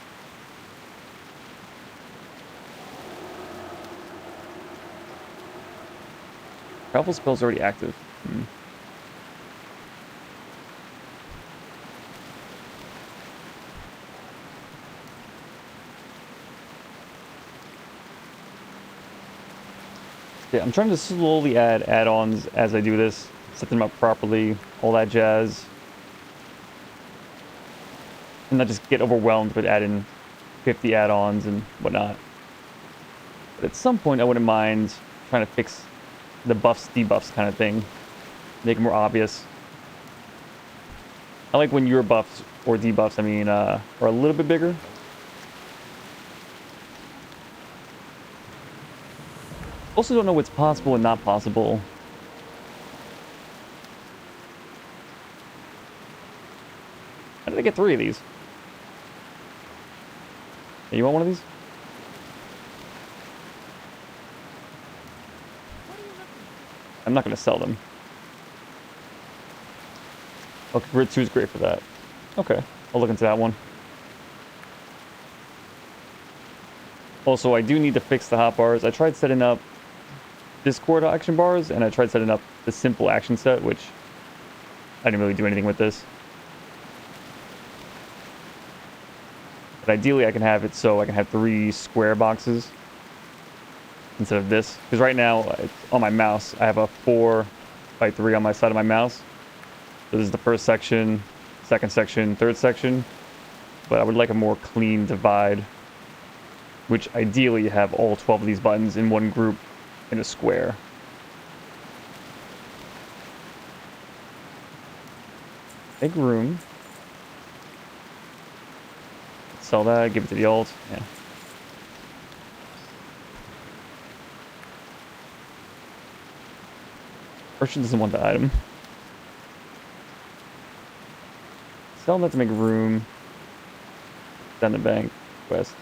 Speaker 1: Travel spell's already active. Yeah, I'm trying to slowly add add-ons as I do this, set them up properly, all that jazz. And not just get overwhelmed with adding 50 add-ons and whatnot. But at some point I wouldn't mind trying to fix the buffs, debuffs kind of thing. Make it more obvious. I like when your buffs, or debuffs, I mean, are a little bit bigger. Also don't know what's possible and not possible. How did I get 3 of these? Hey, you want one of these? I'm not going to sell them. Okay, Grid 2 is great for that. Okay, I'll look into that one. Also, I do need to fix the hotbars. I tried setting up Discord action bars, and I tried setting up the simple action set, which I didn't really do anything with this. But ideally, I can have it so I can have 3 square boxes instead of this. Because right now, it's on my mouse, I have a 4x3 on my side of my mouse. So this is the first section, second section, third section. But I would like a more clean divide, which ideally you have all 12 of these buttons in one group in a square. Make room. Sell that, give it to the alt. Yeah. Merchant doesn't want the item. Sell that to make room. Down the bank. Quest.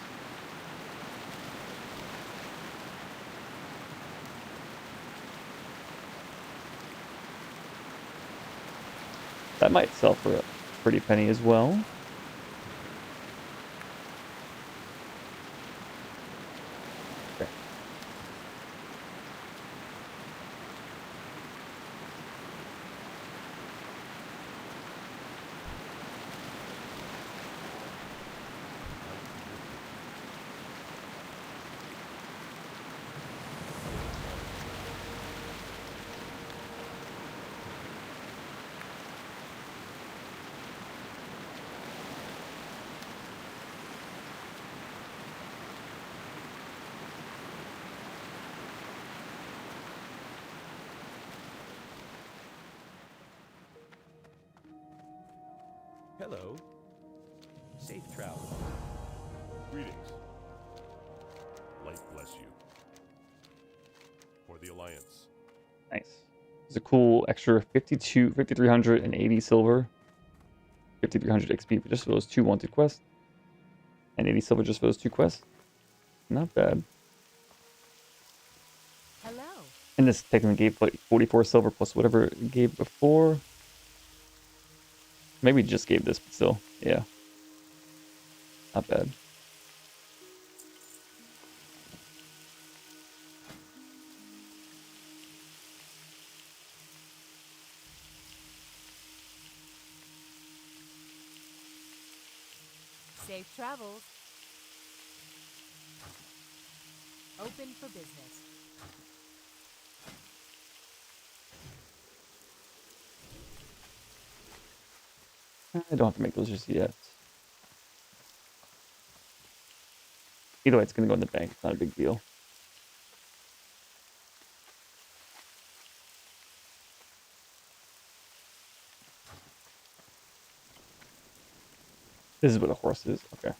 Speaker 1: That might sell for a pretty penny as well. Okay.
Speaker 4: Hello. Safe travel.
Speaker 7: Greetings. Light bless you. For the Alliance.
Speaker 1: Nice. It's a cool extra 5,380 silver, 5,300 XP for just for those 2 wanted quests, and 80 silver just for those 2 quests. Not bad.
Speaker 6: Hello.
Speaker 1: And this technically gave like 44 silver plus whatever it gave before. Maybe it just gave this, but still, yeah. Not bad.
Speaker 6: Safe travels. Open for business.
Speaker 1: I don't have to make those just yet. Either way, it's going to go in the bank. It's not a big deal. This is what a horse is. Okay.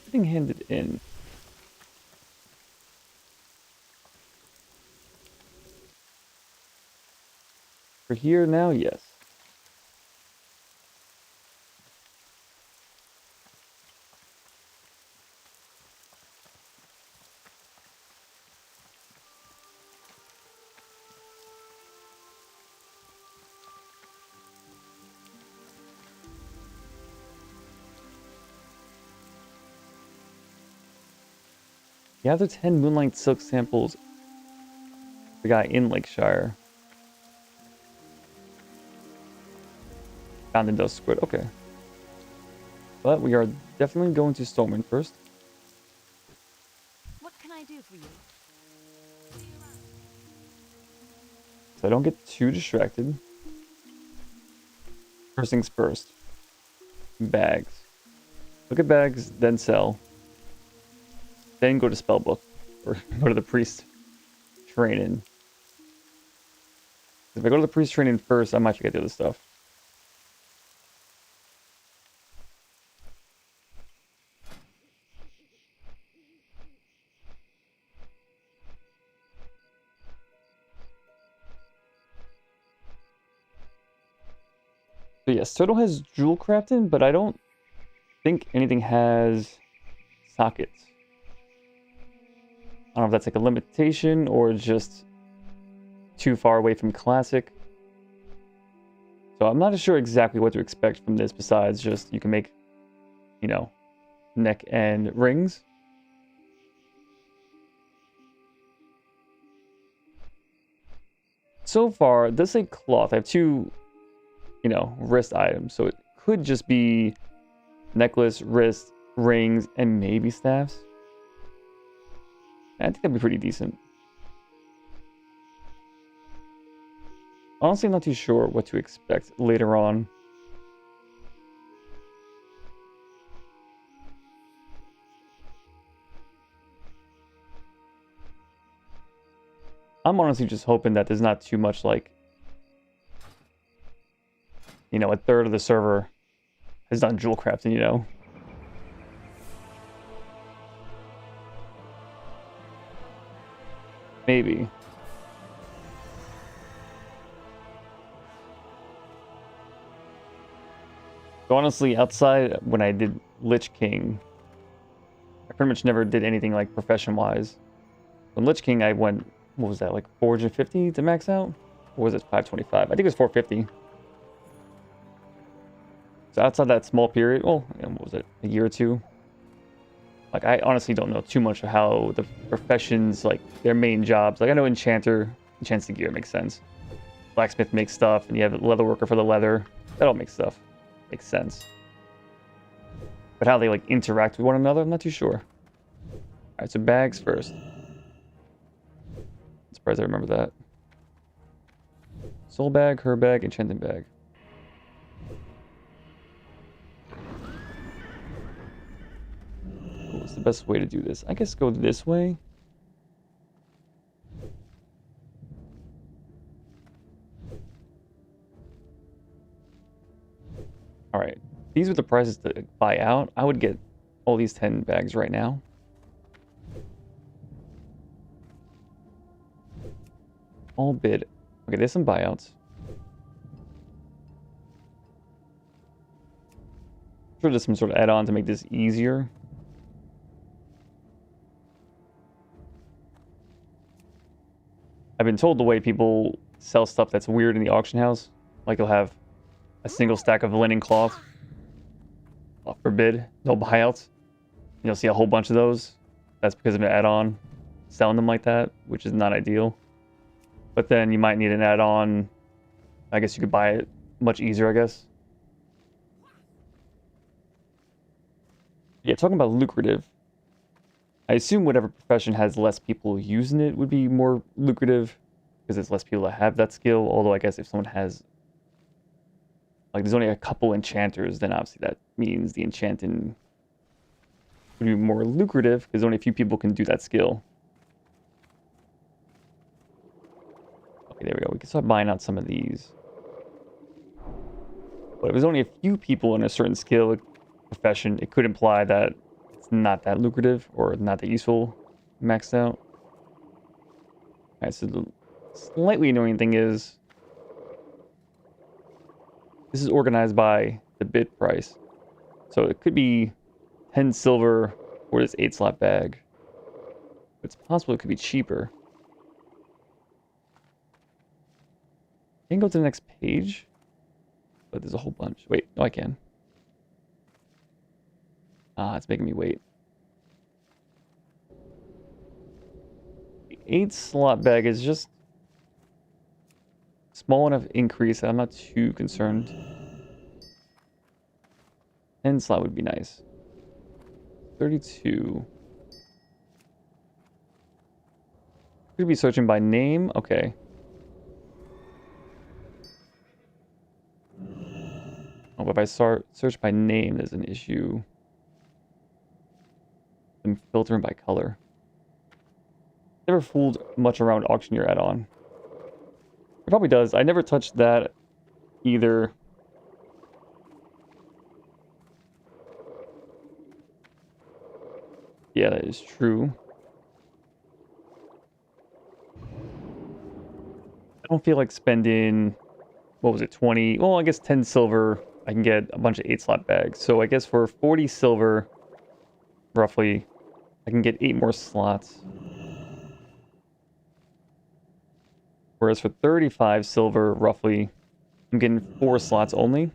Speaker 1: Everything handed in. For here now, yes. Gather 10 Moonlight Silk samples. The guy in Lakeshire. Found in Dust Squid. Okay. But we are definitely going to Stormwind first.
Speaker 6: What can I do for you?
Speaker 1: So I don't get too distracted. First things first. Bags. Look at bags, then sell. Then go to Spellbook. Or go to the Priest Training. If I go to the Priest Training first, I might forget the other stuff. So yes, Turtle has jewel crafting, but I don't think anything has sockets. I don't know if that's like a limitation or just too far away from classic. So I'm not sure exactly what to expect from this besides just you can make, you know, neck and rings. So far, it does say cloth. I have 2, you know, wrist items. So it could just be necklace, wrist, rings, and maybe staffs. I think that'd be pretty decent. Honestly, I'm not too sure what to expect later on. I'm honestly just hoping that there's not too much like, you know, a third of the server has done jewel crafting, you know? Maybe. So honestly, outside when I did Lich King, I pretty much never did anything like profession-wise. On Lich King, I went, what was that, like 450 to max out? Or was it 525? I think it was 450. So outside that small period, well, what was it, a year or two? Like, I honestly don't know too much of how the professions, like, their main jobs. Like, I know enchanter, enchants the gear, makes sense. Blacksmith makes stuff, and you have a leather worker for the leather. That all makes stuff. Makes sense. But how they, like, interact with one another, I'm not too sure. Alright, so bags first. I'm surprised I remember that. Soul bag, her bag, enchanting bag. What's the best way to do this? I guess go this way. Alright. These are the prices to buy out. I would get all these 10 bags right now. All bid. Okay, there's some buyouts. I'm sure there's some sort of add-on to make this easier. I've been told the way people sell stuff that's weird in the auction house, like they'll have a single stack of linen cloth for bid, no buyouts. You'll see a whole bunch of those. That's because of an add-on selling them like that, which is not ideal. But then you might need an add-on. I guess you could buy it much easier, I guess. Yeah, talking about lucrative. I assume whatever profession has less people using it would be more lucrative because there's less people that have that skill. Although I guess if someone has, like, there's only a couple enchanters, then obviously that means the enchanting would be more lucrative because only a few people can do that skill. Okay, there we go. We can start buying out some of these. But if there's only a few people in a certain skill profession, it could imply that it's not that lucrative or not that useful maxed out. Alright, so the slightly annoying thing is this is organized by the bid price. So it could be 10 silver for this 8-slot bag. It's possible it could be cheaper. I can go to the next page, but there's a whole bunch. Wait, no, I can. Ah, it's making me wait. The 8-slot bag is just small enough increase that I'm not too concerned. 10-slot would be nice. 32. Could be searching by name. Okay. Oh, but if I search by name, there's an issue. I'm filtering by color. Never fooled much around auctioneer add-on. It probably does. I never touched that either. Yeah, that is true. I don't feel like spending, what was it, 20? Well, I guess 10 silver, I can get a bunch of 8-slot bags. So I guess for 40 silver, roughly, I can get 8 more slots. Whereas for 35 silver, roughly, I'm getting 4 slots only.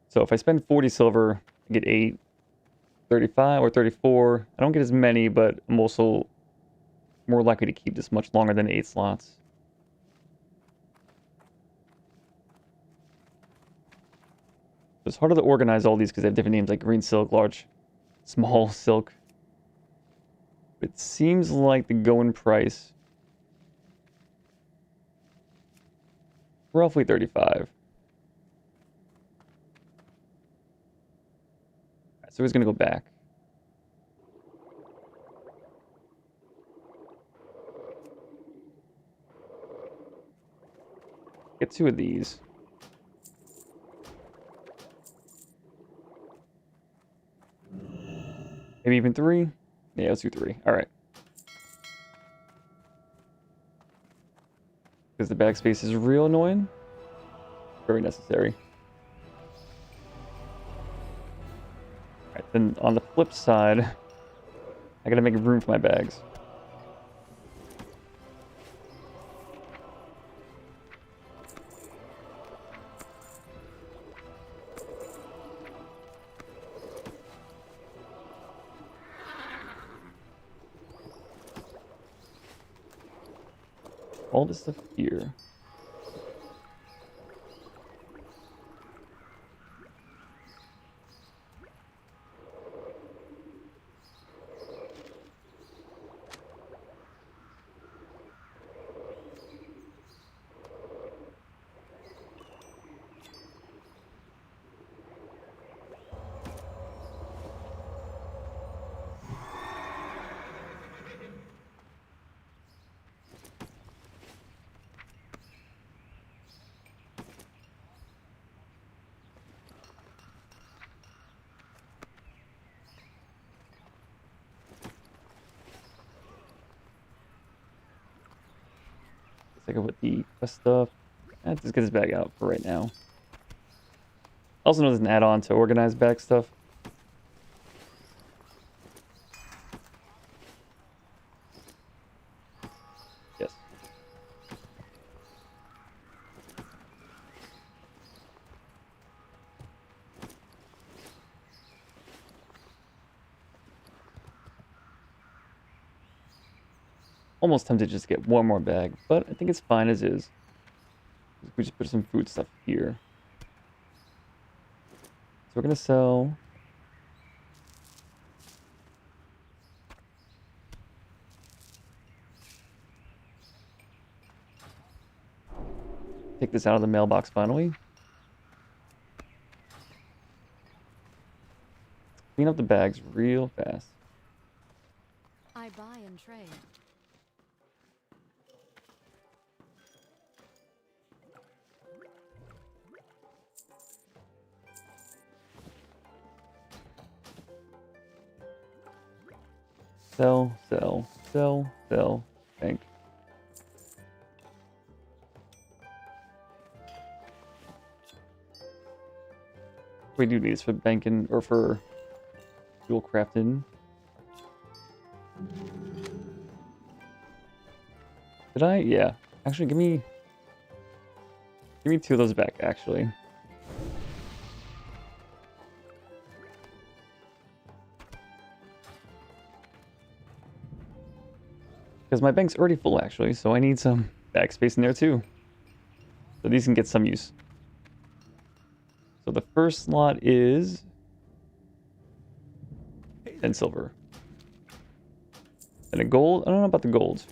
Speaker 1: So if I spend 40 silver, I get 8, 35 or 34. I don't get as many, but I'm also more likely to keep this much longer than 8 slots. It's harder to organize all these because they have different names like green silk, large, small silk. It seems like the going price, roughly 35. Alright, so he's going to go back. Get 2 of these. Maybe even 3? Yeah, let's do 3. Alright. Because the backspace is real annoying. Very necessary. Alright, then on the flip side, I gotta make room for my bags. all this stuff here. Take a look at the quest stuff. Let's just get this bag out for right now. Also know there's an add-on to organize bag stuff. Yes. Almost tempted to just get one more bag, but I think it's fine as is. We just put some food stuff here. So we're gonna sell. Take this out of the mailbox finally. Clean up the bags real fast.
Speaker 6: I buy and trade.
Speaker 1: Sell, sell, sell, sell, bank. We do need this for banking or for fuel crafting. Did I? Yeah. Actually, give me two of those back, actually. Because my bank's already full, actually, so I need some bag space in there, too. So these can get some use. So the first slot is 10 silver. And a gold? I don't know about the gold.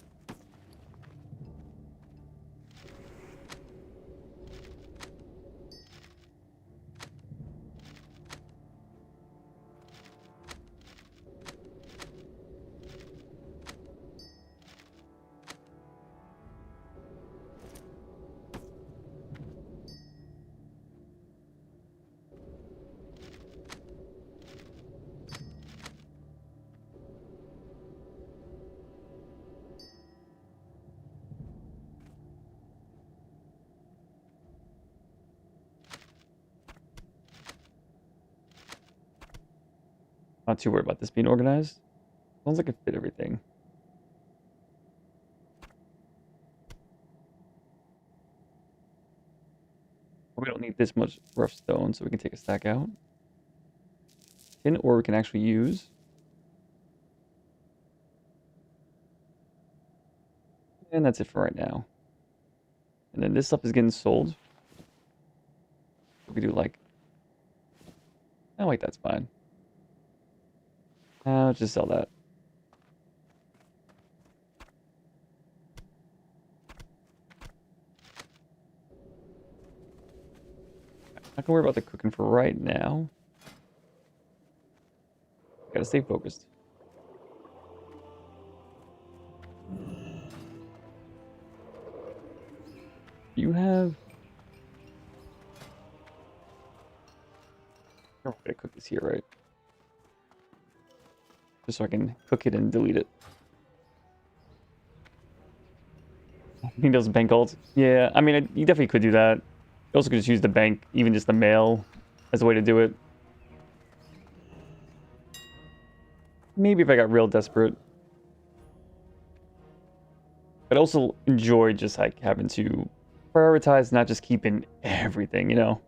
Speaker 1: Not too worried about this being organized. Sounds like it fit everything. We don't need this much rough stone, so we can take a stack out. Tin ore we can actually use. And that's it for right now. And then this stuff is getting sold. We could do like... Oh wait, that's fine. Let's just sell that. Not gonna worry about the cooking for right now. Gotta stay focused. You have... I'm gonna cook this here, right? Just so I can cook it and delete it. He does bank alt. Yeah, I mean, you definitely could do that. You also could just use the bank, even just the mail, as a way to do it. Maybe if I got real desperate. I'd also enjoy just like having to prioritize, not just keeping everything, you know?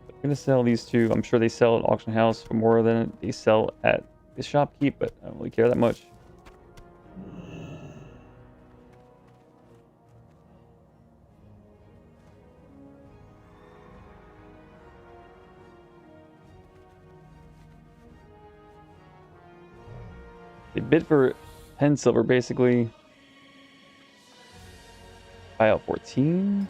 Speaker 1: I'm gonna sell these two. I'm sure they sell at auction house for more than they sell at the shopkeep, but I don't really care that much. They bid for 10 silver, basically. Buy out 14.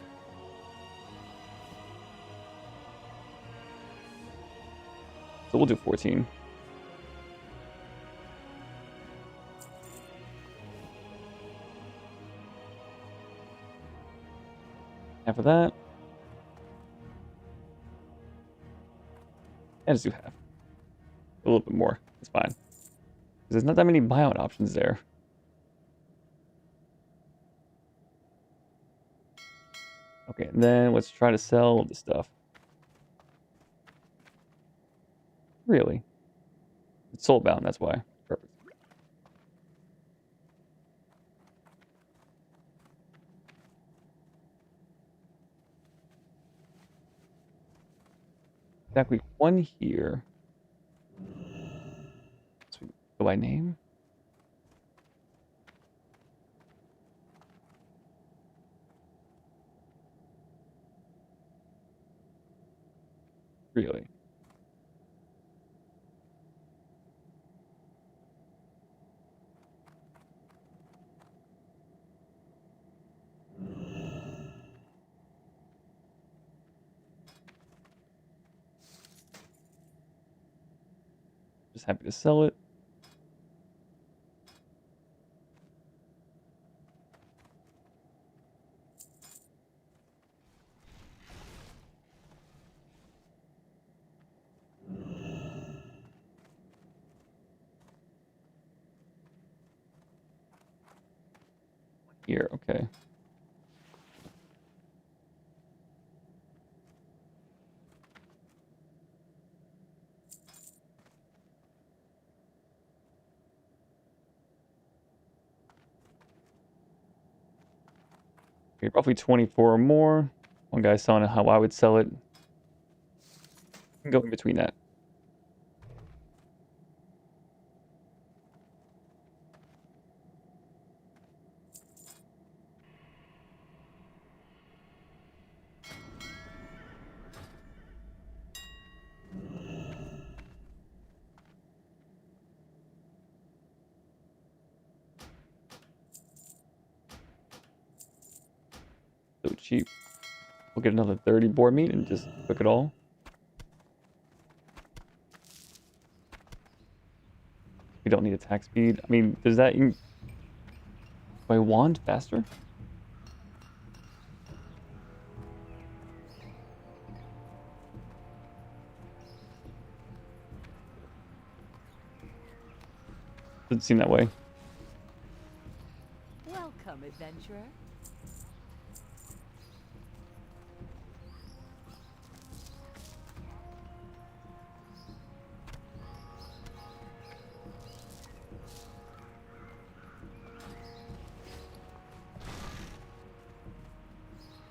Speaker 1: So we'll do 14. Half of that. And just do half. A little bit more. It's fine. Because there's not that many buyout options there. Okay, and then let's try to sell the stuff. Really? It's soul bound, that's why. Perfect. Exactly one here. So we go by name. Really? Just happy to sell it. Here, okay. Okay, roughly 24 or more. One guy's selling how I would sell it. Go in between that. So cheap. We'll get another 30 boar meat and just cook it all. We don't need attack speed. I mean, does that... Do I wand faster? Doesn't seem that way.
Speaker 3: Welcome, adventurer.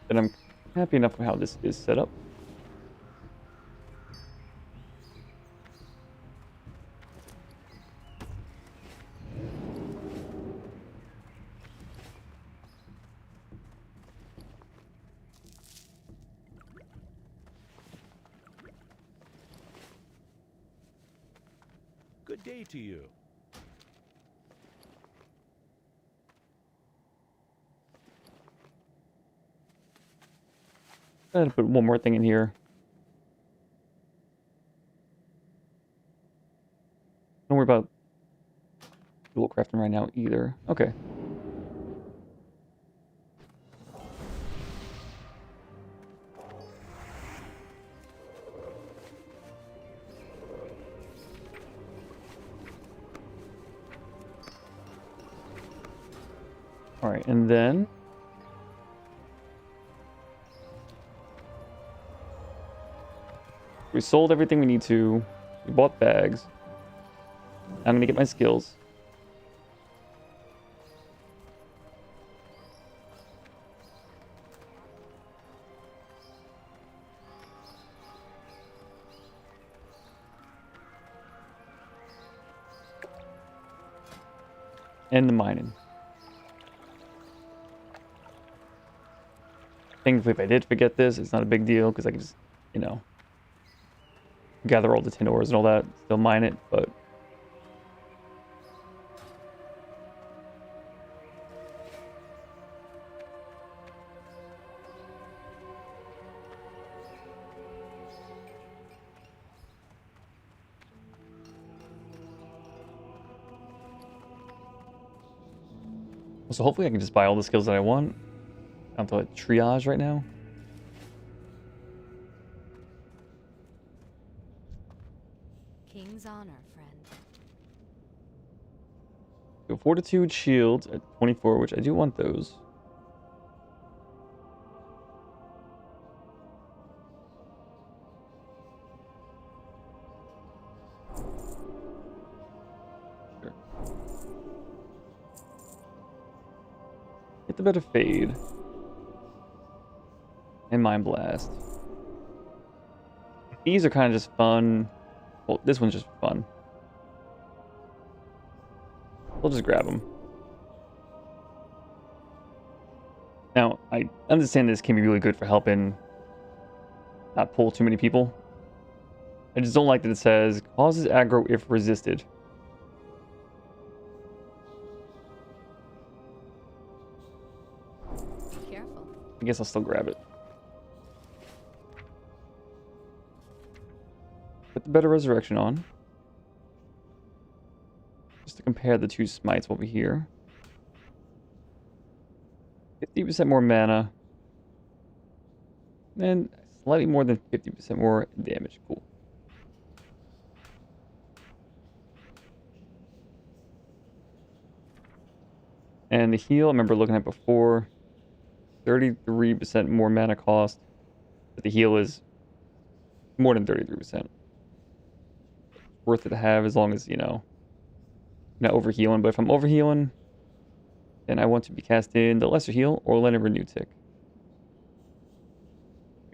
Speaker 1: But I'm happy enough with how this is set up.
Speaker 7: Good day to you.
Speaker 1: I had to put one more thing in here. Don't worry about dual crafting right now either. Okay. All right, and then we sold everything we need to. We bought bags. I'm gonna get my skills. And the mining. Thankfully, if I did forget this, it's not a big deal because I can just, you know, gather all the tin ores and all that, still mine it, but So hopefully I can just buy all the skills that I want. I don't have to triage right now.
Speaker 6: King's honor, friend.
Speaker 1: So Fortitude shields at 24, which I do want those. Sure. Get the better fade. And Mind Blast. These are kind of just fun. Well, this one's just fun. We'll just grab them. Now, I understand this can be really good for helping not pull too many people. I just don't like that it says, causes aggro if resisted.
Speaker 6: Careful.
Speaker 1: I guess I'll still grab it. Put the better resurrection on. Just to compare the two smites over here. 50% more mana. And slightly more than 50% more damage. Cool. And the heal, I remember looking at before. 33% more mana cost. But the heal is more than 33%. Worth it to have as long as, you know, not overhealing. But if I'm overhealing, then I want to be casting the lesser heal or let it renew tick.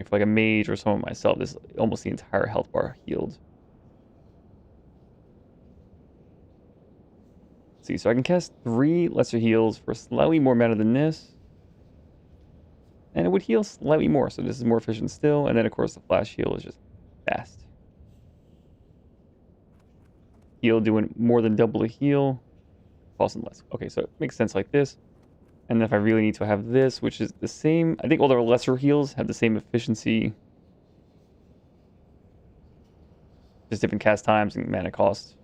Speaker 1: If like a mage or someone myself, this is almost the entire health bar healed. Let's see, so I can cast 3 lesser heals for slightly more mana than this. And it would heal slightly more, so this is more efficient still. And then of course the flash heal is just fast. Heal doing more than double the heal, costing less. Okay, so it makes sense like this. And then if I really need to have this, which is the same, I think all the lesser heals have the same efficiency. Just different cast times and mana cost.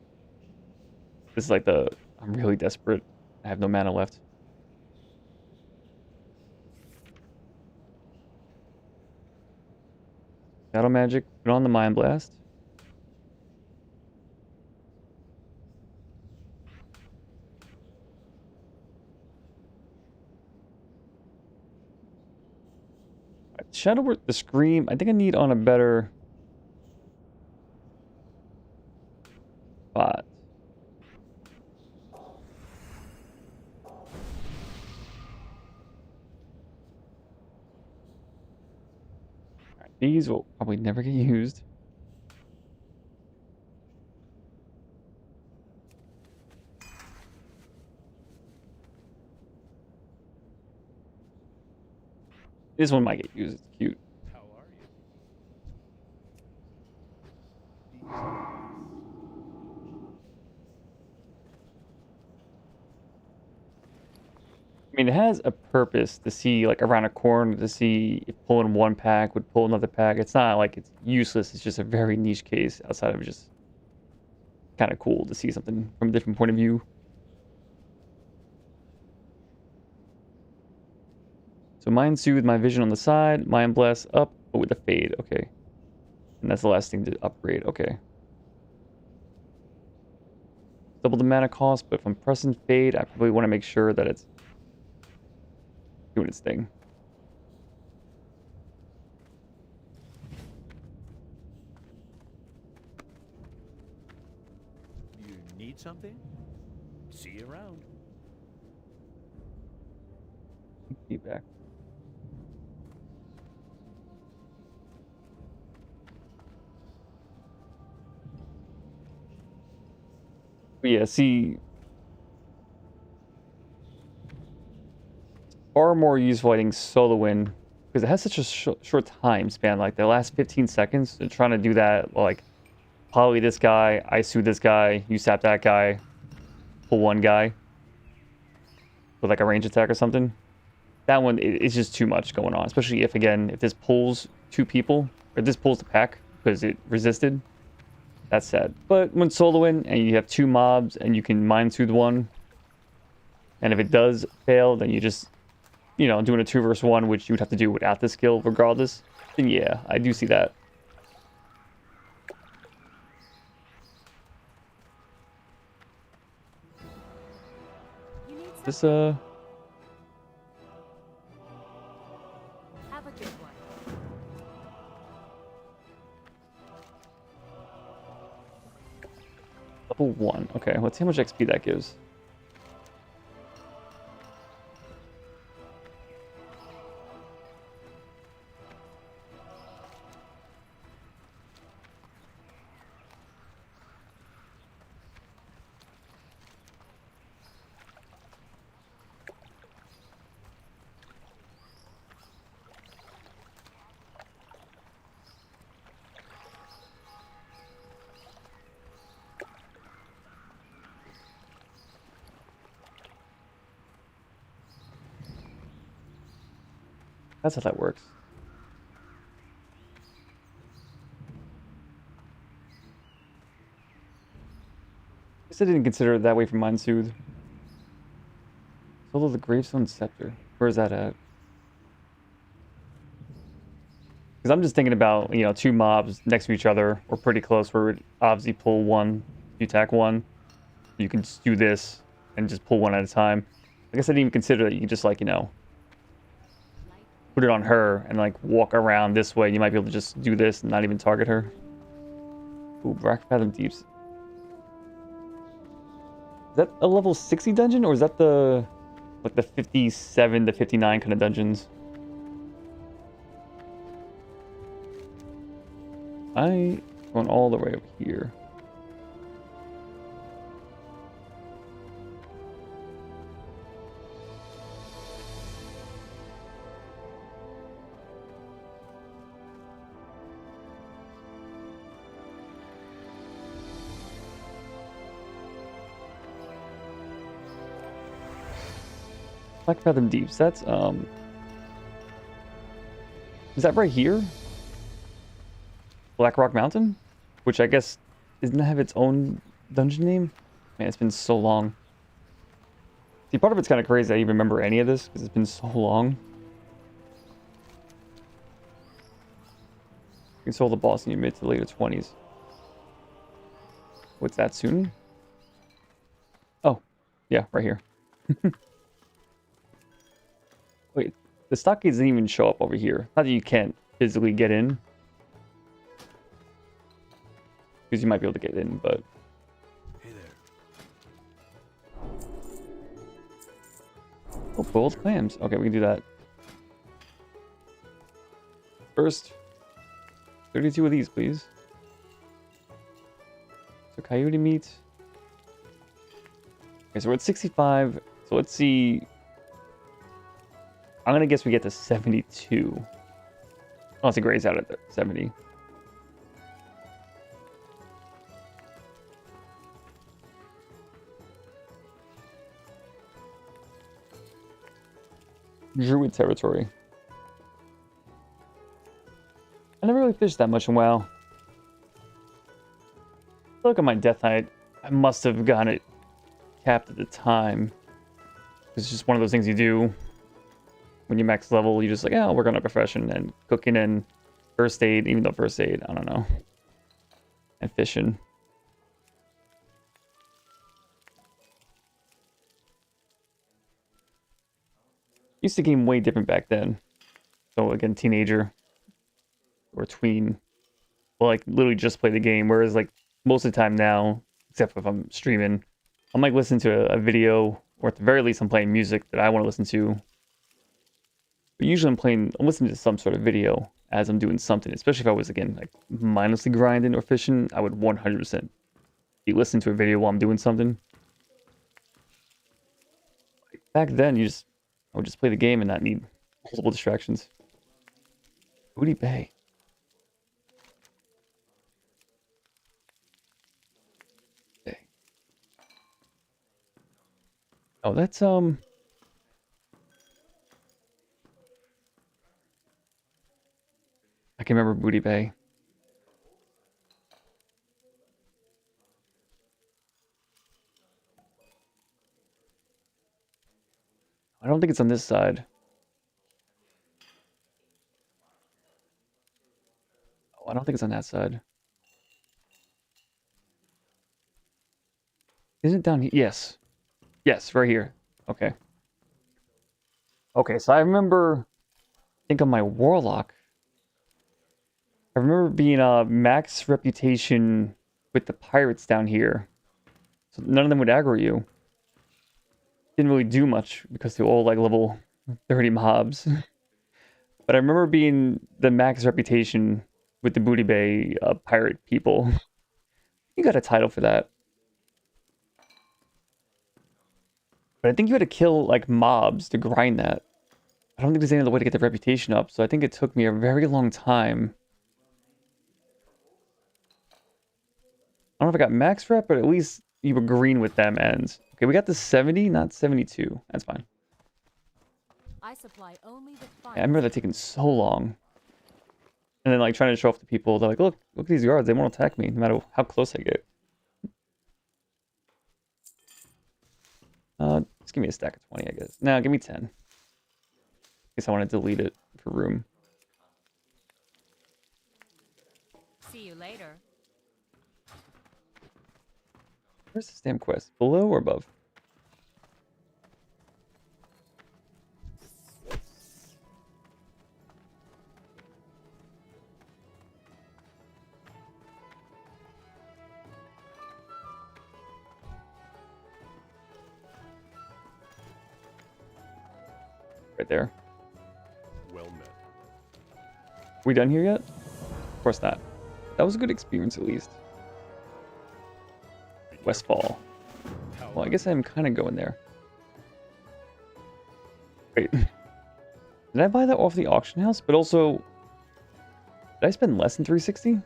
Speaker 1: This is like the, I'm really desperate. I have no mana left. Shadow Magic, put on the Mind Blast. Shadow the Scream, I think I need on a better spot. Right, these will probably never get used. This one might get used. It's cute.
Speaker 7: How are you?
Speaker 1: I mean, it has a purpose to see, like, around a corner to see if pulling one pack would pull another pack. It's not like it's useless. It's just a very niche case outside of just kind of cool to see something from a different point of view. So Mind Soothe, my vision on the side, Mind Blast up, but with a fade. Okay. And that's the last thing to upgrade. Okay. Double the mana cost, but if I'm pressing fade, I probably want to make sure that it's doing its thing.
Speaker 4: You need something? See you around.
Speaker 1: Feedback. But yeah, see, far more useful I think solo win because it has such a short time span. Like the last 15 seconds, they're trying to do that. Like, poly this guy, I soothe this guy, you sap that guy, pull one guy with like a range attack or something. That one is just too much going on, especially if, again, if this pulls 2 people, or this pulls the pack because it resisted, that's sad. But when soloing and you have 2 mobs and you can Mind Soothe one, And if it does fail, then you just, you know, doing a 2 versus 1, which you would have to do without the skill regardless. Then yeah, I do see that.
Speaker 3: You need some?
Speaker 1: This,
Speaker 3: Have a good one.
Speaker 1: level 1. Okay, let's see how much XP that gives. That's how that works. I guess I didn't consider it that way for Mind Soothe. Solo the Gravestone Scepter. Where is that at? Because I'm just thinking about, you know, 2 mobs next to each other or pretty close where it obviously pull 1, you attack 1. You can just do this and just pull 1 at a time. I guess I didn't even consider that you could just, like, you know, put it on her and, like, walk around this way. You might be able to just do this and not even target her. Ooh, Black Fathom Deeps. Is that a level 60 dungeon, or is that the, like, the 57 to 59 kind of dungeons? I going all the way over here. Black Fathom Deeps, that's, is that right here? Black Rock Mountain? Which I guess, doesn't it have its own dungeon name? Man, it's been so long. See, part of it's kind of crazy I even remember any of this, because it's been so long. You can solve the boss in your mid to later 20s. What's that soon? Oh, yeah, right here. Wait, the stockade doesn't even show up over here. Not that you can't physically get in. Because you might be able to get in, but...
Speaker 4: Hey there.
Speaker 1: Oh, boiled clams. Okay, we can do that. First, 32 of these, please. So coyote meat. Okay, so we're at 65. So let's see... I'm gonna guess we get to 72. Unless it grays out at 70. Druid territory. I never really fished that much in WoW. Look at my Death Knight. I must have gotten it capped at the time. It's just one of those things you do. When you max level, you just like, yeah, I'll work on a profession and cooking and first aid, even though first aid, I don't know. And fishing. Used to game way different back then. So again, teenager or tween will like literally just play the game. Whereas like most of the time now, except if I'm streaming, I might listen to a video, or at the very least I'm playing music that I want to listen to. But usually I'm listening to some sort of video as I'm doing something, especially if I was, again, like mindlessly grinding or fishing. I would 100% be listening to a video while I'm doing something. Back then, I would just play the game and not need multiple distractions. Booty Bay. Okay. Oh, that's, I can remember Booty Bay. I don't think it's on this side. Oh, I don't think it's on that side. Isn't it down here? Yes. Yes, right here. Okay. Okay, so I remember, I think on my Warlock, I remember being max reputation with the pirates down here. So none of them would aggro you. Didn't really do much because they're all like level 30 mobs. But I remember being the max reputation with the Booty Bay pirate people. You got a title for that. But I think you had to kill like mobs to grind that. I don't think there's any other way to get the reputation up, so I think it took me a very long time. I don't know if I got max rep, but at least you were green with them ends. Okay, we got the 70, not 72. That's fine.
Speaker 6: I supply only the
Speaker 1: Yeah, I remember that taking so long. And then like trying to show off to people, they're like, look at these guards, they won't attack me no matter how close I get. Just give me a stack of 20, I guess. No, give me 10. In case I want to delete it for room.
Speaker 6: See you later.
Speaker 1: Where's this damn quest? Below or above? Right there.
Speaker 7: Well met.
Speaker 1: We done here yet? Of course not. That was a good experience at least.
Speaker 7: Be
Speaker 1: Westfall.
Speaker 7: careful.
Speaker 1: Well, I guess I'm kind of going there. Wait. Did I buy that off the auction house? But also, did I spend less than 360?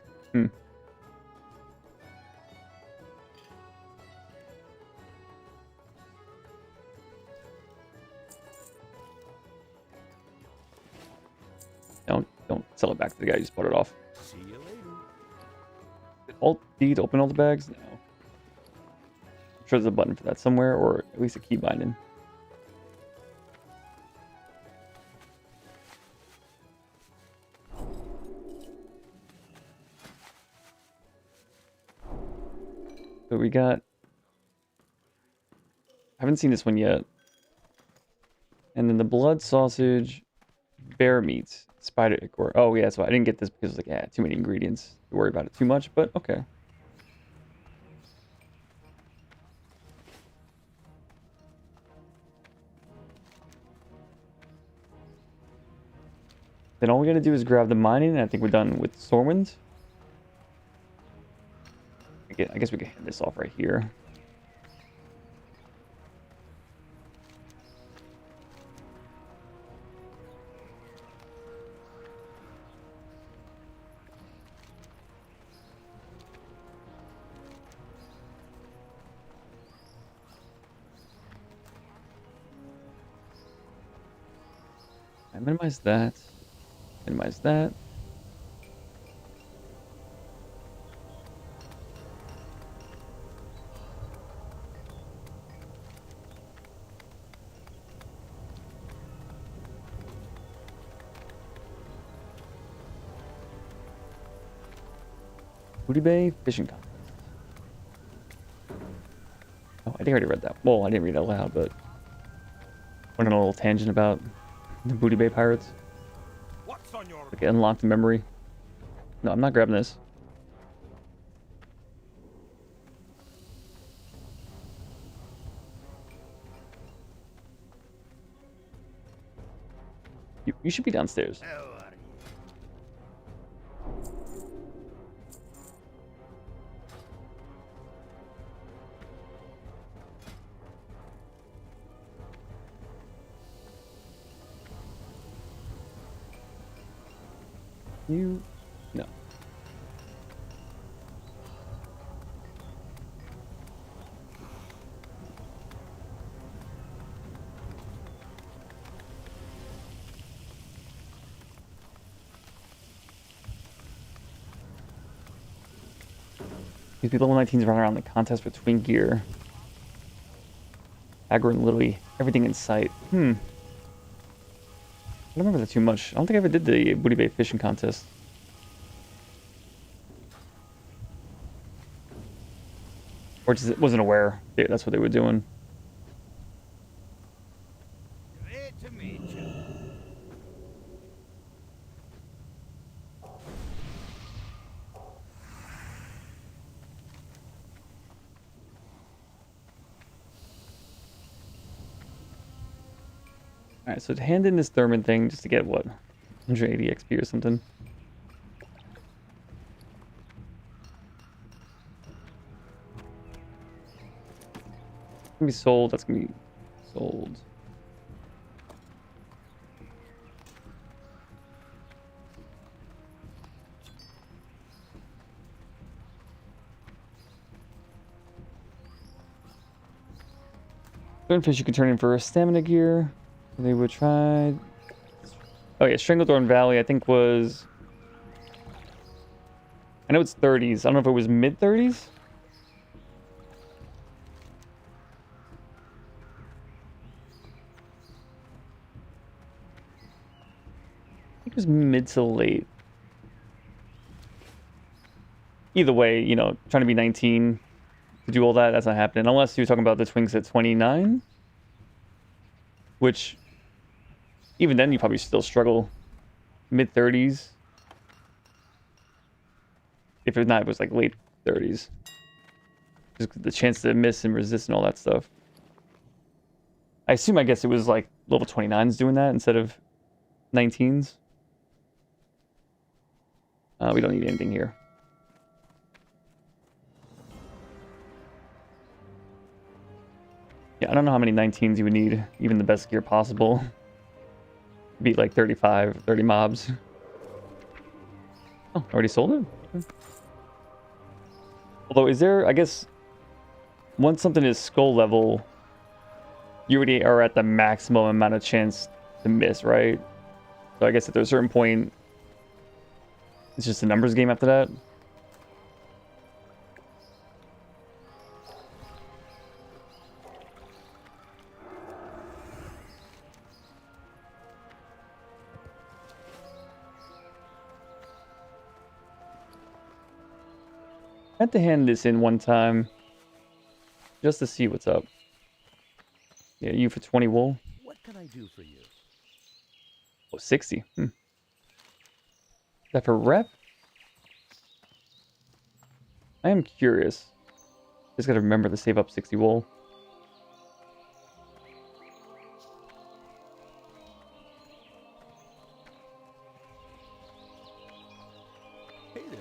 Speaker 1: Don't sell it back to the guy who just bought it off.
Speaker 4: See you later.
Speaker 1: Alt D to open all the bags? No. I'm sure there's a button for that somewhere, or at least a key binding. So we got... I haven't seen this one yet. And then the blood sausage, bear meat, spider ichor. Oh yeah, so I didn't get this because like, yeah, too many ingredients to worry about it too much, but okay. Then all we gotta do is grab the mining, and I think we're done with Stormwind. I guess we can hand this off right here. I minimize that. Minimize that. Booty Bay fishing contest. Oh, I think I already read that. Well, I didn't read it out loud, but went on a little tangent about the Booty Bay pirates.
Speaker 7: What's on your
Speaker 1: Like unlocked memory. No, I'm not grabbing this. You should be downstairs.
Speaker 4: How are
Speaker 1: You... No. These people level 19s run around the contest for twin gear. Aggro and literally everything in sight. I don't remember that too much. I don't think I ever did the Booty Bay fishing contest. Or just wasn't aware. Yeah, that's what they were doing.
Speaker 2: Great to meet you.
Speaker 1: Alright, so to hand in this Thurman thing just to get what? 180 XP or something. Gonna be sold. That's gonna be sold. Fish you can turn in for stamina gear. They would try. Oh yeah, Stranglethorn Valley I think was. I know it's 30s. I don't know if it was mid 30s. I think it was mid to late. Either way, you know, trying to be 19 to do all that, that's not happening. Unless you're talking about the Twinks at 29. Which, even then, you probably still struggle. Mid 30s. If it's not, it was like late 30s. Just the chance to miss and resist and all that stuff. I guess it was like level 29s doing that instead of 19s. We don't need anything here. Yeah, I don't know how many 19s you would need, even the best gear possible. Beat like 35, 30 mobs. Oh, already sold it? Okay. Although, is there, I guess, once something is skull level, you already are at the maximum amount of chance to miss, right? So I guess at a certain point, it's just a numbers game after that. I had to hand this in one time just to see what's up. Yeah, you for 20 wool.
Speaker 4: What can I do for you?
Speaker 1: Oh, 60. Is that for rep? I am curious. Just gotta remember to save up 60 wool.
Speaker 4: Hey there.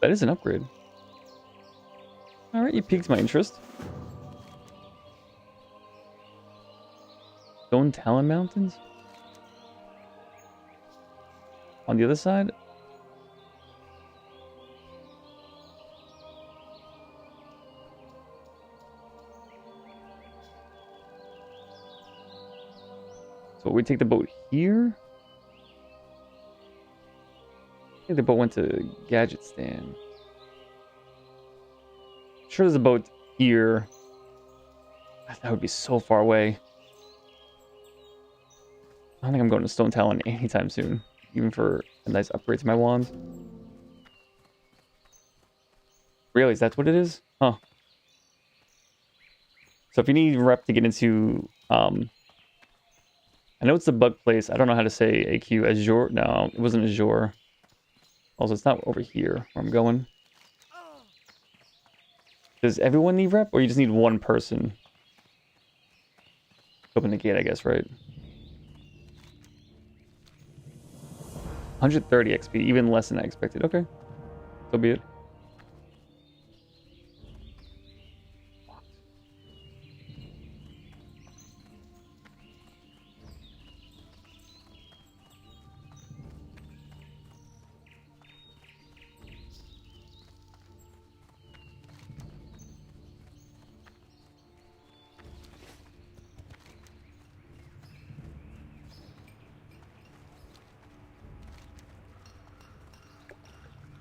Speaker 1: That is an upgrade. Alright, you piqued my interest. Stone Talon Mountains? On the other side? So we take the boat here? I think the boat went to Gadget Stand. Sure there's a boat here. That would be so far away. I don't think I'm going to Stone Talon anytime soon. Even for a nice upgrade to my wands. Really? Is that what it is? Huh. So if you need rep to get into... I know it's the bug place. I don't know how to say AQ. Azure? No, it wasn't Azure. Also, it's not over here where I'm going. Does everyone need rep, or you just need one person? Open the gate, I guess, right? 130 XP, even less than I expected. Okay. So be it.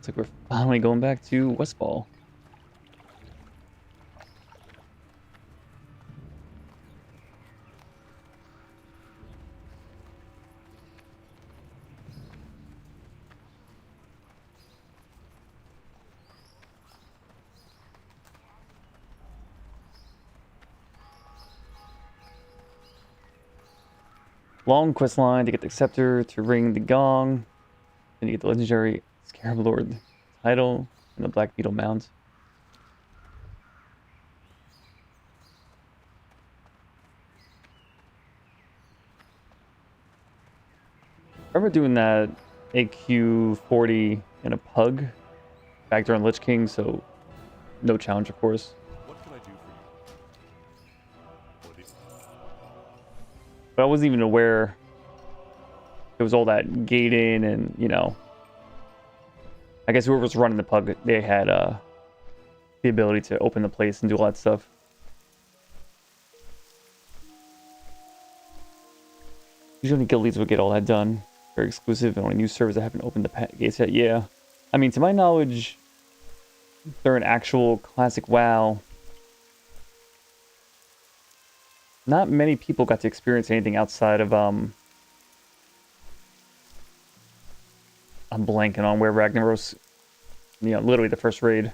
Speaker 1: Looks like we're finally going back to Westfall. long quest line to get the scepter, to ring the gong, then you get the legendary Scarab Lord title and the Black Beetle mount. I remember doing that AQ 40 in a pug back during Lich King, so no challenge, of course.
Speaker 7: What can I do for you? For the...
Speaker 1: But I wasn't even aware it was all that gating and, you know, I guess whoever was running the pug, they had the ability to open the place and do all that stuff. Usually only guild leads would get all that done. Very exclusive and only new servers that haven't opened the gates yet. Yeah. I mean, to my knowledge, they're an actual classic WoW. Not many people got to experience anything outside of I'm blanking on where Ragnaros, you know, literally the first raid.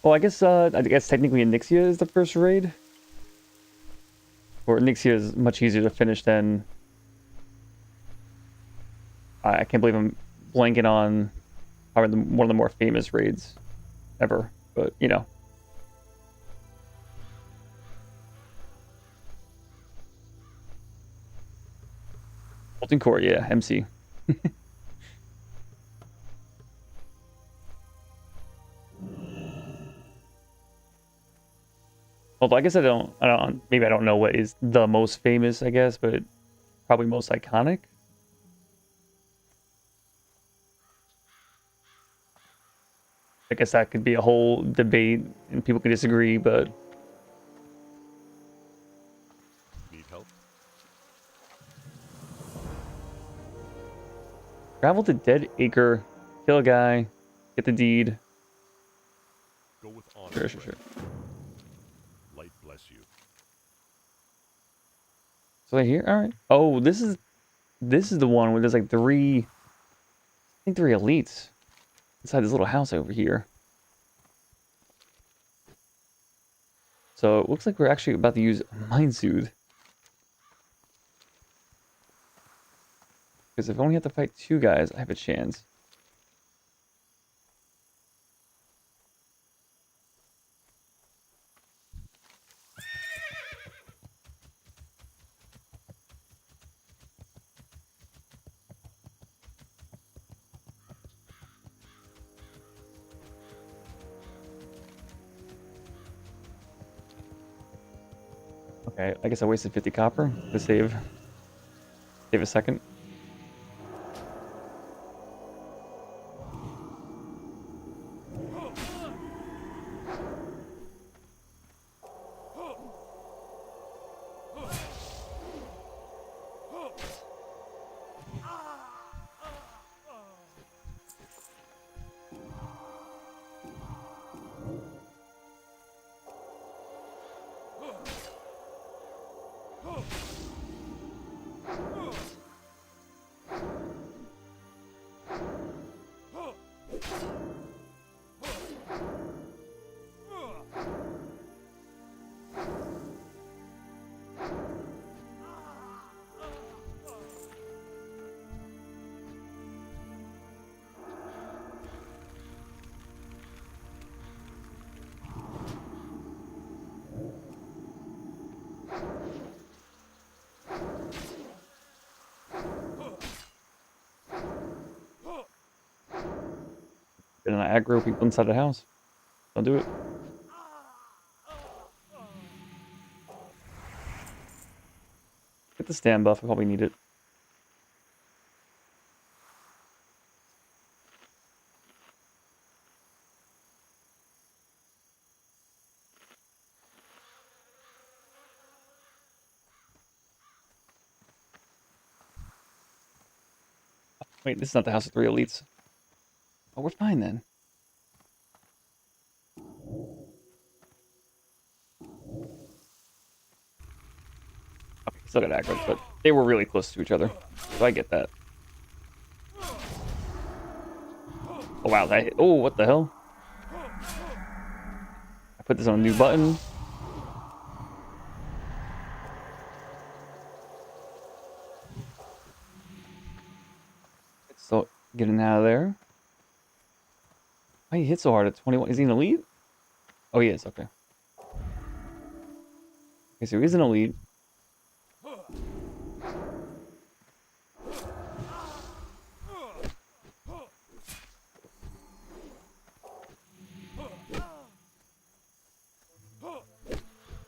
Speaker 1: Well, I guess technically Nixia is the first raid. Or Nixia is much easier to finish than... I can't believe I'm blanking on probably one of the more famous raids ever. But, you know. Molten Core, yeah, MC. Although I guess maybe I don't know what is the most famous, I guess, but probably most iconic. I guess that could be a whole debate and people can disagree, but
Speaker 7: Need help?
Speaker 1: travel to Dead Acre, kill a guy, get the deed.
Speaker 7: Go with honor.
Speaker 1: Sure.
Speaker 7: Light bless you.
Speaker 1: So they here? Alright. Oh, this is the one where there's like three elites inside this little house over here. So it looks like we're actually about to use Mind Soothe. Because if I only have to fight 2 guys, I have a chance. Okay, I guess I wasted 50 copper to save a second. And I aggro people inside the house. Don't do it. Get the stand buff, I probably need it. Wait, this is not the house of 3 elites. Oh, we're fine then. Okay, still got aggro, but they were really close to each other. So I get that. Oh wow, that hit. Oh, what the hell? I put this on a new button. getting out of there. Why he hit so hard at 21? Is he an elite? Oh, he is. Okay. Okay, so he's an elite.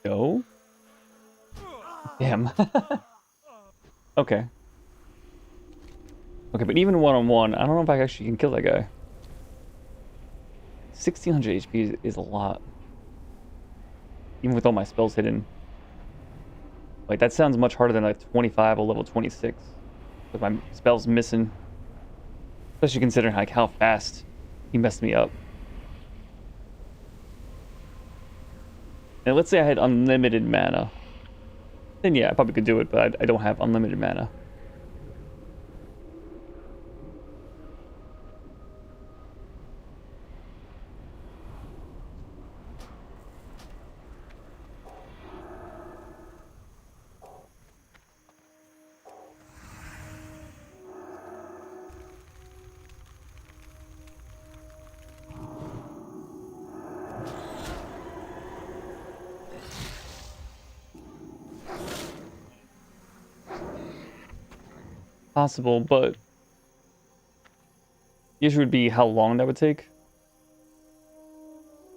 Speaker 1: Go. Damn. Okay. Okay, but even one-on-one, I don't know if I actually can kill that guy. 1600 HP is a lot. Even with all my spells hidden. Like, that sounds much harder than like 25 or level 26. With my spells missing. Especially considering like how fast he messed me up. And let's say I had unlimited mana. Then yeah, I probably could do it, but I don't have unlimited mana. Possible, but the issue would be how long that would take.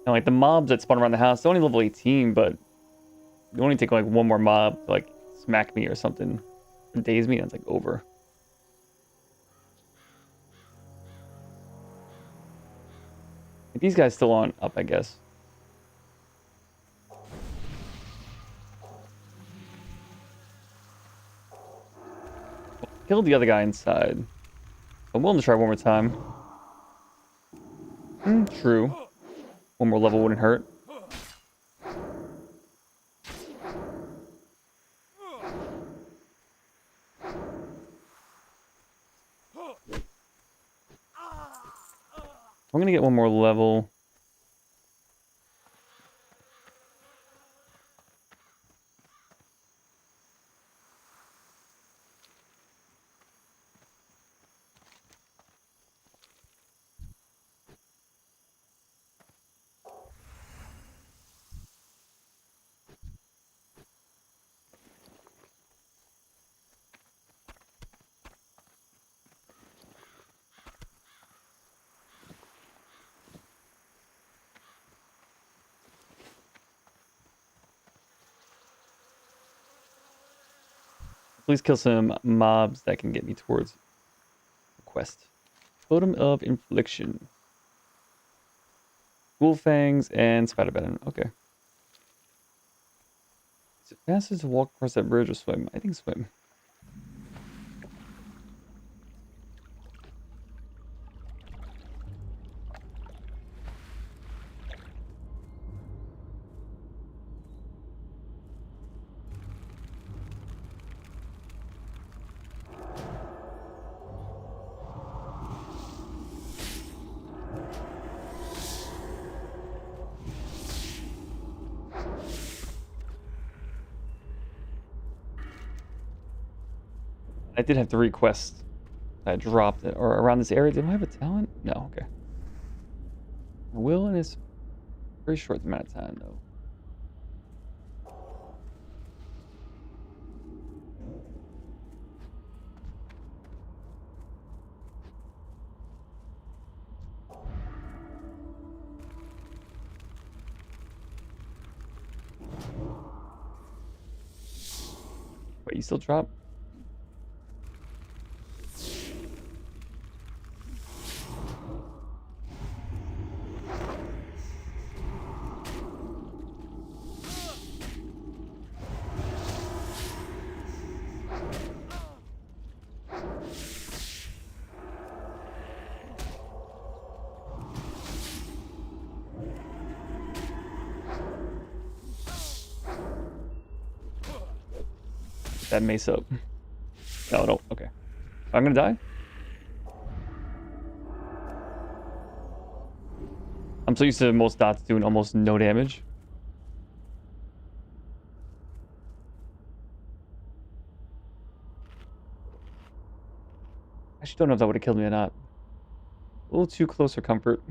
Speaker 1: And like the mobs that spawn around the house, they're only level 18, but they only take like one more mob to like smack me or something, or daze me, and it's like over. Like, these guys still aren't up, I guess. Killed the other guy inside. I'm willing to try one more time. True. One more level wouldn't hurt. I'm gonna get one more level. Please kill some mobs that can get me towards the quest. Totem of Infliction. Ghoul Fangs and Spider Venom. Okay. Is it faster to walk across that bridge or swim? I think swim. I did have 3 quests that I dropped or around this area. Did I have a talent? No, okay. I will in this very short amount of time though. Wait, you still drop? That mace up. No, no, okay. I'm gonna die? I'm so used to most dots doing almost no damage. I actually don't know if that would have killed me or not. A little too close for comfort.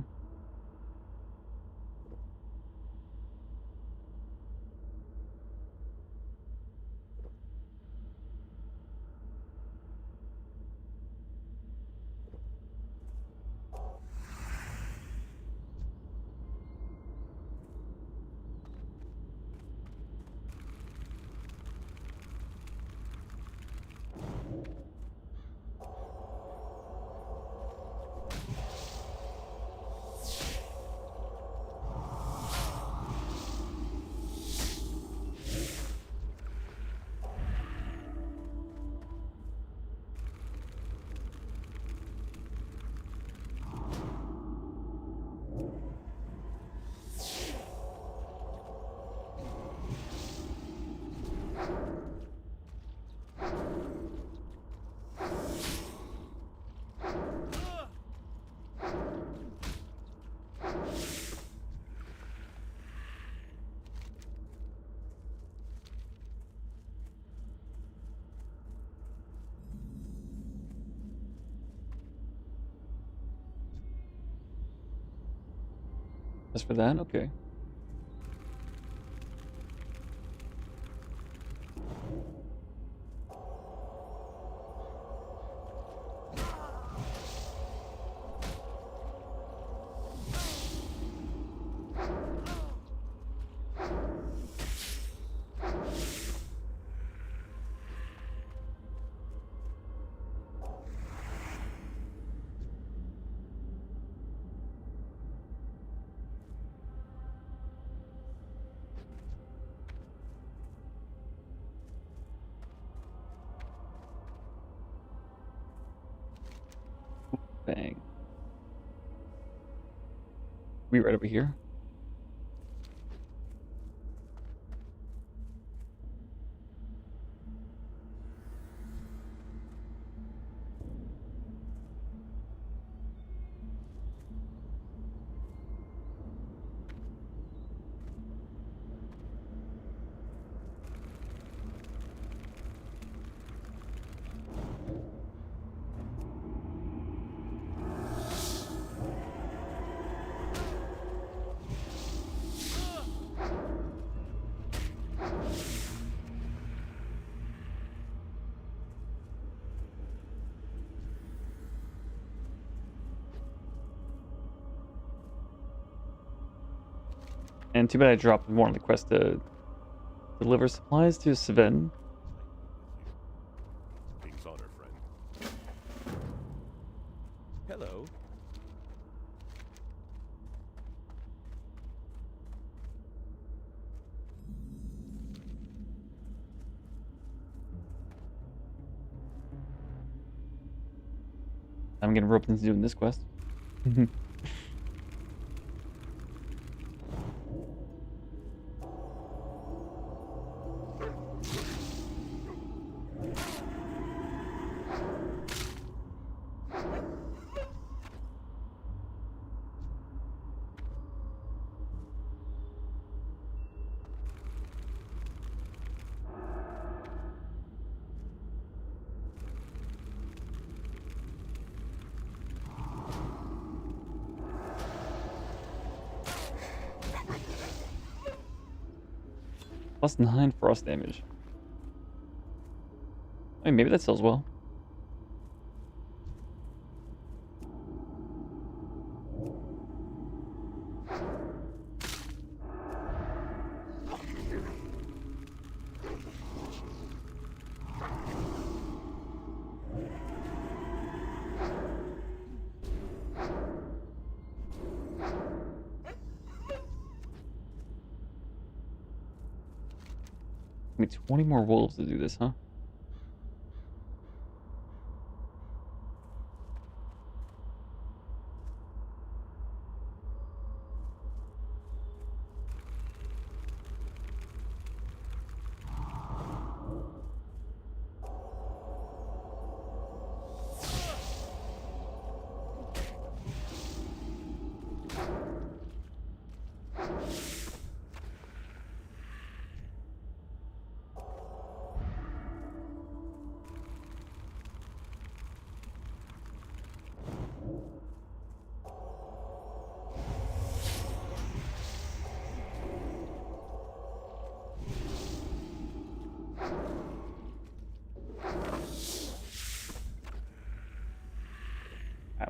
Speaker 1: As for that, okay. Bang. We right over here. And too bad I dropped more on the quest to deliver supplies to Sven.
Speaker 7: King's honor, friend.
Speaker 4: Hello.
Speaker 1: I'm getting roped into doing this quest. +9 frost damage. I mean, maybe that sells well. I mean, 20 more wolves to do this, huh?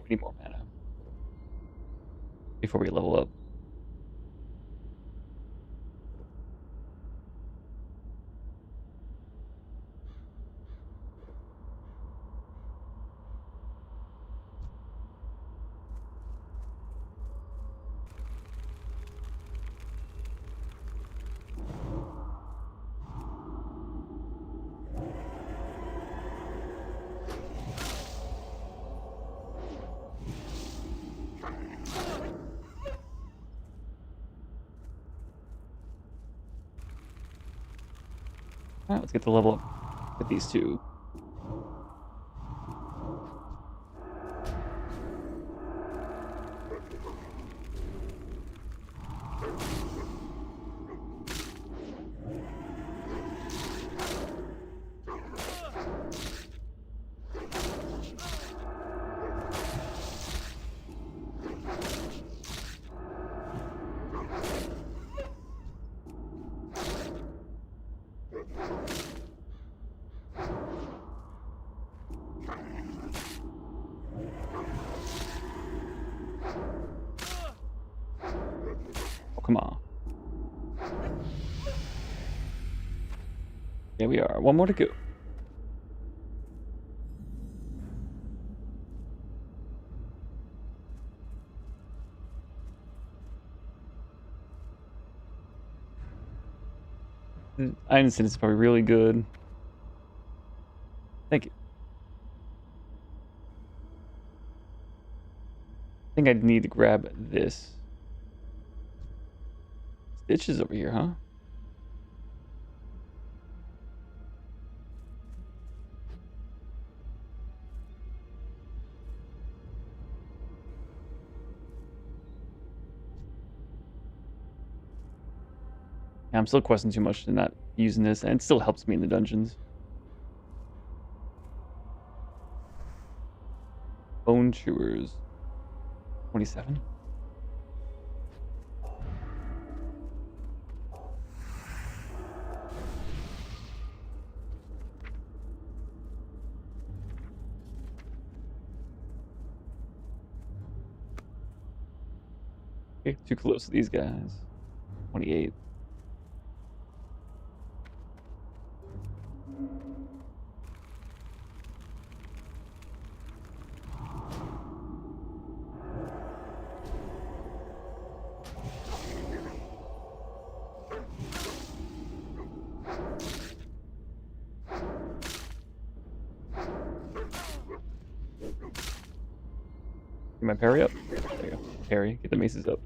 Speaker 1: We need more mana before we level up. Alright, let's get the level up with these two. Oh, come on. There we are. One more to go. I understand it's probably really good. Thank you. I think I need to grab this. Stitch is over here, huh? Yeah, I'm still questing too much and not using this, and it still helps me in the dungeons. Bone Chewers. 27. Okay, too close to these guys. 28. Get my parry up. There you go. Parry. Get the maces up.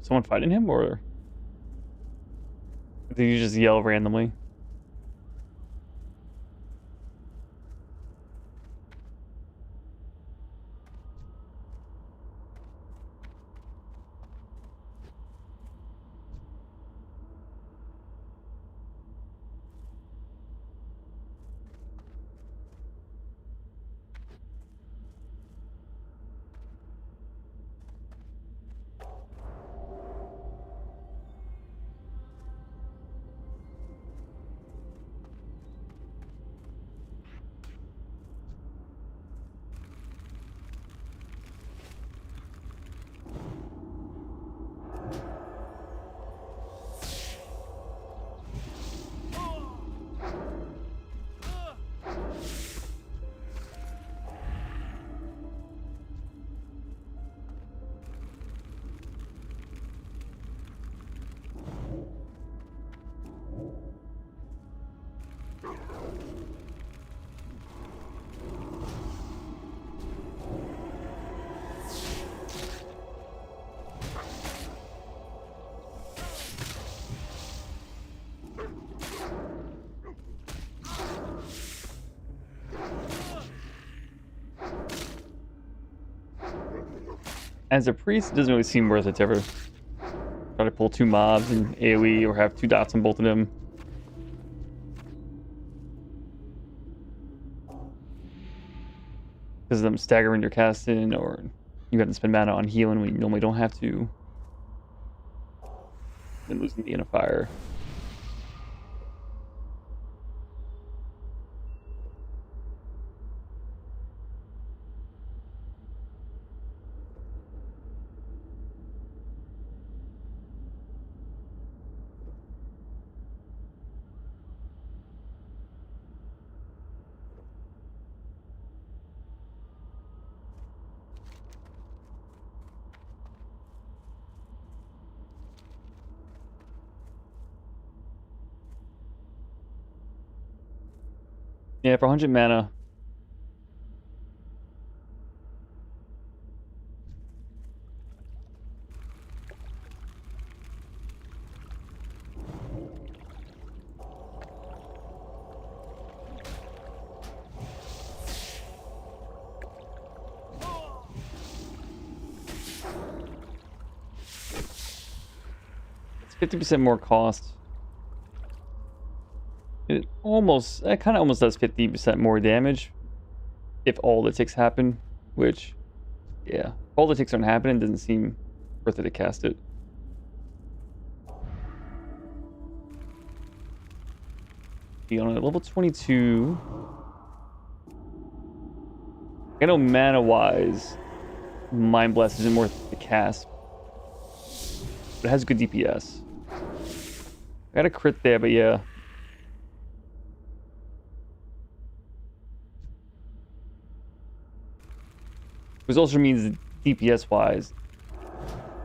Speaker 1: Someone fighting him, or did you just yell randomly? As a priest, it doesn't really seem worth it to ever try to pull two mobs in AoE or have two dots on both of them. because of them staggering your casting, or you got to spend mana on healing when you normally don't have to. Then losing the inner fire. Yeah, for 100 mana. It's 50% more cost. It kind of almost does 50% more damage if all the ticks happen, which, yeah, if all the ticks aren't happening, it doesn't seem worth it to cast it. Be on a level 22. I know mana-wise, Mind Blast isn't worth the cast, but it has good DPS. I got a crit there, but yeah. Which also means that DPS-wise,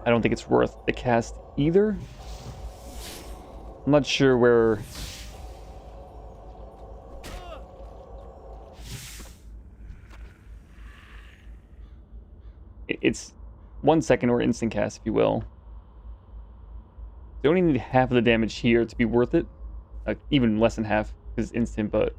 Speaker 1: I don't think it's worth the cast either. I'm not sure where... It's 1 second or instant cast, if you will. You only need half of the damage here to be worth it. Like, even less than half, because it's instant, but...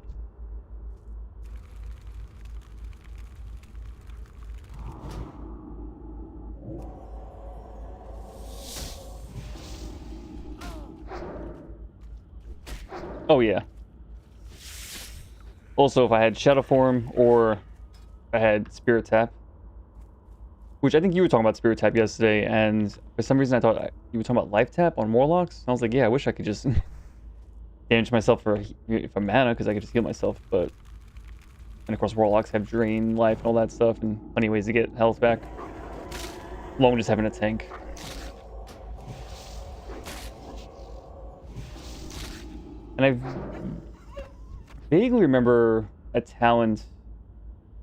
Speaker 1: Oh, yeah. Also, if I had Shadow Form or if I had Spirit Tap, which I think you were talking about Spirit Tap yesterday, and for some reason I thought you were talking about Life Tap on Warlocks. I was like, yeah, I wish I could just damage myself for mana, because I could just heal myself, but... And of course, Warlocks have Drain Life and all that stuff, and plenty of ways to get health back. Along with just having a tank. And I vaguely remember a talent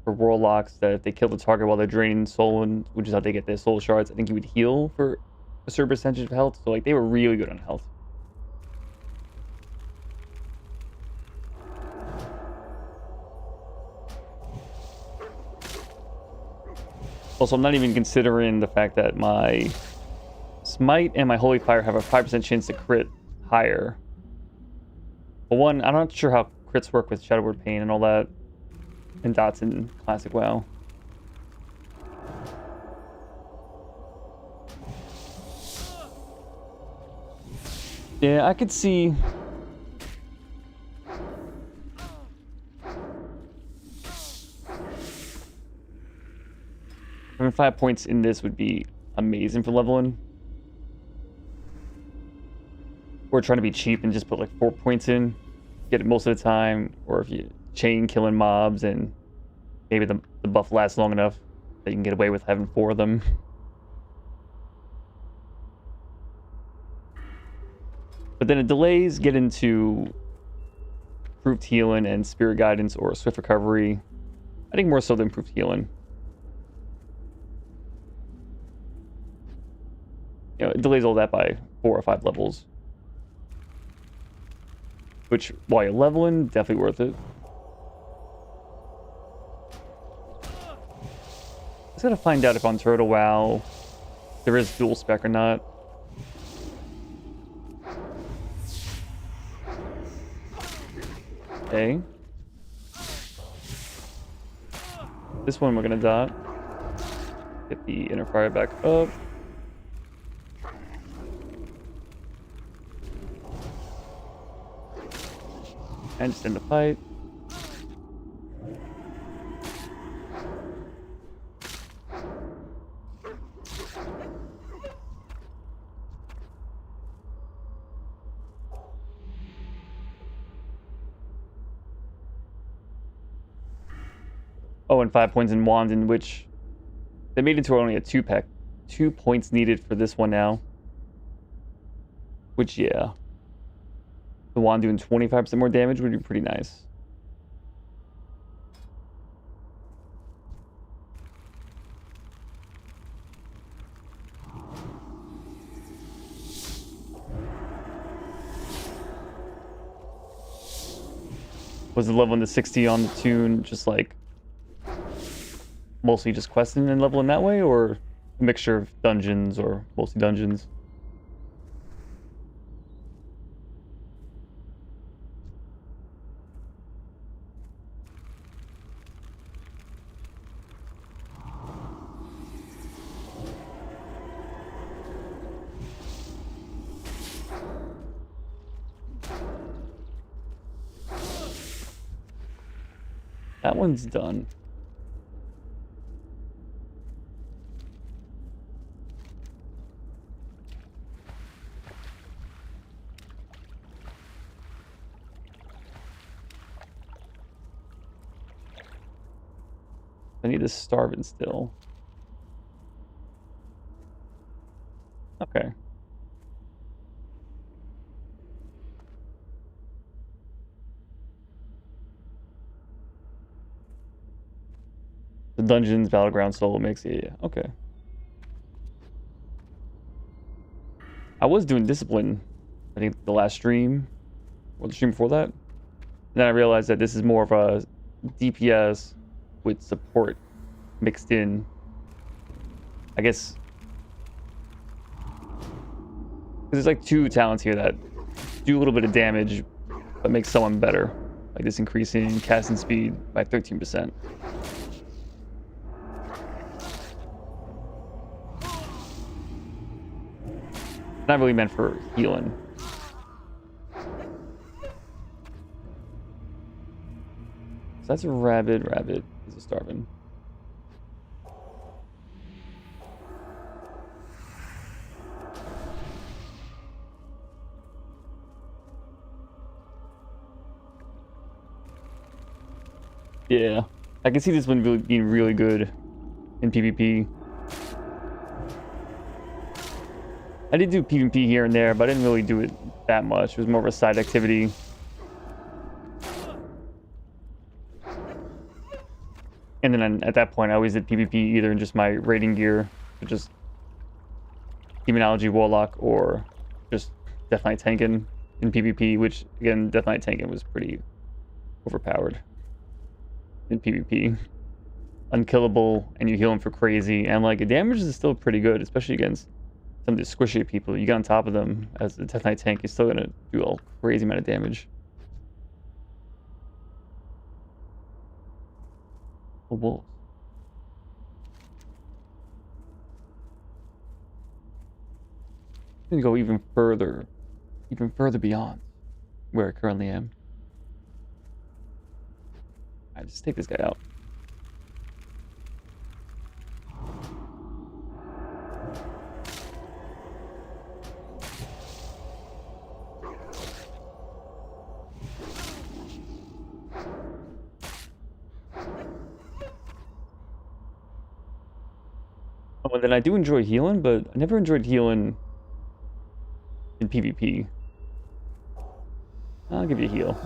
Speaker 1: for Warlocks that if they kill the target while they're draining soul, which is how they get their soul shards, I think you would heal for a certain percentage of health. So like they were really good on health. Also, I'm not even considering the fact that my Smite and my Holy Fire have a 5% chance to crit higher. But one, I'm not sure how crits work with Shadow Word Pain and all that, and dots in Classic WoW. Yeah, I could see... I mean, 5 points in this would be amazing for leveling. Or trying to be cheap and just put like 4 points in, get it most of the time. Or if you chain killing mobs and maybe the buff lasts long enough that you can get away with having 4 of them. But then it delays get into improved healing and spirit guidance or swift recovery. I think more so than improved healing. You know, it delays all that by 4 or 5 levels. Which, while you're leveling, definitely worth it. I just gotta find out if on Turtle WoW there is dual spec or not. Okay. This one we're gonna dot. Get the inner fire back up. And just end the fight. Oh, and 5 points in wand, in which they made it to only a 2-pack. 2 points needed for this one now. Which, yeah. The wand doing 25% more damage would be pretty nice. Was the level in the 60 on the tune just like mostly just questing and leveling that way, or a mixture of dungeons, or mostly dungeons? That one's done. I need this starving still. Okay. The dungeons, battleground, solo mix. Yeah, yeah. Okay. I was doing discipline, I think the last stream, or the stream before that. And then I realized that this is more of a DPS with support mixed in. I guess there's like 2 talents here that do a little bit of damage, but make someone better. Like this increasing casting speed by 13%. Not really meant for healing. So that's a rabid. Rabbit is a starving. Yeah, I can see this one really being really good in PvP. I did do PvP here and there, but I didn't really do it that much. It was more of a side activity. And then at that point, I always did PvP either in just my raiding gear, or just Demonology Warlock, or just Death Knight tanking in PvP, which, again, Death Knight tanking was pretty overpowered in PvP. Unkillable, and you heal him for crazy, and like, the damage is still pretty good, especially against some of the squishy people. You get on top of them as the Death Knight tank, you're still gonna do a crazy amount of damage. A wolf. I'm gonna go even further beyond where I currently am. Alright, just take this guy out. Oh, and then I do enjoy healing, but I never enjoyed healing in PvP. I'll give you a heal.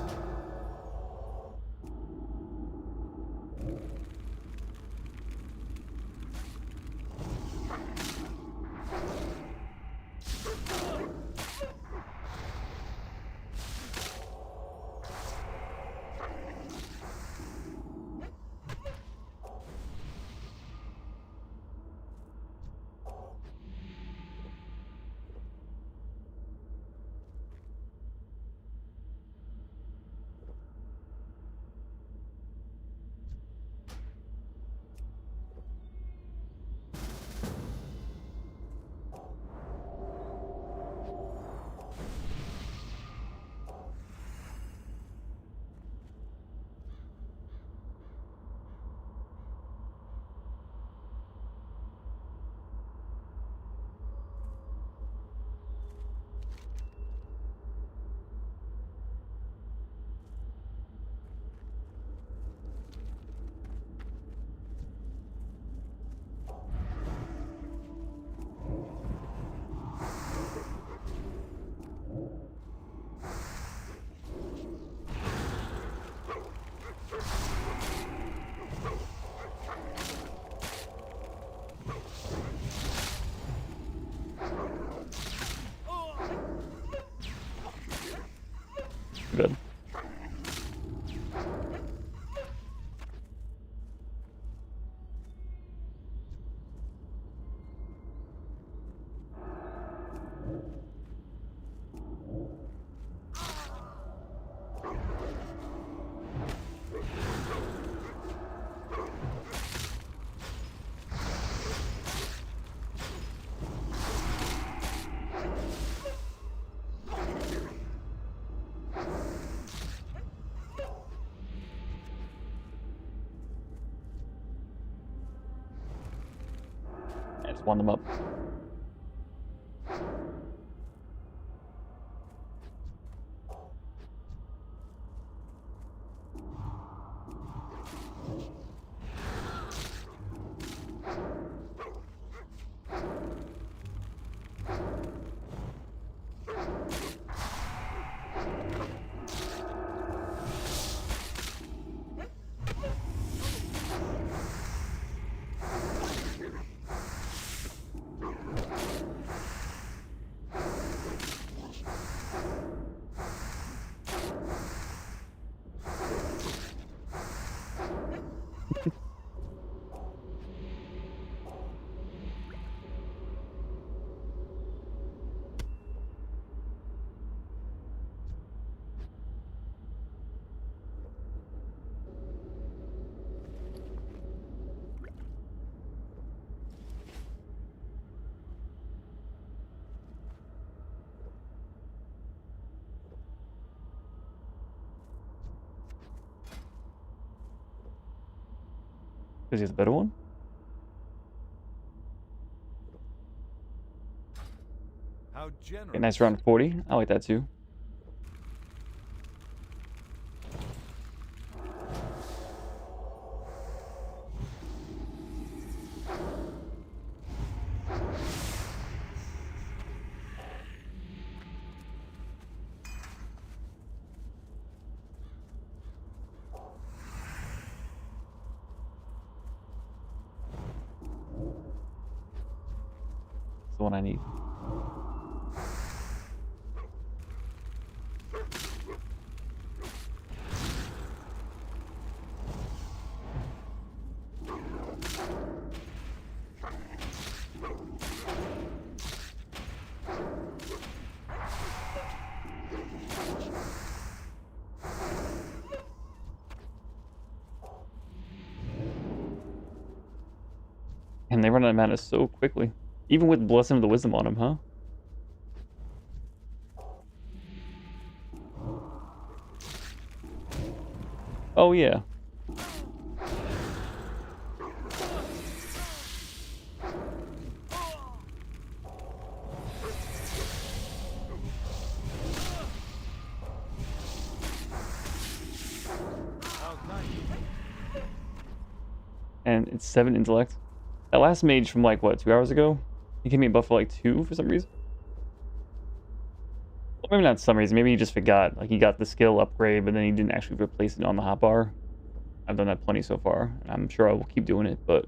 Speaker 1: spawn them up. Because he has a better one?
Speaker 7: How generous.
Speaker 1: Okay, nice round 40. I like that too. It's the one I need. And they run out of mana so quickly. Even with Blessing of the Wisdom on him, huh? Oh yeah. And it's 7 intellect. That last mage from like what, 2 hours ago? He gave me a buff for like 2 for some reason. Well, maybe not some reason, maybe he just forgot. Like he got the skill upgrade, but then he didn't actually replace it on the hotbar. I've done that plenty so far, and I'm sure I will keep doing it, but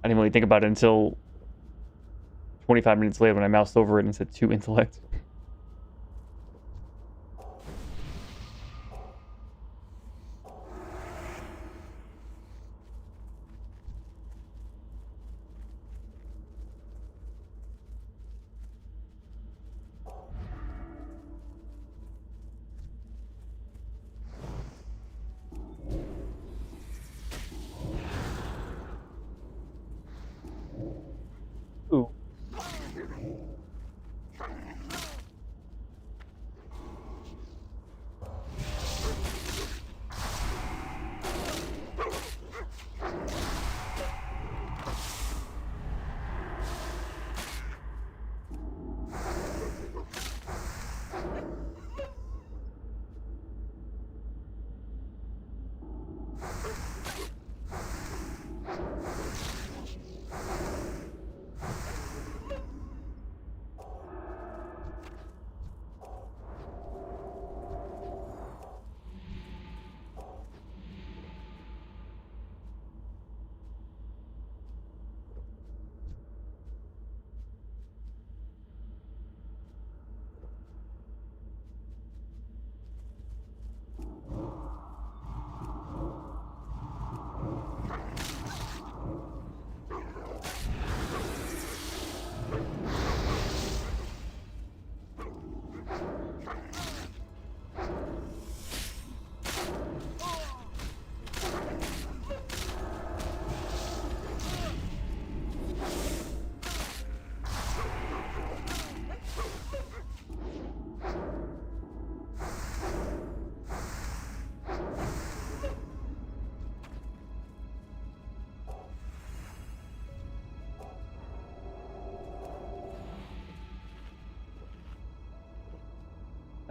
Speaker 1: I didn't really think about it until 25 minutes later when I moused over it and said 2 intellect. Ooh.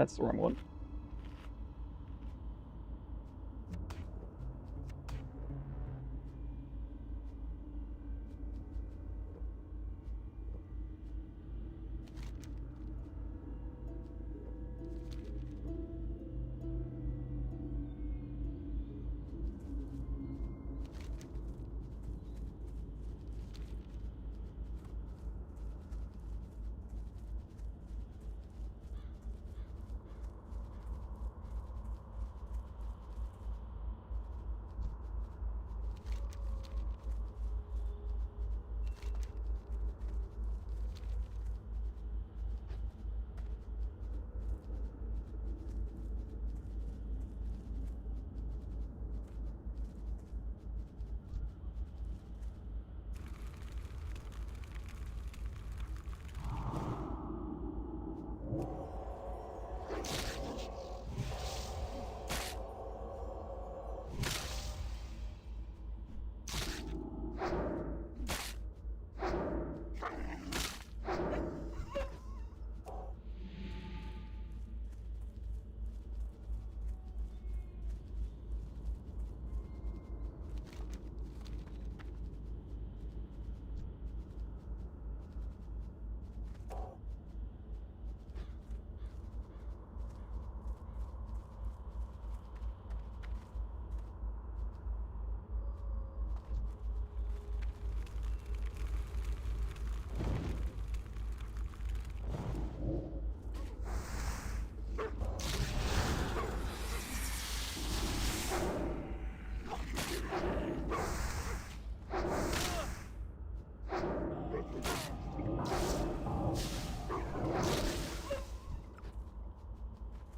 Speaker 1: That's the wrong one.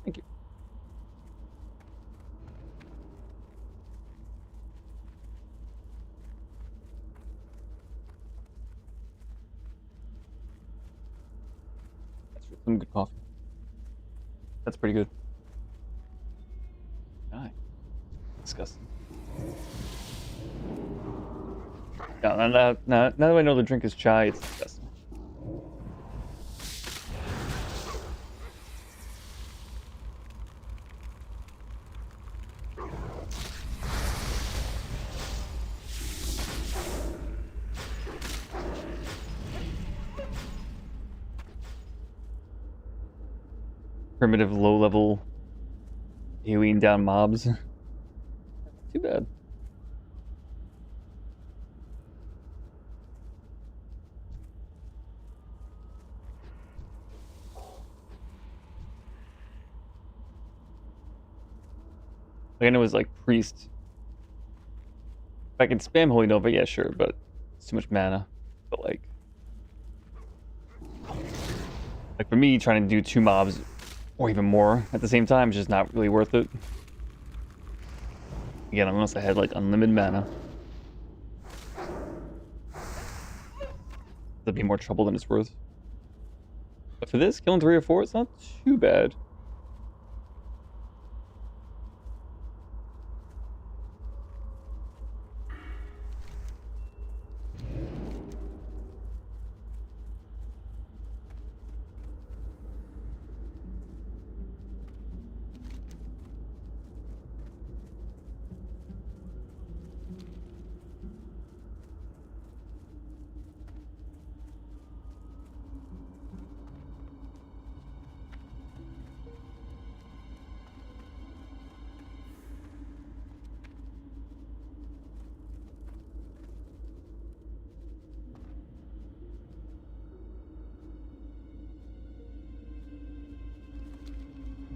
Speaker 1: Thank you. That's some good coffee. That's pretty good. Aye. Disgusting. No, now that I know the drink is chai, it's disgusting. Primitive, low-level, AoEing down mobs. Too bad. Like, I know it was like priest. If I can spam Holy Nova, yeah, sure, but it's too much mana. But like for me, trying to do 2 mobs or even more at the same time is just not really worth it. Again, unless I had like unlimited mana. That'd be more trouble than it's worth. But for this, killing 3 or 4, it's not too bad.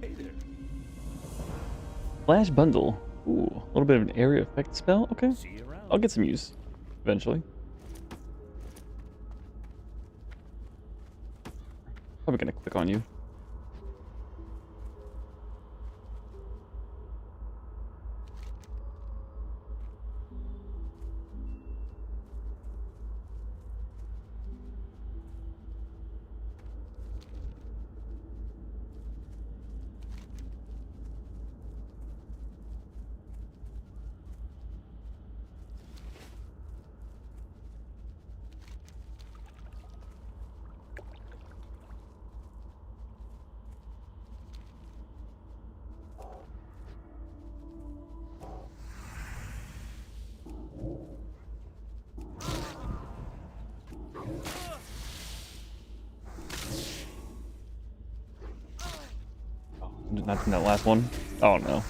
Speaker 4: Hey there.
Speaker 1: Flash bundle. Ooh, a little bit of an area effect spell. Okay,
Speaker 4: See you around.
Speaker 1: I'll get some use eventually. Probably gonna click on you. Not in that last one. Oh no.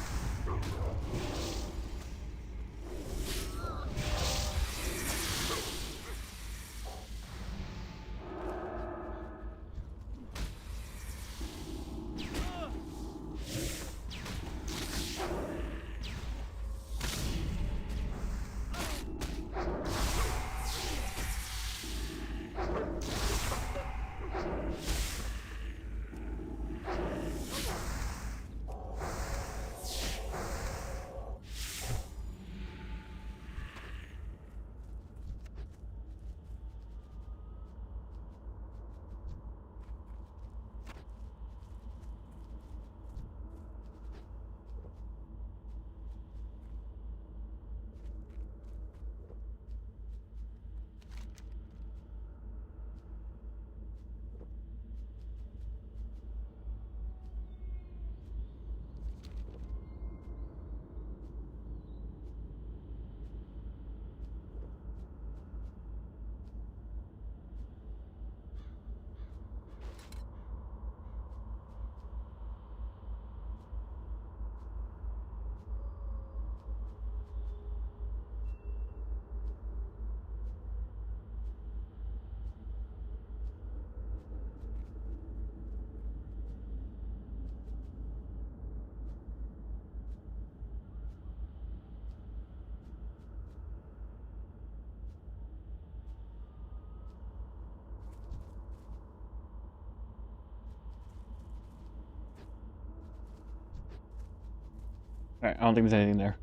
Speaker 1: Alright, I don't think there's anything there.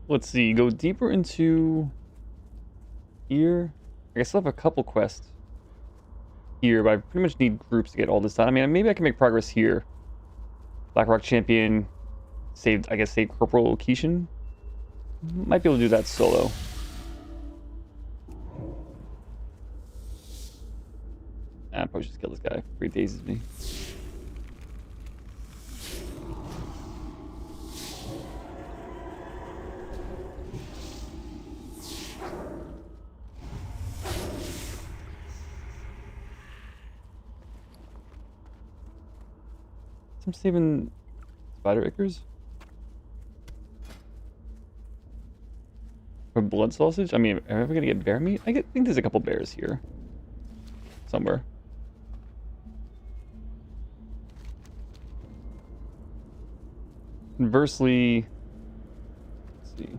Speaker 1: Let's see, go deeper into here. I guess I'll have a couple quests here, but I pretty much need groups to get all this done. I mean, maybe I can make progress here. Blackrock Champion saved, I guess, saved Corporal Keishan. Might be able to do that solo. I'll probably just kill this guy. He dazes me. I'm saving spider ichors for blood sausage. I mean, am I ever gonna get bear meat? Think there's a couple bears here somewhere. Conversely, let's see.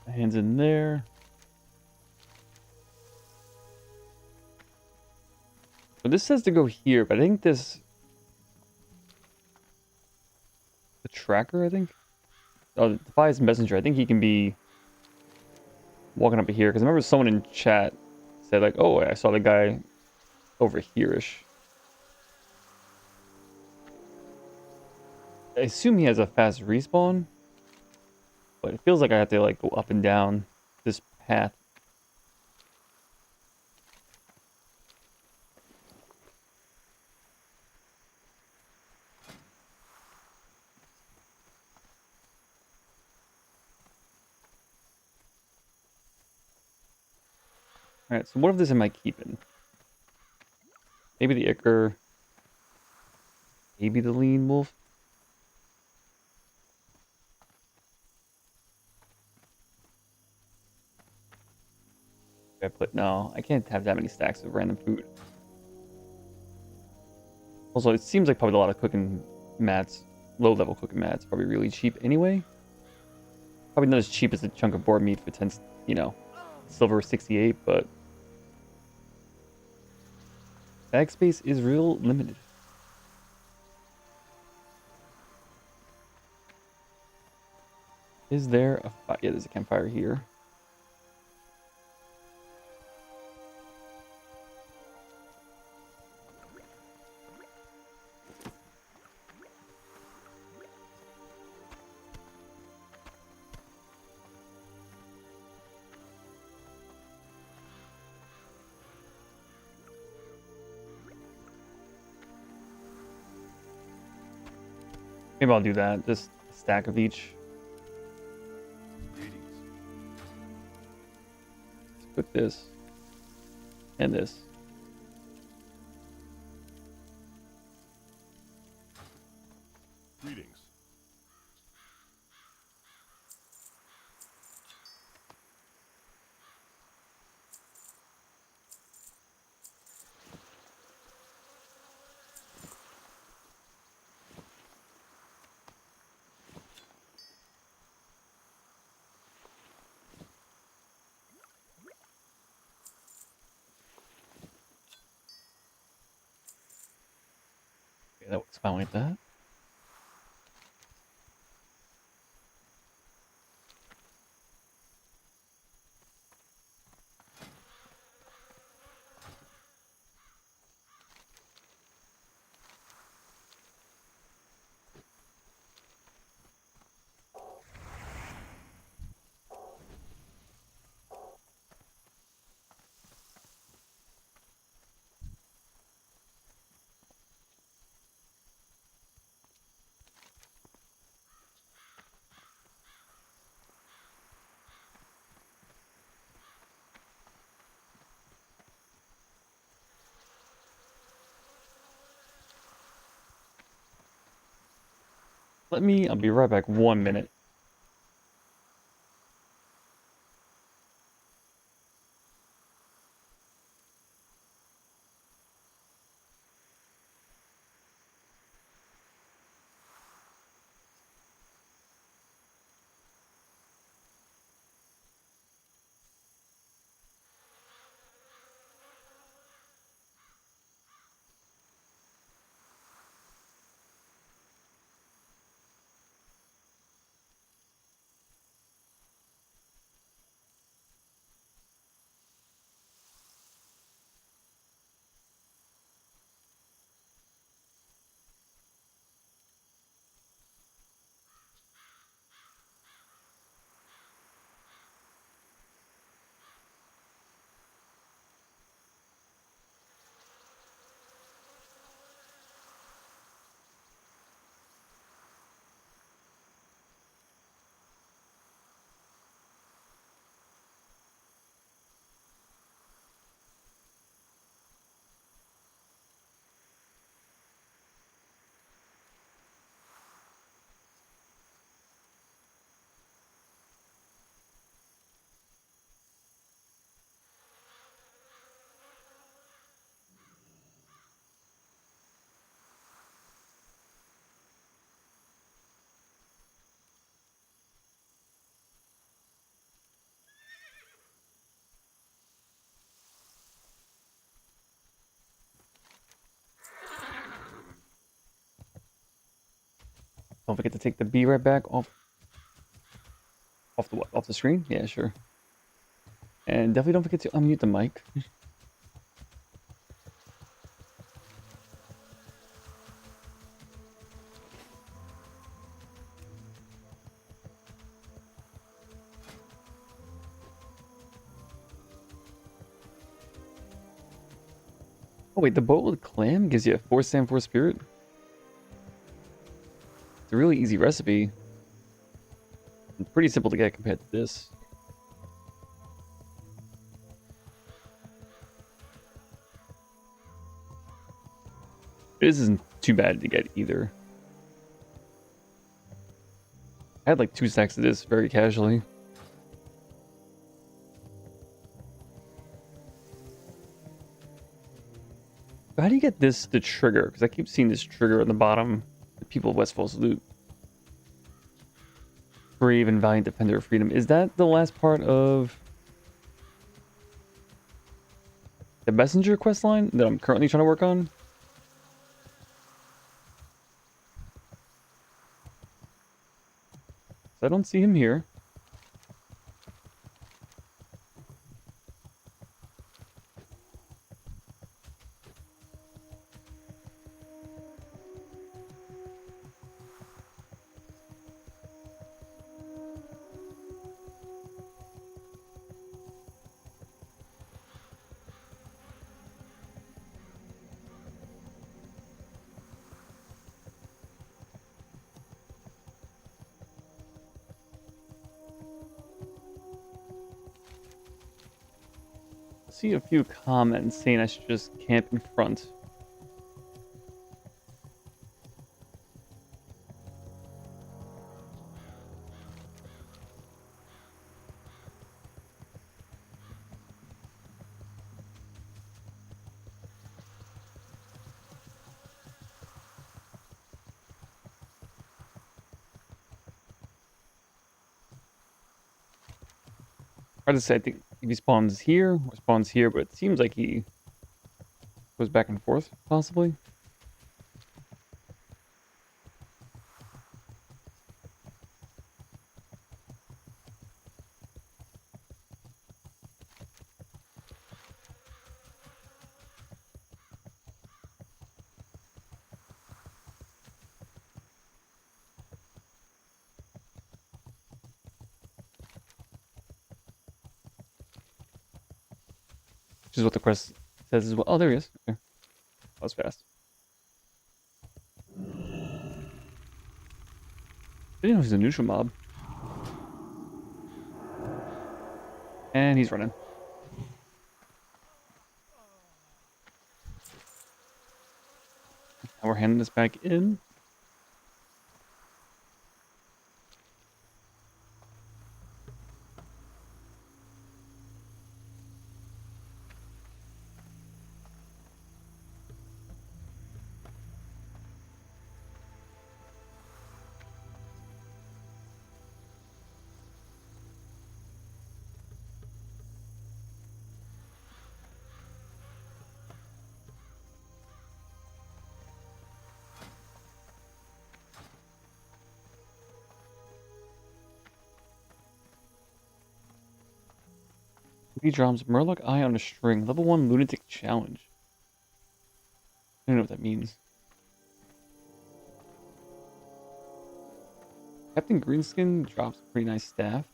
Speaker 1: Hands in there. So this says to go here, but I think this... The tracker, I think? Oh, the Defies Messenger. I think he can be walking up here. Because I remember someone in chat said, like, oh, I saw the guy over here-ish. I assume he has a fast respawn. But it feels like I have to, like, go up and down this path. Alright, so what of this am I keeping? Maybe the Ichor. Maybe the Lean Wolf. No, I can't have that many stacks of random food. Also, it seems like probably a lot of cooking mats, low-level cooking mats, probably really cheap anyway. Probably not as cheap as a chunk of boar meat for 10, you know, silver 68, but Bag space is real limited. Is there a fire? Yeah, there's a campfire here. Maybe I'll do that. Just a stack of each.
Speaker 4: Greetings.
Speaker 1: Let's put this and this.
Speaker 7: Greetings.
Speaker 1: Okay, that works fine like that. I'll be right back 1 minute. Don't forget to take the B right back off the what? Off the screen? Yeah, sure. And definitely don't forget to unmute the mic. Oh wait, the boat with clam gives you a 4 sand 4 spirit. It's a really easy recipe. And pretty simple to get compared to this. This isn't too bad to get either. I had like 2 stacks of this very casually. How do you get this to trigger? Because I keep seeing this trigger on the bottom. The people of Westfall salute. Brave and valiant defender of freedom. Is that the last part of the messenger quest line that I'm currently trying to work on. So I don't see him here. See a few comments saying I should just camp in front. Hard to say. I think if he spawns here or spawns here, but it seems like he goes back and forth, possibly. Which is what the quest says as well. Oh, there he is. Okay. That was fast. I didn't know he's a neutral mob. And he's running. Now we're handing this back in. He drops Murloc Eye on a string. Level 1 Lunatic Challenge. I don't know what that means. Captain Greenskin drops a pretty nice staff.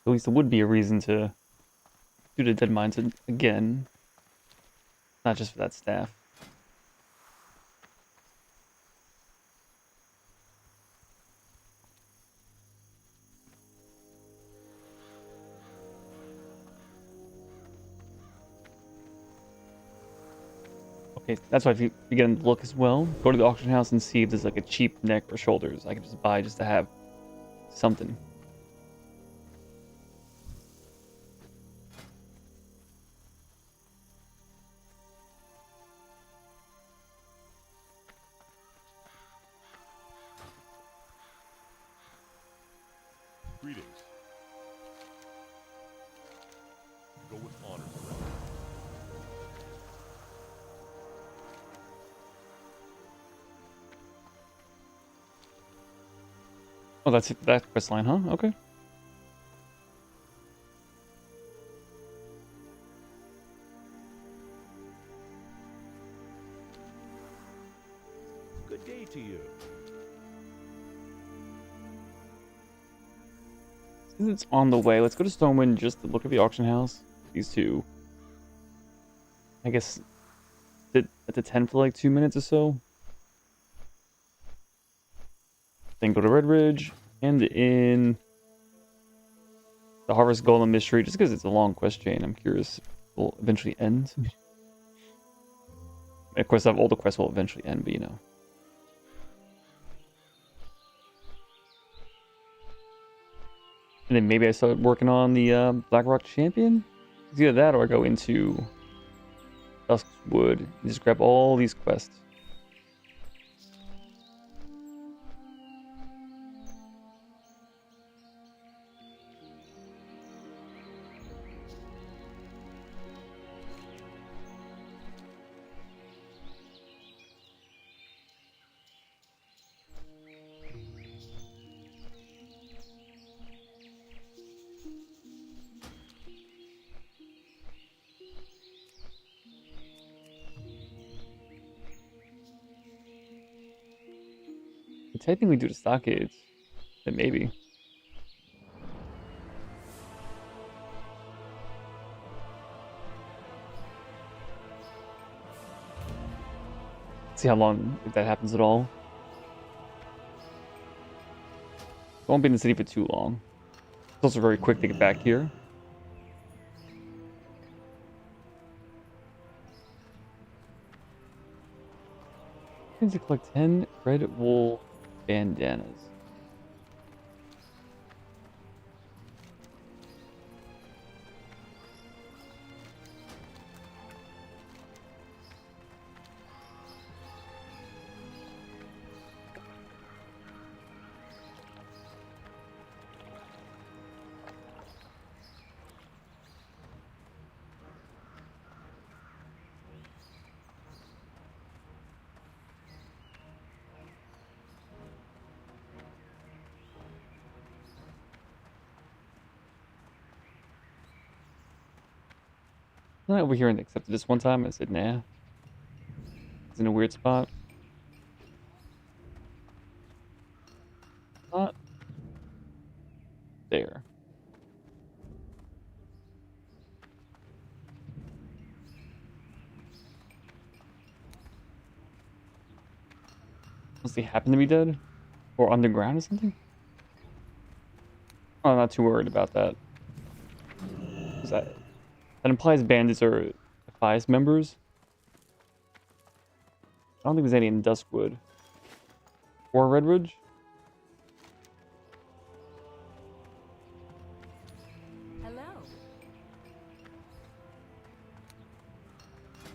Speaker 1: At least there would be a reason to do the Dead Mines again. Not just for that staff. Okay, that's why if you get in the look as well, go to the auction house and see if there's like a cheap neck or shoulders I can just buy just to have something.
Speaker 7: Greetings. Go with honor, friend.
Speaker 1: Oh, that's it, that quest line, huh? Okay.
Speaker 4: Good day to you.
Speaker 1: Since it's on the way, let's go to Stonewind just to look at the auction house. These two, I guess, sit at the 10 for like 2 minutes or so. Then go to Redridge, and in the Harvest Golem Mystery, just because it's a long quest chain, I'm curious if it will eventually end. Of course, all the quests will eventually end, but you know. And And then maybe I start working on the Blackrock Champion. It's either that or I go into Dusk's Wood and just grab all these quests. Could technically do the stockades. Then maybe. See how long, if that happens at all. Won't be in the city for too long. It's also very quick to get back here. Need to collect 10 red wool bandanas. I went over here and accepted this one time. I said, nah. It's in a weird spot. Not there. Must they happen to be dead? Or underground or something? Oh, I'm not too worried about that. 'Cause that implies bandits are Defias members. I don't think there's any in Duskwood. Or Redridge.
Speaker 6: Hello.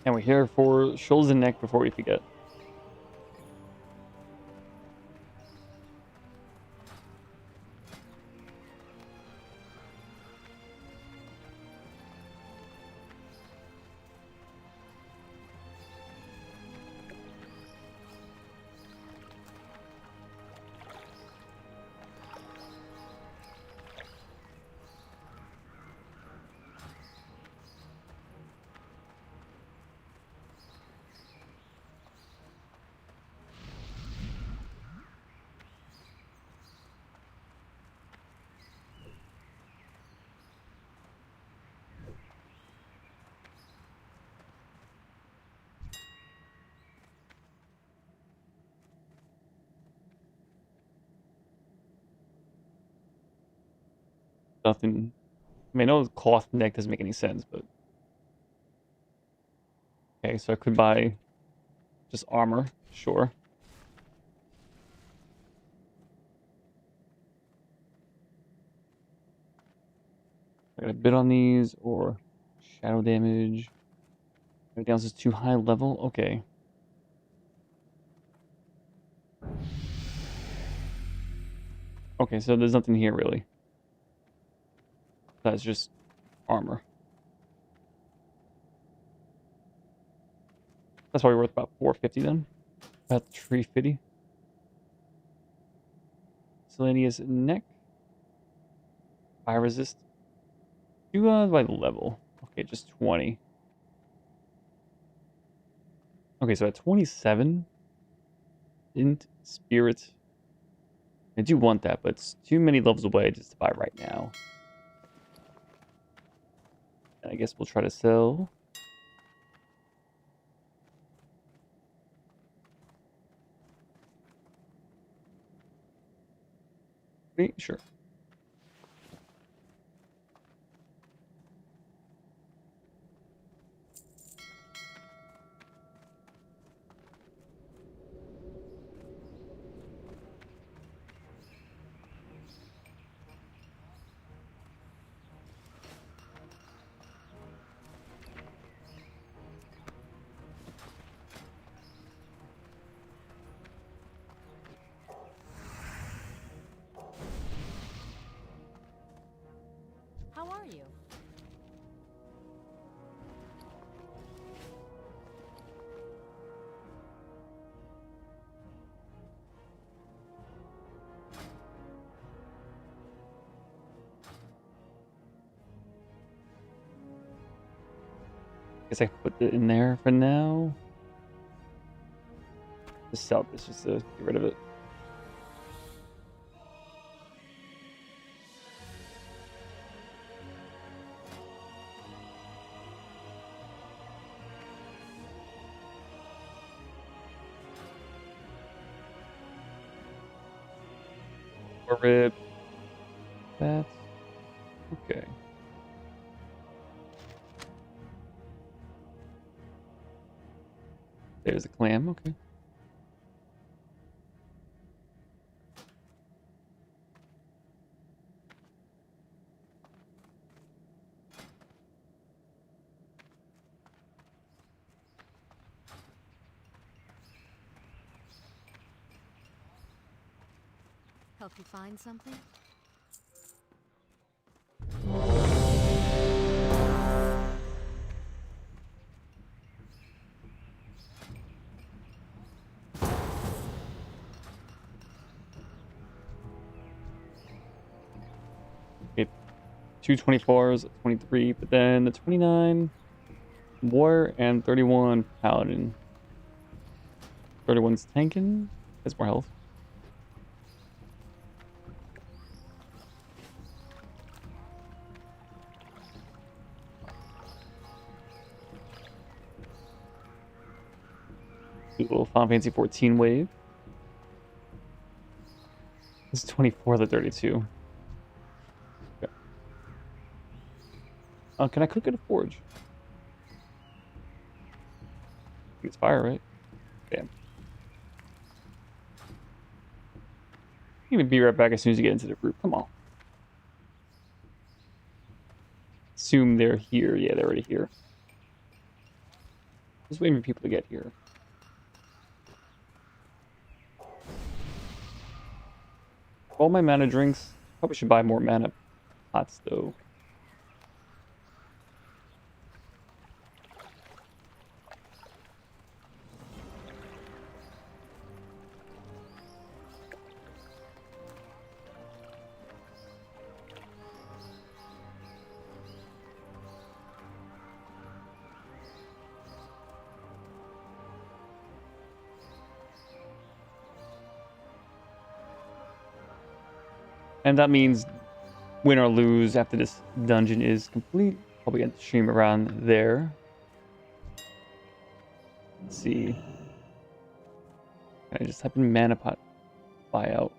Speaker 1: And we're here for shoulders and neck before we forget. Nothing. I mean, I know cloth neck doesn't make any sense, but okay. So I could buy just armor, sure. I got a bid on these or shadow damage. Everything else is too high level. Okay. Okay, so there's nothing here really. That's just armor. That's probably worth about 450 then. About 350. Miscellaneous neck. Fire resist. Do by level. Okay, just 20. Okay, so at 27. Int spirit. I do want that, but it's too many levels away just to buy right now. And I guess we'll try to sell. Okay, sure. Guess I can put it in there for now. Just sell this just to get rid of it. Or rib. That's okay. There's a clam, okay.
Speaker 6: Help you find something?
Speaker 1: Okay. 224s, 23, but then the 29 Warrior and 31 Paladin. 31's tanking. Has more health. Do a little Final Fantasy 14 wave. This is 24 to 32. Okay. Can I cook at a forge? It's fire, right? Damn. You can be right back as soon as you get into the group. Come on. Assume they're here. Yeah, they're already here. Just waiting for people to get here. All my mana drinks. Probably should buy more mana pots though. And that means win or lose after this dungeon is complete. Probably end the stream around there. Let's see. Can I just type in mana pot buyout?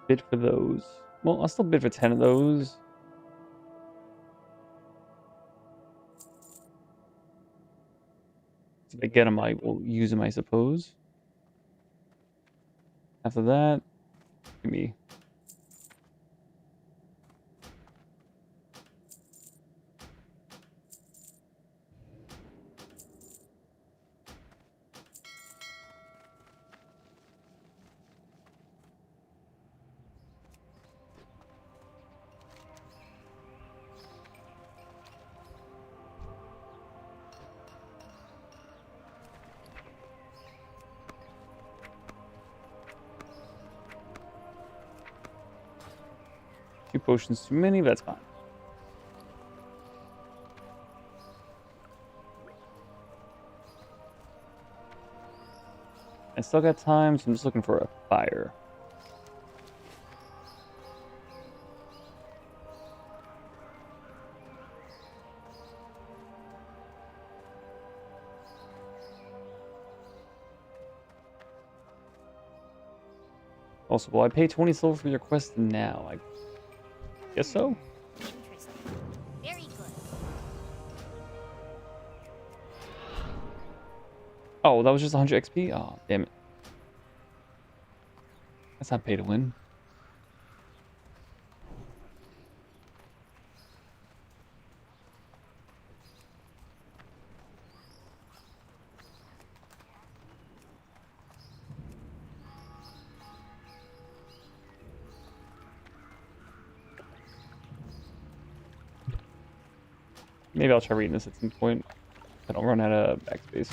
Speaker 1: Bid for those. Well, I'll still bid for 10 of those. If I get them, I will use them, I suppose. After that, give me. Two potions too many, but that's fine. I still got time, so I'm just looking for a fire. Also, will I pay 20 silver for your quest now? I guess so.
Speaker 6: Interesting. Very good.
Speaker 1: Oh, that was just 100 XP? Oh, damn it. That's not pay to win. Maybe I'll try reading this at some point. I don't run out of backspace.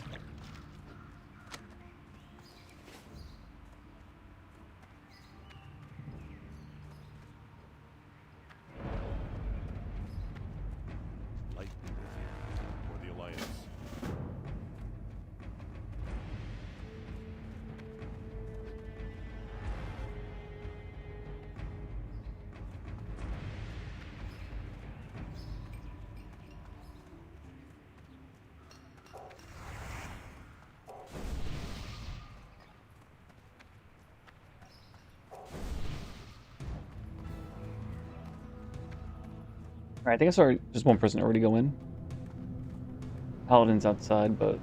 Speaker 1: Alright, I think I saw just one person already go in. Paladin's outside, but...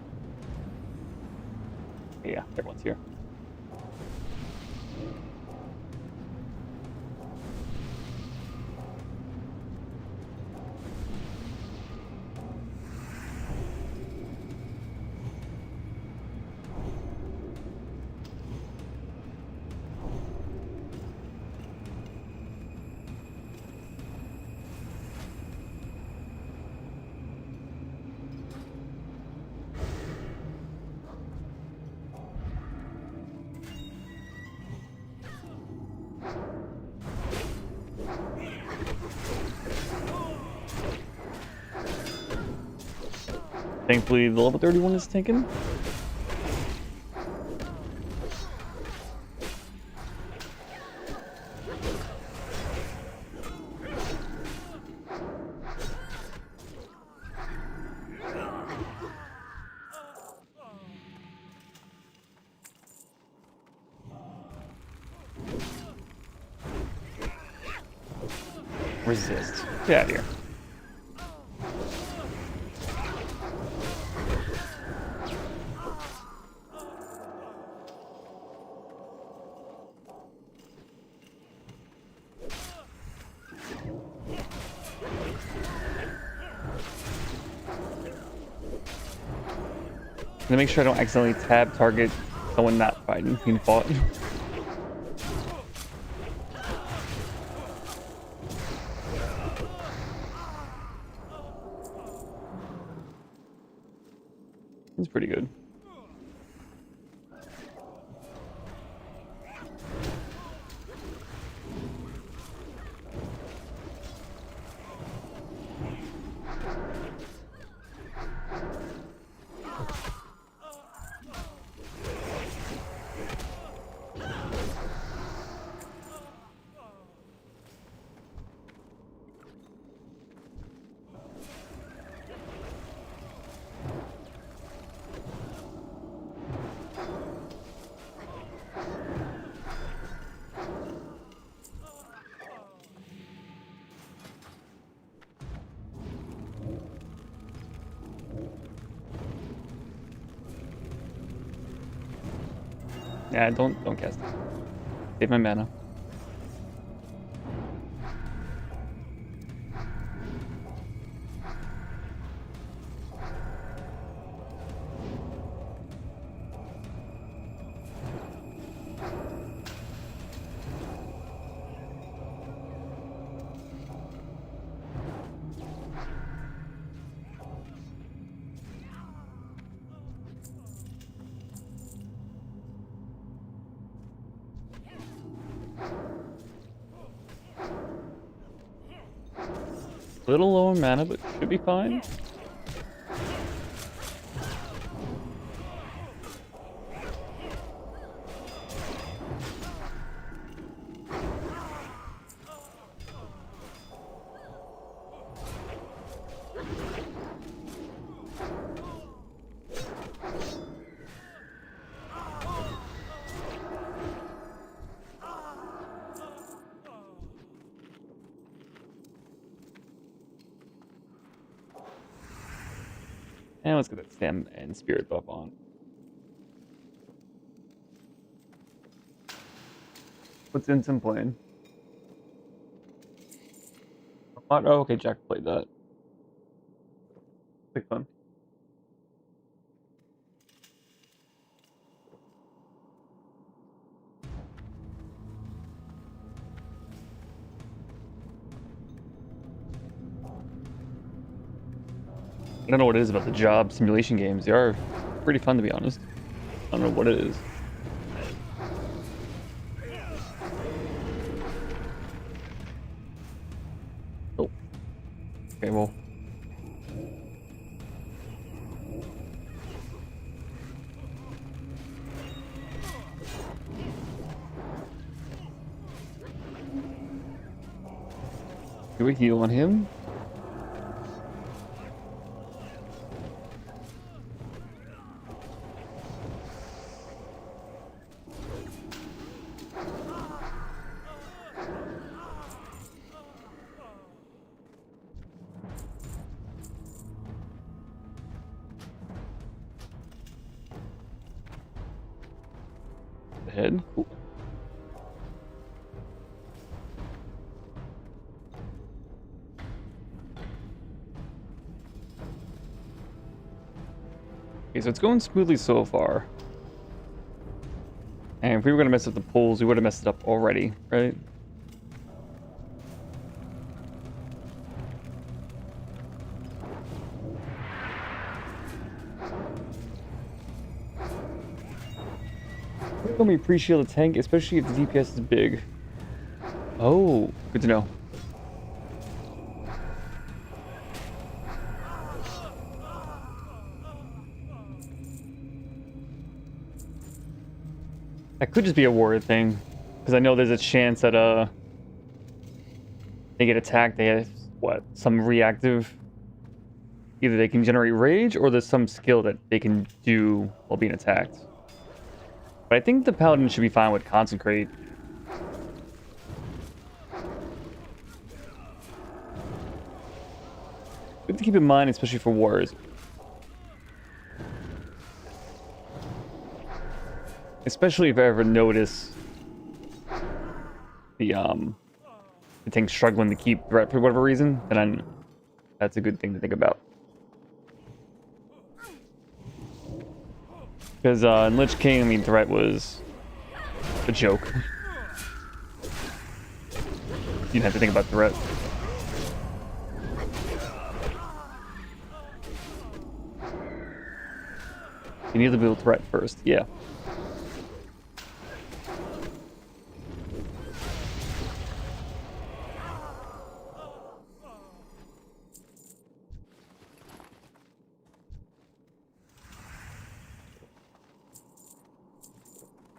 Speaker 1: yeah, everyone's here. Thankfully, the level 31 is taken. Resist. Get out of here. I'm gonna make sure I don't accidentally tab target someone not fighting, being fought. It's pretty good. Yeah, don't cast it. Save my mana. A little low on mana, but should be fine. And let's get that stem and spirit buff on. What's Instant playing? Oh, okay, Jack played that. Big fun. I don't know what it is about the job simulation games. They are pretty fun, to be honest. I don't know what it is. Oh. Okay, well. Do we heal on him? head. Cool. Okay, so it's going smoothly so far. And if we were gonna mess up the pulls, we would have messed it up already, right? Let me pre-shield a tank, especially if the DPS is big. Oh, good to know. That could just be a ward thing, because I know there's a chance that they get attacked. They have what, some reactive. Either they can generate rage, or there's some skill that they can do while being attacked. But I think the paladin should be fine with consecrate. Good to keep in mind, especially for wars. Especially if I ever notice the tank struggling to keep threat for whatever reason, then that's a good thing to think about. Because in Lich King, I mean, threat was a joke. You didn't have to think about threat. You need to build threat first, yeah.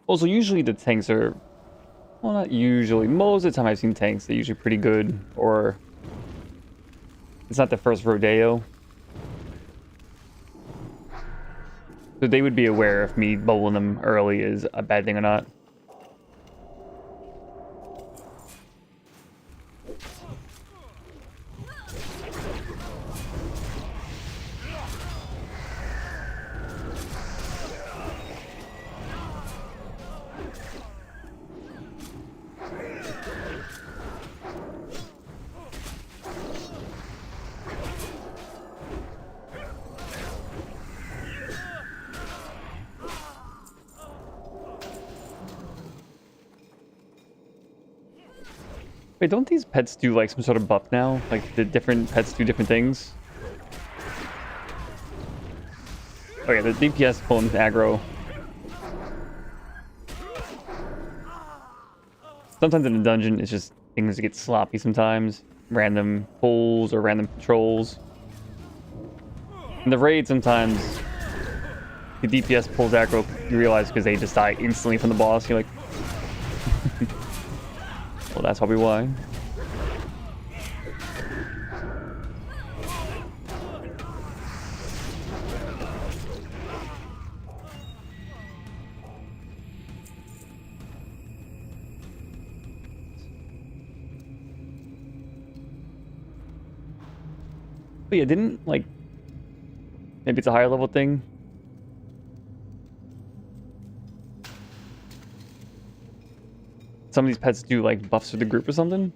Speaker 1: Also, usually the tanks are, well, not usually. Most of the time I've seen tanks, they're usually pretty good, or it's not the first rodeo. So they would be aware if me bubbling them early is a bad thing or not. Wait, don't these pets do like some sort of buff now? Like the different pets do different things? Okay, the DPS pulling aggro. Sometimes in a dungeon, it's just things get sloppy sometimes. Random pulls or random patrols. In the raid, sometimes the DPS pulls aggro, you realize, because they just die instantly from the boss. You're like, well, that's probably why. But yeah, didn't, like, maybe it's a higher level thing. Some of these pets do like buffs for the group or something.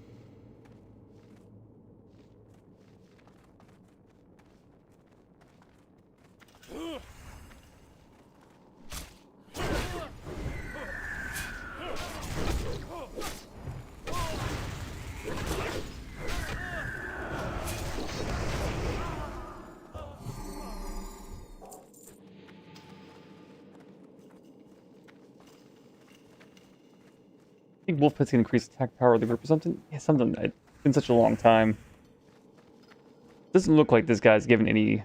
Speaker 1: I think wolf pets can increase attack power of the group or something. Yeah, something. It's been such a long time. Doesn't look like this guy's given any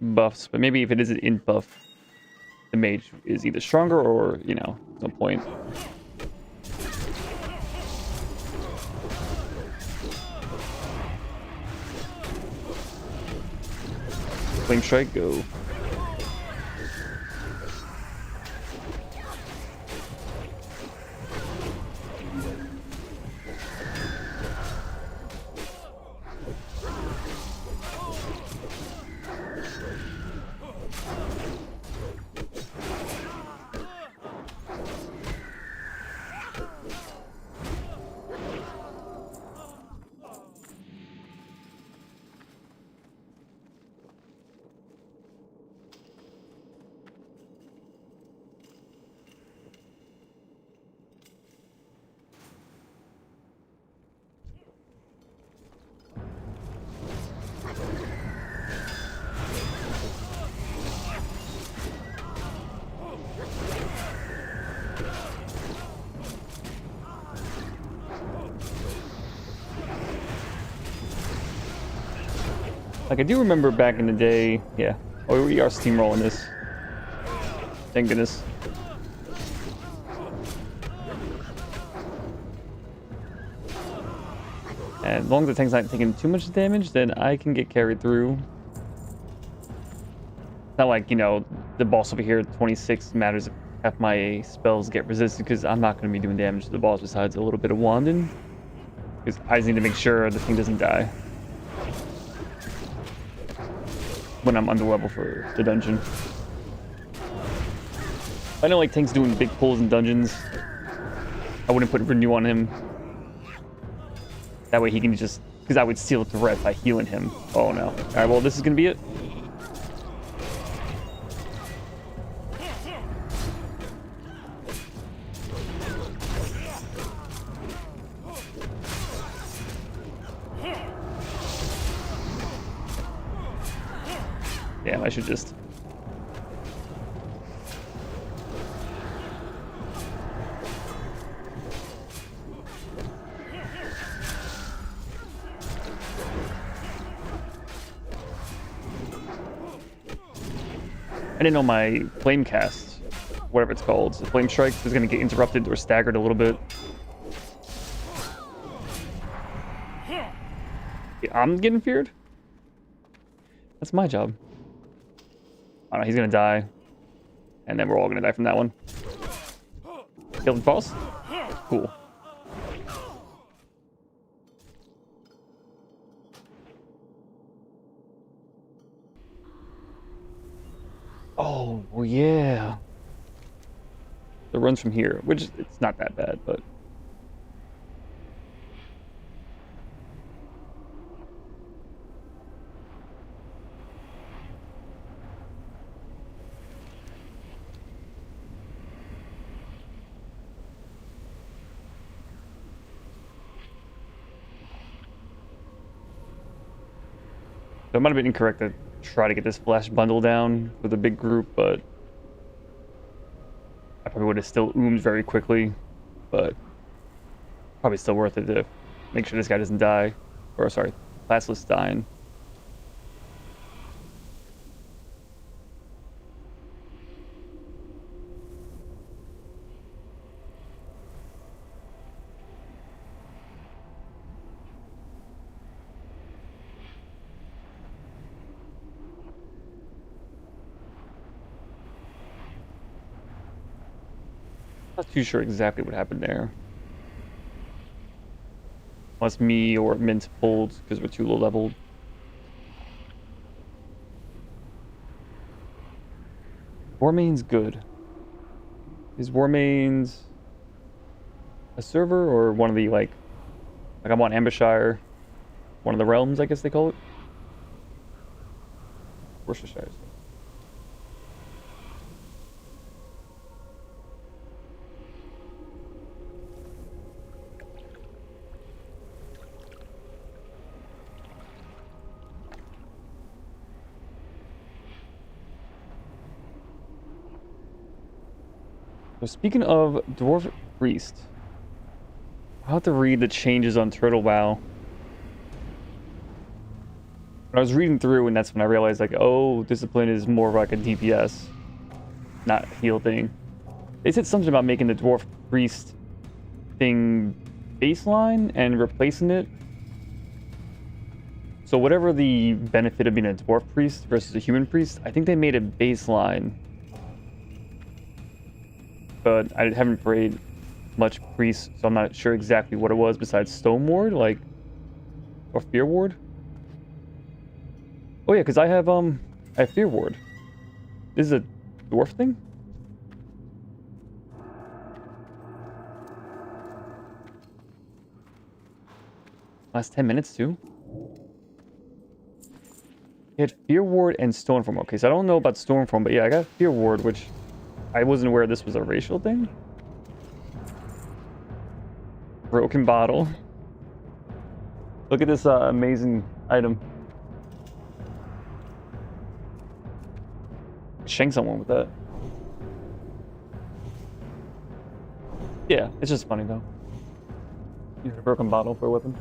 Speaker 1: buffs, but maybe if it is an int buff, the mage is either stronger or, you know, no point. Flame strike, go. Like, I do remember back in the day, yeah. Oh, we are steamrolling this. Thank goodness. And as long as the tank's not taking too much damage, then I can get carried through. It's not like, you know, the boss over here, 26, matters if half my spells get resisted, because I'm not going to be doing damage to the boss besides a little bit of wanding. Because I just need to make sure the thing doesn't die when I'm under level for the dungeon. I know, like, tanks doing big pulls in dungeons. I wouldn't put renew on him. That way he can just... Because I would seal the threat by healing him. Oh, no. Alright, well, this is going to be it. Damn, I should just... I didn't know my flame cast, whatever it's called, the flame strike, is going to get interrupted or staggered a little bit. Yeah, I'm getting feared? That's my job. Oh no, he's going to die. And then we're all going to die from that one. Killed the boss? Cool. Oh, well, yeah. The runs from here, which it's not that bad, but... So I might have been incorrect to try to get this flash bundle down with a big group, but I probably would have still oomed very quickly, but probably still worth it to make sure this guy doesn't die. Or sorry, classless dying. Not too sure exactly what happened there. Unless me or Mint pulled because we're too low leveled. Warmane's good. Is Warmane's a server or one of the like I'm on Ambershire, one of the realms, I guess they call it? Worcestershire. So speaking of Dwarf Priest, I'll have to read the changes on Turtle WoW. When I was reading through, and that's when I realized, like, oh, Discipline is more of like a DPS, not a heal thing. They said something about making the Dwarf Priest thing baseline and replacing it. So whatever the benefit of being a Dwarf Priest versus a Human Priest, I think they made it baseline. But I haven't played much Priest, so I'm not sure exactly what it was besides Stone Ward, like, or Fear Ward. Oh yeah, because I have Fear Ward. This is a dwarf thing? Last 10 minutes too? You had Fear Ward and Stoneform. Okay, so I don't know about Stoneform, but yeah, I got Fear Ward, which I wasn't aware this was a racial thing. Broken bottle. Look at this amazing item. Shank someone with that. Yeah, it's just funny though. Use a broken bottle for a weapon.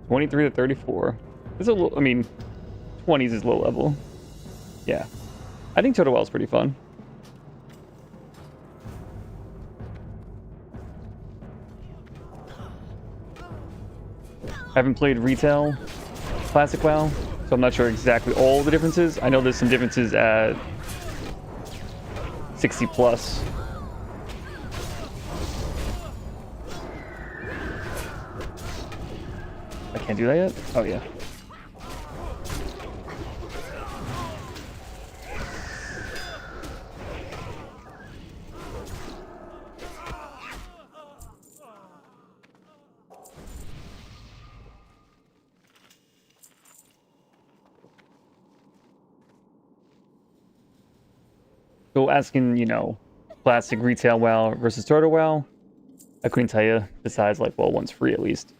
Speaker 1: 23 to 34. It's a little, I mean, 20s is low level. Yeah. I think Total WoW's pretty fun. I haven't played retail Classic WoW, so I'm not sure exactly all the differences. I know there's some differences at 60 plus. I can't do that yet? Oh yeah. So asking, you know, classic retail WoW versus Total WoW, I couldn't tell you, besides like, well, one's free at least.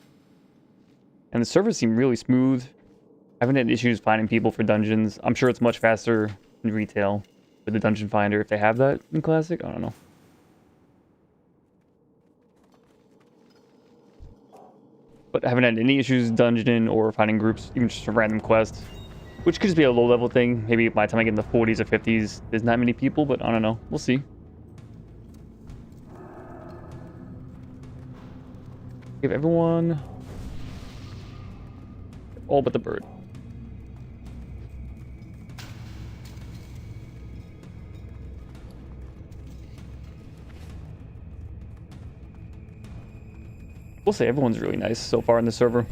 Speaker 1: And the servers seem really smooth. I haven't had issues finding people for dungeons. I'm sure it's much faster in retail with the dungeon finder if they have that in classic. I don't know. But I haven't had any issues dungeoning or finding groups, even just a random quest. Which could just be a low-level thing. Maybe by the time I get in the 40s or 50s, there's not many people, but I don't know. We'll see. Give everyone... all but the bird. We'll say everyone's really nice so far in the server.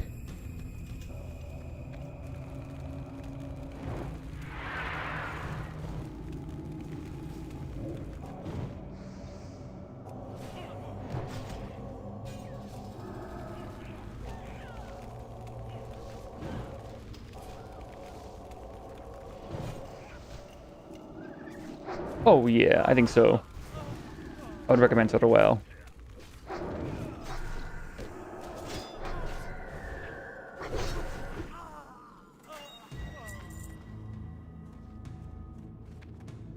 Speaker 1: Oh yeah, I think so. I would recommend Total WoW.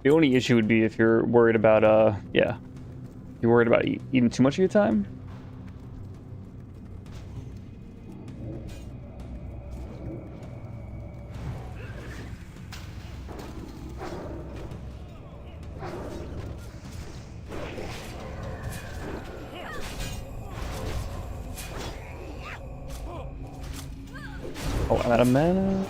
Speaker 1: The only issue would be if you're worried about, yeah. You're worried about eating too much of your time? Oh, I'm out of mana.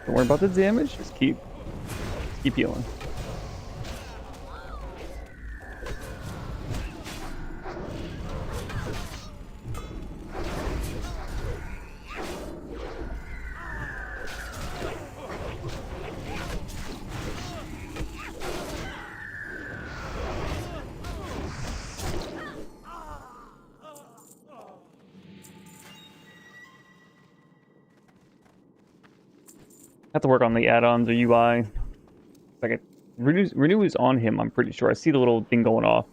Speaker 1: Don't worry about the damage, just keep healing. Have to work on the add-ons or UI. Like, renew is on him, I'm pretty sure. I see the little thing going off.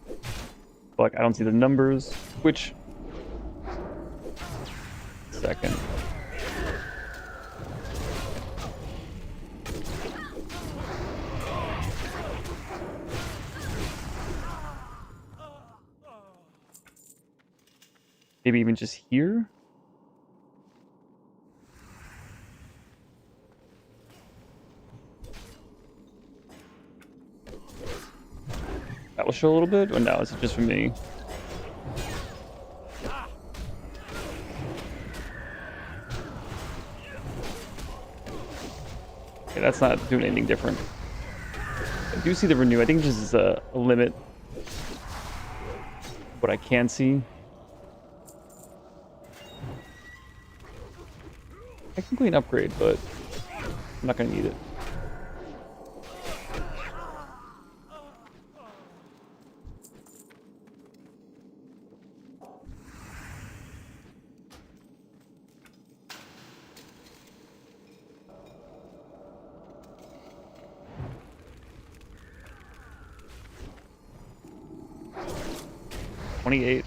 Speaker 1: But I don't see the numbers. Which... second. Maybe even just here? That will show a little bit, or no, is it just for me? Yeah, that's not doing anything different. I do see the renew. I think this is a limit. What I can see. Technically an upgrade, but I'm not going to need it. $28.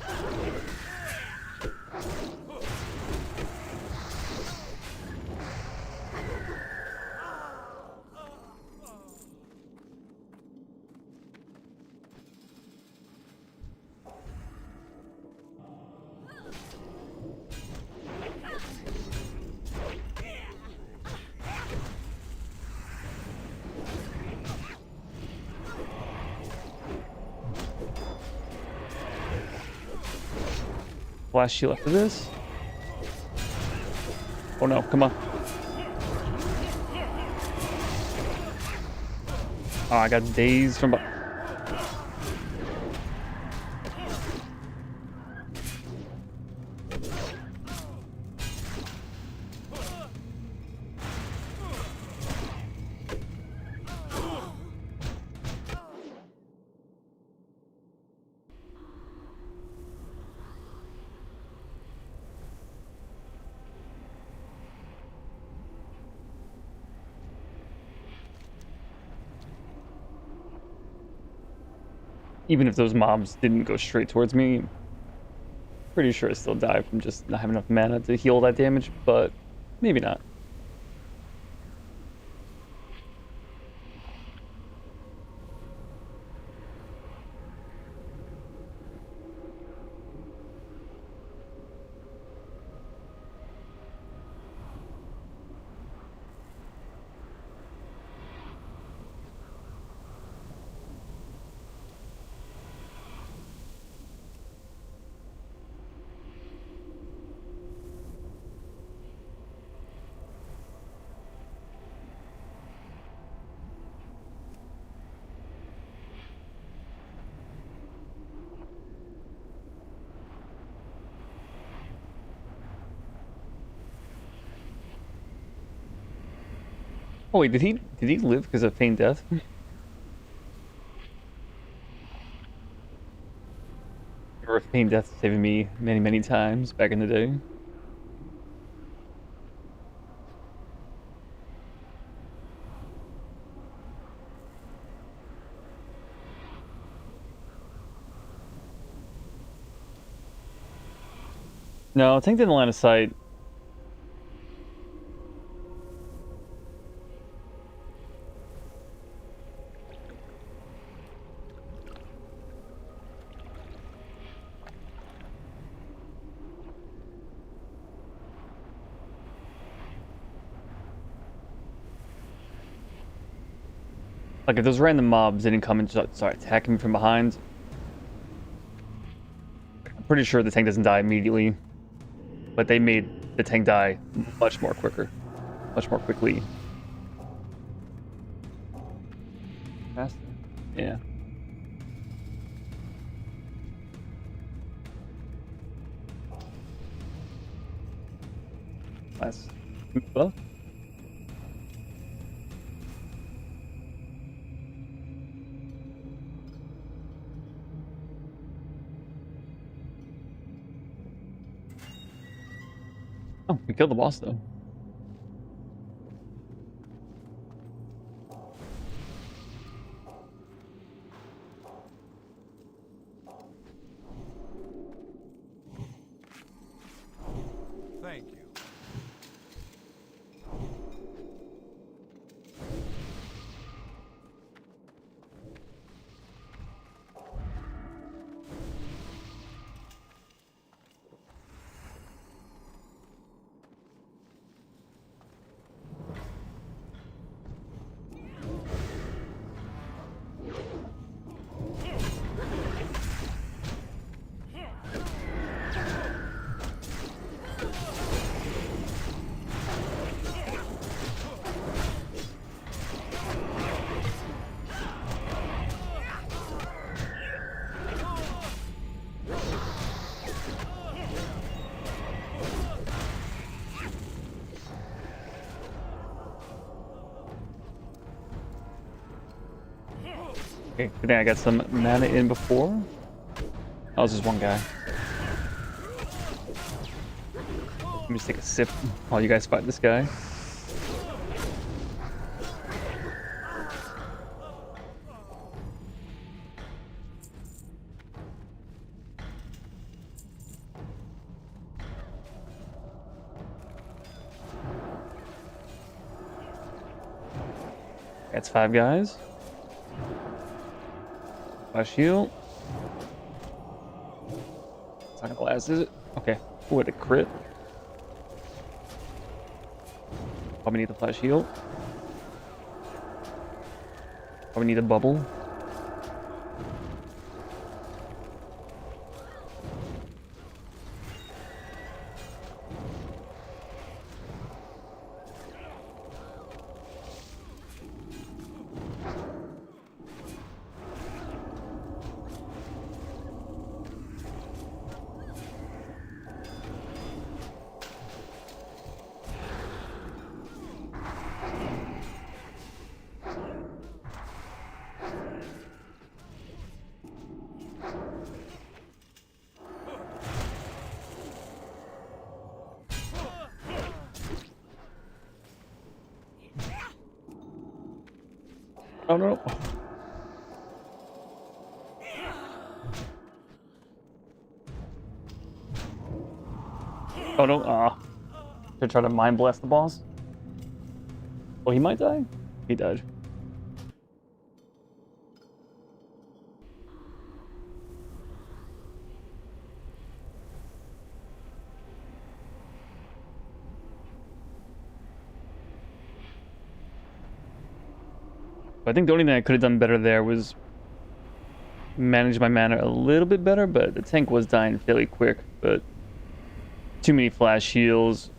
Speaker 1: Blast shield after this. Oh no, come on. Oh, I got dazed from... Even if those mobs didn't go straight towards me, pretty sure I still die from just not having enough mana to heal that damage, but maybe not. Oh wait, did he live because of feigned death? Or feigned death saving me many times back in the day. No, tank didn't line of sight. Like if those random mobs didn't come and start attacking me from behind, I'm pretty sure the tank doesn't die immediately. But they made the tank die much more quickly. Faster? Yeah. Nice. Buff? Oh, we killed the boss though.
Speaker 2: Thank you.
Speaker 1: Okay, good thing I got some mana in before. Oh, it's just one guy. Let me just take a sip while you guys fight this guy. That's 5 guys. Flash heal. It's not gonna last, is it? Okay. What a crit. Probably need the flash heal. Probably need a bubble. Oh no. Oh no. Ah. Should I try to mind blast the boss? Oh, he might die? He died. I think the only thing I could have done better there was manage my mana a little bit better, but the tank was dying fairly quick, but too many flash heals.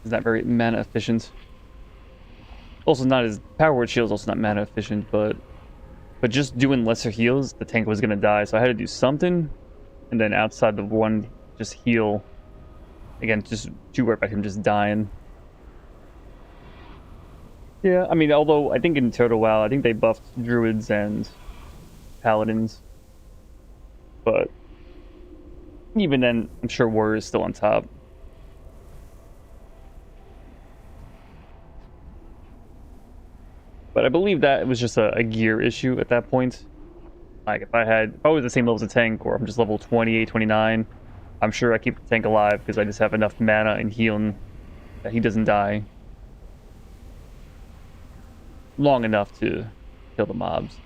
Speaker 1: It's not very mana efficient. Also not as power word shields, also not mana efficient, but just doing lesser heals, the tank was gonna die, so I had to do something, and then outside the one, just heal. Again, just to work back him just dying. Yeah, I mean, although I think in Total WoW, I think they buffed druids and paladins, but even then, I'm sure warrior is still on top. But I believe that it was just a gear issue at that point. Like if I was the same level as a tank, or I'm just level 28, 29, I'm sure I keep the tank alive because I just have enough mana and healing that he doesn't die long enough to kill the mobs.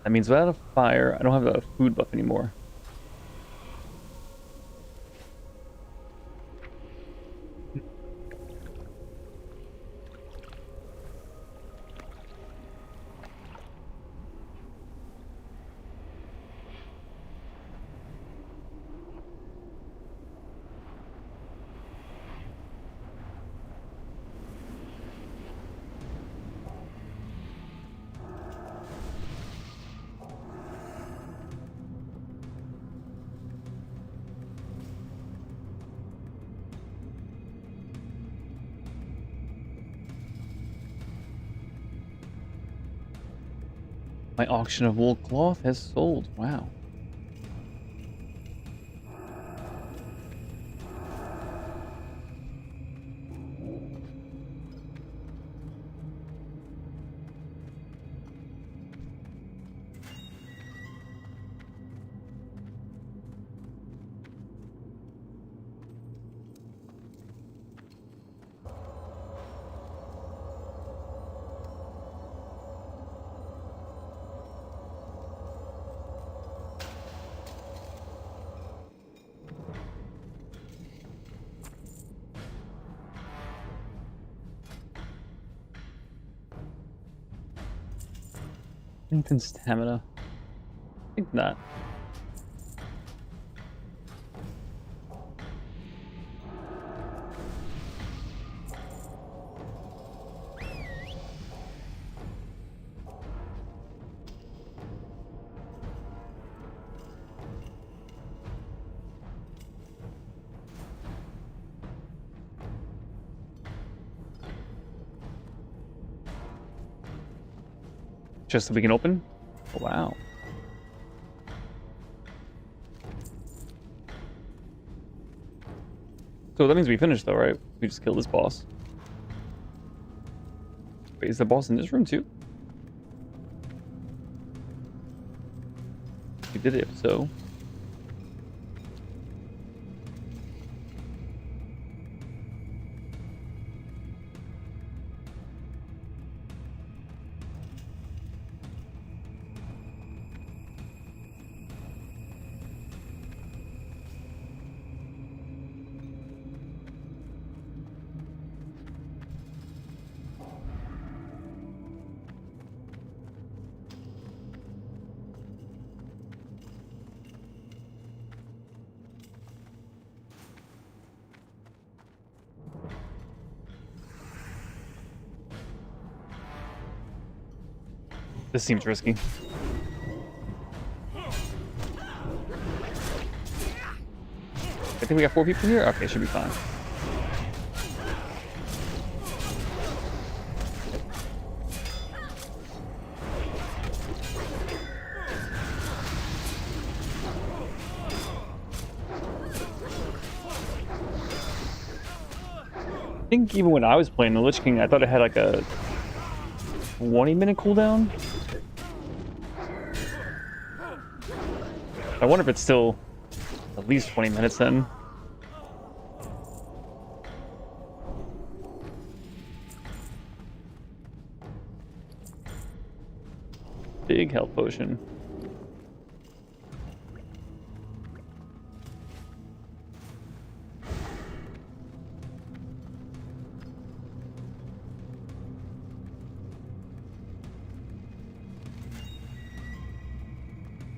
Speaker 1: That means without a fire, I don't have a food buff anymore. My auction of wool cloth has sold. Wow. Strength and stamina. I think not. Just so we can open? Oh, wow. So that means we finished though, right? We just killed this boss. Wait, is the boss in this room too? We did it, so. This seems risky. I think we got 4 people here? Okay, should be fine. I think even when I was playing the Lich King, I thought it had like a 20-minute cooldown. I wonder if it's still at least 20 minutes then. Big health potion.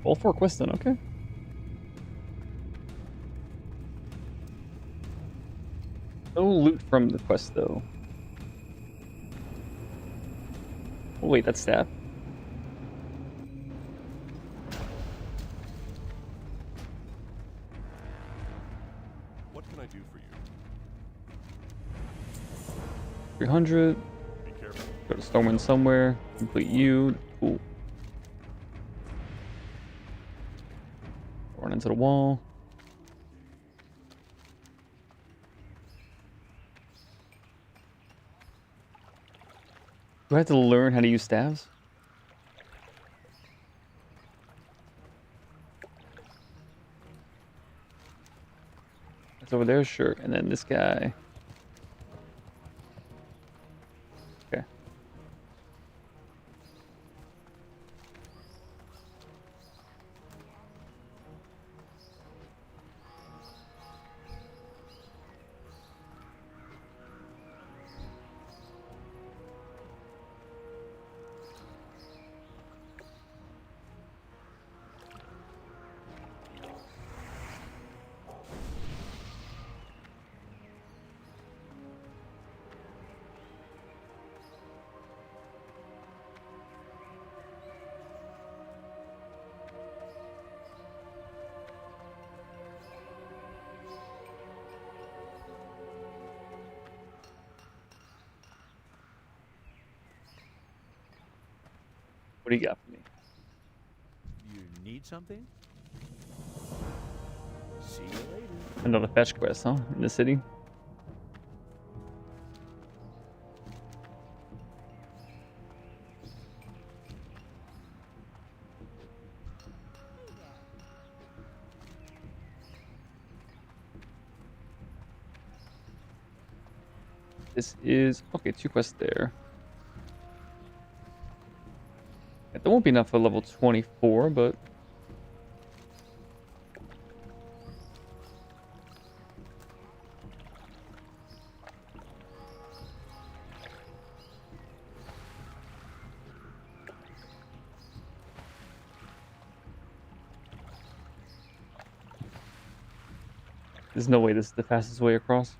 Speaker 1: All 4 quests then, okay. No loot from the quest though. Oh wait, that's staff.
Speaker 7: What can I do for you?
Speaker 1: 300.
Speaker 7: Be careful.
Speaker 1: Go to Stormwind somewhere. Complete you. Cool. Run into the wall. Do I have to learn how to use staves? That's over there, sure. And then this guy. Okay. What do you got for me?
Speaker 4: You need something? See you later.
Speaker 1: Another fetch quest, huh? In the city? This is... Okay, 2 quests there. That won't be enough for level 24, but... There's no way this is the fastest way across.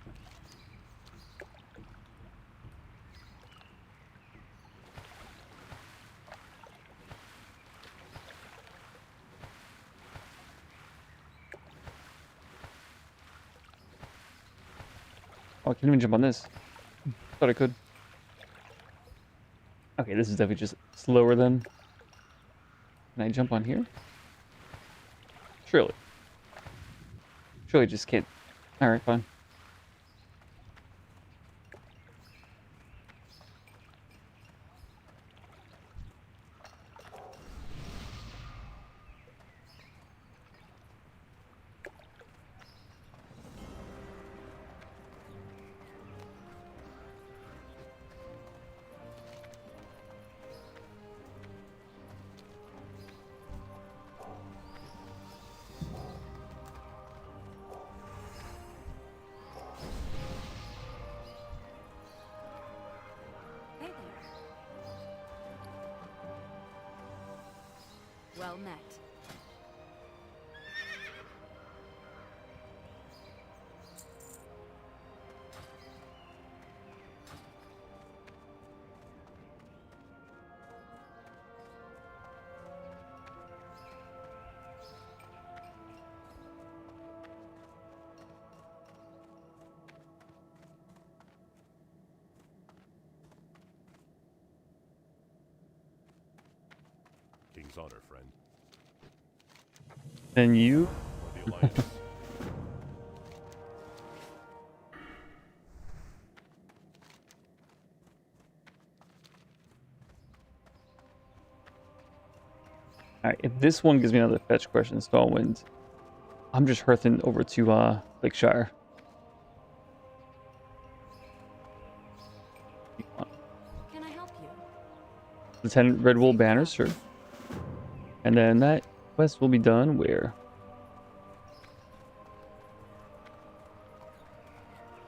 Speaker 1: Oh, I can't even jump on this. Thought I could. Okay, this is definitely just slower then. Can I jump on here? Surely. Surely just can't. Alright, fine.
Speaker 3: Hey there. Well met.
Speaker 7: King's honor, friend.
Speaker 1: Then you.
Speaker 7: For the Alliance.
Speaker 1: Alright, if this one gives me another fetch question, Stormwind, I'm just hearthing over to Lakeshire.
Speaker 3: Can I help you?
Speaker 1: Lieutenant Red Wool banners, sure. And then that quest will be done where?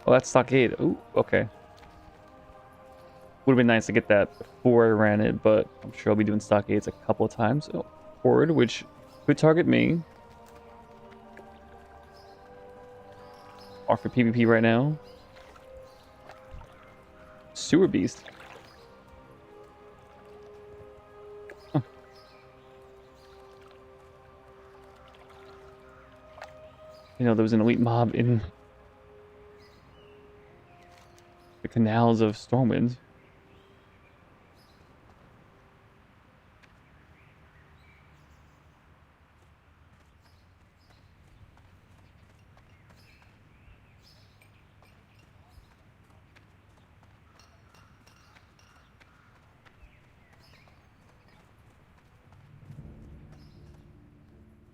Speaker 1: Oh, that's Stockade. Oh, okay. Would have been nice to get that before I ran it, but I'm sure I'll be doing Stockades a couple of times. Oh, Horde, which could target me. Offer PvP right now. Sewer Beast. Huh. You know, there was an elite mob in the canals of Stormwind.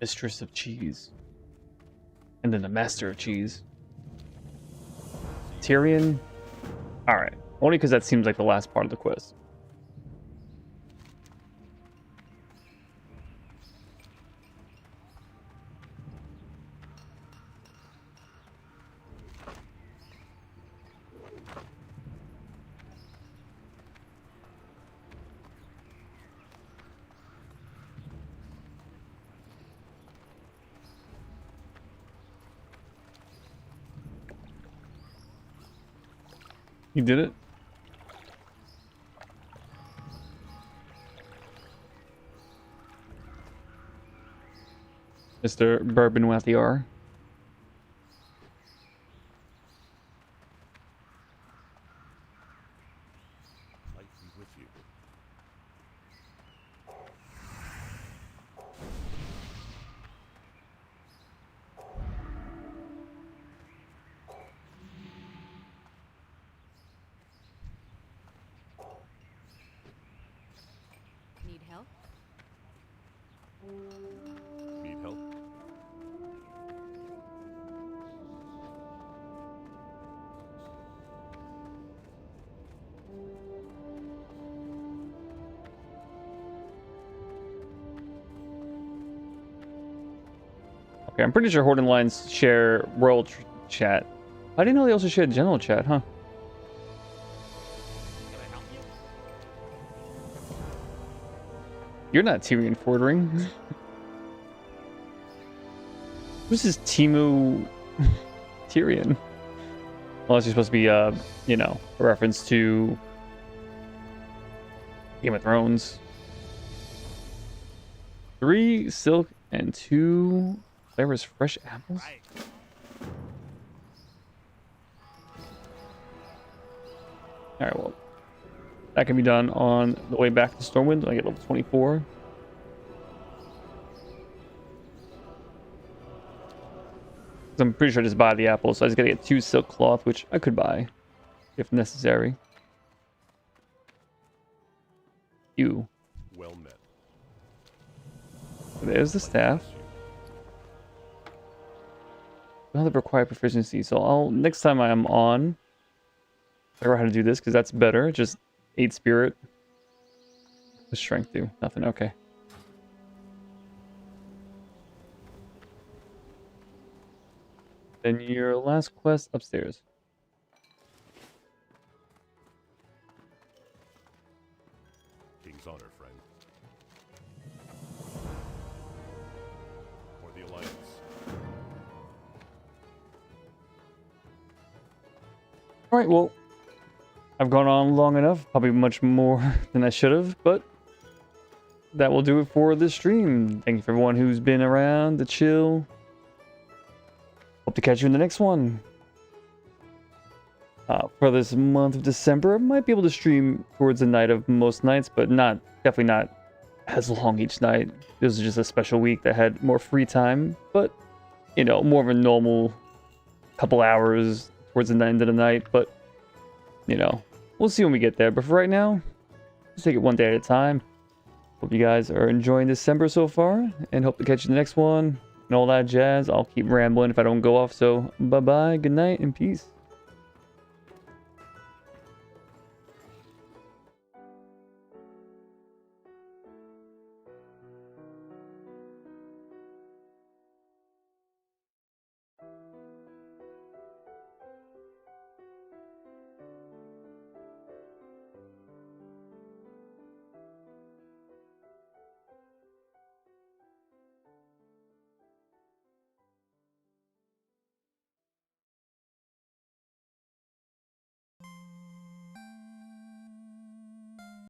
Speaker 1: Mistress of Cheese. And then the Master of Cheese. Tyrion. Alright. Only because that seems like the last part of the quest. You did it? Mr. Bourbon with the R.
Speaker 7: Light be with you.
Speaker 3: Need help?
Speaker 7: Need help?
Speaker 1: Okay, I'm pretty sure Horde and Lines share world chat. I didn't know they also shared general chat, huh? You're not Tyrion Fordring. Who's this Timu Tyrion? Unless you're supposed to be, you know, a reference to Game of Thrones. 3 silk and 2 flavors fresh apples. Alright, well, that can be done on the way back to Stormwind when I get level 24. I'm pretty sure I just buy the apple, so I just gotta get 2 silk cloth, which I could buy if necessary. Ew.
Speaker 7: Well met.
Speaker 1: There's the staff. I'll have required proficiency, so I'll next time I'm on figure out how to do this because that's better. Just 8 spirit. The strength do nothing. Okay. Then your last quest upstairs.
Speaker 7: King's honor, friend. For the Alliance.
Speaker 1: Alright, well, I've gone on long enough, probably much more than I should have, but that will do it for this stream. Thank you for everyone who's been around to chill. Hope to catch you in the next one. For this month of December, I might be able to stream towards the night of most nights, but definitely not as long each night. This was just a special week that had more free time, but, you know, more of a normal couple hours towards the end of the night, but, you know, we'll see when we get there. But for right now, let's take it one day at a time. Hope you guys are enjoying December so far, and hope to catch you in the next one, and all that jazz. I'll keep rambling if I don't go off, so bye-bye, good night, and peace.